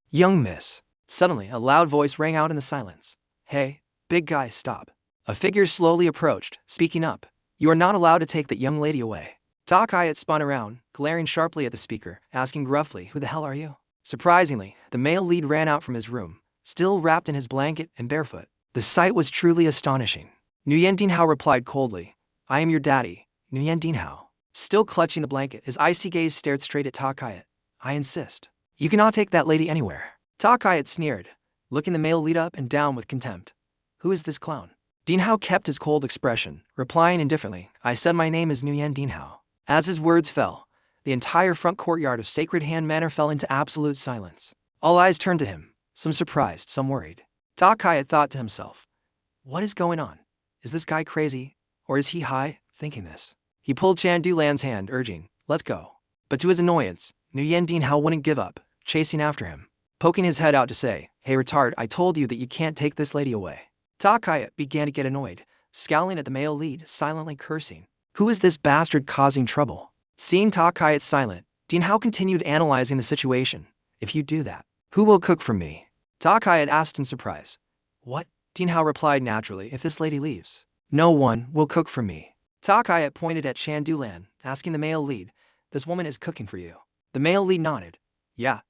Young miss. Suddenly, a loud voice rang out in the silence. Hey, big guy, stop. A figure slowly approached, speaking up. You are not allowed to take that young lady away. Tak Hayat spun around, glaring sharply at the speaker, asking gruffly, who the hell are you? Surprisingly, the male lead ran out from his room, still wrapped in his blanket and barefoot. The sight was truly astonishing. Nu Yandian replied coldly, I am your daddy, Nu Yandian. Still clutching the blanket, his icy gaze stared straight at Tak Hayat. I insist. You cannot take that lady anywhere. Tak Hayat sneered, looking the male lead up and down with contempt. Who is this clown? Dinhao kept his cold expression, replying indifferently, I said my name is Nu Yandian. As his words fell, the entire front courtyard of Sacred Hand Manor fell into absolute silence. All eyes turned to him, some surprised, some worried. Tak Hayat thought to himself, what is going on? Is this guy crazy? Or is he high, thinking this? He pulled Chan Du Lan's hand, urging, let's go. But to his annoyance, Nu Yandian wouldn't give up, chasing after him, poking his head out to say, hey retard, I told you that you can't take this lady away. Tak Hayat began to get annoyed, scowling at the male lead, silently cursing. Who is this bastard causing trouble? Seeing Tak Hayat silent, Dinhao continued analyzing the situation. If you do that, who will cook for me? Tak Hayat asked in surprise. What? Dinhao replied naturally, if this lady leaves, no one will cook for me. Tak Hayat pointed at Chan Du Lan, asking the male lead, this woman is cooking for you. The male lead nodded. Yeah.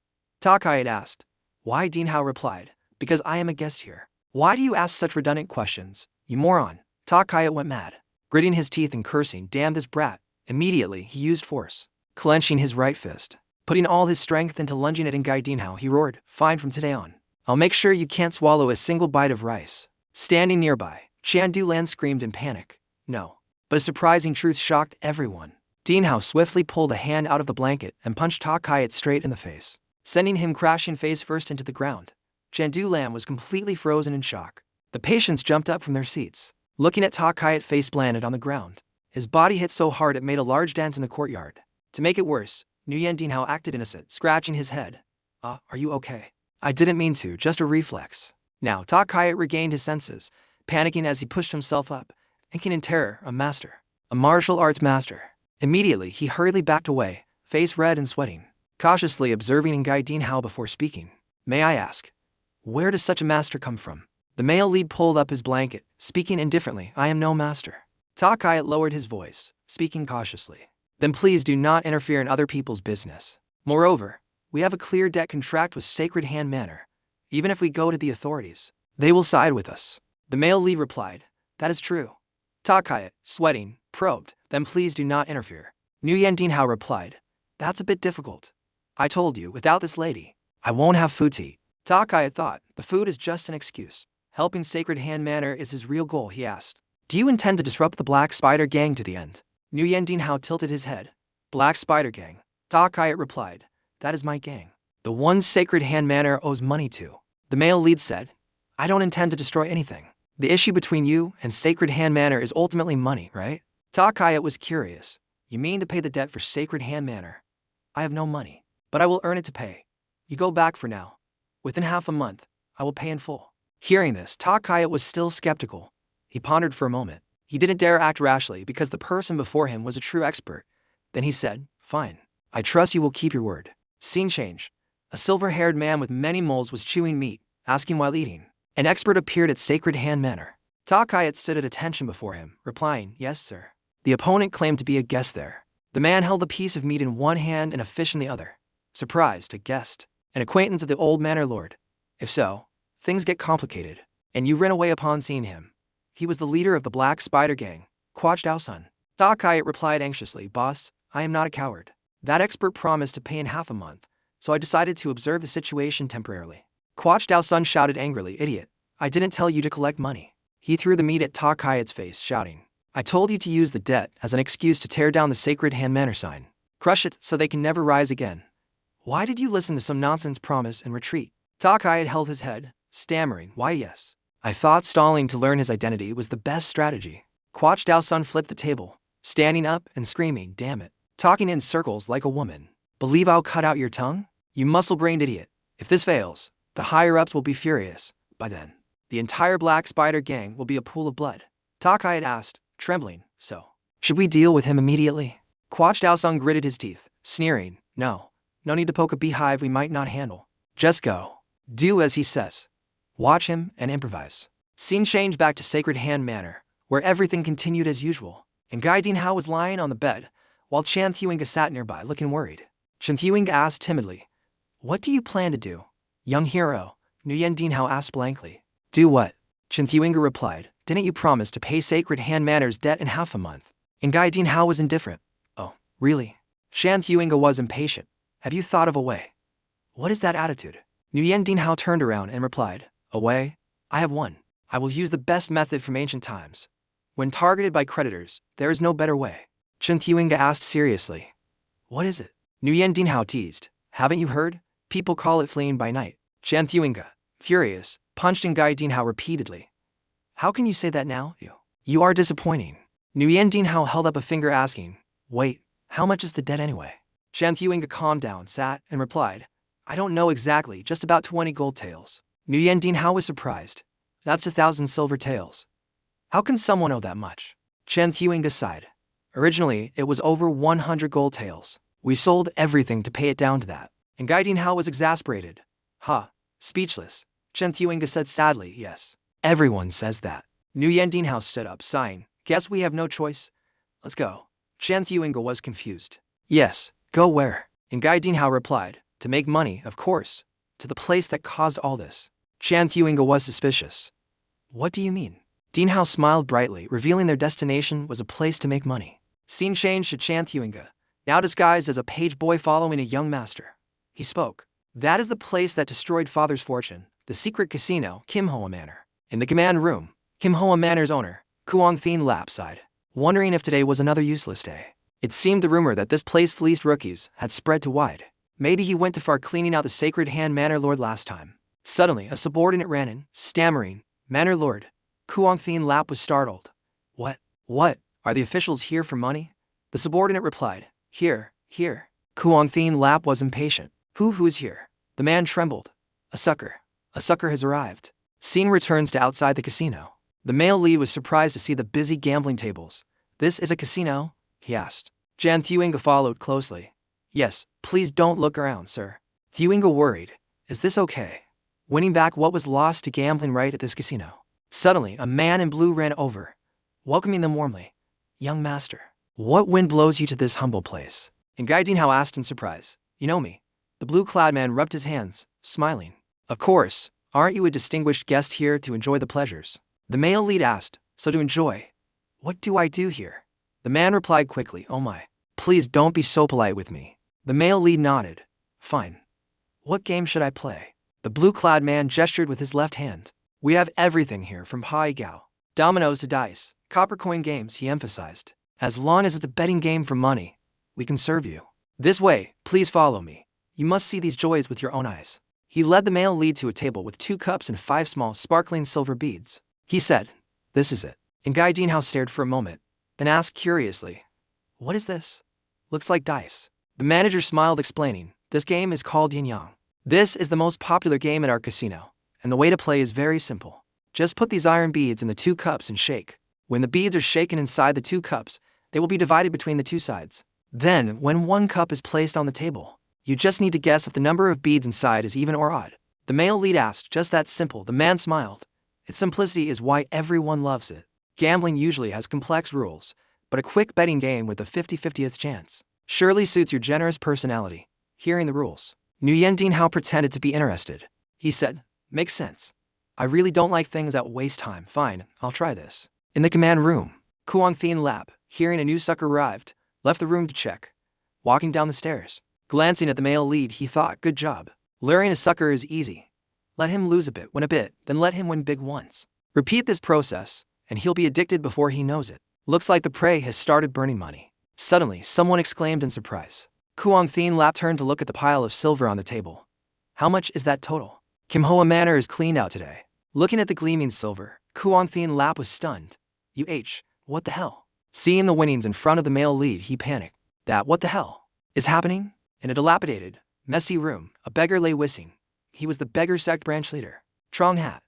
Tak Hayat asked. Why? Dinhao replied, because I am a guest here. Why do you ask such redundant questions, you moron? Tak Hayat went mad, gritting his teeth and cursing, damn this brat. Immediately, he used force, clenching his right fist, putting all his strength into lunging at Ngai Dinhao. He roared, fine, from today on, I'll make sure you can't swallow a single bite of rice. Standing nearby, Chan Du Lan screamed in panic. No. But a surprising truth shocked everyone. Dinhao swiftly pulled a hand out of the blanket and punched Tak Hayat straight in the face, sending him crashing face first into the ground. Chan Du Lan was completely frozen in shock. The patients jumped up from their seats, looking at Tak Hayat face planted on the ground. His body hit so hard it made a large dent in the courtyard. To make it worse, Nu Yandian acted innocent, scratching his head. Are you okay? I didn't mean to, just a reflex. Now Tak Hayat regained his senses, panicking as he pushed himself up, thinking in terror, a master. A martial arts master. Immediately, he hurriedly backed away, face red and sweating, cautiously observing Ngai Dinhao before speaking. May I ask, where does such a master come from? The male lead pulled up his blanket, speaking indifferently, I am no master. Tak Hayat lowered his voice, speaking cautiously. Then please do not interfere in other people's business. Moreover, we have a clear debt contract with Sacred Hand Manor. Even if we go to the authorities, they will side with us. The male lead replied, that is true. Tak Hayat, sweating, probed, then please do not interfere. Nu Yandian replied, that's a bit difficult. I told you, without this lady, I won't have food to eat. Tak Hayat thought, the food is just an excuse. Helping Sacred Hand Manor is his real goal, he asked. Do you intend to disrupt the Black Spider Gang to the end? Nu Yandian tilted his head. Black Spider Gang. Tak Hayat replied, that is my gang. The one Sacred Hand Manor owes money to. The male lead said, I don't intend to destroy anything. The issue between you and Sacred Hand Manor is ultimately money, right? Tak Hayat was curious. You mean to pay the debt for Sacred Hand Manor? I have no money, but I will earn it to pay. You go back for now. Within half a month, I will pay in full. Hearing this, Tak Hayat was still skeptical. He pondered for a moment. He didn't dare act rashly because the person before him was a true expert. Then he said, fine. I trust you will keep your word. Scene change. A silver-haired man with many moles was chewing meat, asking while eating. An expert appeared at Sacred Hand Manor. Tak Hayat stood at attention before him, replying, yes, sir. The opponent claimed to be a guest there. The man held a piece of meat in one hand and a fish in the other. Surprised, a guest, an acquaintance of the old manor lord. If so, things get complicated, and you ran away upon seeing him. He was the leader of the Black Spider Gang, Kwaj Dao-sun. Takayat replied anxiously, Boss, I am not a coward. That expert promised to pay in half a month, so I decided to observe the situation temporarily. Kwaj Dao-sun shouted angrily, Idiot, I didn't tell you to collect money. He threw the meat at Takayat's face, shouting, I told you to use the debt as an excuse to tear down the sacred hand manor sign. Crush it so they can never rise again. Why did you listen to some nonsense promise and retreat? Takayat held his head, stammering, Why yes. I thought stalling to learn his identity was the best strategy. Kwaj Dao-sun flipped the table, standing up and screaming, Damn it. Talking in circles like a woman. Believe I'll cut out your tongue? You muscle-brained idiot. If this fails, the higher-ups will be furious. By then, the entire Black Spider Gang will be a pool of blood. Takayat asked, trembling, So, should we deal with him immediately? Kwaj Dao-sun gritted his teeth, sneering, No need to poke a beehive we might not handle. Just go. Do as he says. Watch him and improvise. Scene changed back to Sacred Hand Manor, where everything continued as usual, and Gai Dinhao was lying on the bed, while Chan Thuinga sat nearby looking worried. Chan Thuinga asked timidly, What do you plan to do? Young hero, Nu Yandian asked blankly. Do what? Chan Thuinga replied, Didn't you promise to pay Sacred Hand Manor's debt in half a month? And Gai Dinhao was indifferent. Oh, really? Chan Thuinga was impatient. Have you thought of a way? What is that attitude? Nu Yandian turned around and replied, A way? I have one. I will use the best method from ancient times. When targeted by creditors, there is no better way. Chan Thuinga asked seriously. What is it? Nu Yandian teased. Haven't you heard? People call it fleeing by night. Chan Thuinga, furious, punched in Gai Dinhao repeatedly. How can you say that now? You are disappointing. Nu Yandian held up a finger asking, Wait, how much is the debt anyway? Chan Thuinga calmed down, sat, and replied, I don't know exactly, just about 20 gold taels. Nu Yandian was surprised. That's 1,000 silver taels. How can someone owe that much? Chan Thuinga sighed. Originally, it was over 100 gold taels. We sold everything to pay it down to that. And Gai Dinhao was exasperated. Speechless. Chan Thuinga said sadly, Yes. Everyone says that. Nu Yandian stood up, sighing. Guess we have no choice. Let's go. Chan Thuinga was confused. Yes, go where? And Gai Dinhao replied, To make money, of course. To the place that caused all this. Chan Thuinga was suspicious. What do you mean? Dinhao smiled brightly, revealing their destination was a place to make money. Scene changed to Chan Thuinga, now disguised as a page boy following a young master. He spoke. That is the place that destroyed father's fortune, the secret casino, Kim Hoa Manor. In the command room, Kim Hoa Manor's owner, Kuang Thien Lap sighed, wondering if today was another useless day. It seemed the rumor that this place fleeced rookies had spread too wide. Maybe he went too far cleaning out the Sacred Hand Manor Lord last time. Suddenly, a subordinate ran in, stammering, Manor Lord. Kuang Thien Lap was startled. What? Are the officials here for money? The subordinate replied, Here. Kuang Thien Lap was impatient. Who is here? The man trembled. A sucker has arrived. Scene returns to outside the casino. The male lead was surprised to see the busy gambling tables. This is a casino? He asked. Chan Thuinga followed closely. Yes, please don't look around, sir. Thuinga worried. Is this okay? Winning back what was lost to gambling right at this casino. Suddenly, a man in blue ran over, welcoming them warmly. Young master, what wind blows you to this humble place? And Gai Dinhao asked in surprise. You know me? The blue-clad man rubbed his hands, smiling. Of course, aren't you a distinguished guest here to enjoy the pleasures? The male lead asked, So to enjoy? What do I do here? The man replied quickly, Oh my, please don't be so polite with me. The male lead nodded. Fine. What game should I play? The blue-clad man gestured with his left hand. We have everything here from Hai Gao, dominoes to dice, copper coin games, he emphasized. As long as it's a betting game for money, we can serve you. This way, please follow me. You must see these joys with your own eyes. He led the male lead to a table with 2 cups and 5 small sparkling silver beads. He said, This is it. And Gai Dinhao stared for a moment, then asked curiously, What is this? Looks like dice. The manager smiled, explaining, This game is called Yin Yang. This is the most popular game at our casino, and the way to play is very simple. Just put these iron beads in the 2 cups and shake. When the beads are shaken inside the 2 cups, they will be divided between the 2 sides. Then, when 1 cup is placed on the table, you just need to guess if the number of beads inside is even or odd. The male lead asked, Just that simple. The man smiled. Its simplicity is why everyone loves it. Gambling usually has complex rules, but a quick betting game with a 50/50th chance. Surely suits your generous personality. Hearing the rules, Nu Yandian pretended to be interested. He said, "Makes sense. I really don't like things that waste time. Fine, I'll try this." In the command room, Kuang Thien Lap, hearing a new sucker arrived, left the room to check. Walking down the stairs, glancing at the male lead, he thought, good job. Luring a sucker is easy. Let him lose a bit, win a bit, then let him win big once. Repeat this process, and he'll be addicted before he knows it. Looks like the prey has started burning money. Suddenly, someone exclaimed in surprise. Kuang Thien Lap turned to look at the pile of silver on the table. How much is that total? Kim Hoa Manor is cleaned out today. Looking at the gleaming silver, Kuang Thien Lap was stunned. What the hell? Seeing the winnings in front of the male lead, he panicked. What the hell is happening? In a dilapidated, messy room, a beggar lay whistling. He was the beggar sect branch leader, Trong Hat.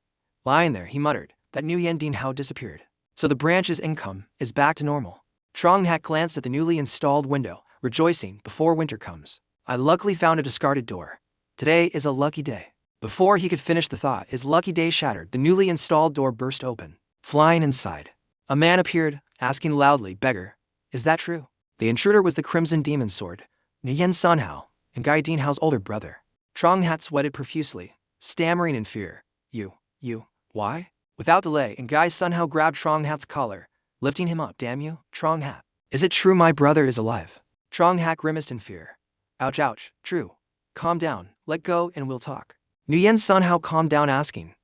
Lying there, he muttered that Nu Yandian disappeared. So the branch's income is back to normal. Trong Hat glanced at the newly installed window, rejoicing before winter comes. I luckily found a discarded door. Today is a lucky day. Before he could finish the thought, his lucky day shattered. The newly installed door burst open. Flying inside, a man appeared, asking loudly, "Beggar, is that true?" The intruder was the Crimson Demon Sword, Nu Yandian, and Gai Dianhao's older brother. Trong Hat sweated profusely, stammering in fear. Why? Without delay, Gai Sunhao grabbed Trong Hat's collar, lifting him up. Damn you, Trong Hat. Is it true my brother is alive? Trong Hat grimaced in fear. Ouch, true. Calm down, let go and we'll talk. Nu Yandian calmed down, asking,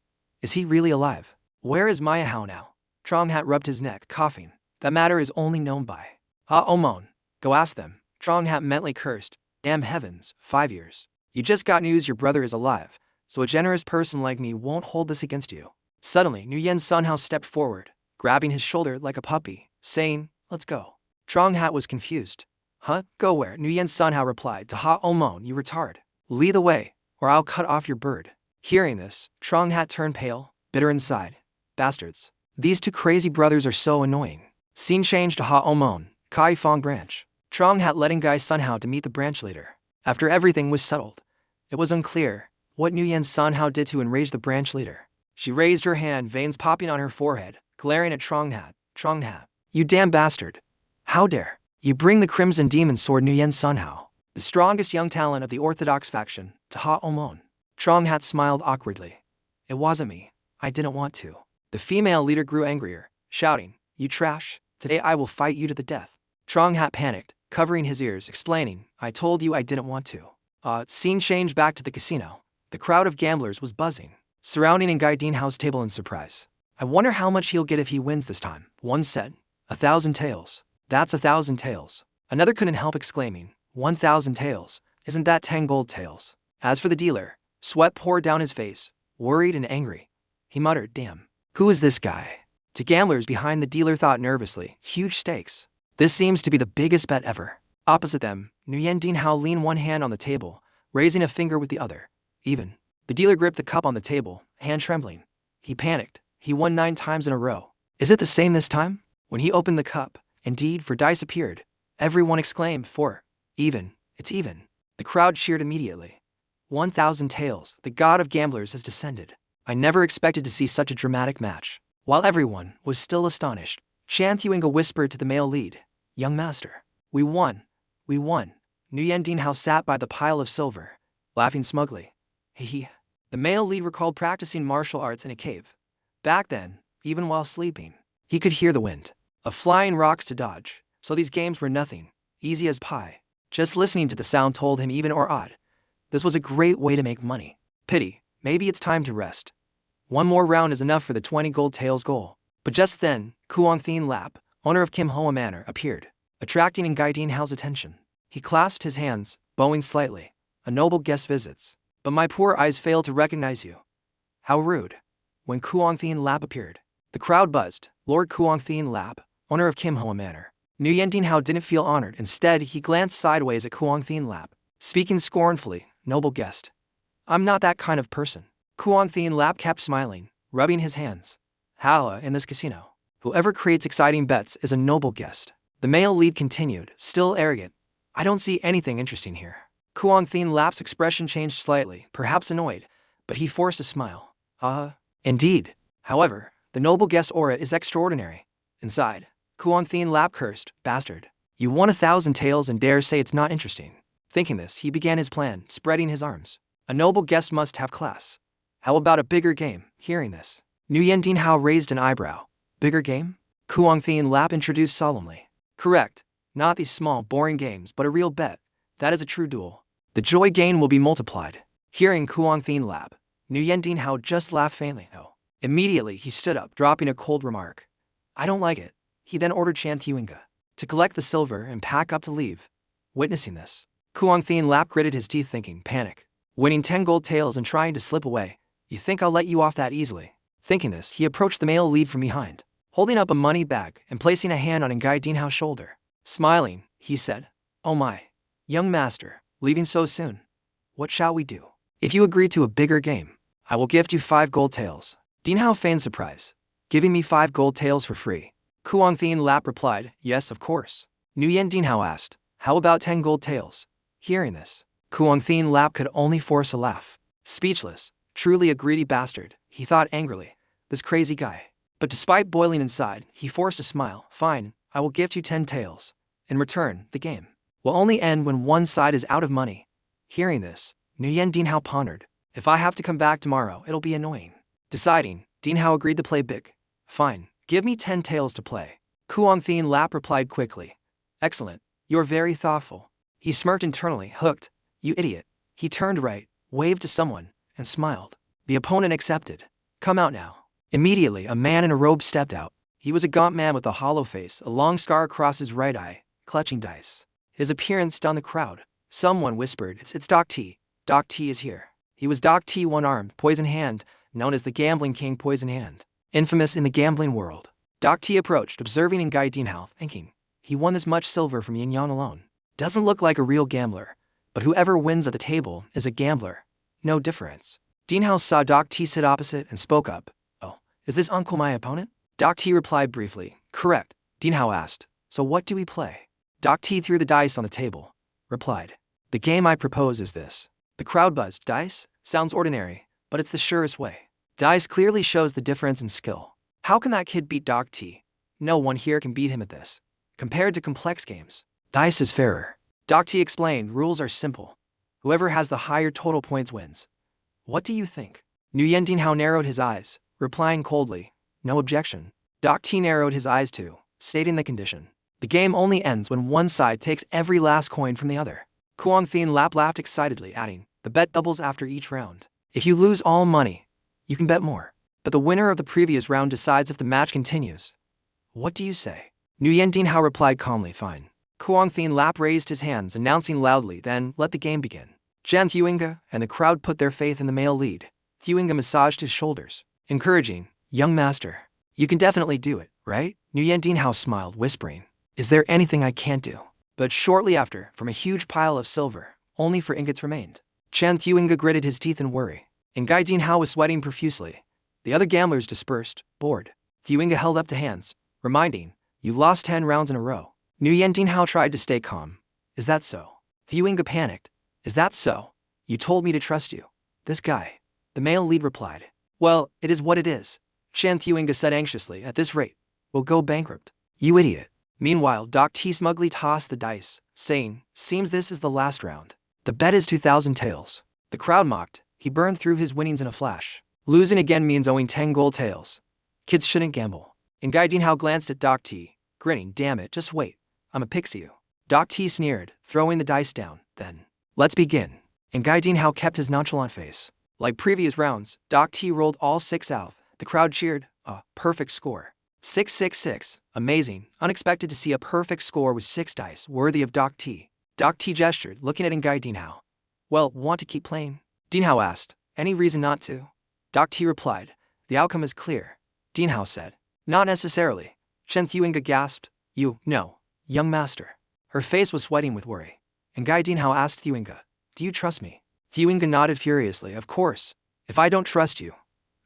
is he really alive? Where is Maya Hao now? Trong Hat rubbed his neck, coughing. That matter is only known by Omon. Go ask them. Trong Hat mentally cursed. Damn heavens, 5 years. You just got news your brother is alive, so a generous person like me won't hold this against you. Suddenly, Nu Yandian stepped forward, grabbing his shoulder like a puppy, saying, let's go. Trong Hat was confused. Huh? Go where? Nu Yandian replied to Omon, you retard. Lead the way, or I'll cut off your bird. Hearing this, Trong Hat turned pale, bitter inside. Bastards. These two crazy brothers are so annoying. Scene changed to Omon, Kai Fong branch. Trong Hat letting Gai Sunhao to meet the branch leader. After everything was settled, it was unclear what Nu Yandian did to enrage the branch leader. She raised her hand, veins popping on her forehead, glaring at Trong Hat. Trong Hat, you damn bastard. How dare you bring the Crimson Demon Sword Nu Yandian, the strongest young talent of the Orthodox faction, to Omon? Trong Hat smiled awkwardly. It wasn't me. I didn't want to. The female leader grew angrier, shouting, you trash, today I will fight you to the death. Trong Hat panicked, covering his ears, explaining, I told you I didn't want to. Scene changed back to the casino. The crowd of gamblers was buzzing, surrounding Gai Dianhao's table in surprise. I wonder how much he'll get if he wins this time. One said, 1,000 taels. That's 1,000 taels. Another couldn't help exclaiming, 1,000 taels. Isn't that 10 gold taels? As for the dealer, sweat poured down his face, worried and angry. He muttered, damn. Who is this guy? To gamblers behind the dealer thought nervously, huge stakes. This seems to be the biggest bet ever. Opposite them, Nu Yandian leaned one hand on the table, raising a finger with the other. Even. The dealer gripped the cup on the table, hand trembling. He panicked. He won 9 times in a row. Is it the same this time? When he opened the cup, indeed, for dice appeared. Everyone exclaimed, even. It's even. The crowd cheered immediately. 1,000 taels, the god of gamblers has descended. I never expected to see such a dramatic match. While everyone was still astonished, Chan Thuinga whispered to the male lead, young master, we won. Nu Yandian sat by the pile of silver, laughing smugly. Hehe. The male lead recalled practicing martial arts in a cave. Back then, even while sleeping, he could hear the wind of flying rocks to dodge, so these games were nothing, easy as pie. Just listening to the sound told him even or odd. This was a great way to make money. Pity, maybe it's time to rest. One more round is enough for the 20 gold taels goal. But just then, Kuang Thien Lap, owner of Kim Hoa Manor, appeared, attracting Gai Dianhao's attention. He clasped his hands, bowing slightly. A noble guest visits. But my poor eyes fail to recognize you. How rude. When Kuang Thien Lap appeared, the crowd buzzed. Lord Kuang Thien Lap, owner of Kim Hoa Manor. Nu Yandian didn't feel honored. Instead, he glanced sideways at Kuang Thien Lap, speaking scornfully, noble guest. I'm not that kind of person. Kuang Thien Lap kept smiling, rubbing his hands. Hala in this casino. Whoever creates exciting bets is a noble guest. The male lead continued, still arrogant. I don't see anything interesting here. Kuang Thien Lap's expression changed slightly, perhaps annoyed, but he forced a smile. Indeed. However, the noble guest aura is extraordinary. Inside, Kuang Thien Lap cursed, bastard. You won 1,000 taels and dare say it's not interesting. Thinking this, he began his plan, spreading his arms. A noble guest must have class. How about a bigger game? Hearing this, Nu Yandian raised an eyebrow. Bigger game? Kuang Lap introduced solemnly. Correct. Not these small, boring games, but a real bet. That is a true duel. The joy gain will be multiplied. Hearing Kuang Lap, Nu Yandian just laughed faintly. Oh. Immediately, he stood up, dropping a cold remark. I don't like it. He then ordered Chan Thuinga to collect the silver and pack up to leave. Witnessing this, Kuang Lap gritted his teeth thinking, panic. Winning 10 gold taels and trying to slip away. You think I'll let you off that easily? Thinking this, he approached the male lead from behind, holding up a money bag and placing a hand on Ngai Dinhao's shoulder. Smiling, he said, Oh my, young master, leaving so soon. What shall we do? If you agree to a bigger game, I will gift you 5 gold taels. Dinhao feigned surprise, giving me 5 gold taels for free. Kuang Lap replied, yes, of course. Nu Yandian asked, how about 10 gold taels? Hearing this, Kuang Lap could only force a laugh. Speechless, truly a greedy bastard, he thought angrily. This crazy guy. But despite boiling inside, he forced a smile. Fine, I will gift you 10 taels. In return, the game will only end when one side is out of money. Hearing this, Nu Yandian pondered. If I have to come back tomorrow, it'll be annoying. Deciding, Dinhao agreed to play big. Fine, give me 10 taels to play. Kuang Lap replied quickly. Excellent, you're very thoughtful. He smirked internally, hooked. You idiot. He turned right, waved to someone, and smiled. The opponent accepted. Come out now. Immediately, a man in a robe stepped out. He was a gaunt man with a hollow face, a long scar across his right eye, clutching dice. His appearance stunned the crowd. Someone whispered, It's Doc T. Doc T is here. He was Doc T, one-armed, poison hand, known as the Gambling King Poison Hand. Infamous in the gambling world. Doc T approached, observing Ngai Dinhao, thinking, he won this much silver from Yin Yang alone. Doesn't look like a real gambler, but whoever wins at the table is a gambler. No difference. Dinhao saw Doc T sit opposite and spoke up. Oh, is this uncle my opponent? Doc T replied briefly. Correct. Dinhao asked, so what do we play? Doc T threw the dice on the table. Replied. The game I propose is this. The crowd buzzed. Dice? Sounds ordinary, but it's the surest way. Dice clearly shows the difference in skill. How can that kid beat Doc T? No one here can beat him at this. Compared to complex games, dice is fairer. Doc T explained, rules are simple. Whoever has the higher total points wins. What do you think? Nu Yandian narrowed his eyes, replying coldly, no objection. Doc T narrowed his eyes too, stating the condition. The game only ends when one side takes every last coin from the other. Kuang Lap laughed excitedly, adding, the bet doubles after each round. If you lose all money, you can bet more. But the winner of the previous round decides if the match continues. What do you say? Nu Yandian replied calmly, fine. Kuang Lap raised his hands, announcing loudly, then let the game begin. Chan Thuinga and the crowd put their faith in the male lead. Thuinga massaged his shoulders, encouraging, young master, you can definitely do it, right? Nu Yandian smiled, whispering, is there anything I can't do? But shortly after, from a huge pile of silver, only 4 ingots remained. Chan Thuinga gritted his teeth in worry. Ngai Dinhao was sweating profusely. The other gamblers dispersed, bored. Thuinga held up the hands, reminding, you lost 10 rounds in a row. Nu Yandian tried to stay calm. Is that so? Thuinga panicked. Is that so? You told me to trust you. This guy. The male lead replied. Well, it is what it is. Chan Thuinga said anxiously, at this rate, we'll go bankrupt. You idiot. Meanwhile, Doc T smugly tossed the dice, saying, seems this is the last round. The bet is 2,000 taels. The crowd mocked. He burned through his winnings in a flash. Losing again means owing 10 gold taels. Kids shouldn't gamble. Ngai Dinhao glanced at Doc T, grinning, damn it, just wait. I'ma pix you. Doc T sneered, throwing the dice down, then. Let's begin. Ngai Dinhao kept his nonchalant face. Like previous rounds, Doc T rolled all 6 out. The crowd cheered, a perfect score. 666, amazing, unexpected to see a perfect score with 6 dice, worthy of Doc T. Doc T gestured, looking at Ngai Dinhao. Well, want to keep playing? Dinhao asked, any reason not to? Doc T replied, the outcome is clear. Dinhao said, not necessarily. Chen Thuinga gasped, no, young master. Her face was sweating with worry. Ngai Dinhao asked Thuinga, do you trust me? Thuinga nodded furiously, of course. If I don't trust you,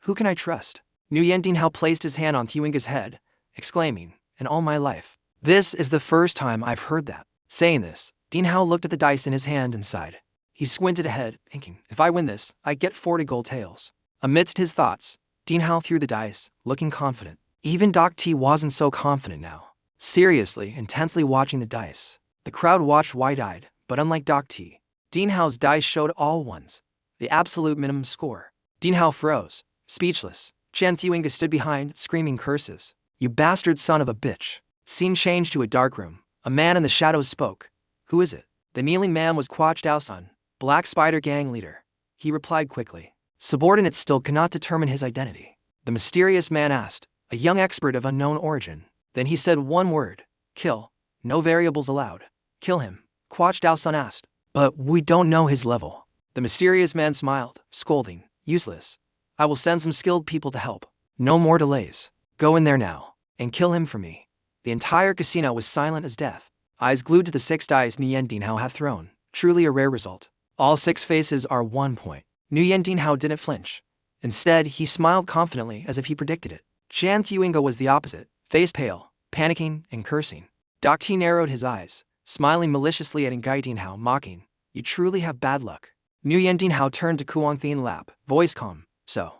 who can I trust? Nu Yandian placed his hand on Thuinga's head, exclaiming, in all my life. This is the first time I've heard that. Saying this, Dinhao looked at the dice in his hand and sighed. He squinted ahead, thinking, if I win this, I get 40 gold taels. Amidst his thoughts, Dinhao threw the dice, looking confident. Even Doc T wasn't so confident now. seriously, intensely watching the dice. The crowd watched wide-eyed, but unlike Doc T, Dean Hao's dice showed all ones, the absolute minimum score. Dean Hao froze, speechless. Chen Thuinga stood behind, screaming curses. You bastard son of a bitch. Scene changed to a dark room. A man in the shadows spoke. Who is it? The kneeling man was Quach Dao-sun, Black Spider Gang leader. He replied quickly. Subordinates still cannot determine his identity. The mysterious man asked, a young expert of unknown origin. Then he said one word. Kill. No variables allowed. Kill him. Quach Dao-sun asked. But we don't know his level. The mysterious man smiled, scolding. Useless. I will send some skilled people to help. No more delays. Go in there now, and kill him for me. The entire casino was silent as death. Eyes glued to the 6 dice Nu Yandian have thrown. Truly a rare result. All 6 faces are 1 point. Nu Yandian didn't flinch. Instead, he smiled confidently as if he predicted it. Chen Thuinga was the opposite, face pale, panicking, and cursing. Doc T narrowed his eyes, smiling maliciously at Ngai Dinhao, mocking. You truly have bad luck. Nu Yandian turned to Kuang Thien Lap, voice calm. So,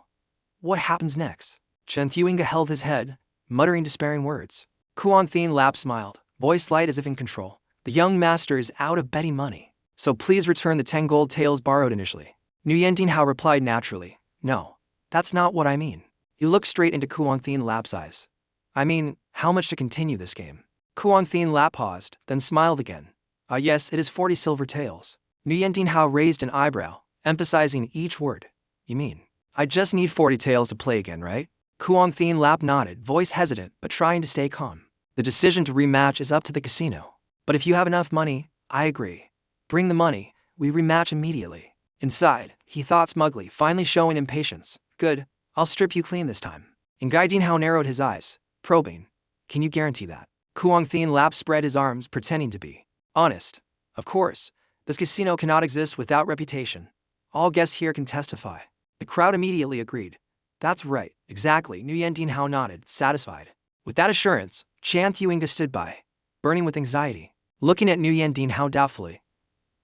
what happens next? Chen Thuinga held his head, muttering despairing words. Kuang Thien Lap smiled, voice light as if in control. The young master is out of betting money, so please return the 10 gold taels borrowed initially. Nu Yandian replied naturally. No, that's not what I mean. He looked straight into Kuang Thien Lap's eyes. I mean, how much to continue this game? Kuang Thien Lap paused, then smiled again. Ah yes, it is 40 silver taels. Nu Yandian raised an eyebrow, emphasizing each word. You mean, I just need 40 taels to play again, right? Kuang Thien Lap nodded, voice hesitant but trying to stay calm. The decision to rematch is up to the casino. But if you have enough money, I agree. Bring the money, we rematch immediately. Inside, he thought smugly, finally showing impatience. Good, I'll strip you clean this time. Ngai Dinhao narrowed his eyes, probing. Can you guarantee that? Kuang Thien Lap spread his arms, pretending to be honest. Of course, this casino cannot exist without reputation. All guests here can testify. The crowd immediately agreed. That's right, exactly. Nu Yandian nodded, satisfied. With that assurance, Chen Thuinga stood by, burning with anxiety, looking at Nu Yandian doubtfully.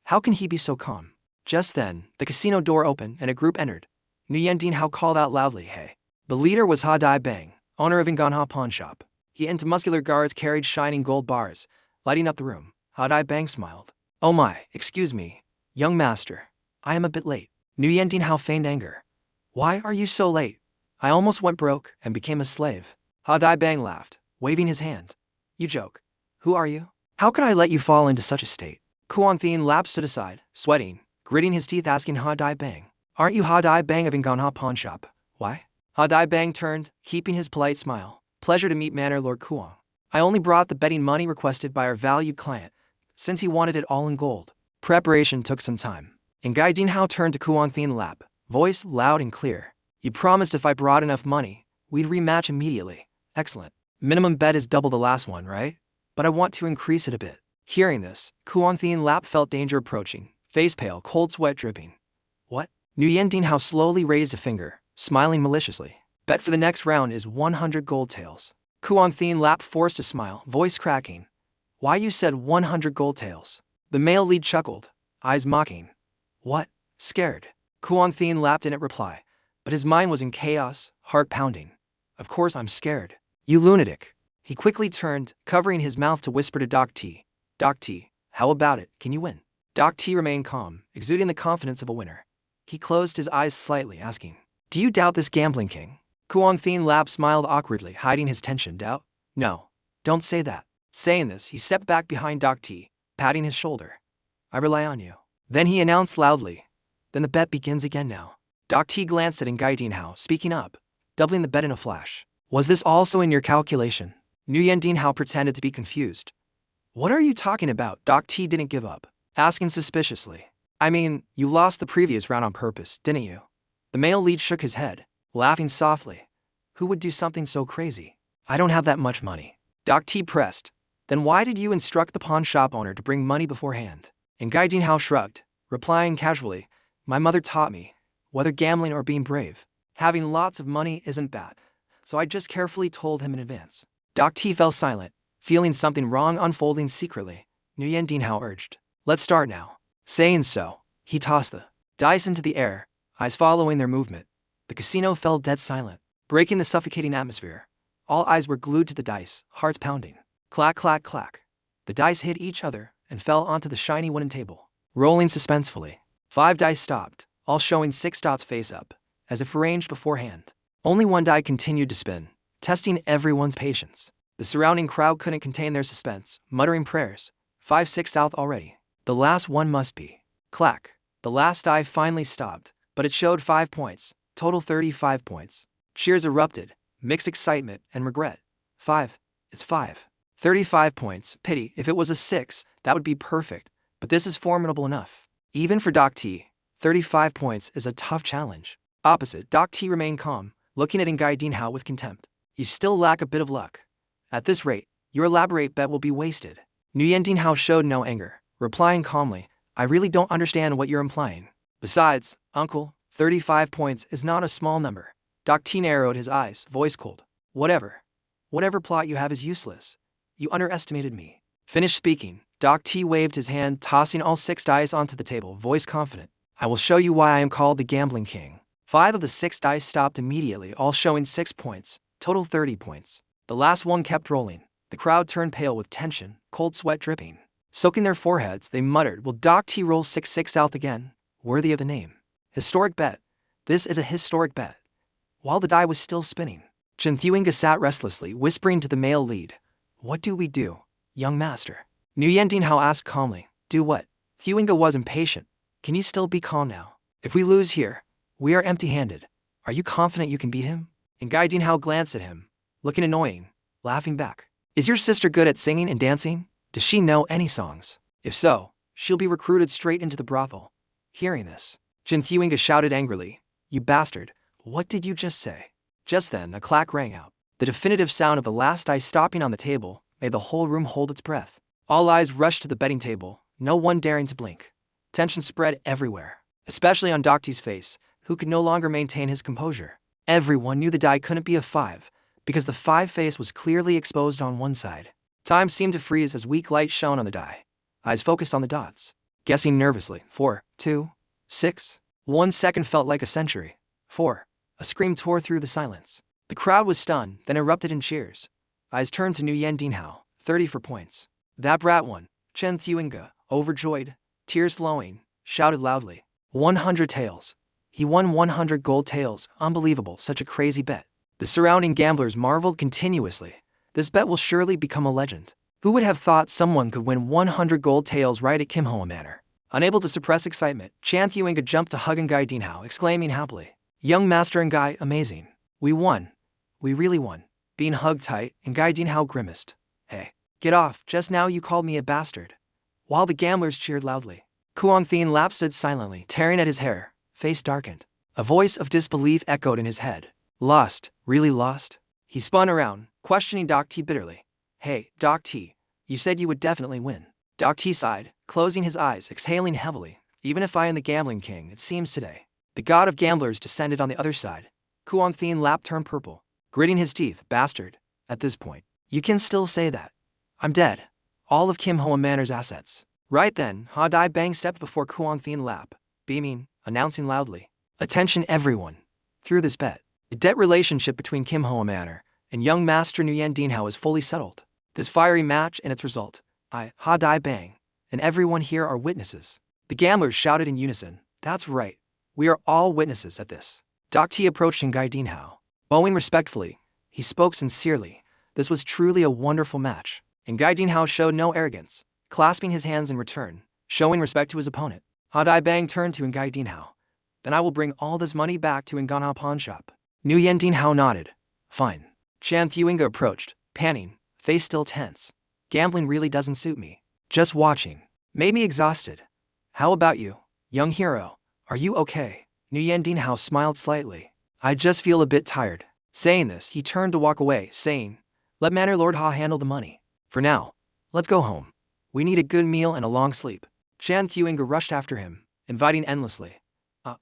How can he be so calm? Just then, the casino door opened and a group entered. Nu Yandian called out loudly, hey. The leader was Ha Dai Bang, owner of Nganha Pawn Shop. He and muscular guards carried shining gold bars, lighting up the room. Ha Dai Bang smiled. Oh my, excuse me, young master. I am a bit late. Nu Yandian feigned anger. Why are you so late? I almost went broke and became a slave. Ha Dai Bang laughed, waving his hand. You joke. Who are you? How could I let you fall into such a state? Kuang Thien Lap stood aside, sweating, gritting his teeth asking Ha Dai Bang. Aren't you Ha Dai Bang of Nganha Pawn Shop? Why? Ha Dai Bang turned, keeping his polite smile. Pleasure to meet Manor Lord Kuang. I only brought the betting money requested by our valued client, since he wanted it all in gold. Preparation took some time. Ngai Dinhao turned to Kuang Thien Lap, voice loud and clear. You promised if I brought enough money, we'd rematch immediately. Excellent. Minimum bet is double the last one, right? But I want to increase it a bit. Hearing this, Kuang Thien Lap felt danger approaching, face pale, cold sweat dripping. What? Nu Yandian slowly raised a finger, smiling maliciously. Bet for the next round is 100 gold taels. Kuang Thien Lap forced a smile, voice cracking. Why you said 100 gold taels? The male lead chuckled, eyes mocking. What? Scared? Kuang Thien Lap didn't reply, but his mind was in chaos, heart pounding. Of course I'm scared. You lunatic. He quickly turned, covering his mouth to whisper to Doc T. Doc T, how about it, can you win? Doc T remained calm, exuding the confidence of a winner. He closed his eyes slightly, asking, do you doubt this gambling king? Kuang Thien Lap smiled awkwardly, hiding his tension. Doubt? No. Don't say that. Saying this, he stepped back behind Doc T, patting his shoulder. I rely on you. Then he announced loudly. Then the bet begins again now. Doc T glanced at Ngai Dinhao, speaking up, doubling the bet in a flash. Was this also in your calculation? Nu Yandian pretended to be confused. What are you talking about? Doc T didn't give up, asking suspiciously. I mean, you lost the previous round on purpose, didn't you? The male lead shook his head, laughing softly. Who would do something so crazy? I don't have that much money. Doc T pressed. Then why did you instruct the pawn shop owner to bring money beforehand? Ngai Dinhao shrugged, replying casually, my mother taught me, whether gambling or being brave, having lots of money isn't bad. So I just carefully told him in advance. Doc T fell silent, feeling something wrong unfolding secretly. Nu Yandian urged. Let's start now. Saying so, he tossed the dice into the air, eyes following their movement. The casino fell dead silent, breaking the suffocating atmosphere. All eyes were glued to the dice, hearts pounding. Clack, clack, clack. The dice hit each other and fell onto the shiny wooden table. Rolling suspensefully, 5 dice stopped, all showing 6 dots face up, as if arranged beforehand. Only 1 die continued to spin, testing everyone's patience. The surrounding crowd couldn't contain their suspense, muttering prayers. 5-6 south already. The last one must be. Clack. The last die finally stopped, but it showed 5 points, total 35 points. Cheers erupted, mixed excitement and regret. 5. It's 5. 35 points, pity, if it was a 6, that would be perfect, but this is formidable enough. Even for Doc T, 35 points is a tough challenge. Opposite, Doc T remained calm, looking at Ngai Dinhao with contempt. You still lack a bit of luck. At this rate, your elaborate bet will be wasted. Nu Yandian showed no anger, replying calmly, I really don't understand what you're implying. Besides, uncle, 35 points is not a small number. Doc T narrowed his eyes, voice cold. Whatever. Whatever plot you have is useless. You underestimated me. Finished speaking, Doc T waved his hand, tossing all 6 dice onto the table, voice confident. I will show you why I am called the Gambling King. 5 of the 6 dice stopped immediately, all showing 6 points, total 30 points. The last one kept rolling. The crowd turned pale with tension, cold sweat dripping. Soaking their foreheads, they muttered, will Doc T roll 6-6 south again? Worthy of the name. Historic bet. This is a historic bet. While the die was still spinning, Chen Thuinga sat restlessly, whispering to the male lead. What do we do, young master? Nu Yandian asked calmly. Do what? Thuinga was impatient. Can you still be calm now? If we lose here, we are empty-handed. Are you confident you can beat him? And Ngai Dinhao glanced at him, looking annoying, laughing back. Is your sister good at singing and dancing? Does she know any songs? If so, she'll be recruited straight into the brothel. Hearing this, Chen Thuinga shouted angrily. You bastard, what did you just say? Just then, a clack rang out. The definitive sound of the last die stopping on the table made the whole room hold its breath. All eyes rushed to the betting table, no one daring to blink. Tension spread everywhere, especially on Doc T's face, who could no longer maintain his composure. Everyone knew the die couldn't be a 5, because the 5 face was clearly exposed on one side. Time seemed to freeze as weak light shone on the die. Eyes focused on the dots, guessing nervously. 4, 2, 6. 1 second felt like a century. 4. A scream tore through the silence. The crowd was stunned, then erupted in cheers. Eyes turned to Nu Yandian, 30 for points. That brat won. Chen Thuinga, overjoyed, tears flowing, shouted loudly. 100 taels. He won 100 gold taels. Unbelievable, such a crazy bet. The surrounding gamblers marveled continuously. This bet will surely become a legend. Who would have thought someone could win 100 gold taels right at Kim Hoa Manor? Unable to suppress excitement, Chen Thuinga jumped to hug Ngai Dinhao, exclaiming happily. Young master Ngai, amazing. We won. We really won. Being hugged tight, Ngai Dinhao grimaced. Hey, get off, just now you called me a bastard. While the gamblers cheered loudly, Kuang Thien lapsed silently, tearing at his hair, face darkened. A voice of disbelief echoed in his head. Lost, really lost? He spun around, questioning Doc T bitterly. Hey, Doc T, you said you would definitely win. Doc T sighed, closing his eyes, exhaling heavily. Even if I am the Gambling King, it seems today. The god of gamblers descended on the other side. Kuang Thien lap turned purple, gritting his teeth. Bastard. At this point, you can still say that. I'm dead. All of Kim Hoa Manor's assets. Right then, Ha Dai Bang stepped before Kuang Thien lap, beaming, announcing loudly. Attention everyone. Through this bet, the debt relationship between Kim Hoa Manor and young master Nu Yandian is fully settled. This fiery match and its result, I, Ha Dai Bang, and everyone here are witnesses. The gamblers shouted in unison. That's right. We are all witnesses at this. Doc T approached Ngai Dinhao. Bowing respectfully, he spoke sincerely. This was truly a wonderful match. Ngai Dinhao showed no arrogance, clasping his hands in return, showing respect to his opponent. Ha Dai Bang turned to Ngai Dinhao. Then I will bring all this money back to Nganha pawn shop. Nu Yandian nodded. Fine. Chen Thuinga approached, panting, face still tense. Gambling really doesn't suit me. Just watching made me exhausted. How about you, young hero? Are you okay? Nu Yandian smiled slightly. I just feel a bit tired. Saying this, he turned to walk away, saying, let Manor Lord Ha handle the money. For now, let's go home. We need a good meal and a long sleep. Chen Thuinga rushed after him, inviting endlessly.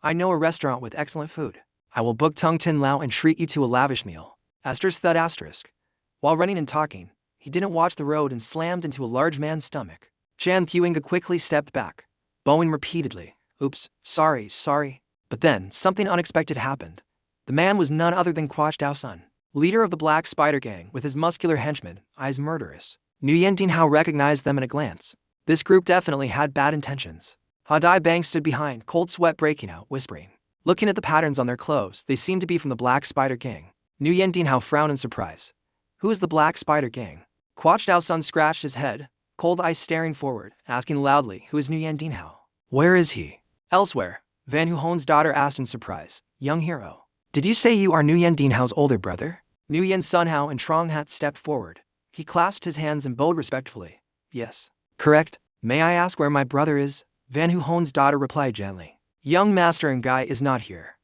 I know a restaurant with excellent food. I will book Tung Tin Lao and treat you to a lavish meal. ***. While running and talking, he didn't watch the road and slammed into a large man's stomach. Chen Thuinga quickly stepped back, bowing repeatedly. Oops, sorry. But then, something unexpected happened. The man was none other than Quach Dao Sun, leader of the Black Spider Gang, with his muscular henchman, eyes murderous. Nu Yandian Hao recognized them at a glance. This group definitely had bad intentions. Hadai Bang stood behind, cold sweat breaking out, whispering. Looking at the patterns on their clothes, they seemed to be from the Black Spider Gang. Nu Yandian Hao frowned in surprise. Who is the Black Spider Gang? Quach Dao Sun scratched his head, cold eyes staring forward, asking loudly, who is Nu Yandian Hao? Where is he? Elsewhere, Van Hu Hon's daughter asked in surprise. Young hero. Did you say you are Nu Yandian Hao's older brother? Nu Yan Sun Hao and Trong Hat stepped forward. He clasped his hands and bowed respectfully. Yes. Correct. May I ask where my brother is? Van Hu Hon's daughter replied gently. Young master and guy is not here.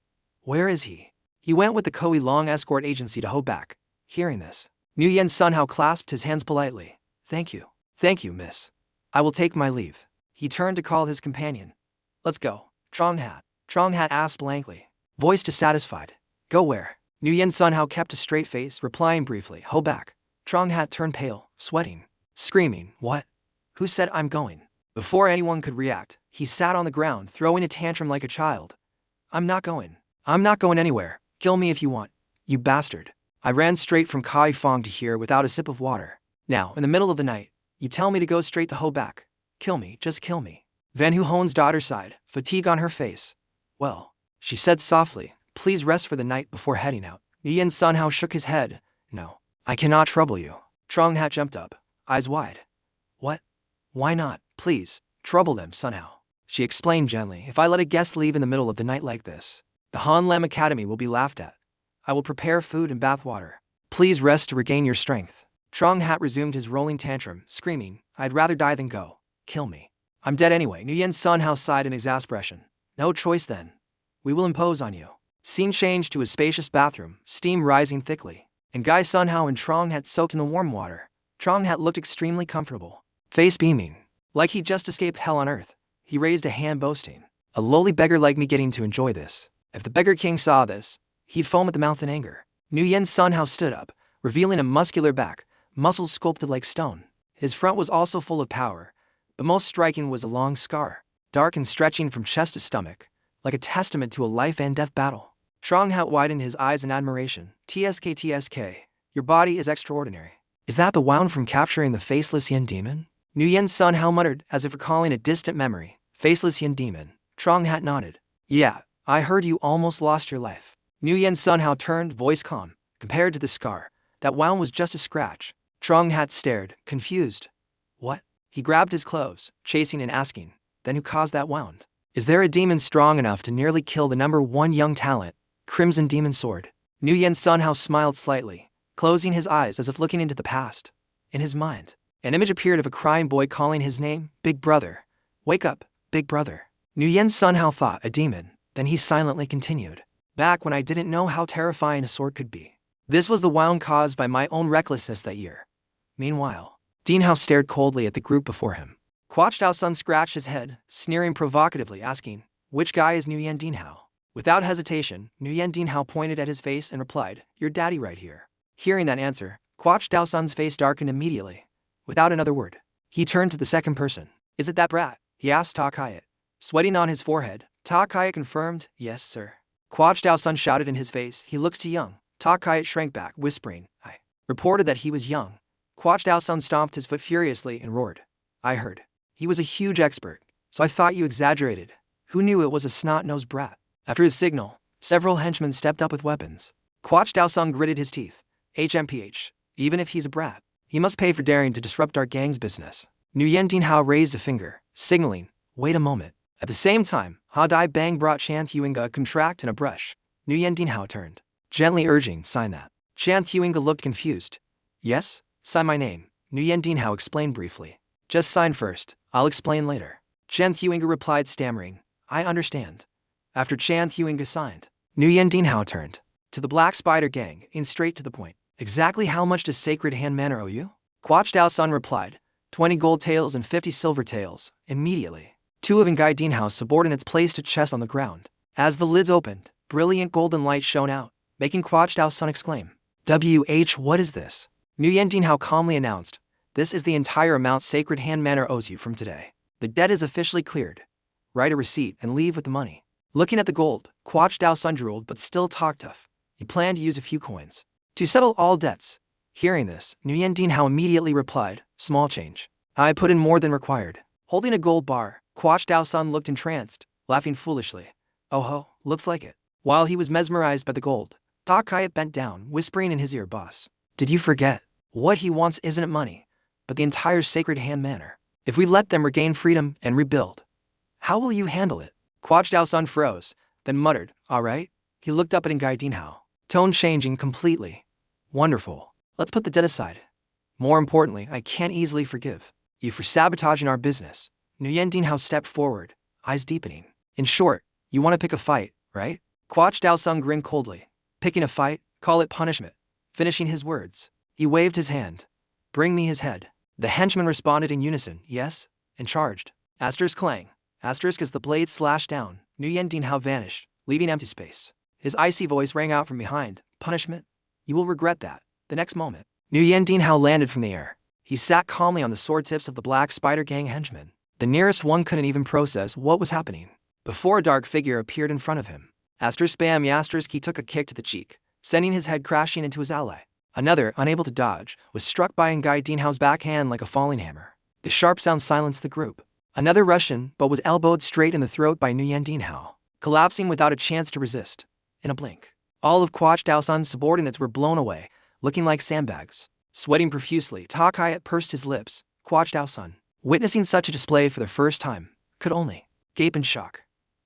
Where is he? He went with the Koi Long escort agency to Ho Back. Hearing this, Nu Yan Sun Hao clasped his hands politely. Thank you. Thank you, miss. I will take my leave. He turned to call his companion. Let's go. Trong Hat. Trong Hat asked blankly, voice dissatisfied. Go where? Nu Yan Sun Hao kept a straight face, replying briefly, Ho Back. Trong Hat turned pale, sweating, screaming, what? Who said I'm going? Before anyone could react, he sat on the ground, throwing a tantrum like a child. I'm not going. I'm not going anywhere. Kill me if you want. You bastard. I ran straight from Kai Fong to here without a sip of water. Now, in the middle of the night, you tell me to go straight to Ho Back. Kill me, just kill me. Van Hu Hon's daughter sighed, fatigue on her face. Well, she said softly, please rest for the night before heading out. Nu Yan Sun Hao shook his head. No, I cannot trouble you. Trong Hat jumped up, eyes wide. What? Why not? Please, trouble them, Sun Hao. She explained gently, if I let a guest leave in the middle of the night like this, the Han Lam Academy will be laughed at. I will prepare food and bath water. Please rest to regain your strength. Trong Hat resumed his rolling tantrum, screaming, I'd rather die than go. Kill me. I'm dead anyway. Nu Yan Sun Hao sighed in exasperation. No choice then. We will impose on you. Scene changed to a spacious bathroom, steam rising thickly, and Guy Sun Hao and Trong Hat soaked in the warm water. Trong Hat looked extremely comfortable, face beaming, like he'd just escaped hell on earth. He raised a hand boasting, a lowly beggar like me getting to enjoy this. If the beggar king saw this, he'd foam at the mouth in anger. Nu Yan Sun Hao stood up, revealing a muscular back, muscles sculpted like stone. His front was also full of power, but most striking was a long scar, dark and stretching from chest to stomach, like a testament to a life and death battle. Trong Hat widened his eyes in admiration. TSK, your body is extraordinary. Is that the wound from capturing the faceless Yin demon? Nu Yan Sun Hao muttered, as if recalling a distant memory. Faceless Yin demon. Trong Hat nodded. Yeah, I heard you almost lost your life. Nu Yan Sun Hao turned, voice calm. Compared to the scar, that wound was just a scratch. Trong Hat stared, confused. What? He grabbed his clothes, chasing and asking, then who caused that wound? Is there a demon strong enough to nearly kill the #1 young talent, Crimson Demon Sword? Nu Yan Sun Hao smiled slightly, closing his eyes as if looking into the past. In his mind, an image appeared of a crying boy calling his name, Big Brother. Wake up, Big Brother. Nu Yan Sun Hao thought, a demon, then he silently continued. Back when I didn't know how terrifying a sword could be. This was the wound caused by my own recklessness that year. Meanwhile, Dean Hao stared coldly at the group before him. Quach Dao Sun scratched his head, sneering provocatively, asking, which guy is Nu Yandian Hao? Without hesitation, Nu Yandian Hao pointed at his face and replied, your daddy right here. Hearing that answer, Quach Dao Sun's face darkened immediately. Without another word, he turned to the second person. Is it that brat? He asked Ta Kayat. Sweating on his forehead, Ta Kayat confirmed, yes, sir. Quach Dao Sun shouted in his face, he looks too young. Ta Kayat shrank back, whispering, I reported that he was young. Quach Dao Sun stomped his foot furiously and roared. I heard. He was a huge expert, so I thought you exaggerated. Who knew it was a snot-nosed brat? After his signal, several henchmen stepped up with weapons. Quach Dao Sun gritted his teeth. HMPH, even if he's a brat, he must pay for daring to disrupt our gang's business. Nu Yandian Hao raised a finger, signaling, wait a moment. At the same time, Ha Dai Bang brought Chan Thuinga a contract and a brush. Nu Yandian Hao turned, gently urging, sign that. Chan Thuinga looked confused. Yes, sign my name, Nu Yandian Hao explained briefly. Just sign first, I'll explain later. Chan Thuinga replied, stammering, I understand. After Chan Thuinga signed, Nu Yandian Hao turned to the Black Spider Gang and straight to the point. Exactly how much does Sacred Hand Manor owe you? Quach Dao Sun replied, 20 gold taels and 50 silver taels. Immediately, two of Ngai Dean Hao's subordinates placed a chest on the ground. As the lids opened, brilliant golden light shone out, making Quach Dao Sun exclaim, what is this? Nu Yandian Hao calmly announced, this is the entire amount Sacred Hand Manor owes you from today. The debt is officially cleared. Write a receipt and leave with the money. Looking at the gold, Quach Dao Sun drooled but still talked tough. He planned to use a few coins to settle all debts. Hearing this, Nu Yandian Hao immediately replied, Small change. I put in more than required. Holding a gold bar, Quach Dao-sun looked entranced, laughing foolishly. Oh ho, looks like it. While he was mesmerized by the gold, Ta Kayat bent down, whispering in his ear, Boss, did you forget? What he wants isn't money, but the entire Sacred Hand Manor. If we let them regain freedom and rebuild, how will you handle it? Quach Dao-sun froze, then muttered, all right. He looked up at Ngai Dinhao, tone changing completely. Wonderful. Let's put the debt aside. More importantly, I can't easily forgive you for sabotaging our business. Nu Yandian stepped forward, eyes deepening. In short, you want to pick a fight, right? Quach Dao-sun grinned coldly. Picking a fight? Call it punishment. Finishing his words, he waved his hand. Bring me his head. The henchmen responded in unison, yes, and charged. Asterisk clang. Asterisk as the blade slashed down, Nu Yandian vanished, leaving empty space. His icy voice rang out from behind. Punishment? You will regret that. The next moment, Nu Yandian landed from the air. He sat calmly on the sword tips of the Black Spider Gang henchmen. The nearest one couldn't even process what was happening before a dark figure appeared in front of him. Asterisk spam asterisk he took a kick to the cheek, sending his head crashing into his ally. Another, unable to dodge, was struck by Ngai Dinhao's backhand like a falling hammer. The sharp sound silenced the group. Another Russian, but was elbowed straight in the throat by Nu Yandian, collapsing without a chance to resist. In a blink, all of Quach Dao-sun's subordinates were blown away, looking like sandbags. Sweating profusely, Ta Kayat pursed his lips. Quach Dao-sun, witnessing such a display for the first time, could only gape in shock.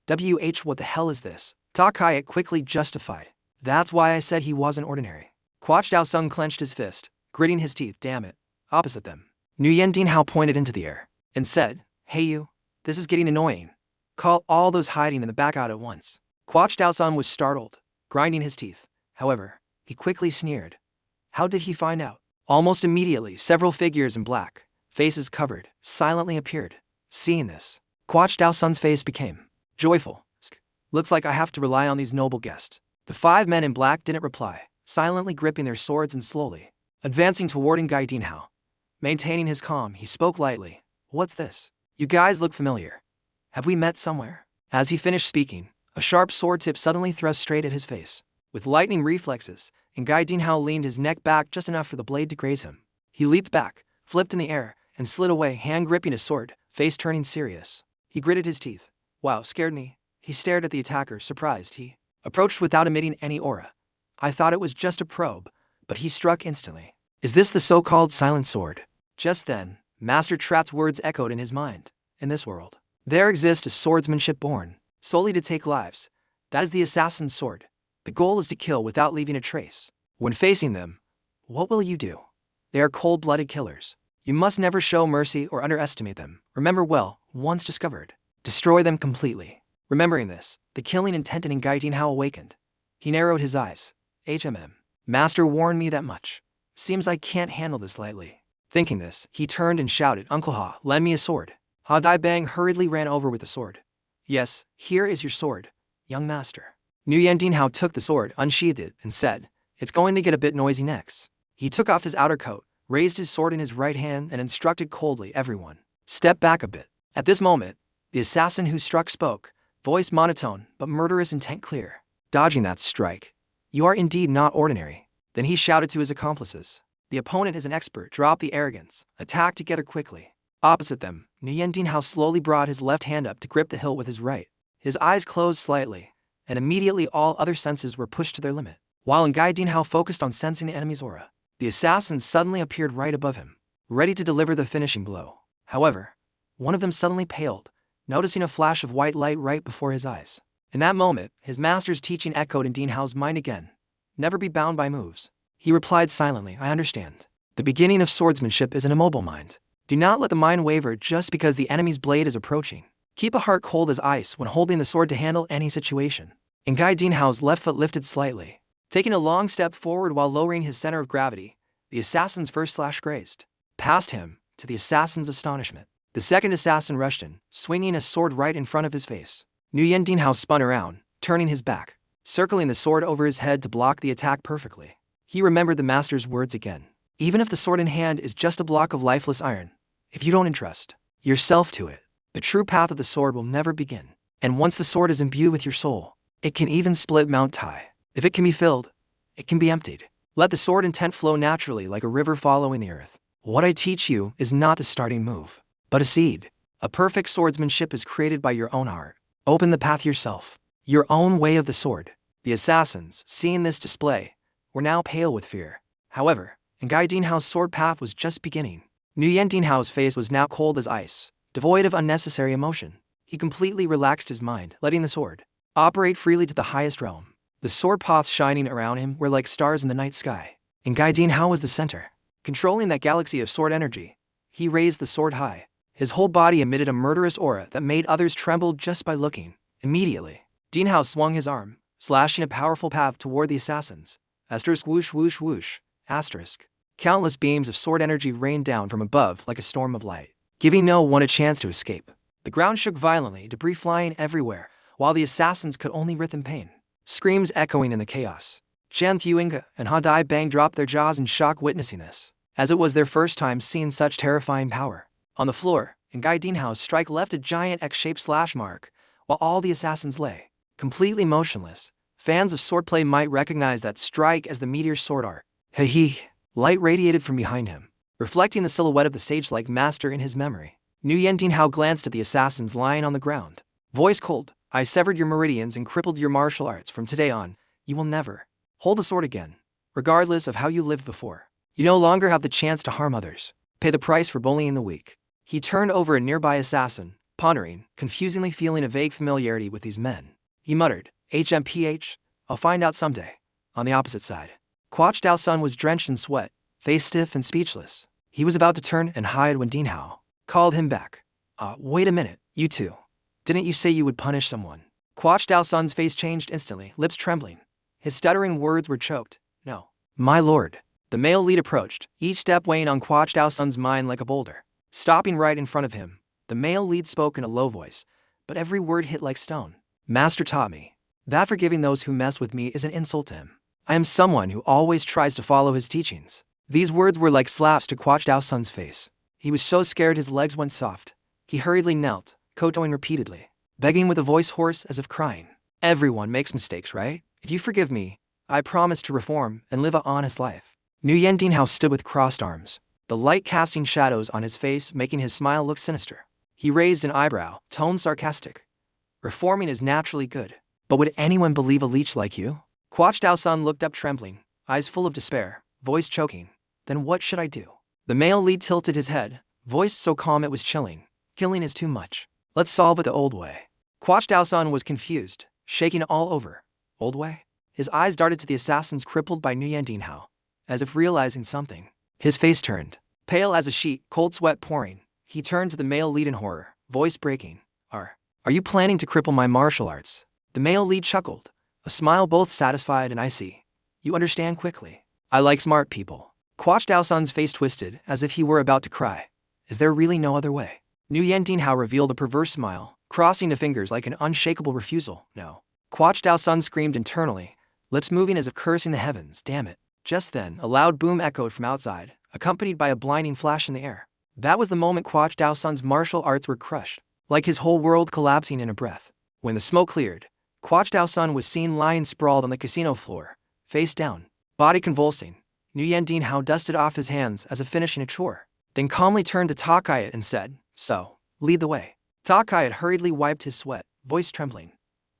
What the hell is this? Ta Kayat quickly justified. That's why I said he wasn't ordinary. Quach Dao-sun clenched his fist, gritting his teeth. Damn it. Opposite them, Nu Yandian pointed into the air and said, hey you, this is getting annoying. Call all those hiding in the back out at once. Quach Dao-sun was startled, grinding his teeth. However, he quickly sneered. How did he find out? Almost immediately, several figures in black, faces covered, silently appeared. Seeing this, Quach Dao-sun's face became joyful. Looks like I have to rely on these noble guests. The 5 men in black didn't reply, silently gripping their swords and slowly advancing toward Ngai Dinhao. Maintaining his calm, he spoke lightly. What's this? You guys look familiar. Have we met somewhere? As he finished speaking, a sharp sword tip suddenly thrust straight at his face. With lightning reflexes, Ngai Dinhao leaned his neck back just enough for the blade to graze him. He leaped back, flipped in the air, and slid away, hand gripping his sword, face turning serious. He gritted his teeth. Wow, scared me. He stared at the attacker, surprised. He approached without emitting any aura. I thought it was just a probe, but he struck instantly. Is this the so-called silent sword? Just then, Master Trat's words echoed in his mind. In this world, there exists a swordsmanship born solely to take lives. That is the assassin's sword. The goal is to kill without leaving a trace. When facing them, what will you do? They are cold-blooded killers. You must never show mercy or underestimate them. Remember well, once discovered, destroy them completely. Remembering this, the killing intent in Ngai Dinhao awakened. He narrowed his eyes. Master warned me that much. Seems I can't handle this lightly. Thinking this, he turned and shouted, Uncle Ha, lend me a sword. Ha Dai Bang hurriedly ran over with the sword. Yes, here is your sword, young master. Nu Yandian took the sword, unsheathed it, and said, it's going to get a bit noisy next. He took off his outer coat, raised his sword in his right hand, and instructed coldly everyone, step back a bit. At this moment, the assassin who struck spoke, voice monotone, but murderous intent clear. Dodging that strike. You are indeed not ordinary. Then he shouted to his accomplices. The opponent is an expert. Drop the arrogance. Attack together quickly. Opposite them, Nu Yandian slowly brought his left hand up to grip the hilt with his right. His eyes closed slightly, and immediately all other senses were pushed to their limit. While Ngai Dinhao focused on sensing the enemy's aura, the assassin suddenly appeared right above him, ready to deliver the finishing blow. However, one of them suddenly paled, noticing a flash of white light right before his eyes. In that moment, his master's teaching echoed in Dinhao's mind again. Never be bound by moves. He replied silently, I understand. The beginning of swordsmanship is an immobile mind. Do not let the mind waver just because the enemy's blade is approaching. Keep a heart cold as ice when holding the sword to handle any situation. Ngai Dinhao's left foot lifted slightly. Taking a long step forward while lowering his center of gravity, the assassin's first slash grazed past him, to the assassin's astonishment. The second assassin rushed in, swinging a sword right in front of his face. Nu Yandian spun around, turning his back, circling the sword over his head to block the attack perfectly. He remembered the master's words again. Even if the sword in hand is just a block of lifeless iron, if you don't entrust yourself to it, the true path of the sword will never begin. And once the sword is imbued with your soul, it can even split Mount Tai. If it can be filled, it can be emptied. Let the sword intent flow naturally like a river following the earth. What I teach you is not the starting move, but a seed. A perfect swordsmanship is created by your own heart. Open the path yourself. Your own way of the sword. The assassins, seeing this display, were now pale with fear. However, Ngai Dinhao's sword path was just beginning. Nu Yandian's face was now cold as ice, devoid of unnecessary emotion. He completely relaxed his mind, letting the sword operate freely to the highest realm. The sword paths shining around him were like stars in the night sky. Ngai Dinhao was the center. Controlling that galaxy of sword energy, he raised the sword high. His whole body emitted a murderous aura that made others tremble just by looking. Immediately, Dinhao swung his arm, slashing a powerful path toward the assassins. Asterisk whoosh whoosh whoosh. Asterisk. Countless beams of sword energy rained down from above like a storm of light, giving no one a chance to escape. The ground shook violently, debris flying everywhere, while the assassins could only writhe in pain. Screams echoing in the chaos. Chen Thuinga and Ha Dai Bang dropped their jaws in shock witnessing this, as it was their first time seeing such terrifying power. On the floor, Ngai Dinhao's strike left a giant X-shaped slash mark, while all the assassins lay completely motionless. Fans of swordplay might recognize that strike as the meteor's sword art. Hee. Light radiated from behind him, reflecting the silhouette of the sage-like master in his memory. Nu Yandian glanced at the assassins lying on the ground. Voice cold. I severed your meridians and crippled your martial arts. From today on, you will never hold a sword again, regardless of how you lived before. You no longer have the chance to harm others. Pay the price for bullying the weak. He turned over a nearby assassin, pondering, confusingly feeling a vague familiarity with these men. He muttered, HMPH, I'll find out someday. On the opposite side, Quach Dao Sun was drenched in sweat, face stiff and speechless. He was about to turn and hide when Dinhao called him back. Wait a minute, you two. Didn't you say you would punish someone? Quach Dao Sun's face changed instantly, lips trembling. His stuttering words were choked. No. My lord. The male lead approached, each step weighing on Quach Dao Sun's mind like a boulder. Stopping right in front of him, the male lead spoke in a low voice, but every word hit like stone. Master taught me that forgiving those who mess with me is an insult to him. I am someone who always tries to follow his teachings. These words were like slaps to Quach Dao Sun's face. He was so scared his legs went soft. He hurriedly knelt, kowtowing repeatedly, begging with a voice hoarse as if crying. Everyone makes mistakes, right? If you forgive me, I promise to reform and live an honest life. Nu Yandian stood with crossed arms, the light casting shadows on his face making his smile look sinister. He raised an eyebrow, tone sarcastic. Reforming is naturally good, but would anyone believe a leech like you? Quach Dao Sun looked up trembling, eyes full of despair, voice choking. Then what should I do? The male lead tilted his head, voice so calm it was chilling. Killing is too much. Let's solve it the old way. Quach Dao Sun was confused, shaking all over. Old way? His eyes darted to the assassins crippled by Nu Yandian, as if realizing something. His face turned, pale as a sheet, cold sweat pouring. He turned to the male lead in horror, voice breaking. Are you planning to cripple my martial arts? The male lead chuckled, a smile both satisfied and icy. You understand quickly. I like smart people. Quach Dao Sun's face twisted as if he were about to cry. Is there really no other way? Nu Yandian revealed a perverse smile, crossing the fingers like an unshakable refusal. No. Quach Dao Sun screamed internally, lips moving as if cursing the heavens. Damn it. Just then, a loud boom echoed from outside, accompanied by a blinding flash in the air. That was the moment Quach Dao Sun's martial arts were crushed, like his whole world collapsing in a breath. When the smoke cleared, Quach Dao Sun was seen lying sprawled on the casino floor, face down, body convulsing. Nu Yandian dusted off his hands as if finishing a chore, then calmly turned to Takayat and said, So, lead the way. Takayat hurriedly wiped his sweat, voice trembling.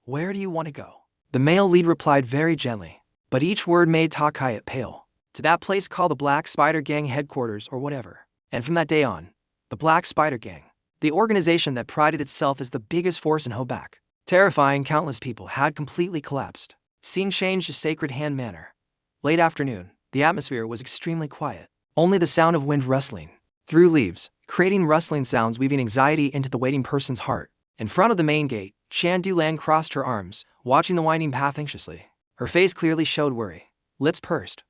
Where do you want to go? The male lead replied very gently, but each word made Takayat pale. To that place called the Black Spider Gang headquarters or whatever. And from that day on, the Black Spider Gang, the organization that prided itself as the biggest force in Hobak, terrifying countless people, had completely collapsed. Scene changed to Sacred Hand Manor. Late afternoon, the atmosphere was extremely quiet. Only the sound of wind rustling through leaves, creating rustling sounds weaving anxiety into the waiting person's heart. In front of the main gate, Chan Dulan crossed her arms, watching the winding path anxiously. Her face clearly showed worry, lips pursed.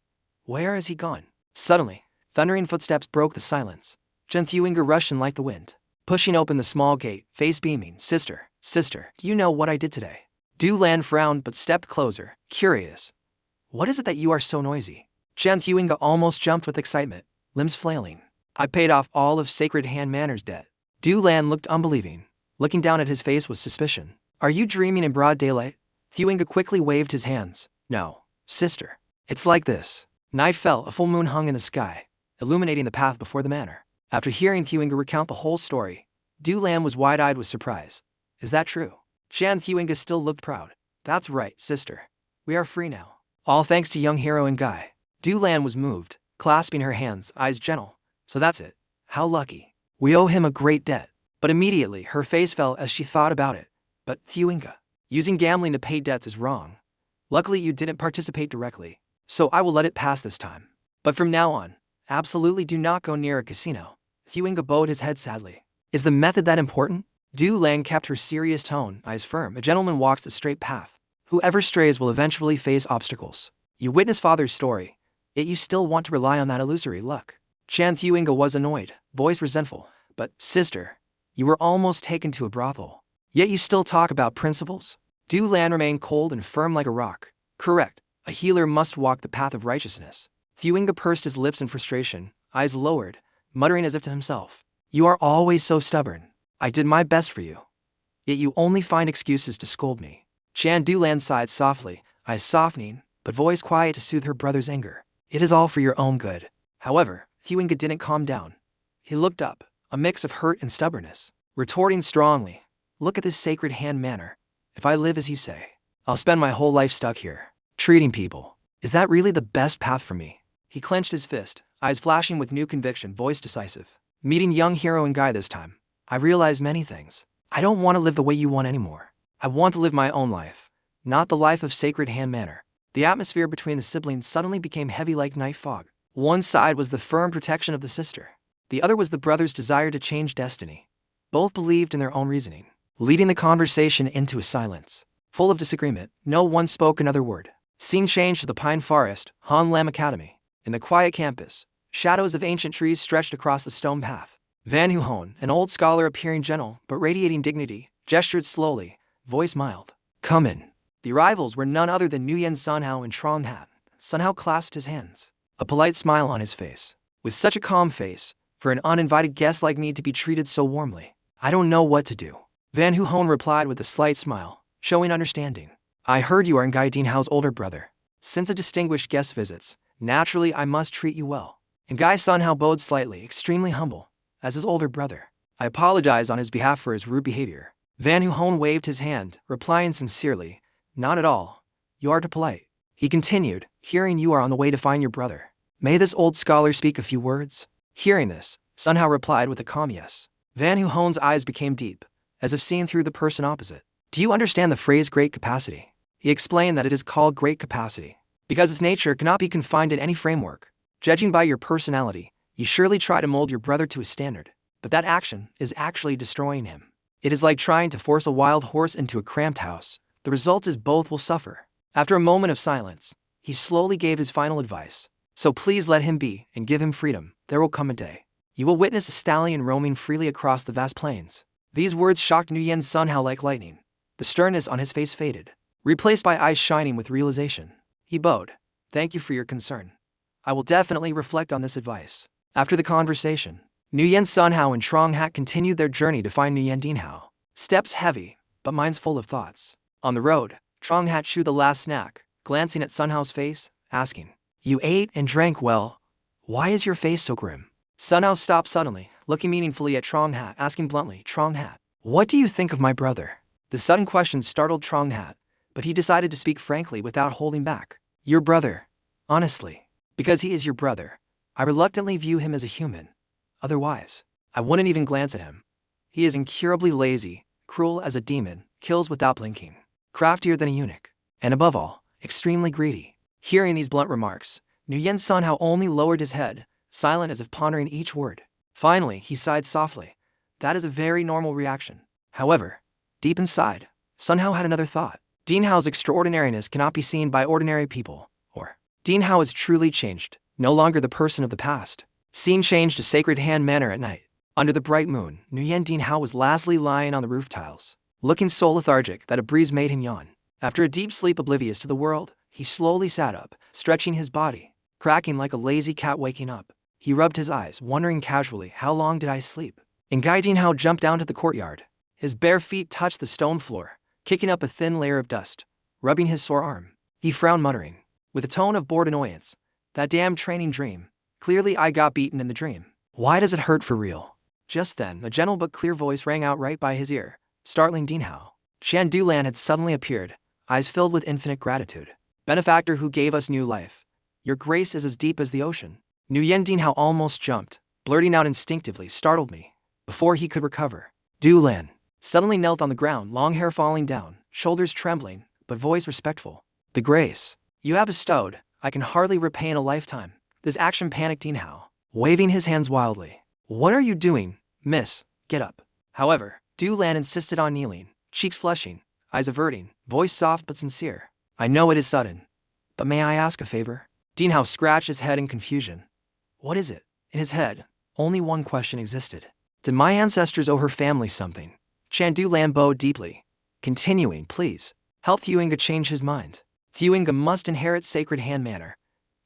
Where has he gone? Suddenly, thundering footsteps broke the silence. Chen Thuinga rushed in like the wind, pushing open the small gate, face beaming. Sister, do you know what I did today? Du Lan frowned but stepped closer, curious. What is it that you are so noisy? Chen Thuinga almost jumped with excitement, limbs flailing. I paid off all of Sacred Hand Manor's debt. Du Lan looked unbelieving, looking down at his face with suspicion. Are you dreaming in broad daylight? Thuinga quickly waved his hands. No, sister. It's like this. Night fell, a full moon hung in the sky. illuminating the path before the manor. After hearing Thuinga recount the whole story, Du Lan was wide-eyed with surprise. Is that true? Chan Thuinga still looked proud. That's right, sister. We are free now. All thanks to young hero and Guy. Du Lan was moved, clasping her hands, eyes gentle. So that's it. How lucky. We owe him a great debt. But immediately, her face fell as she thought about it. But Thuinga, using gambling to pay debts is wrong. Luckily you didn't participate directly, so I will let it pass this time. But from now on, absolutely do not go near a casino. Thuinga bowed his head sadly. Is the method that important? Du Lan kept her serious tone, eyes firm. A gentleman walks the straight path. Whoever strays will eventually face obstacles. You witness father's story, yet you still want to rely on that illusory luck. Chan Thuinga was annoyed, voice resentful. But, sister, you were almost taken to a brothel. Yet you still talk about principles? Du Lan remained cold and firm like a rock. Correct, a healer must walk the path of righteousness. Thuinga pursed his lips in frustration, eyes lowered, muttering as if to himself. You are always so stubborn. I did my best for you. Yet you only find excuses to scold me. Chan Du Lan sighed softly, eyes softening, but voice quiet to soothe her brother's anger. It is all for your own good. However, Thuinga didn't calm down. He looked up, a mix of hurt and stubbornness, retorting strongly. Look at this sacred hand manner. If I live as you say, I'll spend my whole life stuck here, treating people. Is that really the best path for me? He clenched his fist, eyes flashing with new conviction, voice decisive. Meeting young hero and Guy this time, I realized many things. I don't want to live the way you want anymore. I want to live my own life, not the life of sacred hand manor. The atmosphere between the siblings suddenly became heavy like night fog. One side was the firm protection of the sister. The other was the brother's desire to change destiny. Both believed in their own reasoning, leading the conversation into a silence. Full of disagreement, no one spoke another word. Scene changed to the pine forest, Han Lam Academy. In the quiet campus, shadows of ancient trees stretched across the stone path. Van Huhon, an old scholar appearing gentle but radiating dignity, gestured slowly, voice mild. Come in. The arrivals were none other than Nu Yandian Sunhao and Trong Hat. Sunhao clasped his hands, a polite smile on his face. With such a calm face, for an uninvited guest like me to be treated so warmly, I don't know what to do. Van Huhon replied with a slight smile, showing understanding. I heard you are Guy Dinhao's older brother. Since a distinguished guest visits, naturally I must treat you well. And Guy Sunhao bowed slightly, extremely humble. As his older brother, I apologize on his behalf for his rude behavior. Van Huhon waved his hand, replying sincerely, not at all. You are too polite. He continued, hearing you are on the way to find your brother. May this old scholar speak a few words? Hearing this, Sunhao replied with a calm yes. Van Huhon's eyes became deep, as if seeing through the person opposite. Do you understand the phrase great capacity? He explained that it is called great capacity because its nature cannot be confined in any framework. Judging by your personality, you surely try to mold your brother to a standard, but that action is actually destroying him. It is like trying to force a wild horse into a cramped house. The result is both will suffer. After a moment of silence, he slowly gave his final advice. So please let him be and give him freedom. There will come a day. You will witness a stallion roaming freely across the vast plains. These words shocked Nu Yandian Sunhao like lightning. The sternness on his face faded, replaced by eyes shining with realization. He bowed. Thank you for your concern. I will definitely reflect on this advice. After the conversation, Nu Yandian Sunhao and Trong Hat continued their journey to find Nu Yandian Dinhao. Steps heavy, but minds full of thoughts. On the road, Trong Hat chewed the last snack, glancing at Sunhao's face, asking, You ate and drank well. Why is your face so grim? Sunhao stopped suddenly, looking meaningfully at Trong Hat, asking bluntly, Trong Hat, what do you think of my brother? The sudden question startled Trong Hat, but he decided to speak frankly without holding back. Your brother. Honestly. Because he is your brother, I reluctantly view him as a human. Otherwise, I wouldn't even glance at him. He is incurably lazy, cruel as a demon, kills without blinking, craftier than a eunuch, and above all, extremely greedy. Hearing these blunt remarks, Nu Yandian Sunhao only lowered his head, silent as if pondering each word. Finally, he sighed softly. That is a very normal reaction. However, deep inside, Sunhao had another thought. Dinhao's extraordinariness cannot be seen by ordinary people, or Dinhao is truly changed, no longer the person of the past. Scene changed to Sacred Hand Manor at night. Under the bright moon, Nu Yandian Dinhao was lastly lying on the roof tiles, looking so lethargic that a breeze made him yawn. After a deep sleep oblivious to the world, he slowly sat up, stretching his body, cracking like a lazy cat waking up. He rubbed his eyes, wondering casually, how long did I sleep? And Guy Dinhao jumped down to the courtyard. His bare feet touched the stone floor, kicking up a thin layer of dust, rubbing his sore arm. He frowned, muttering, with a tone of bored annoyance, that damn training dream. Clearly I got beaten in the dream. Why does it hurt for real? Just then, a gentle but clear voice rang out right by his ear, startling Dean Hao. Shan Dulan had suddenly appeared, eyes filled with infinite gratitude. Benefactor who gave us new life. Your grace is as deep as the ocean. Nu Yandian Hao almost jumped, blurting out instinctively, startled me. Before he could recover, Dulan suddenly knelt on the ground, long hair falling down, shoulders trembling, but voice respectful. The grace you have bestowed, I can hardly repay in a lifetime. This action panicked Dean Hao, waving his hands wildly. What are you doing, miss? Get up. However, Dulan insisted on kneeling, cheeks flushing, eyes averting, voice soft but sincere. I know it is sudden, but may I ask a favor? Dean Hao scratched his head in confusion. What is it? In his head, only one question existed. Did my ancestors owe her family something? Chandu Lan bowed deeply, continuing, please, help Thuinga change his mind. Thuinga must inherit Sacred Hand Manor.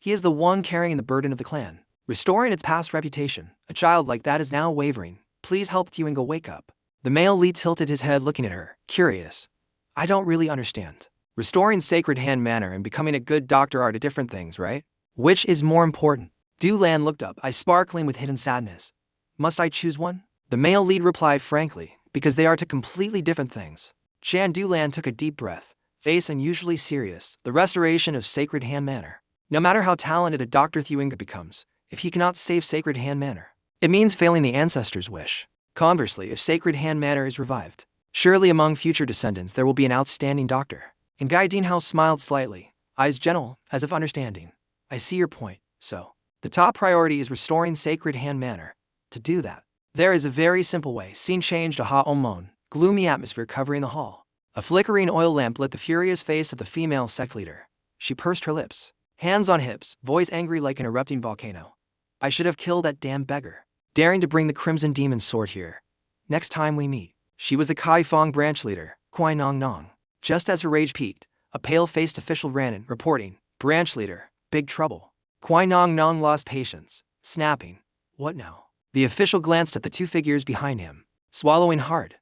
He is the one carrying the burden of the clan, restoring its past reputation. A child like that is now wavering. Please help Thuinga wake up. The male lead tilted his head looking at her, curious. I don't really understand. Restoring Sacred Hand Manor and becoming a good doctor are two different things, right? Which is more important? Du Lan looked up, eyes sparkling with hidden sadness. Must I choose one? The male lead replied frankly, because they are two completely different things. Chan Dulan took a deep breath, face unusually serious. The restoration of Sacred Hand Manor. No matter how talented a Dr. Thuinga becomes, if he cannot save Sacred Hand Manor, it means failing the ancestors' wish. Conversely, if Sacred Hand Manor is revived, surely among future descendants there will be an outstanding doctor. And Gai Dinhao smiled slightly, eyes gentle, as if understanding. I see your point, so. The top priority is restoring Sacred Hand Manor. To do that, there is a very simple way. Scene changed to Ha Omon, gloomy atmosphere covering the hall. A flickering oil lamp lit the furious face of the female sect leader. She pursed her lips, hands on hips, voice angry like an erupting volcano. I should have killed that damn beggar, daring to bring the Crimson Demon's sword here. Next time we meet. She was the Kai Fong branch leader, Kwai Nong Nong. Just as her rage peaked, a pale-faced official ran in, reporting, Branch leader, big trouble. Kwai Nong Nong lost patience, snapping. What now? The official glanced at the two figures behind him, swallowing hard.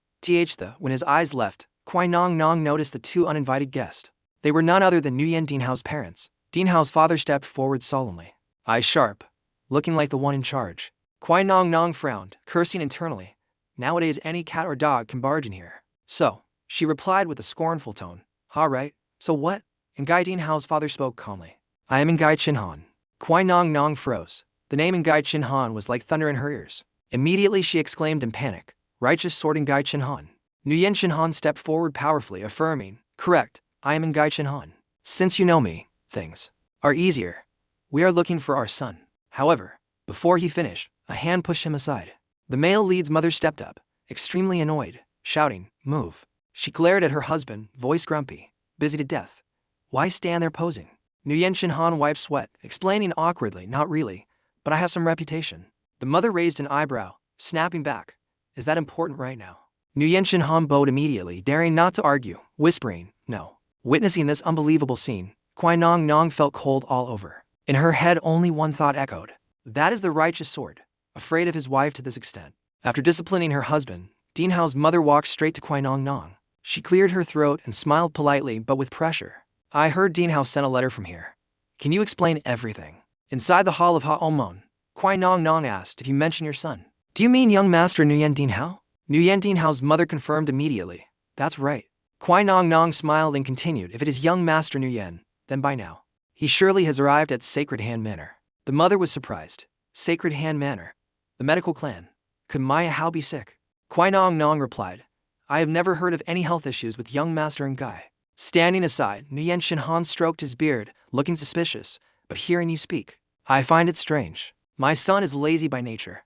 When his eyes left, Kwai Nong Nong noticed the two uninvited guests. They were none other than Nu Yandian Hao's parents. Dean Hao's father stepped forward solemnly, eyes sharp, looking like the one in charge. Kwai Nong Nong frowned, cursing internally. Nowadays any cat or dog can barge in here. So, she replied with a scornful tone. Ha right, so what? Ngai Dean Hao's father spoke calmly. I am Ngai Chin Han. Kwai Nong Nong froze. The name Ngai Chin Han was like thunder in her ears. Immediately she exclaimed in panic. Righteous sword Ngai Chin Han. Nguyen Chin Han stepped forward powerfully, affirming, correct, I am Ngai Chin Han. Since you know me, things are easier. We are looking for our son. However, before he finished, a hand pushed him aside. The male lead's mother stepped up, extremely annoyed, shouting, move. She glared at her husband, voice grumpy, busy to death. Why stand there posing? Nguyen Chin Han wiped sweat, explaining awkwardly, not really, but I have some reputation. The mother raised an eyebrow, snapping back. Is that important right now? Nguyen Chin Han bowed immediately, daring not to argue, whispering, no. Witnessing this unbelievable scene, Kwai Nong Nong felt cold all over. In her head only one thought echoed. That is the righteous sword. Afraid of his wife to this extent. After disciplining her husband, Dean Hao's mother walked straight to Kwai Nong Nong. She cleared her throat and smiled politely but with pressure. I heard Dean Hao sent a letter from here. Can you explain everything? Inside the hall of Ha Omon, Kwai Nong Nong asked if you mention your son. Do you mean young master Nu Yandian Hao? Nu Yandian Hao's mother confirmed immediately. That's right. Kwai Nong Nong smiled and continued, if it is young master Nu Yan, then by now, he surely has arrived at Sacred Hand Manor. The mother was surprised. Sacred Hand Manor. The medical clan. Could Maya Hao be sick? Kwai Nong Nong replied, I have never heard of any health issues with young master and Guy. Standing aside, Nguyen Chin Han stroked his beard, looking suspicious, but hearing you speak, I find it strange. My son is lazy by nature.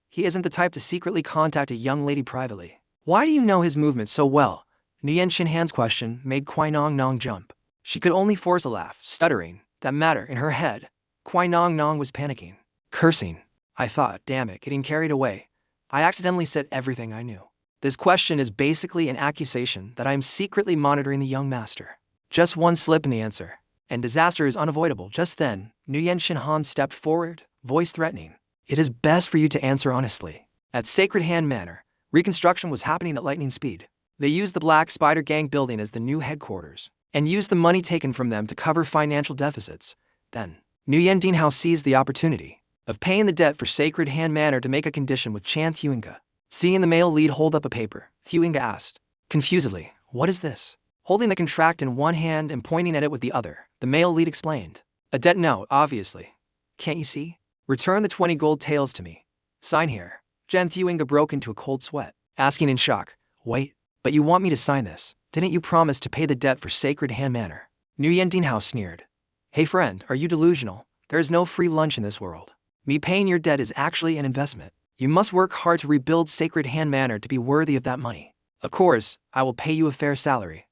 He isn't the type to secretly contact a young lady privately. Why do you know his movements so well? Nguyen Chin Han's question made Kwai Nong Nong jump. She could only force a laugh, stuttering. That matter in her head. Kwai Nong Nong was panicking, cursing. I thought, damn it, getting carried away. I accidentally said everything I knew. This question is basically an accusation that I am secretly monitoring the young master. Just one slip in the answer, and disaster is unavoidable. Just then, Nguyen Chin Han stepped forward, voice threatening. It is best for you to answer honestly. At Sacred Hand Manor, reconstruction was happening at lightning speed. They used the Black Spider Gang building as the new headquarters, and used the money taken from them to cover financial deficits. Then, Nu Yandian Hao seized the opportunity. of paying the debt for Sacred Hand Manor to make a condition with Chan Thuinga. Seeing the male lead hold up a paper, Thuinga asked, confusedly, what is this? Holding the contract in one hand and pointing at it with the other, the male lead explained. A debt note, obviously. Can't you see? Return the 20 gold taels to me. Sign here. Chan Thuinga broke into a cold sweat, asking in shock, wait, but you want me to sign this? Didn't you promise to pay the debt for Sacred Hand Manor? Nu Yandian sneered. Hey friend, are you delusional? There is no free lunch in this world. Me paying your debt is actually an investment. You must work hard to rebuild Sacred Hand Manor to be worthy of that money. Of course, I will pay you a fair salary.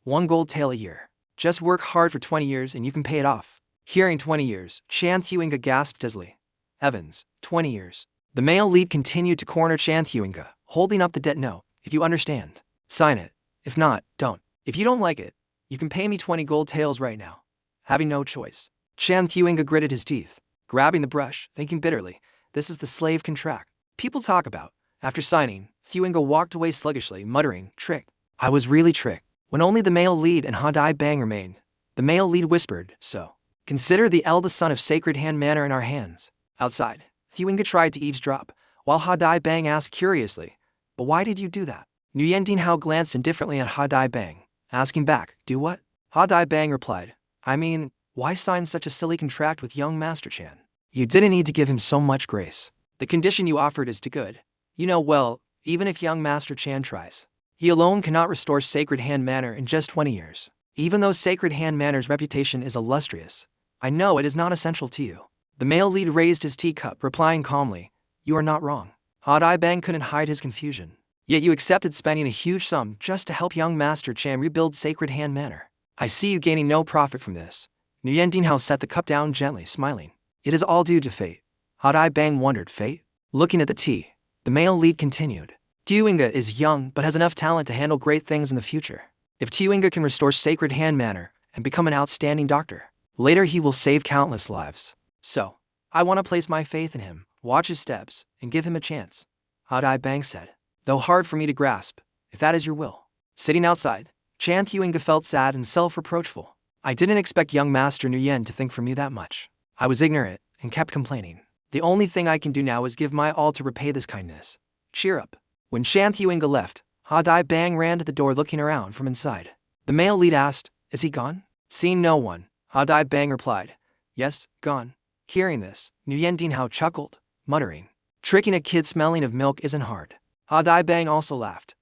1 gold tael a year. Just work hard for 20 years and you can pay it off. Hearing 20 years, Chan Thuinga gasped dizzily. Heavens, 20 years. The male lead continued to corner Chan Thuinga, holding up the debt note. If you understand, sign it. If not, don't. If you don't like it, you can pay me 20 gold taels right now. Having no choice. Chan Thuinga gritted his teeth, grabbing the brush, thinking bitterly, this is the slave contract people talk about. After signing, Thuinga walked away sluggishly, muttering, tricked. I was really tricked. When only the male lead and Hadai Bang remained, the male lead whispered, so. Consider the eldest son of Sacred Hand Manor in our hands. Outside, Thuinga tried to eavesdrop, while Hadai Bang asked curiously, but why did you do that? Nu Yandian glanced indifferently at Hadai Bang, asking back, do what? Hadai Bang replied, I mean, why sign such a silly contract with young Master Chan? You didn't need to give him so much grace. The condition you offered is too good. You know well, even if young Master Chan tries, he alone cannot restore Sacred Hand Manor in just 20 years. Even though Sacred Hand Manor's reputation is illustrious, I know it is not essential to you. The male lead raised his teacup, replying calmly, you are not wrong. Hadai Bang couldn't hide his confusion. Yet you accepted spending a huge sum just to help young Master Chan rebuild Sacred Hand Manor. I see you gaining no profit from this. Nu Yandian set the cup down gently, smiling. It is all due to fate. Hadai Bang wondered, fate? Looking at the tea, the male lead continued. Thuinga is young but has enough talent to handle great things in the future. If Thuinga can restore Sacred Hand Manor and become an outstanding doctor, later he will save countless lives. So, I want to place my faith in him, watch his steps, and give him a chance. Hadai Bang said, though hard for me to grasp, if that is your will. Sitting outside, Chan Thuinga felt sad and self-reproachful. I didn't expect young Master Nu Yen to think for me that much. I was ignorant and kept complaining. The only thing I can do now is give my all to repay this kindness. Cheer up. When Chan Thuinga left, Hadai Bang ran to the door looking around from inside. The male lead asked, is he gone? Seeing no one, Hadai Bang replied, yes, gone. Hearing this, Nu Yandian chuckled, muttering, tricking a kid smelling of milk isn't hard. Hadai Bang also laughed.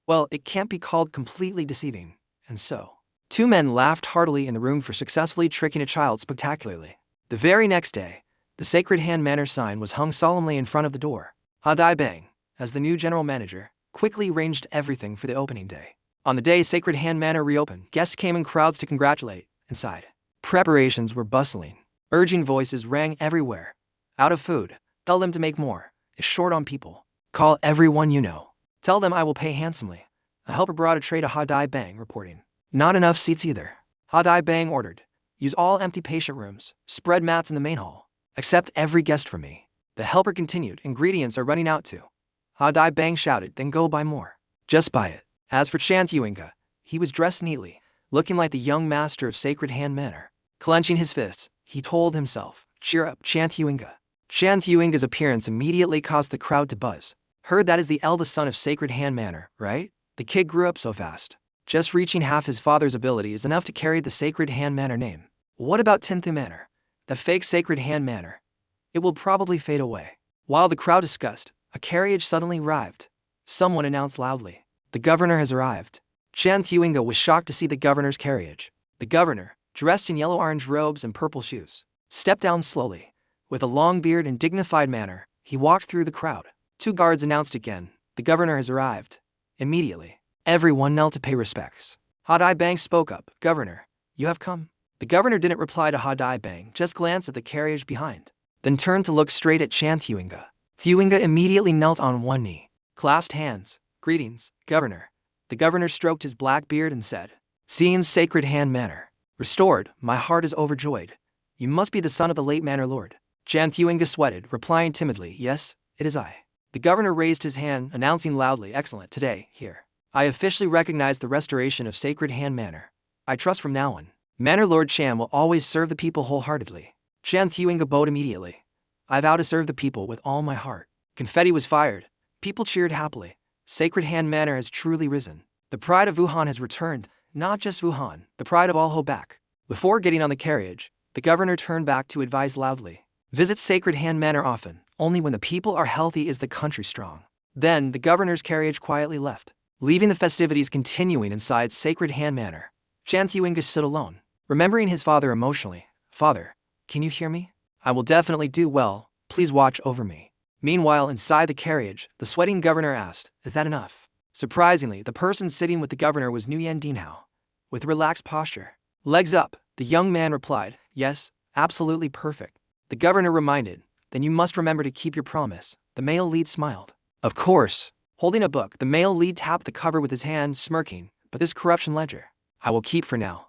Well, it can't be called completely deceiving, and so. 2 men laughed heartily in the room for successfully tricking a child spectacularly. The very next day, the Sacred Hand Manor sign was hung solemnly in front of the door. Hadai Bang, as the new general manager, quickly arranged everything for the opening day. On the day Sacred Hand Manor reopened, guests came in crowds to congratulate. Inside, preparations were bustling. Urging voices rang everywhere. Out of food. Tell them to make more. If short on people, call everyone you know. Tell them I will pay handsomely. A helper brought a tray to Hadai Bang, reporting. Not enough seats either. Hadai Bang ordered. Use all empty patient rooms. Spread mats in the main hall. Accept every guest from me. The helper continued. Ingredients are running out too. Hadai Bang shouted, then go buy more. Just buy it. As for Chan Thuinga, he was dressed neatly, looking like the young master of Sacred Hand Manor. Clenching his fists, he told himself, cheer up, Chan Thuinga. Chan Thuinga's appearance immediately caused the crowd to buzz. Heard that is the eldest son of Sacred Hand Manor, right? The kid grew up so fast. Just reaching half his father's ability is enough to carry the Sacred Hand Manor name. What about 10th Manor? The fake Sacred Hand Manor? It will probably fade away. While the crowd discussed, a carriage suddenly arrived. Someone announced loudly, the governor has arrived. Chan Thuinga was shocked to see the governor's carriage. The governor, dressed in yellow-orange robes and purple shoes, stepped down slowly. With a long beard and dignified manner, he walked through the crowd. 2 guards announced again, the governor has arrived. Immediately, everyone knelt to pay respects. Hadai Bang spoke up, Governor, you have come? The governor didn't reply to Hadai Bang, just glanced at the carriage behind, then turned to look straight at Chan Thuinga. Thuinga immediately knelt on one knee, clasped hands. Greetings, Governor. The governor stroked his black beard and said, seeing Sacred Hand Manor restored, my heart is overjoyed. You must be the son of the late Manor Lord. Chan Thuinga sweated, replying timidly, yes, it is I. The governor raised his hand, announcing loudly, excellent, today, here. I officially recognize the restoration of Sacred Hand Manor. I trust from now on, Manor Lord Chan will always serve the people wholeheartedly. Chan Thuinga bowed immediately. I vow to serve the people with all my heart. Confetti was fired. People cheered happily. Sacred Hand Manor has truly risen. The pride of Wuhan has returned, not just Wuhan, the pride of all Hoback. Before getting on the carriage, the governor turned back to advise loudly. Visit Sacred Hand Manor often. Only when the people are healthy is the country strong. Then, the governor's carriage quietly left, leaving the festivities continuing inside Sacred Hand Manor. Chan Thuinga stood alone, remembering his father emotionally. Father, can you hear me? I will definitely do well. Please watch over me. Meanwhile, inside the carriage, the sweating governor asked, is that enough? Surprisingly, the person sitting with the governor was Nu Yandian. With relaxed posture, legs up, the young man replied, yes, absolutely perfect. The governor reminded, then you must remember to keep your promise. The male lead smiled. Of course. Holding a book, the male lead tapped the cover with his hand, smirking, but this corruption ledger, I will keep for now.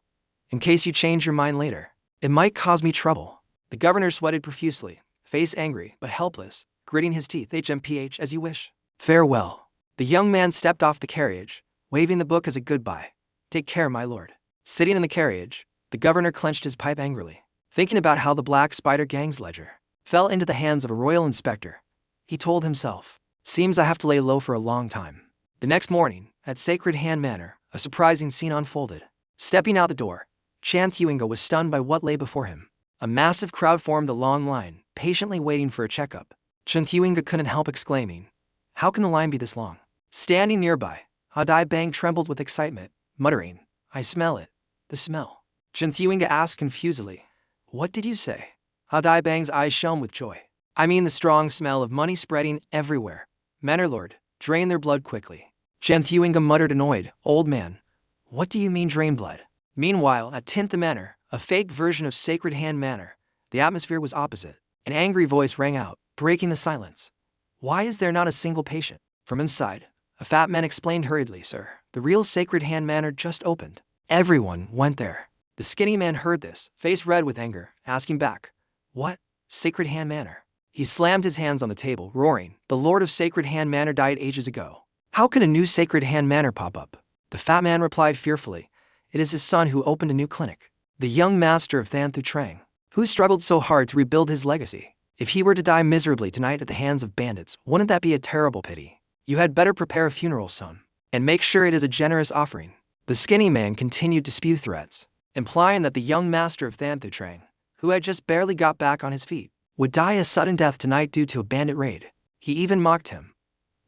In case you change your mind later, it might cause me trouble. The governor sweated profusely, face angry but helpless, gritting his teeth. HMPH as you wish. Farewell. The young man stepped off the carriage, waving the book as a goodbye. Take care, my lord. Sitting in the carriage, the governor clenched his pipe angrily, thinking about how the Black Spider Gang's ledger fell into the hands of a royal inspector. He told himself, seems I have to lay low for a long time. The next morning, at Sacred Hand Manor, a surprising scene unfolded. Stepping out the door, Chan Thuinga was stunned by what lay before him. A massive crowd formed a long line, patiently waiting for a checkup. Chan Thuinga couldn't help exclaiming, how can the line be this long? Standing nearby, Hadai Bang trembled with excitement, muttering, I smell it. The smell. Chan Thuinga asked confusedly, what did you say? Hadai Bang's eyes shone with joy. I mean the strong smell of money spreading everywhere. Manor lord, drain their blood quickly. Chan Thuinga muttered annoyed, old man. What do you mean drain blood? Meanwhile, at 10th Manor, a fake version of Sacred Hand Manor, the atmosphere was opposite. An angry voice rang out, breaking the silence. Why is there not a single patient? From inside, a fat man explained hurriedly, sir, the real Sacred Hand Manor just opened. Everyone went there. The skinny man heard this, face red with anger, asking back, what? Sacred Hand Manor? He slammed his hands on the table, roaring, the Lord of Sacred Hand Manor died ages ago. How could a new Sacred Hand Manor pop up? The fat man replied fearfully, it is his son who opened a new clinic. The young master of Thanthu Trang, who struggled so hard to rebuild his legacy. If he were to die miserably tonight at the hands of bandits, wouldn't that be a terrible pity? You had better prepare a funeral, son, and make sure it is a generous offering. The skinny man continued to spew threats, implying that the young master of Thanthu Trang, who had just barely got back on his feet, would die a sudden death tonight due to a bandit raid. He even mocked him.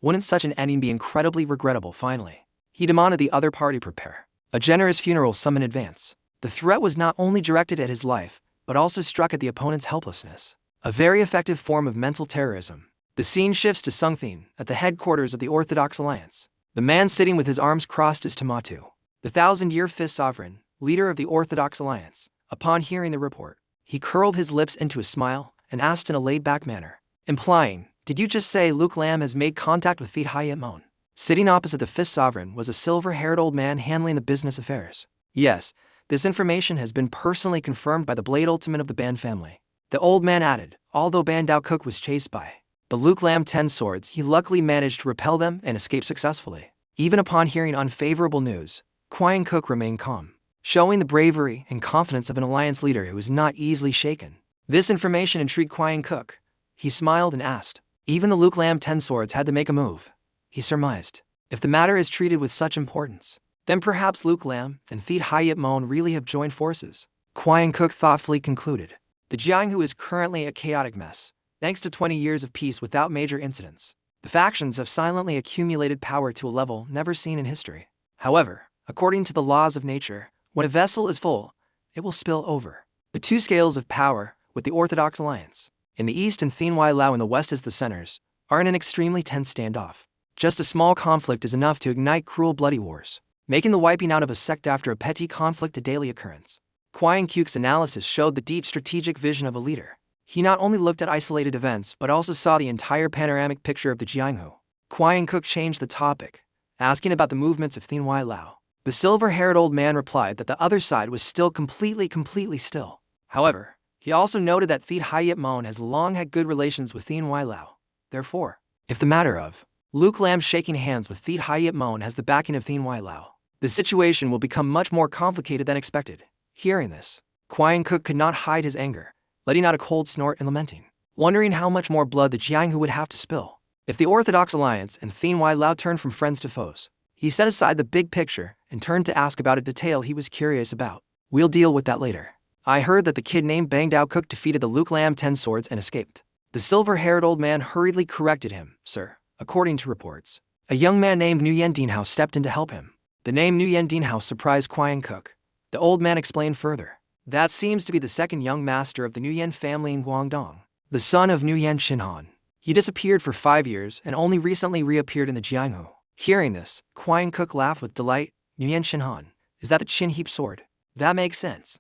Wouldn't such an ending be incredibly regrettable? Finally, he demanded the other party prepare a generous funeral sum in advance. The threat was not only directed at his life, but also struck at the opponent's helplessness. A very effective form of mental terrorism. The scene shifts to Sungthin, at the headquarters of the Orthodox Alliance. The man sitting with his arms crossed is Tamatu, the 1,000-year fifth sovereign, leader of the Orthodox Alliance. Upon hearing the report, he curled his lips into a smile and asked in a laid-back manner, implying, did you just say Luke Lam has made contact with Thit Hayat Mon? Sitting opposite the fifth sovereign was a silver-haired old man handling the business affairs. Yes, this information has been personally confirmed by the Blade Ultimate of the Ban family. The old man added, although Ban Dao Cook was chased by the Luke Lam 10 swords, he luckily managed to repel them and escape successfully. Even upon hearing unfavorable news, Quang Cook remained calm, showing the bravery and confidence of an alliance leader who is not easily shaken. This information intrigued Quang Cook. He smiled and asked, even the Luke Lam 10 swords had to make a move. He surmised, if the matter is treated with such importance, then perhaps Luke Lam and Thit Hayat Mon really have joined forces. Quang Cook thoughtfully concluded, the Jianghu is currently a chaotic mess, thanks to 20 years of peace without major incidents. The factions have silently accumulated power to a level never seen in history. However, according to the laws of nature, when a vessel is full, it will spill over. The two scales of power, with the Orthodox Alliance, in the east and Thinwai Lao in the west as the centers, are in an extremely tense standoff. Just a small conflict is enough to ignite cruel bloody wars, making the wiping out of a sect after a petty conflict a daily occurrence. Quang Cook's analysis showed the deep strategic vision of a leader. He not only looked at isolated events but also saw the entire panoramic picture of the Jianghu. Quang Cook changed the topic, asking about the movements of Thinwai Lao. The silver-haired old man replied that the other side was still completely still. However, he also noted that Thit Hayat Mon has long had good relations with Thinwai Lao. Therefore, if the matter of Luke Lam shaking hands with Thit Hayat Mon has the backing of Thinwai Lao, the situation will become much more complicated than expected. Hearing this, Quang Cook could not hide his anger, letting out a cold snort and lamenting. wondering how much more blood the Jianghu would have to spill if the Orthodox Alliance and Thien Wai Lao turned from friends to foes. He set aside the big picture and turned to ask about a detail he was curious about. We'll deal with that later. I heard that the kid named Bang Dao Cook defeated the Luke Lam 10 Swords and escaped. The silver-haired old man hurriedly corrected him. Sir, according to reports, a young man named Nu Yandian stepped in to help him. The name Nu Yandian surprised Quian Cook. The old man explained further. That seems to be the second young master of the Nu Yan family in Guangdong, the son of Nu Yandian. He disappeared for 5 years and only recently reappeared in the Jianghu. Hearing this, Quian Cook laughed with delight. Nu Yandian, is that the Qin Heap sword? That makes sense.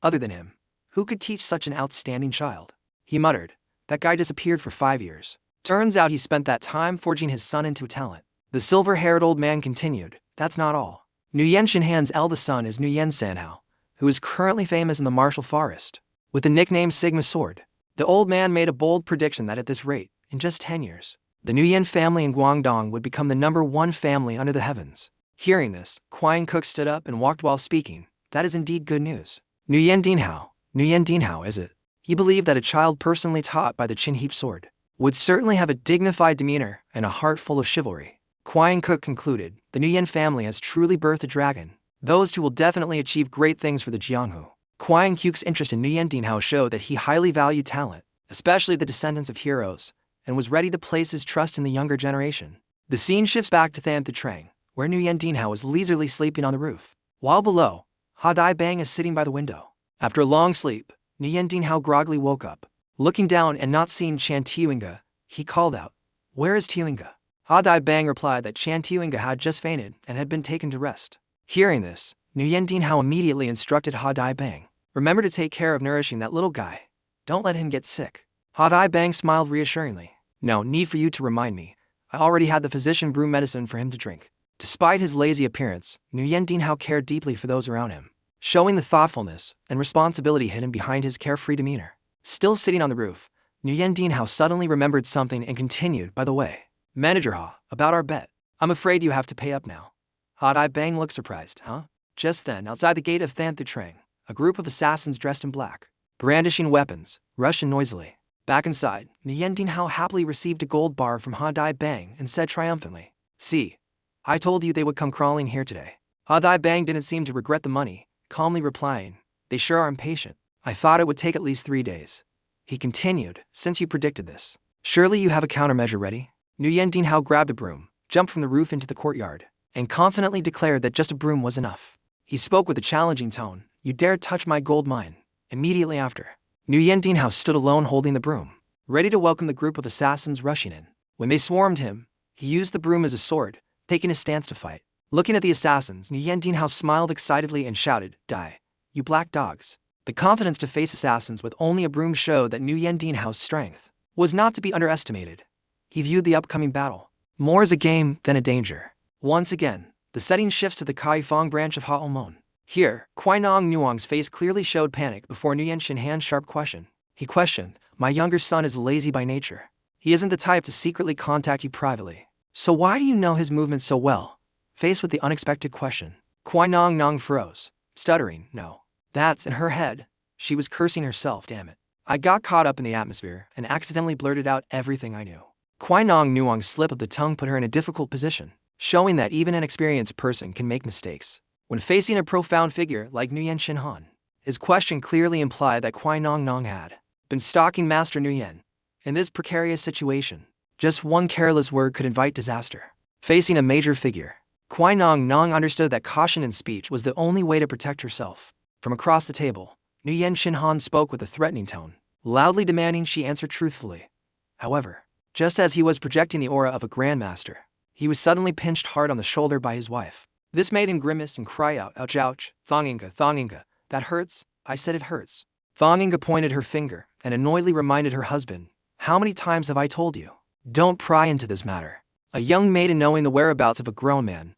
Other than him, who could teach such an outstanding child? He muttered. That guy disappeared for 5 years. Turns out he spent that time forging his son into a talent. The silver-haired old man continued. That's not all. Nu Yandian's eldest son is Nu Yandian, who is currently famous in the martial forest, with the nickname Sigma Sword. The old man made a bold prediction that at this rate, in just 10 years, the Nu Yan family in Guangdong would become the #1 family under the heavens. Hearing this, Quian Cook stood up and walked while speaking. That is indeed good news. Nu Yandian, is it? He believed that a child personally taught by the Qin Heap sword would certainly have a dignified demeanor and a heart full of chivalry. Quian Cook concluded, the Nu Yan family has truly birthed a dragon. Those two will definitely achieve great things for the Jianghu. Quian Cook's interest in Nu Yandian showed that he highly valued talent, especially the descendants of heroes, and was ready to place his trust in the younger generation. The scene shifts back to Than Trang, where Nu Yandian was leisurely sleeping on the roof, while below, Ha Dai Bang is sitting by the window. After a long sleep, Nu Yandian groggily woke up. Looking down and not seeing Chan Tiuinga, he called out, "Where is Tiuinga?" Ha Dai Bang replied that Chan Tiuinga had just fainted and had been taken to rest. Hearing this, Nu Yandian immediately instructed Ha Dai Bang, "Remember to take care of nourishing that little guy. Don't let him get sick." Ha Dai Bang smiled reassuringly. "No need for you to remind me. I already had the physician brew medicine for him to drink." Despite his lazy appearance, Nu Yandian cared deeply for those around him, showing the thoughtfulness and responsibility hidden behind his carefree demeanor. Still sitting on the roof, Nu Yandian suddenly remembered something and continued, "By the way, Manager Ha, about our bet. I'm afraid you have to pay up now." Ha Dai Bang looked surprised. Huh? Just then, outside the gate of Than Trang, a group of assassins dressed in black, brandishing weapons, rushed in noisily. Back inside, Nu Yandian happily received a gold bar from Ha Dai Bang and said triumphantly, "See, I told you they would come crawling here today." Ha Dai Bang didn't seem to regret the money, calmly replying, "They sure are impatient. I thought it would take at least 3 days." He continued, "Since you predicted this, surely you have a countermeasure ready?" Nu Yandian grabbed a broom, jumped from the roof into the courtyard, and confidently declared that just a broom was enough. He spoke with a challenging tone, "You dare touch my gold mine." Immediately after, Nu Yandian stood alone holding the broom, ready to welcome the group of assassins rushing in. When they swarmed him, he used the broom as a sword, taking a stance to fight. Looking at the assassins, Nu Yandian smiled excitedly and shouted, "Die, you black dogs." The confidence to face assassins with only a broom showed that Nu Yandian's strength was not to be underestimated. He viewed the upcoming battle more as a game than a danger. Once again, the setting shifts to the Kaifeng branch of Haomon. Here, Quinong Nuong's face clearly showed panic before Nu Yandian's sharp question. He questioned, "My younger son is lazy by nature. He isn't the type to secretly contact you privately. So why do you know his movements so well?" Faced with the unexpected question, Quinong Nong froze, stuttering, "No. That's in her head." She was cursing herself, "Damn it. I got caught up in the atmosphere and accidentally blurted out everything I knew." Quinong Nuong's slip of the tongue put her in a difficult position, showing that even an experienced person can make mistakes when facing a profound figure like Nu Yandian. His question clearly implied that Quinong Nong had been stalking Master Nu Yan. In this precarious situation, just one careless word could invite disaster. Facing a major figure, Quinong Nong understood that caution in speech was the only way to protect herself. From across the table, Nu Yandian spoke with a threatening tone, loudly demanding she answer truthfully. However, just as he was projecting the aura of a grandmaster, he was suddenly pinched hard on the shoulder by his wife. This made him grimace and cry out, "Ouch, ouch, Thonginga, that hurts. I said it hurts." Thonginga pointed her finger and annoyedly reminded her husband, "How many times have I told you? Don't pry into this matter." A young maiden knowing the whereabouts of a grown man.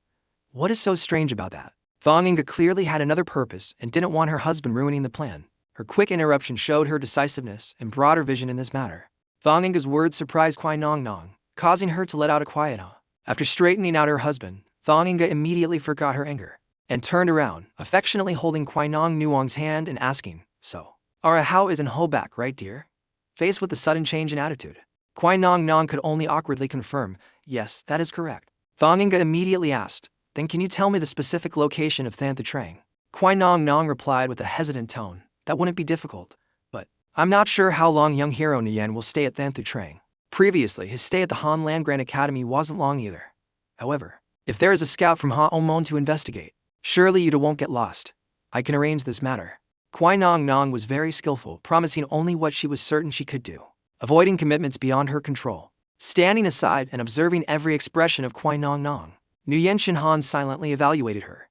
What is so strange about that? Thonginga clearly had another purpose and didn't want her husband ruining the plan. Her quick interruption showed her decisiveness and broader vision in this matter. Thonginga's words surprised Quinong Nong, causing her to let out a quiet huh. After straightening out her husband, Thonginga immediately forgot her anger and turned around, affectionately holding Quinong Nuong's hand and asking, "So, Ara How is in Ho back, right dear?" faced with the sudden change in attitude. Kwai Nong Nong could only awkwardly confirm, yes, that is correct. Thong Inga immediately asked, then can you tell me the specific location of Than Thu Trang? Kwai Nong Nong replied with a hesitant tone, that wouldn't be difficult, but I'm not sure how long young hero Nu Yan will stay at Than Thu Trang. Previously, his stay at the Han Land Grand Academy wasn't long either. However, if there is a scout from Ha Omon to investigate, surely Yuta won't get lost. I can arrange this matter. Kwai Nong Nong was very skillful, promising only what she was certain she could do, avoiding commitments beyond her control. Standing aside and observing every expression of Kwai Nong Nong, Nu Yan Han silently evaluated her.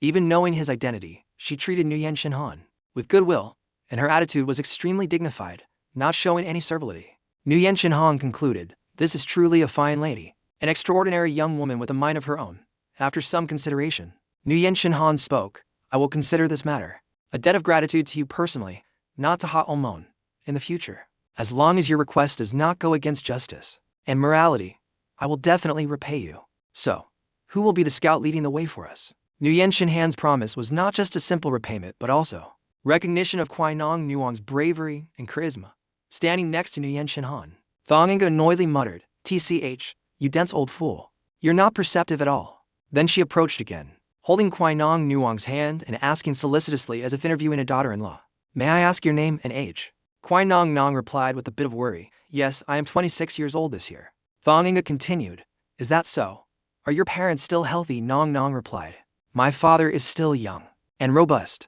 Even knowing his identity, she treated Nu Yan Han with goodwill, and her attitude was extremely dignified, not showing any servility. Nu Yan Han concluded, this is truly a fine lady, an extraordinary young woman with a mind of her own. After some consideration, Nu Yan Han spoke, I will consider this matter a debt of gratitude to you personally, not to Ha Omon, in the future. As long as your request does not go against justice and morality, I will definitely repay you. So, who will be the scout leading the way for us? Nu Yan Han's promise was not just a simple repayment but also recognition of Kwai Nong Nuong's bravery and charisma. Standing next to Nu Yan Han, Thong Inga annoyedly muttered, TCH, you dense old fool. You're not perceptive at all. Then she approached again, holding Kwai Nong Nuong's hand and asking solicitously as if interviewing a daughter-in-law. May I ask your name and age? Kwai Nong Nong replied with a bit of worry, yes, I am 26 years old this year. Thong Inga continued, is that so? Are your parents still healthy? Nong Nong replied, my father is still young and robust.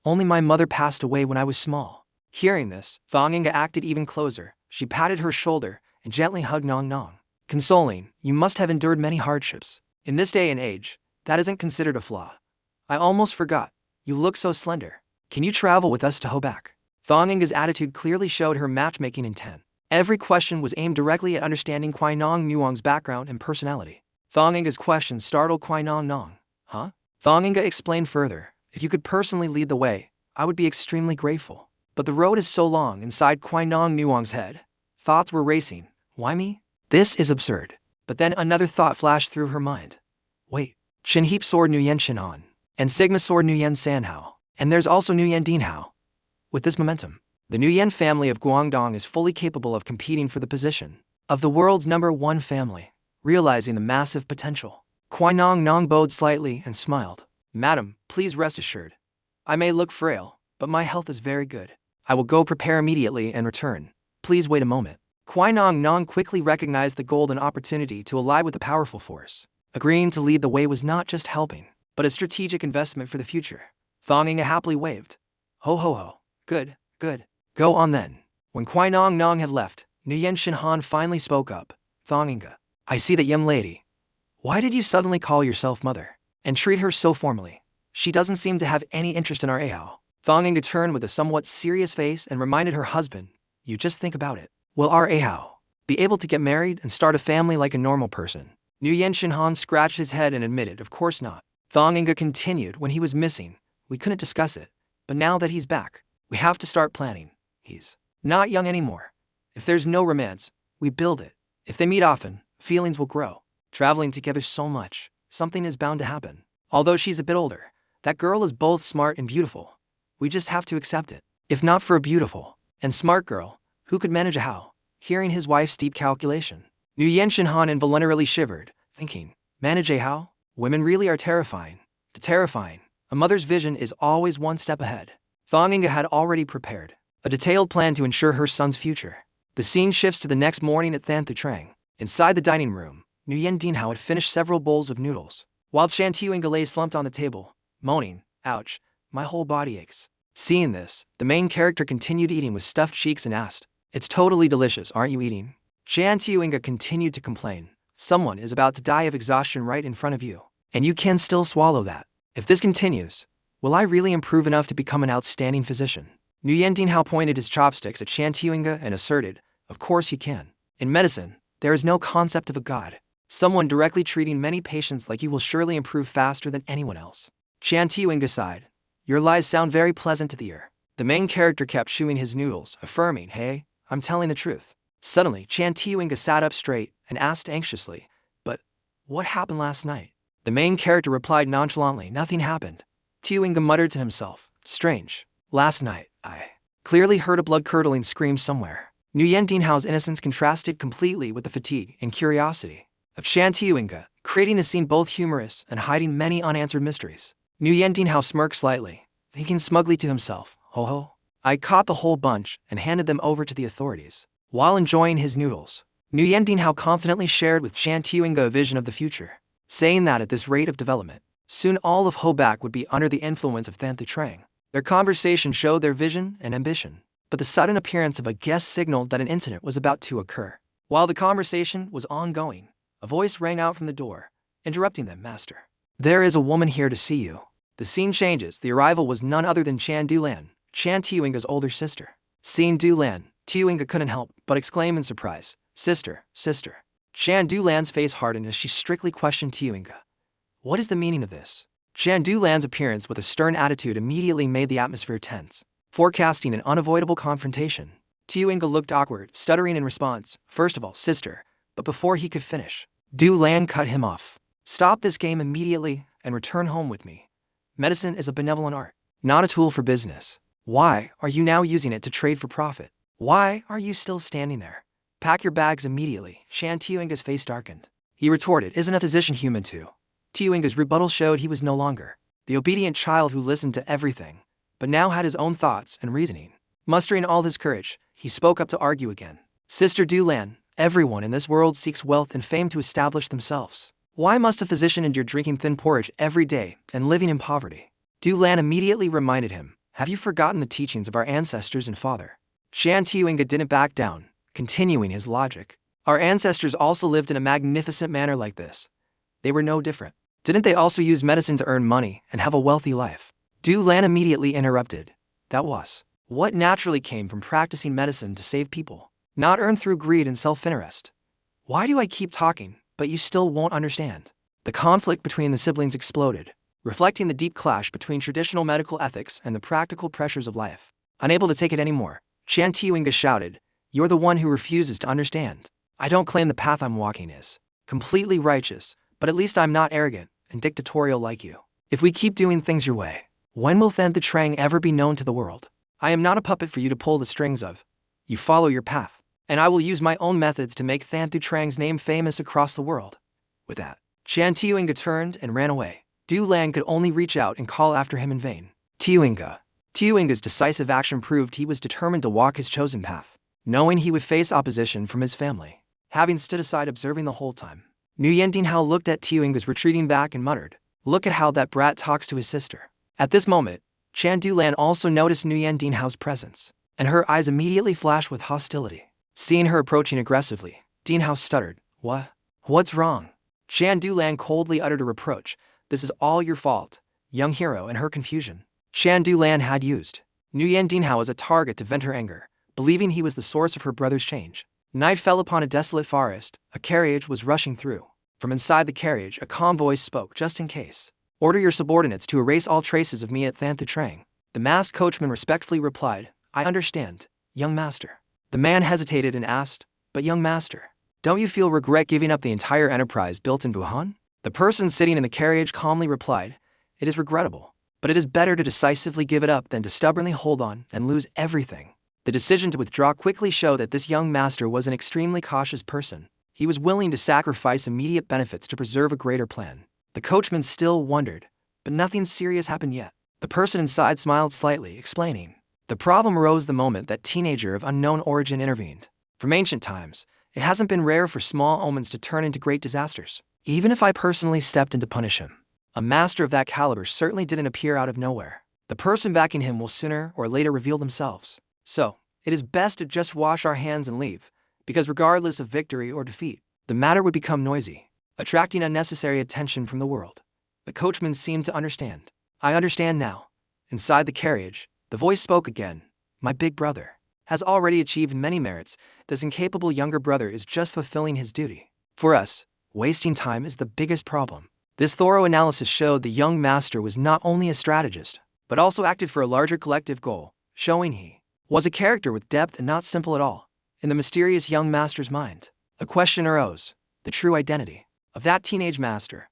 Only my mother passed away when I was small. Hearing this, Thong Inga acted even closer. She patted her shoulder and gently hugged Nong Nong, consoling, you must have endured many hardships. In this day and age, that isn't considered a flaw. I almost forgot. You look so slender. Can you travel with us to Hobak? Thong Inga's attitude clearly showed her matchmaking intent. Every question was aimed directly at understanding Kwai Nong Nuong's background and personality. Thong Inga's question startled Kwai Nong Nong. Huh? Thong Inga explained further, if you could personally lead the way, I would be extremely grateful. But the road is so long. Inside Kwai Nong Nuong's head, thoughts were racing. Why me? This is absurd. But then another thought flashed through her mind. Wait, Shin Heap Sword Nu Yan Han, and Sigma Sword Nu Yan Sanhao, and there's also Nu Yandian Hao. With this momentum, the Nu Yan family of Guangdong is fully capable of competing for the position of the world's #1 family. Realizing the massive potential, Kwai Nong Nong bowed slightly and smiled. Madam, please rest assured. I may look frail, but my health is very good. I will go prepare immediately and return. Please wait a moment. Kwai Nong Nong quickly recognized the golden opportunity to ally with a powerful force. Agreeing to lead the way was not just helping, but a strategic investment for the future. Thong Inga happily waved. Ho ho ho. Good, good. Go on then. When Kwai Nong Nong had left, Nu Yan Han finally spoke up. Thong Inga, I see that young lady. Why did you suddenly call yourself mother and treat her so formally? She doesn't seem to have any interest in our Ahao. Thong Inga turned with a somewhat serious face and reminded her husband, you just think about it. Will our Ahao be able to get married and start a family like a normal person? Nu Yan Han scratched his head and admitted, of course not. Thong Inga continued, when he was missing, we couldn't discuss it. But now that he's back, we have to start planning. He's not young anymore. If there's no romance, we build it. If they meet often, feelings will grow. Traveling together so much, something is bound to happen. Although she's a bit older, that girl is both smart and beautiful. We just have to accept it. If not for a beautiful and smart girl, who could manage a how? Hearing his wife's deep calculation, Nu Yan Han involuntarily shivered, thinking, manage a how? Women really are terrifying. Terrifying. A mother's vision is always one step ahead. Thong Inga had already prepared a detailed plan to ensure her son's future. The scene shifts to the next morning at Than Thu Trang. Inside the dining room, Nu Yandian Hao had finished several bowls of noodles, while Chan Tiu Inga lay slumped on the table, moaning, ouch, my whole body aches. Seeing this, the main character continued eating with stuffed cheeks and asked, it's totally delicious, aren't you eating? Chan Tiu Inga continued to complain, someone is about to die of exhaustion right in front of you, and you can still swallow that. If this continues, will I really improve enough to become an outstanding physician? Nu Yandian Hao pointed his chopsticks at Chan Tiu Inga and asserted, of course you can. In medicine, there is no concept of a god. Someone directly treating many patients like you will surely improve faster than anyone else. Chan Tiu Inga sighed. Your lies sound very pleasant to the ear. The main character kept chewing his noodles, affirming, hey, I'm telling the truth. Suddenly, Chan Tiu Inga sat up straight and asked anxiously, but what happened last night? The main character replied nonchalantly, nothing happened. Tiu Inga muttered to himself, strange. Last night, I clearly heard a blood-curdling scream somewhere. Nu Yandian's innocence contrasted completely with the fatigue and curiosity of Shan Tiuinga, creating the scene both humorous and hiding many unanswered mysteries. Nu Yandian smirked slightly, thinking smugly to himself, ho ho. I caught the whole bunch and handed them over to the authorities. While enjoying his noodles, Nu Yandian confidently shared with Shan Tiuinga a vision of the future, saying that at this rate of development, soon all of Hobak would be under the influence of Thanthu Trang. Their conversation showed their vision and ambition, but the sudden appearance of a guest signaled that an incident was about to occur. While the conversation was ongoing, a voice rang out from the door, interrupting them. Master, there is a woman here to see you. The scene changes. The arrival was none other than Chan Dulan, Chan Tiuinga's older sister. Seeing Dulan, Tiuinga couldn't help but exclaim in surprise, Sister, sister. Chan Dulan's face hardened as she strictly questioned Tiuinga. What is the meaning of this? Chan Dulan's appearance with a stern attitude immediately made the atmosphere tense, forecasting an unavoidable confrontation. Tiuinga looked awkward, stuttering in response, First of all, sister, but before he could finish, Dulan cut him off. Stop this game immediately and return home with me. Medicine is a benevolent art, not a tool for business. Why are you now using it to trade for profit? Why are you still standing there? Pack your bags immediately. Chan Tiuinga's face darkened. He retorted, Isn't a physician human too? Tiuinga's rebuttal showed he was no longer the obedient child who listened to everything, but now had his own thoughts and reasoning. Mustering all his courage, he spoke up to argue again. Sister Dulan, everyone in this world seeks wealth and fame to establish themselves. Why must a physician endure drinking thin porridge every day and living in poverty? Dulan immediately reminded him, Have you forgotten the teachings of our ancestors and father? Chan Tiuinga didn't back down, continuing his logic. Our ancestors also lived in a magnificent manner like this. They were no different. Didn't they also use medicine to earn money and have a wealthy life? Dulan immediately interrupted. That was what naturally came from practicing medicine to save people, not earned through greed and self-interest. Why do I keep talking, but you still won't understand? The conflict between the siblings exploded, reflecting the deep clash between traditional medical ethics and the practical pressures of life. Unable to take it anymore, Chan Tiuinga shouted, You're the one who refuses to understand. I don't claim the path I'm walking is completely righteous, but at least I'm not arrogant and dictatorial like you. If we keep doing things your way, when will Thanthu Trang ever be known to the world? I am not a puppet for you to pull the strings of. You follow your path, and I will use my own methods to make Thanthu Trang's name famous across the world. With that, Chan Tiuinga turned and ran away. Dulan could only reach out and call after him in vain. Tiuinga's decisive action proved he was determined to walk his chosen path, knowing he would face opposition from his family. Having stood aside observing the whole time, Nu Yandian looked at Tiuinga's retreating back and muttered, Look at how that brat talks to his sister. At this moment, Chan Dulan also noticed Nu Yandian's presence, and her eyes immediately flashed with hostility. Seeing her approaching aggressively, Dinhao stuttered, What's wrong? Chan Dulan coldly uttered a reproach, This is all your fault, young hero, and her confusion. Chan Dulan had used Nu Yandian as a target to vent her anger, believing he was the source of her brother's change. Night fell upon a desolate forest. A carriage was rushing through. From inside the carriage, a calm voice spoke, Just in case. Order your subordinates to erase all traces of me at Thanthu Trang. The masked coachman respectfully replied, I understand, young master. The man hesitated and asked, But young master, don't you feel regret giving up the entire enterprise built in Wuhan? The person sitting in the carriage calmly replied, It is regrettable, but it is better to decisively give it up than to stubbornly hold on and lose everything. The decision to withdraw quickly showed that this young master was an extremely cautious person. He was willing to sacrifice immediate benefits to preserve a greater plan. The coachman still wondered, but nothing serious happened yet. The person inside smiled slightly, explaining, The problem arose the moment that teenager of unknown origin intervened. From ancient times, it hasn't been rare for small omens to turn into great disasters. Even if I personally stepped in to punish him, a master of that caliber certainly didn't appear out of nowhere. The person backing him will sooner or later reveal themselves. So, it is best to just wash our hands and leave, because regardless of victory or defeat, the matter would become noisy, attracting unnecessary attention from the world. The coachman seemed to understand. I understand now. Inside the carriage, the voice spoke again. My big brother has already achieved many merits. This incapable younger brother is just fulfilling his duty. For us, wasting time is the biggest problem. This thorough analysis showed the young master was not only a strategist, but also acted for a larger collective goal, showing he was a character with depth and not simple at all. In the mysterious young master's mind, a question arose, the true identity of that teenage master.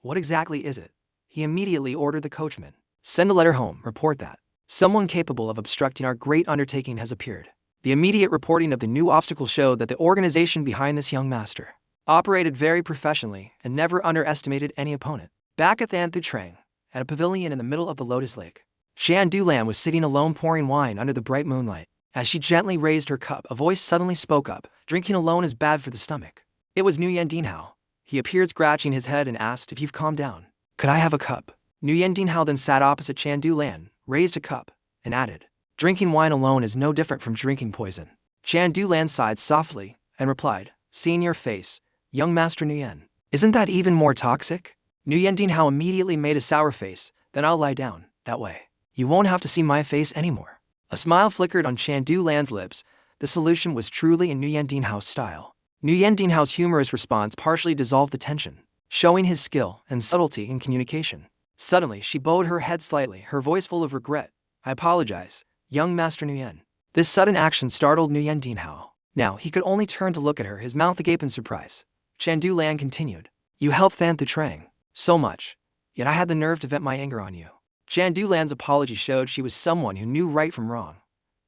What exactly is it? He immediately ordered the coachman, Send a letter home, report that someone capable of obstructing our great undertaking has appeared. The immediate reporting of the new obstacle showed that the organization behind this young master operated very professionally and never underestimated any opponent. Back at the Anthu Trang, at a pavilion in the middle of the Lotus Lake, Shan Dulan was sitting alone pouring wine under the bright moonlight. As she gently raised her cup, a voice suddenly spoke up. Drinking alone is bad for the stomach. It was Nu Yandian. He appeared scratching his head and asked if you've calmed down. Could I have a cup? Nu Yandian then sat opposite Shan Dulan, raised a cup, and added, drinking wine alone is no different from drinking poison. Shan Dulan sighed softly and replied, seeing your face, young Master Nu Yan, isn't that even more toxic? Nu Yandian immediately made a sour face. Then I'll lie down, that way. You won't have to see my face anymore. A smile flickered on Shan Dulan's lips. The solution was truly in Nu Yandian's style. Nu Yandian's humorous response partially dissolved the tension, showing his skill and subtlety in communication. Suddenly, she bowed her head slightly, her voice full of regret. I apologize, young Master Nu Yan. This sudden action startled Nu Yandian. Now, he could only turn to look at her, his mouth agape in surprise. Shan Dulan continued, you helped Anthu Trang so much, yet I had the nerve to vent my anger on you. Shan Dulan's apology showed she was someone who knew right from wrong.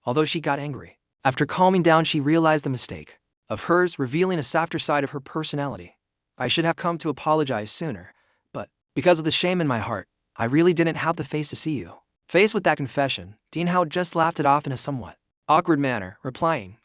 Although she got angry, after calming down she realized the mistake of hers, revealing a softer side of her personality. I should have come to apologize sooner, but because of the shame in my heart, I really didn't have the face to see you. Faced with that confession, Dean Hao just laughed it off in a somewhat awkward manner, replying,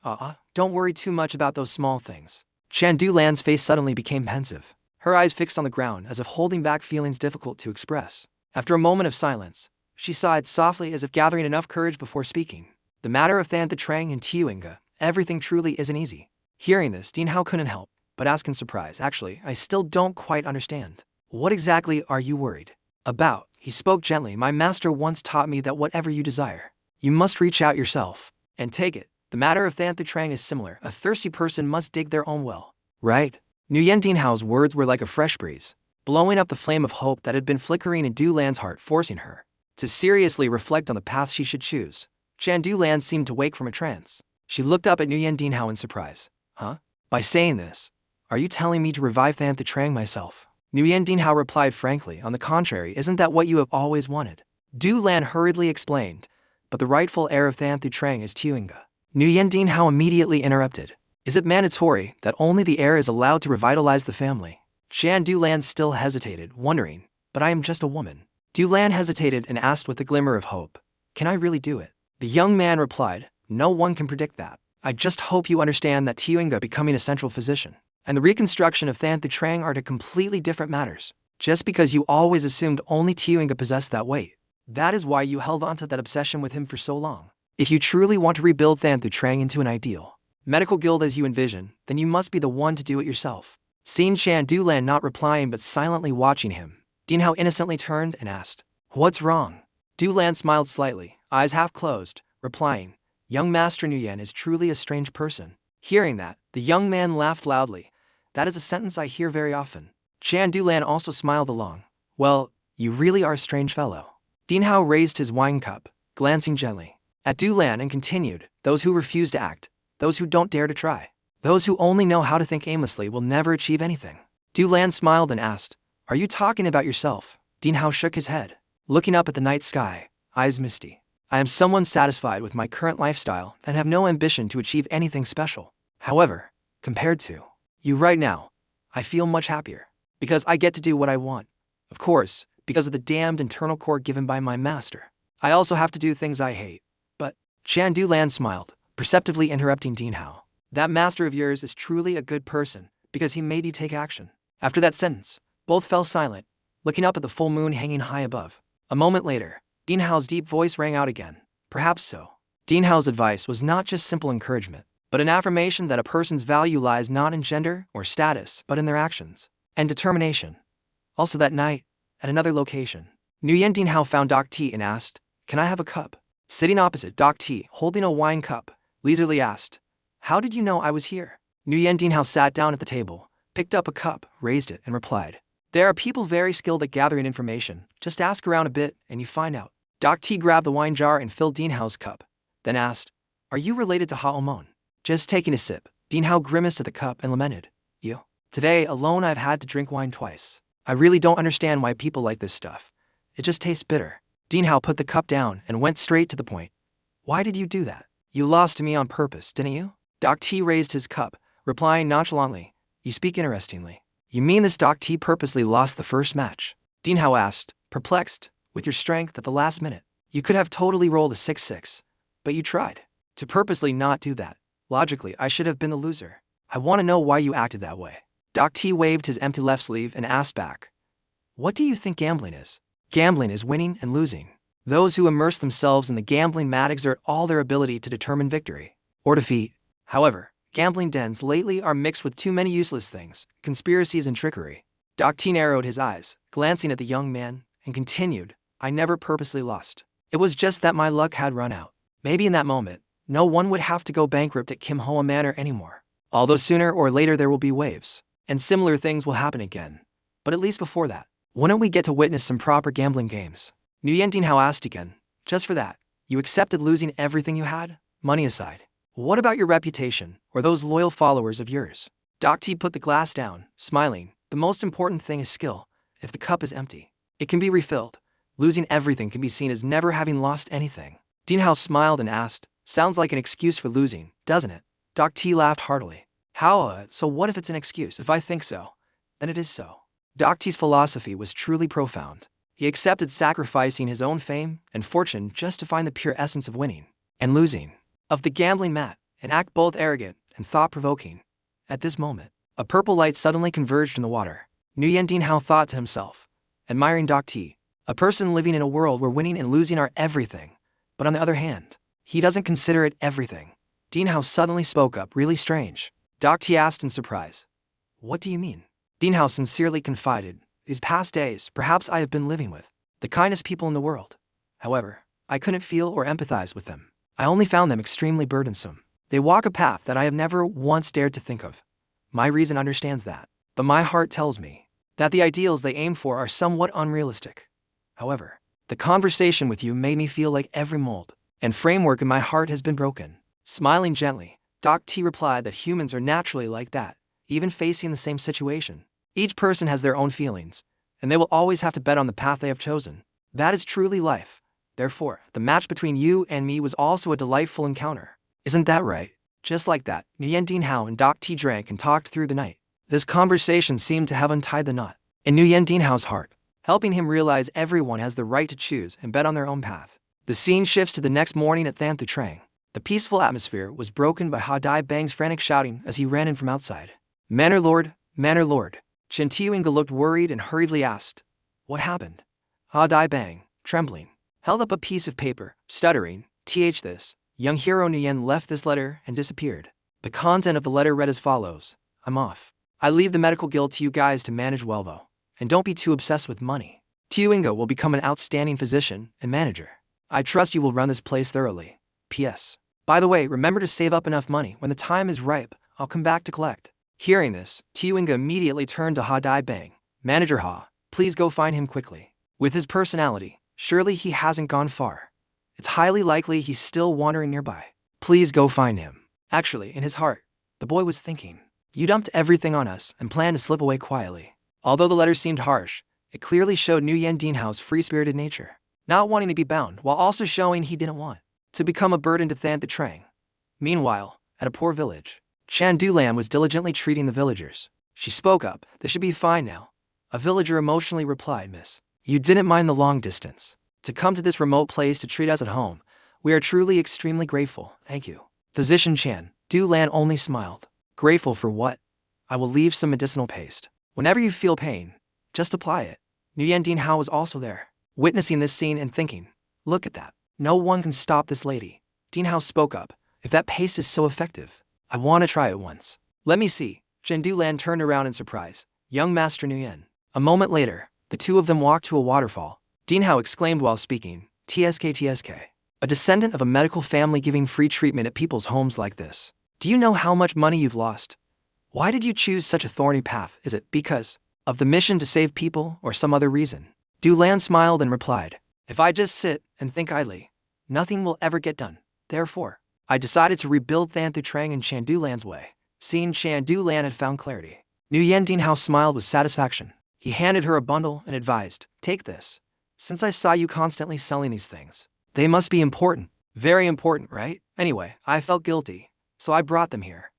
don't worry too much about those small things. Shan Dulan's face suddenly became pensive, her eyes fixed on the ground as if holding back feelings difficult to express. After a moment of silence, she sighed softly as if gathering enough courage before speaking. The matter of Anthu Trang and Tiuinga, everything truly isn't easy. Hearing this, Dean Hao couldn't help but ask in surprise, actually, I still don't quite understand. What exactly are you worried about? He spoke gently. My master once taught me that whatever you desire, you must reach out yourself and take it. The matter of Anthu Trang is similar. A thirsty person must dig their own well. Right? Nu Yandian's words were like a fresh breeze, blowing up the flame of hope that had been flickering in Dulan's heart, forcing her to seriously reflect on the path she should choose. Shan Dulan seemed to wake from a trance. She looked up at Nu Yandian in surprise. Huh? By saying this, are you telling me to revive Anthu Trang myself? Nu Yandian replied frankly, on the contrary, isn't that what you have always wanted? Dulan hurriedly explained, but the rightful heir of Anthu Trang is Tiuinga. Nu Yandian immediately interrupted. Is it mandatory that only the heir is allowed to revitalize the family? Shan Dulan still hesitated, wondering, but I am just a woman. Dulan hesitated and asked with a glimmer of hope, can I really do it? The young man replied, no one can predict that. I just hope you understand that Tiuinga becoming a central physician and the reconstruction of Anthu Trang are two completely different matters. Just because you always assumed only Tiuinga possessed that weight, that is why you held on to that obsession with him for so long. If you truly want to rebuild Anthu Trang into an ideal medical guild as you envision, then you must be the one to do it yourself. Seeing Shan Dulan not replying but silently watching him, Dean Hao innocently turned and asked, what's wrong? Dulan smiled slightly, eyes half closed, replying, young Master Nu Yan is truly a strange person. Hearing that, the young man laughed loudly. That is a sentence I hear very often. Shan Dulan also smiled along. Well, you really are a strange fellow. Dean Hao raised his wine cup, glancing gently at Dulan and continued, those who refuse to act, those who don't dare to try, those who only know how to think aimlessly will never achieve anything. Dulan smiled and asked, are you talking about yourself? Dean Hao shook his head, looking up at the night sky, eyes misty. I am someone satisfied with my current lifestyle and have no ambition to achieve anything special. However, compared to you right now, I feel much happier, because I get to do what I want. Of course, because of the damned internal core given by my master. I also have to do things I hate. But, Shan Dulan smiled, perceptively interrupting Dean Hao. That master of yours is truly a good person, because he made you take action. After that sentence, both fell silent, looking up at the full moon hanging high above. A moment later, Dean Hao's deep voice rang out again. Perhaps so. Dean Hao's advice was not just simple encouragement, but an affirmation that a person's value lies not in gender or status, but in their actions and determination. Also that night, at another location, Nu Yandian found Doc T and asked, can I have a cup? Sitting opposite Doc T, holding a wine cup, leisurely asked, how did you know I was here? Nu Yandian sat down at the table, picked up a cup, raised it, and replied, there are people very skilled at gathering information. Just ask around a bit and you find out. Doc T grabbed the wine jar and filled Dean Hao's cup, then asked, are you related to Haomon? Just taking a sip, Dean Hao grimaced at the cup and lamented, you. Today alone I've had to drink wine twice. I really don't understand why people like this stuff. It just tastes bitter. Dean Hao put the cup down and went straight to the point. Why did you do that? You lost to me on purpose, didn't you? Doc T raised his cup, replying nonchalantly. You speak interestingly. You mean this Doc T purposely lost the first match? Dean Hao asked, perplexed, with your strength at the last minute. You could have totally rolled a 6-6, but you tried. To purposely not do that. Logically, I should have been the loser. I want to know why you acted that way. Doc T waved his empty left sleeve and asked back. What do you think gambling is? Gambling is winning and losing. Those who immerse themselves in the gambling mat exert all their ability to determine victory or defeat. However, gambling dens lately are mixed with too many useless things, conspiracies and trickery. Doc T narrowed his eyes, glancing at the young man, and continued, I never purposely lost. It was just that my luck had run out. Maybe in that moment, no one would have to go bankrupt at Kim Hoa Manor anymore. Although sooner or later there will be waves, and similar things will happen again. But at least before that, wouldn't we get to witness some proper gambling games? Nu Yandian Hao asked again. Just for that, you accepted losing everything you had? Money aside. What about your reputation, or those loyal followers of yours? Doc T put the glass down, smiling. The most important thing is skill. If the cup is empty, it can be refilled. Losing everything can be seen as never having lost anything. Dean Hao smiled and asked, sounds like an excuse for losing, doesn't it? Doc T laughed heartily. How, so what if it's an excuse? If I think so, then it is so. Doc T's philosophy was truly profound. He accepted sacrificing his own fame and fortune just to find the pure essence of winning and losing, of the gambling mat, an act both arrogant and thought-provoking. At this moment, a purple light suddenly converged in the water. Nu Yandian Hao thought to himself, admiring Doc T, a person living in a world where winning and losing are everything. But on the other hand, he doesn't consider it everything. Dean Hao suddenly spoke up, really strange. Doc T asked in surprise, what do you mean? Dean Hao sincerely confided, these past days, perhaps I have been living with the kindest people in the world. However, I couldn't feel or empathize with them. I only found them extremely burdensome. They walk a path that I have never once dared to think of. My reason understands that, but my heart tells me that the ideals they aim for are somewhat unrealistic. However, the conversation with you made me feel like every mold and framework in my heart has been broken. Smiling gently, Doc T replied that humans are naturally like that, even facing the same situation. Each person has their own feelings, and they will always have to bet on the path they have chosen. That is truly life. Therefore, the match between you and me was also a delightful encounter. Isn't that right? Just like that, Nu Yandian Hao and Doc T drank and talked through the night. This conversation seemed to have untied the knot in Nu Yandian Hao's heart, helping him realize everyone has the right to choose and bet on their own path. The scene shifts to the next morning at Than Thu Trang. The peaceful atmosphere was broken by Ha Dai Bang's frantic shouting as he ran in from outside. Manor Lord, Manor Lord. Chen Tiuinga looked worried and hurriedly asked, what happened? Ha Dai Bang, trembling, held up a piece of paper, stuttering, this. Young hero Nu Yan left this letter and disappeared. The content of the letter read as follows. I'm off. I leave the medical guild to you guys to manage well though. And don't be too obsessed with money. Tiuinga will become an outstanding physician and manager. I trust you will run this place thoroughly. P.S. By the way, remember to save up enough money. When the time is ripe, I'll come back to collect. Hearing this, Tiuinga immediately turned to Ha Dai Bang. Manager Ha, please go find him quickly. With his personality, surely he hasn't gone far. It's highly likely he's still wandering nearby. Please go find him. Actually, in his heart, the boy was thinking, you dumped everything on us and planned to slip away quietly. Although the letter seemed harsh, it clearly showed Nu Yandian Hao's free-spirited nature, not wanting to be bound while also showing he didn't want to become a burden to Than Thu Trang. Meanwhile, at a poor village, Chan Dulan was diligently treating the villagers. She spoke up, they should be fine now. A villager emotionally replied, Miss, you didn't mind the long distance to come to this remote place to treat us at home. We are truly extremely grateful, thank you. Physician Chan Dulan only smiled. Grateful for what? I will leave some medicinal paste. Whenever you feel pain, just apply it. Nu Yandian Hao was also there, witnessing this scene and thinking, look at that. No one can stop this lady. Dean Hao spoke up, if that paste is so effective, I want to try it once. Let me see. Chen Dulan turned around in surprise. Young Master Nu Yan. A moment later, the two of them walked to a waterfall. Dean Hao exclaimed while speaking, TSK. A descendant of a medical family giving free treatment at people's homes like this. Do you know how much money you've lost? Why did you choose such a thorny path? Is it because of the mission to save people or some other reason? Dulan smiled and replied, if I just sit and think idly, nothing will ever get done. Therefore, I decided to rebuild Than Thu Trang in Chan Dulan's way. Seeing Chan Dulan had found clarity, Nu Yandian Hao smiled with satisfaction. He handed her a bundle and advised, take this. Since I saw you constantly selling these things, they must be important. Very important, right? Anyway, I felt guilty, so I brought them here.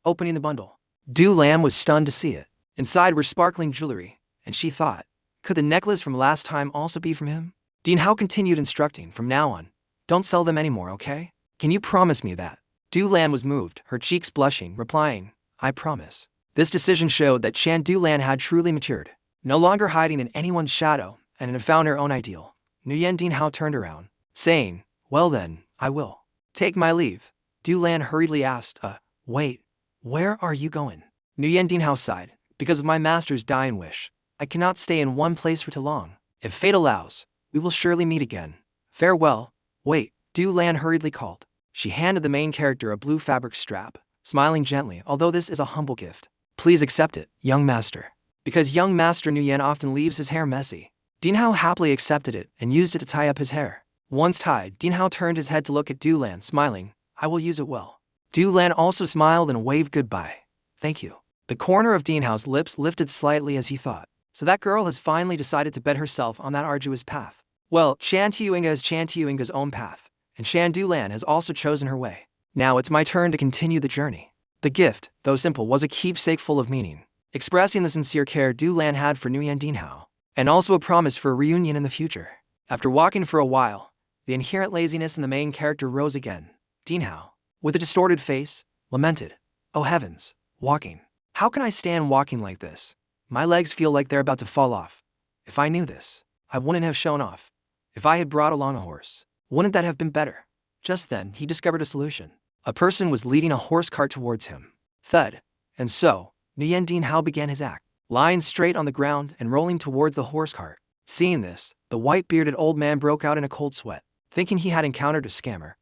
Opening the bundle, Du Lan was stunned to see it. Inside were sparkling jewelry, and she thought, could the necklace from last time also be from him? Dean Hao continued instructing, from now on, don't sell them anymore, okay? Can you promise me that? Du Lan was moved, her cheeks blushing, replying, I promise. This decision showed that Du Lan had truly matured, no longer hiding in anyone's shadow, and had found her own ideal. Nu Yandian Hao turned around, saying, well then, I will. Take my leave. Du Lan hurriedly asked, wait, where are you going? Nu Yandian Hao sighed, because of my master's dying wish. I cannot stay in one place for too long. If fate allows, we will surely meet again. Farewell. Wait, Du Lan hurriedly called. She handed the main character a blue fabric strap, smiling gently, although this is a humble gift. Please accept it, young master. Because young master Nu Yan often leaves his hair messy. Dean Hao happily accepted it and used it to tie up his hair. Once tied, Dean Hao turned his head to look at Du Lan, smiling, I will use it well. Du Lan also smiled and waved goodbye. Thank you. The corner of Dean Hao's lips lifted slightly as he thought. So that girl has finally decided to bet herself on that arduous path. Well, Chan Tiuinga has Chan Tiuinga's own path, and Chan Du Lan has also chosen her way. Now it's my turn to continue the journey. The gift, though simple, was a keepsake full of meaning, expressing the sincere care Du Lan had for Nu Yandian Hao, and also a promise for a reunion in the future. After walking for a while, the inherent laziness in the main character rose again. Dean Hao, with a distorted face, lamented, oh heavens, walking. How can I stand walking like this? My legs feel like they're about to fall off. If I knew this, I wouldn't have shown off. If I had brought along a horse, wouldn't that have been better? Just then, he discovered a solution. A person was leading a horse cart towards him. Thud. And so, Nu Yandian Hao began his act, lying straight on the ground and rolling towards the horse cart. Seeing this, the white-bearded old man broke out in a cold sweat, thinking he had encountered a scammer.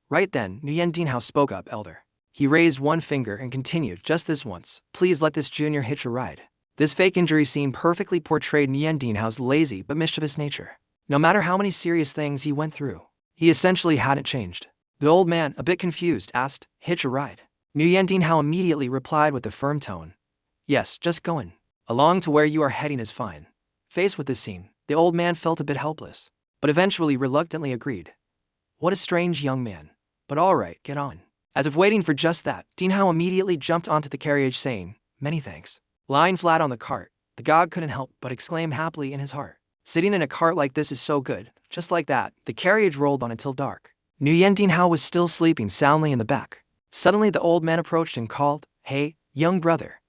Right then, Nu Yandian Hao spoke up, elder. He raised one finger and continued, just this once, please let this junior hitch a ride. This fake injury scene perfectly portrayed Nu Yandian Hao's lazy but mischievous nature. No matter how many serious things he went through, he essentially hadn't changed. The old man, a bit confused, asked, hitch a ride? Nu Yandian Hao immediately replied with a firm tone. Yes, just going. Along to where you are heading is fine. Faced with this scene, the old man felt a bit helpless, but eventually reluctantly agreed. What a strange young man. But all right, get on. As if waiting for just that, Dean Hao immediately jumped onto the carriage saying, many thanks. Lying flat on the cart, the god couldn't help but exclaim happily in his heart. Sitting in a cart like this is so good. Just like that, the carriage rolled on until dark. Nu Yandian Hao was still sleeping soundly in the back. Suddenly the old man approached and called, hey, young brother,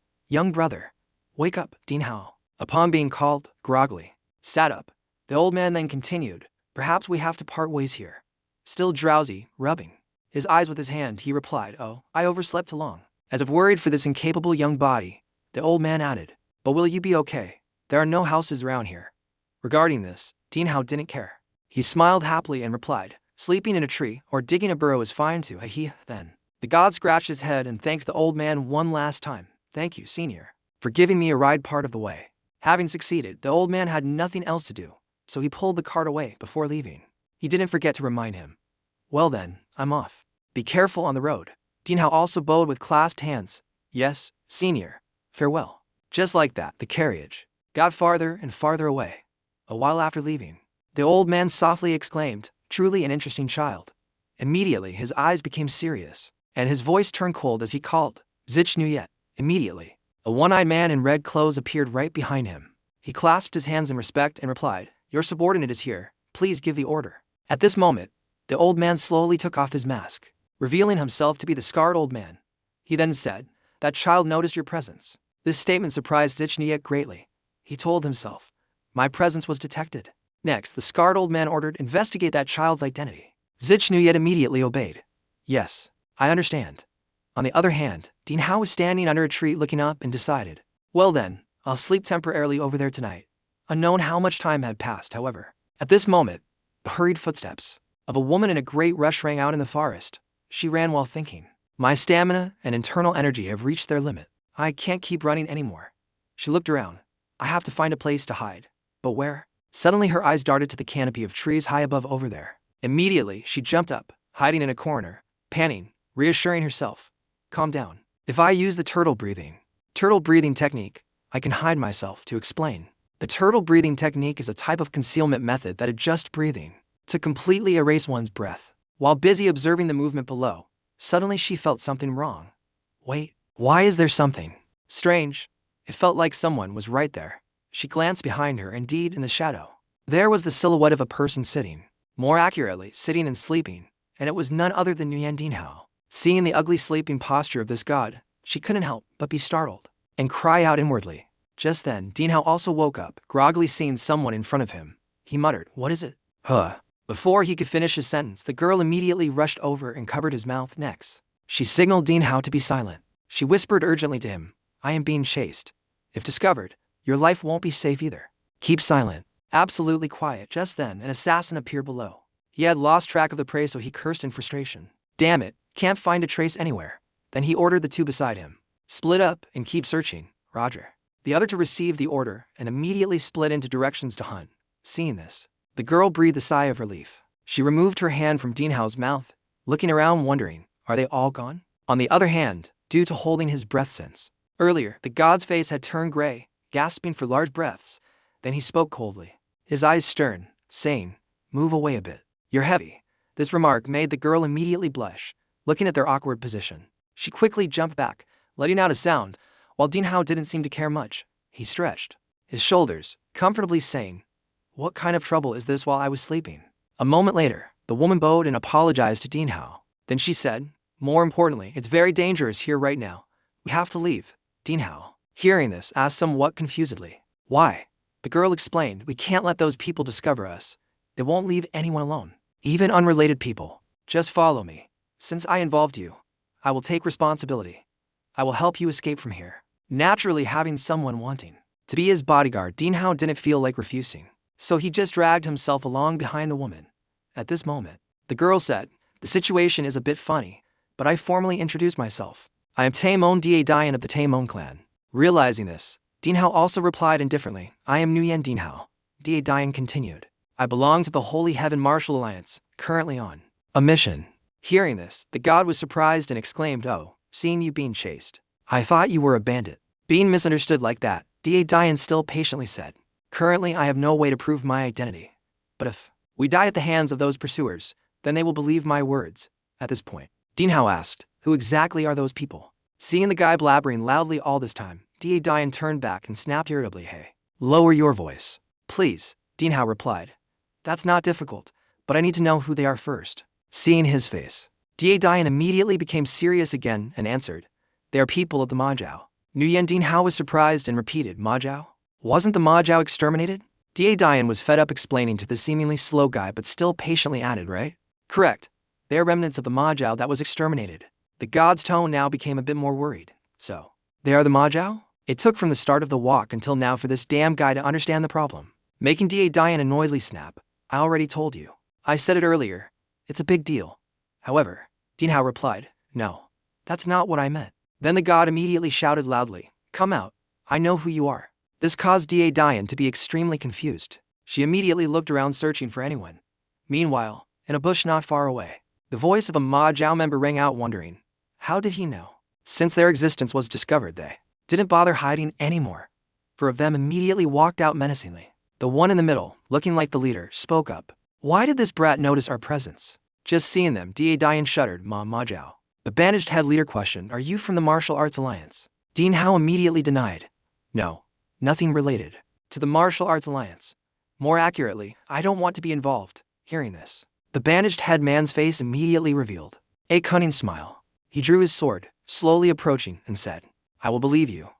wake up, Dean Hao. Upon being called, groggily, sat up. The old man then continued, perhaps we have to part ways here. Still drowsy, rubbing his eyes with his hand, he replied, oh, I overslept too long. As if worried for this incapable young body, the old man added, but will you be okay? There are no houses around here. Regarding this, Dean Hao didn't care. He smiled happily and replied, sleeping in a tree or digging a burrow is fine too. Then, the god scratched his head and thanked the old man one last time. Thank you, senior, for giving me a ride part of the way. Having succeeded, the old man had nothing else to do, so he pulled the cart away before leaving. He didn't forget to remind him. Well then, I'm off. Be careful on the road. Dean Hao also bowed with clasped hands. Yes, senior. Farewell. Just like that, the carriage got farther and farther away. A while after leaving, the old man softly exclaimed, truly an interesting child. Immediately, his eyes became serious, and his voice turned cold as he called, Zich Nu Yet. Immediately, a one-eyed man in red clothes appeared right behind him. He clasped his hands in respect and replied, your subordinate is here. Please give the order. At this moment, the old man slowly took off his mask, revealing himself to be the scarred old man. He then said, that child noticed your presence. This statement surprised Zich Nu Yet greatly. He told himself, my presence was detected. Next, the scarred old man ordered, investigate that child's identity. Zich Nu Yet immediately obeyed. Yes, I understand. On the other hand, Dean Hao was standing under a tree looking up and decided, well then, I'll sleep temporarily over there tonight. Unknown how much time had passed, however. At this moment, the hurried footsteps of a woman in a great rush rang out in the forest. She ran while thinking, my stamina and internal energy have reached their limit. I can't keep running anymore. She looked around. I have to find a place to hide. But where? Suddenly her eyes darted to the canopy of trees high above over there. Immediately, she jumped up, hiding in a corner, panting, reassuring herself. Calm down. If I use the turtle breathing technique, I can hide myself. To explain, the turtle breathing technique is a type of concealment method that adjusts breathing to completely erase one's breath. While busy observing the movement below, suddenly she felt something wrong. Wait, why is there something strange? It felt like someone was right there. She glanced behind her, indeed in the shadow. There was the silhouette of a person sitting. More accurately, sitting and sleeping, and it was none other than Nu Yandian. Seeing the ugly sleeping posture of this god, she couldn't help but be startled and cry out inwardly. Just then, Dinhao also woke up, groggily seeing someone in front of him. He muttered, "What is it?" Huh. Before he could finish his sentence, the girl immediately rushed over and covered his mouth next. She signaled Dinhao to be silent. She whispered urgently to him, "I am being chased. If discovered, your life won't be safe either. Keep silent." Absolutely quiet. Just then, an assassin appeared below. He had lost track of the prey, so he cursed in frustration. "Damn it, can't find a trace anywhere." Then he ordered the two beside him, "Split up and keep searching, Roger." The other two received the order and immediately split into directions to hunt. Seeing this, the girl breathed a sigh of relief. She removed her hand from Dinhao's mouth, looking around wondering, are they all gone? On the other hand, due to holding his breath since earlier, the god's face had turned gray, gasping for large breaths. Then he spoke coldly, his eyes stern, saying, "Move away a bit. You're heavy." This remark made the girl immediately blush. Looking at their awkward position, she quickly jumped back, letting out a sound. While Dinhao didn't seem to care much, he stretched his shoulders, comfortably saying, "What kind of trouble is this while I was sleeping?" A moment later, the woman bowed and apologized to Dinhao. Then she said, "More importantly, it's very dangerous here right now. We have to leave." Dinhao, hearing this, asked somewhat confusedly, "Why?" The girl explained, "We can't let those people discover us. They won't leave anyone alone, even unrelated people. Just follow me. Since I involved you, I will take responsibility. I will help you escape from here." Naturally, having someone wanting to be his bodyguard, Dinhao didn't feel like refusing, so he just dragged himself along behind the woman. At this moment, the girl said, "The situation is a bit funny, but I formally introduced myself. I am Taemon Dian of the Taemon clan." Realizing this, Dinhao also replied indifferently, "I am Nu Yandian." Dian continued, "I belong to the Holy Heaven Martial Alliance, currently on a mission." Hearing this, the god was surprised and exclaimed, "Oh, seeing you being chased, I thought you were a bandit." Being misunderstood like that, Dian still patiently said, "Currently I have no way to prove my identity. But if we die at the hands of those pursuers, then they will believe my words." At this point, Dinhao asked, "Who exactly are those people?" Seeing the guy blabbering loudly all this time, Dian turned back and snapped irritably, "Hey, lower your voice, please." Dinhao replied, "That's not difficult, but I need to know who they are first." Seeing his face, Dian immediately became serious again and answered, "They are people of the Majiao." Nu Yandian was surprised and repeated, "Majiao? Wasn't the Majiao exterminated?" Dian was fed up explaining to the seemingly slow guy, but still patiently added, "Right? Correct. They are remnants of the Majiao that was exterminated." The god's tone now became a bit more worried. "So, they are the Majiao?" It took from the start of the walk until now for this damn guy to understand the problem, making Dian annoyedly snap, "I already told you. I said it earlier. It's a big deal." However, Dinhao replied, "No, that's not what I meant." Then the god immediately shouted loudly, "Come out, I know who you are." This caused Dian to be extremely confused. She immediately looked around searching for anyone. Meanwhile, in a bush not far away, the voice of a Majiao member rang out wondering, how did he know? Since their existence was discovered, they didn't bother hiding anymore. Four of them immediately walked out menacingly. The one in the middle, looking like the leader, spoke up, "Why did this brat notice our presence?" Just seeing them, Dian shuddered, Majiao. The bandaged head leader questioned, "Are you from the Martial Arts Alliance?" Dinhao immediately denied, "No, nothing related to the Martial Arts Alliance. More accurately, I don't want to be involved." Hearing this, the bandaged head man's face immediately revealed a cunning smile. He drew his sword, slowly approaching, and said, "I will believe you,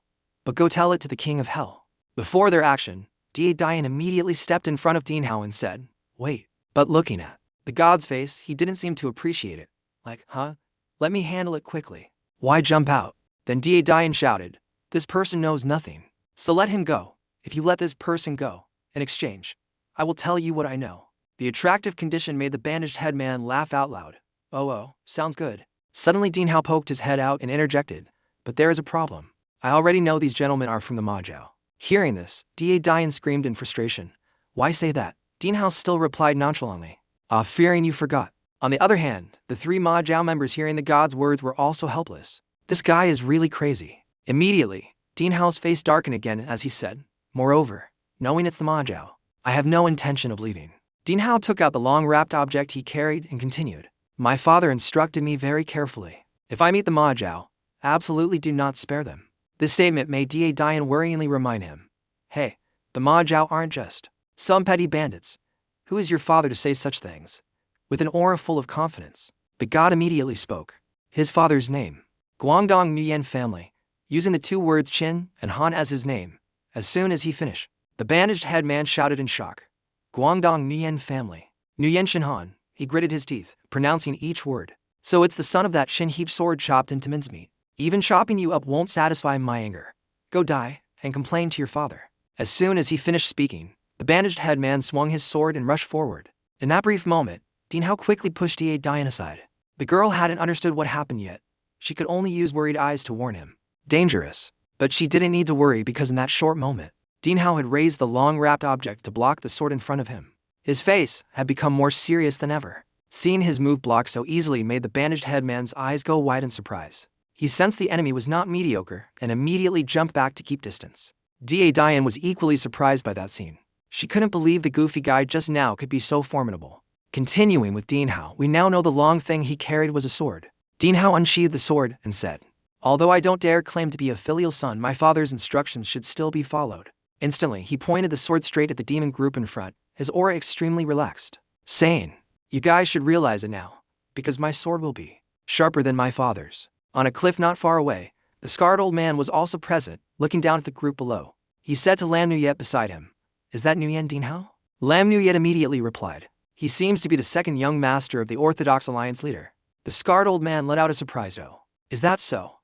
but go tell it to the King of Hell." Before their action, Dian immediately stepped in front of Dinhao and said, "Wait." But looking at the god's face, he didn't seem to appreciate it. Like, "Huh? Let me handle it quickly. Why jump out?" Then Dian shouted, "This person knows nothing, so let him go. If you let this person go, in exchange, I will tell you what I know." The attractive condition made the bandaged head man laugh out loud. Oh, sounds good." Suddenly Dinhao poked his head out and interjected, "But there is a problem. I already know these gentlemen are from the Majiao." Hearing this, Dian screamed in frustration, "Why say that?" Dinhao still replied nonchalantly, Fearing you forgot." On the other hand, the three Majiao members hearing the god's words were also helpless. This guy is really crazy. Immediately, Dinhao's face darkened again as he said, "Moreover, knowing it's the Majiao, I have no intention of leaving." Dinhao took out the long wrapped object he carried and continued, My father instructed me very carefully. If I meet the Ma Jiao, absolutely do not spare them. This statement made Da Dian worryingly remind him. Hey, the Ma Jiao aren't just some petty bandits. Who is your father to say such things? With an aura full of confidence, the god immediately spoke. His father's name. Guangdong Nu Yandian family, using the two words Qin and Han as his name. As soon as he finished, the bandaged head man shouted in shock. Guangdong Nu Yandian family. Nu Yandian Han, he gritted his teeth, pronouncing each word. So it's the son of that Qin heap sword chopped into mincemeat. Even chopping you up won't satisfy my anger. Go die, and complain to your father. As soon as he finished speaking, the bandaged head man swung his sword and rushed forward. In that brief moment, Dean Hao quickly pushed Da Dian aside. The girl hadn't understood what happened yet. She could only use worried eyes to warn him. Dangerous. But she didn't need to worry because in that short moment, Dean Hao had raised the long-wrapped object to block the sword in front of him. His face had become more serious than ever. Seeing his move blocked so easily made the bandaged head man's eyes go wide in surprise. He sensed the enemy was not mediocre and immediately jumped back to keep distance. Da Dian was equally surprised by that scene. She couldn't believe the goofy guy just now could be so formidable. Continuing with Dean Hao, we now know the long thing he carried was a sword. Dean Hao unsheathed the sword and said, Although I don't dare claim to be a filial son, my father's instructions should still be followed. Instantly, he pointed the sword straight at the demon group in front, his aura extremely relaxed, saying, You guys should realize it now, because my sword will be sharper than my father's. On a cliff not far away, the scarred old man was also present, looking down at the group below. He said to Lam Nuyet beside him, Is that Nu Yandian Dean Hao? Lam Nuyet immediately replied, He seems to be the second young master of the Orthodox Alliance leader. The scarred old man let out a surprised "Oh, is that so?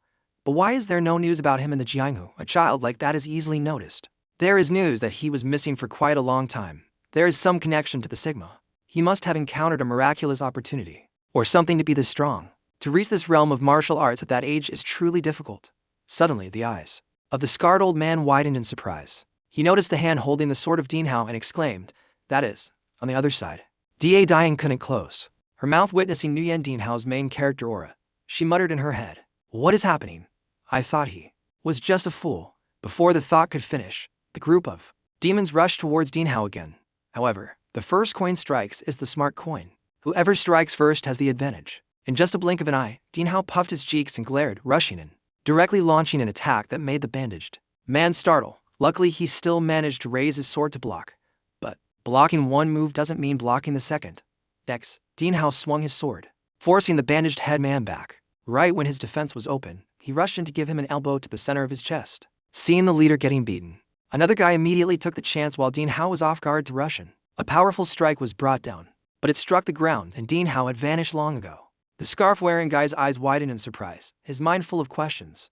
But why is there no news about him in the Jianghu? A child like that is easily noticed. There is news that he was missing for quite a long time. There is some connection to the Sigma. He must have encountered a miraculous opportunity, or something to be this strong. To reach this realm of martial arts at that age is truly difficult." Suddenly, the eyes of the scarred old man widened in surprise. He noticed the hand holding the sword of Dean Hao and exclaimed, "That is, on the other side." Da Dian couldn't close her mouth witnessing Nu Yandian Dean Hao's main character aura. She muttered in her head, "What is happening? I thought he was just a fool." Before the thought could finish, the group of demons rushed towards Dean Hao again. However, the first coin strikes is the smart coin. Whoever strikes first has the advantage. In just a blink of an eye, Dean Hao puffed his cheeks and glared, rushing in, directly launching an attack that made the bandaged man startle. Luckily, he still managed to raise his sword to block. But blocking one move doesn't mean blocking the second. Next, Dean Hao swung his sword, forcing the bandaged head man back. Right when his defense was open, he rushed in to give him an elbow to the center of his chest. Seeing the leader getting beaten, another guy immediately took the chance while Dean Hao was off guard to rush in. A powerful strike was brought down, but it struck the ground and Dean Hao had vanished long ago. The scarf-wearing guy's eyes widened in surprise, his mind full of questions.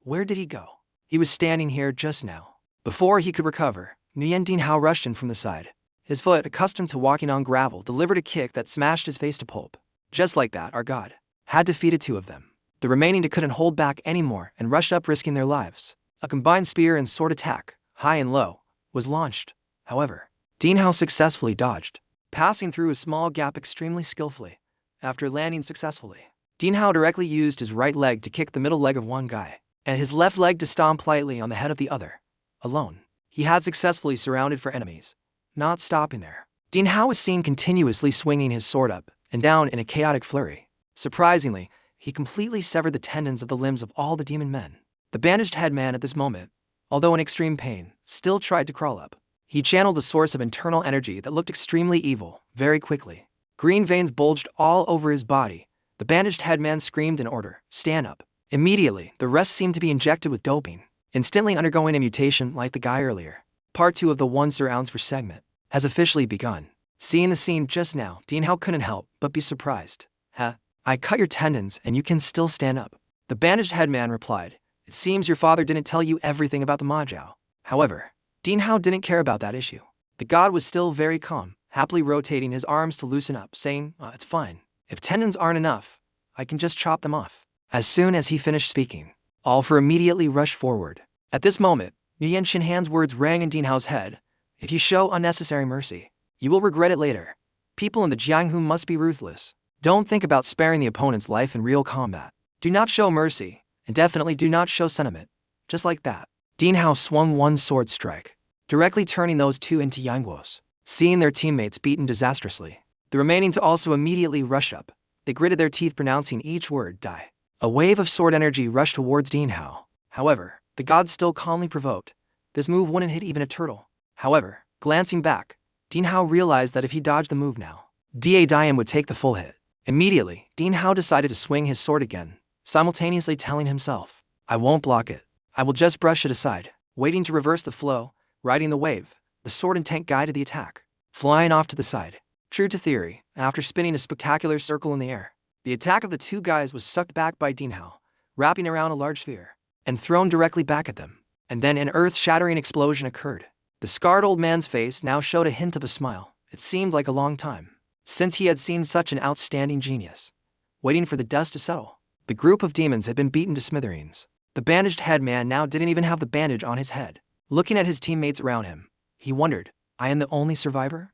Where did he go? He was standing here just now. Before he could recover, Nu Yandian Dean Hao rushed in from the side. His foot, accustomed to walking on gravel, delivered a kick that smashed his face to pulp. Just like that, our god had defeated two of them. The remaining two couldn't hold back anymore and rushed up, risking their lives. A combined spear and sword attack, high and low, was launched. However, Dean Hao successfully dodged, passing through a small gap extremely skillfully. After landing successfully, Dean Hao directly used his right leg to kick the middle leg of one guy, and his left leg to stomp lightly on the head of the other. Alone, he had successfully surrounded for enemies. Not stopping there, Dean Hao was seen continuously swinging his sword up and down in a chaotic flurry. Surprisingly, he completely severed the tendons of the limbs of all the demon men. The bandaged head man at this moment, although in extreme pain, still tried to crawl up. He channeled a source of internal energy that looked extremely evil very quickly. Green veins bulged all over his body. The bandaged head man screamed in order, "Stand up." Immediately, the rest seemed to be injected with doping, instantly undergoing a mutation like the guy earlier. Part 2 of the 1 surrounds for segment has officially begun. Seeing the scene just now, Dean Hao couldn't help but be surprised. I cut your tendons and you can still stand up." The bandaged head man replied, "It seems your father didn't tell you everything about the Mahjao." However, Dean Hao didn't care about that issue. The god was still very calm, happily rotating his arms to loosen up, saying, "It's fine. If tendons aren't enough, I can just chop them off." As soon as he finished speaking, all four immediately rushed forward. At this moment, Nu Yandian Han's words rang in Dean Hao's head. "If you show unnecessary mercy, you will regret it later. People in the Jianghu must be ruthless. Don't think about sparing the opponent's life in real combat. Do not show mercy, and definitely do not show sentiment." Just like that, Dean Hao swung one sword strike, directly turning those two into Yangguos. Seeing their teammates beaten disastrously, The remaining two also immediately rushed up. They gritted their teeth, pronouncing each word, die. A wave of sword energy rushed towards Ding Hao. However, the god still calmly provoked. This move wouldn't hit even a turtle. However, glancing back, Ding Hao realized that if he dodged the move now, Dian would take the full hit. Immediately, Ding Hao decided to swing his sword again, simultaneously telling himself, I won't block it. I will just brush it aside. Waiting to reverse the flow, riding the wave, the sword and tank guided the attack, flying off to the side. True to theory, after spinning a spectacular circle in the air, the attack of the two guys was sucked back by Ding Hao, wrapping around a large sphere, and thrown directly back at them. And then an earth-shattering explosion occurred. The scarred old man's face now showed a hint of a smile. It seemed like a long time since he had seen such an outstanding genius. Waiting for the dust to settle, the group of demons had been beaten to smithereens. The bandaged head man now didn't even have the bandage on his head. Looking at his teammates around him, he wondered, I am the only survivor?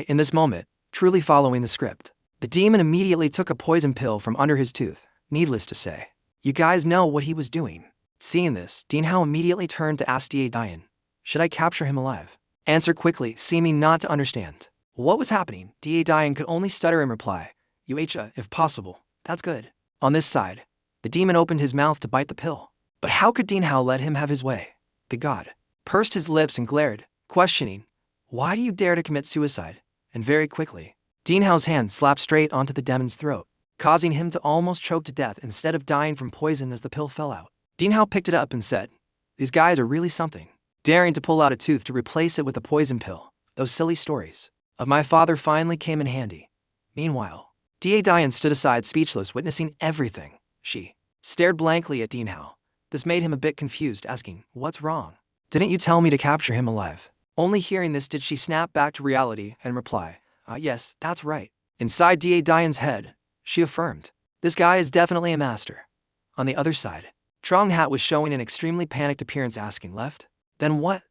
In this moment, truly following the script, the demon immediately took a poison pill from under his tooth. Needless to say, you guys know what he was doing. Seeing this, Ding Hao immediately turned to ask Dian, should I capture him alive? Answer quickly, seeming not to understand what was happening. Dian could only stutter in reply, if possible, that's good. On this side, the demon opened his mouth to bite the pill. But how could Ding Hao let him have his way? The god pursed his lips and glared, questioning, why do you dare to commit suicide? And very quickly, Ding Hao's hand slapped straight onto the demon's throat, causing him to almost choke to death instead of dying from poison as the pill fell out. Ding Hao picked it up and said, these guys are really something, daring to pull out a tooth to replace it with a poison pill. Those silly stories of my father finally came in handy. Meanwhile, Dian stood aside speechless, witnessing everything. She stared blankly at Ding Hao. This made him a bit confused, asking, what's wrong? Didn't you tell me to capture him alive? Only hearing this did she snap back to reality and reply, yes, that's right. Inside Dian's head, she affirmed, this guy is definitely a master. On the other side, Trong Hat was showing an extremely panicked appearance, asking, left? Then what?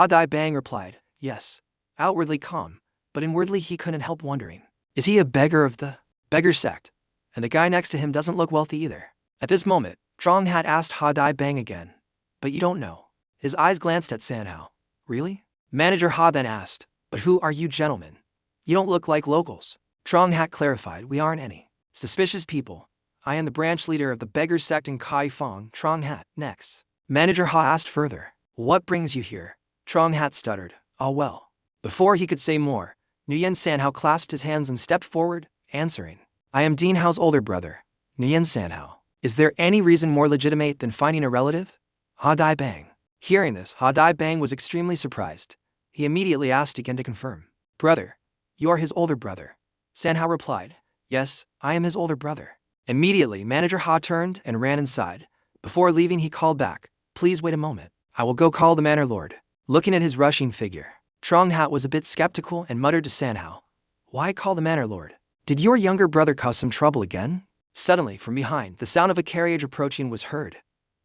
Dai Bang replied, yes. Outwardly calm, but inwardly he couldn't help wondering, is he a beggar of the beggar sect? And the guy next to him doesn't look wealthy either. At this moment, Trong Hat asked Dai Bang again, but you don't know. His eyes glanced at Sanhao. Really? Manager Ha then asked, but who are you gentlemen? You don't look like locals. Trong Hat clarified, we aren't any suspicious people. I am the branch leader of the beggar sect in Kai Fong. Trong Hat. Next, Manager Ha asked further, what brings you here? Trong Hat stuttered, oh well. Before he could say more, Nguyen Sanhao clasped his hands and stepped forward, answering, I am Ding Hao's older brother, Nguyen Sanhao. Is there any reason more legitimate than finding a relative? Dai Bang. Hearing this, Dai Bang was extremely surprised. He immediately asked again to confirm. Brother, you are his older brother. Sanhao replied, yes, I am his older brother. Immediately, Manager Ha turned and ran inside. Before leaving, he called back, please wait a moment. I will go call the manor lord. Looking at his rushing figure, Trong Hat was a bit skeptical and muttered to Sanhao, why call the manor lord? Did your younger brother cause some trouble again? Suddenly, from behind, the sound of a carriage approaching was heard.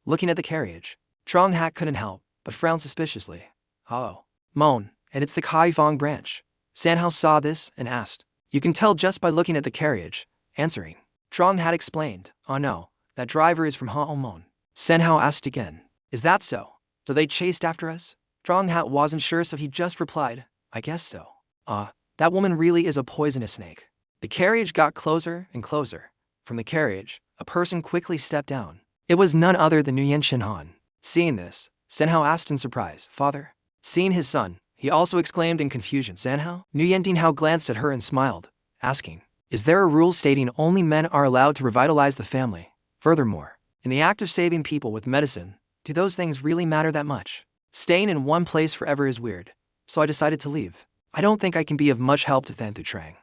Looking at the carriage, Trong Hat couldn't help but frown suspiciously. Oh, moan, and it's the Kai Fong branch. Sanhao saw this and asked, you can tell just by looking at the carriage. Answering, Trong Hat explained, oh no, that driver is from Mon. Sanhao asked again, is that so? So they chased after us? Trong Hat wasn't sure, so he just replied, I guess so. That woman really is a poisonous snake. The carriage got closer and closer. From the carriage, a person quickly stepped down. It was none other than Nu Yandian. Seeing this, Sanhao asked in surprise, father? Seeing his son, he also exclaimed in confusion, Sanhao? Nu Yandian glanced at her and smiled, asking, is there a rule stating only men are allowed to revitalize the family? Furthermore, in the act of saving people with medicine, do those things really matter that much? Staying in one place forever is weird, so I decided to leave. I don't think I can be of much help to Than Thu Trang.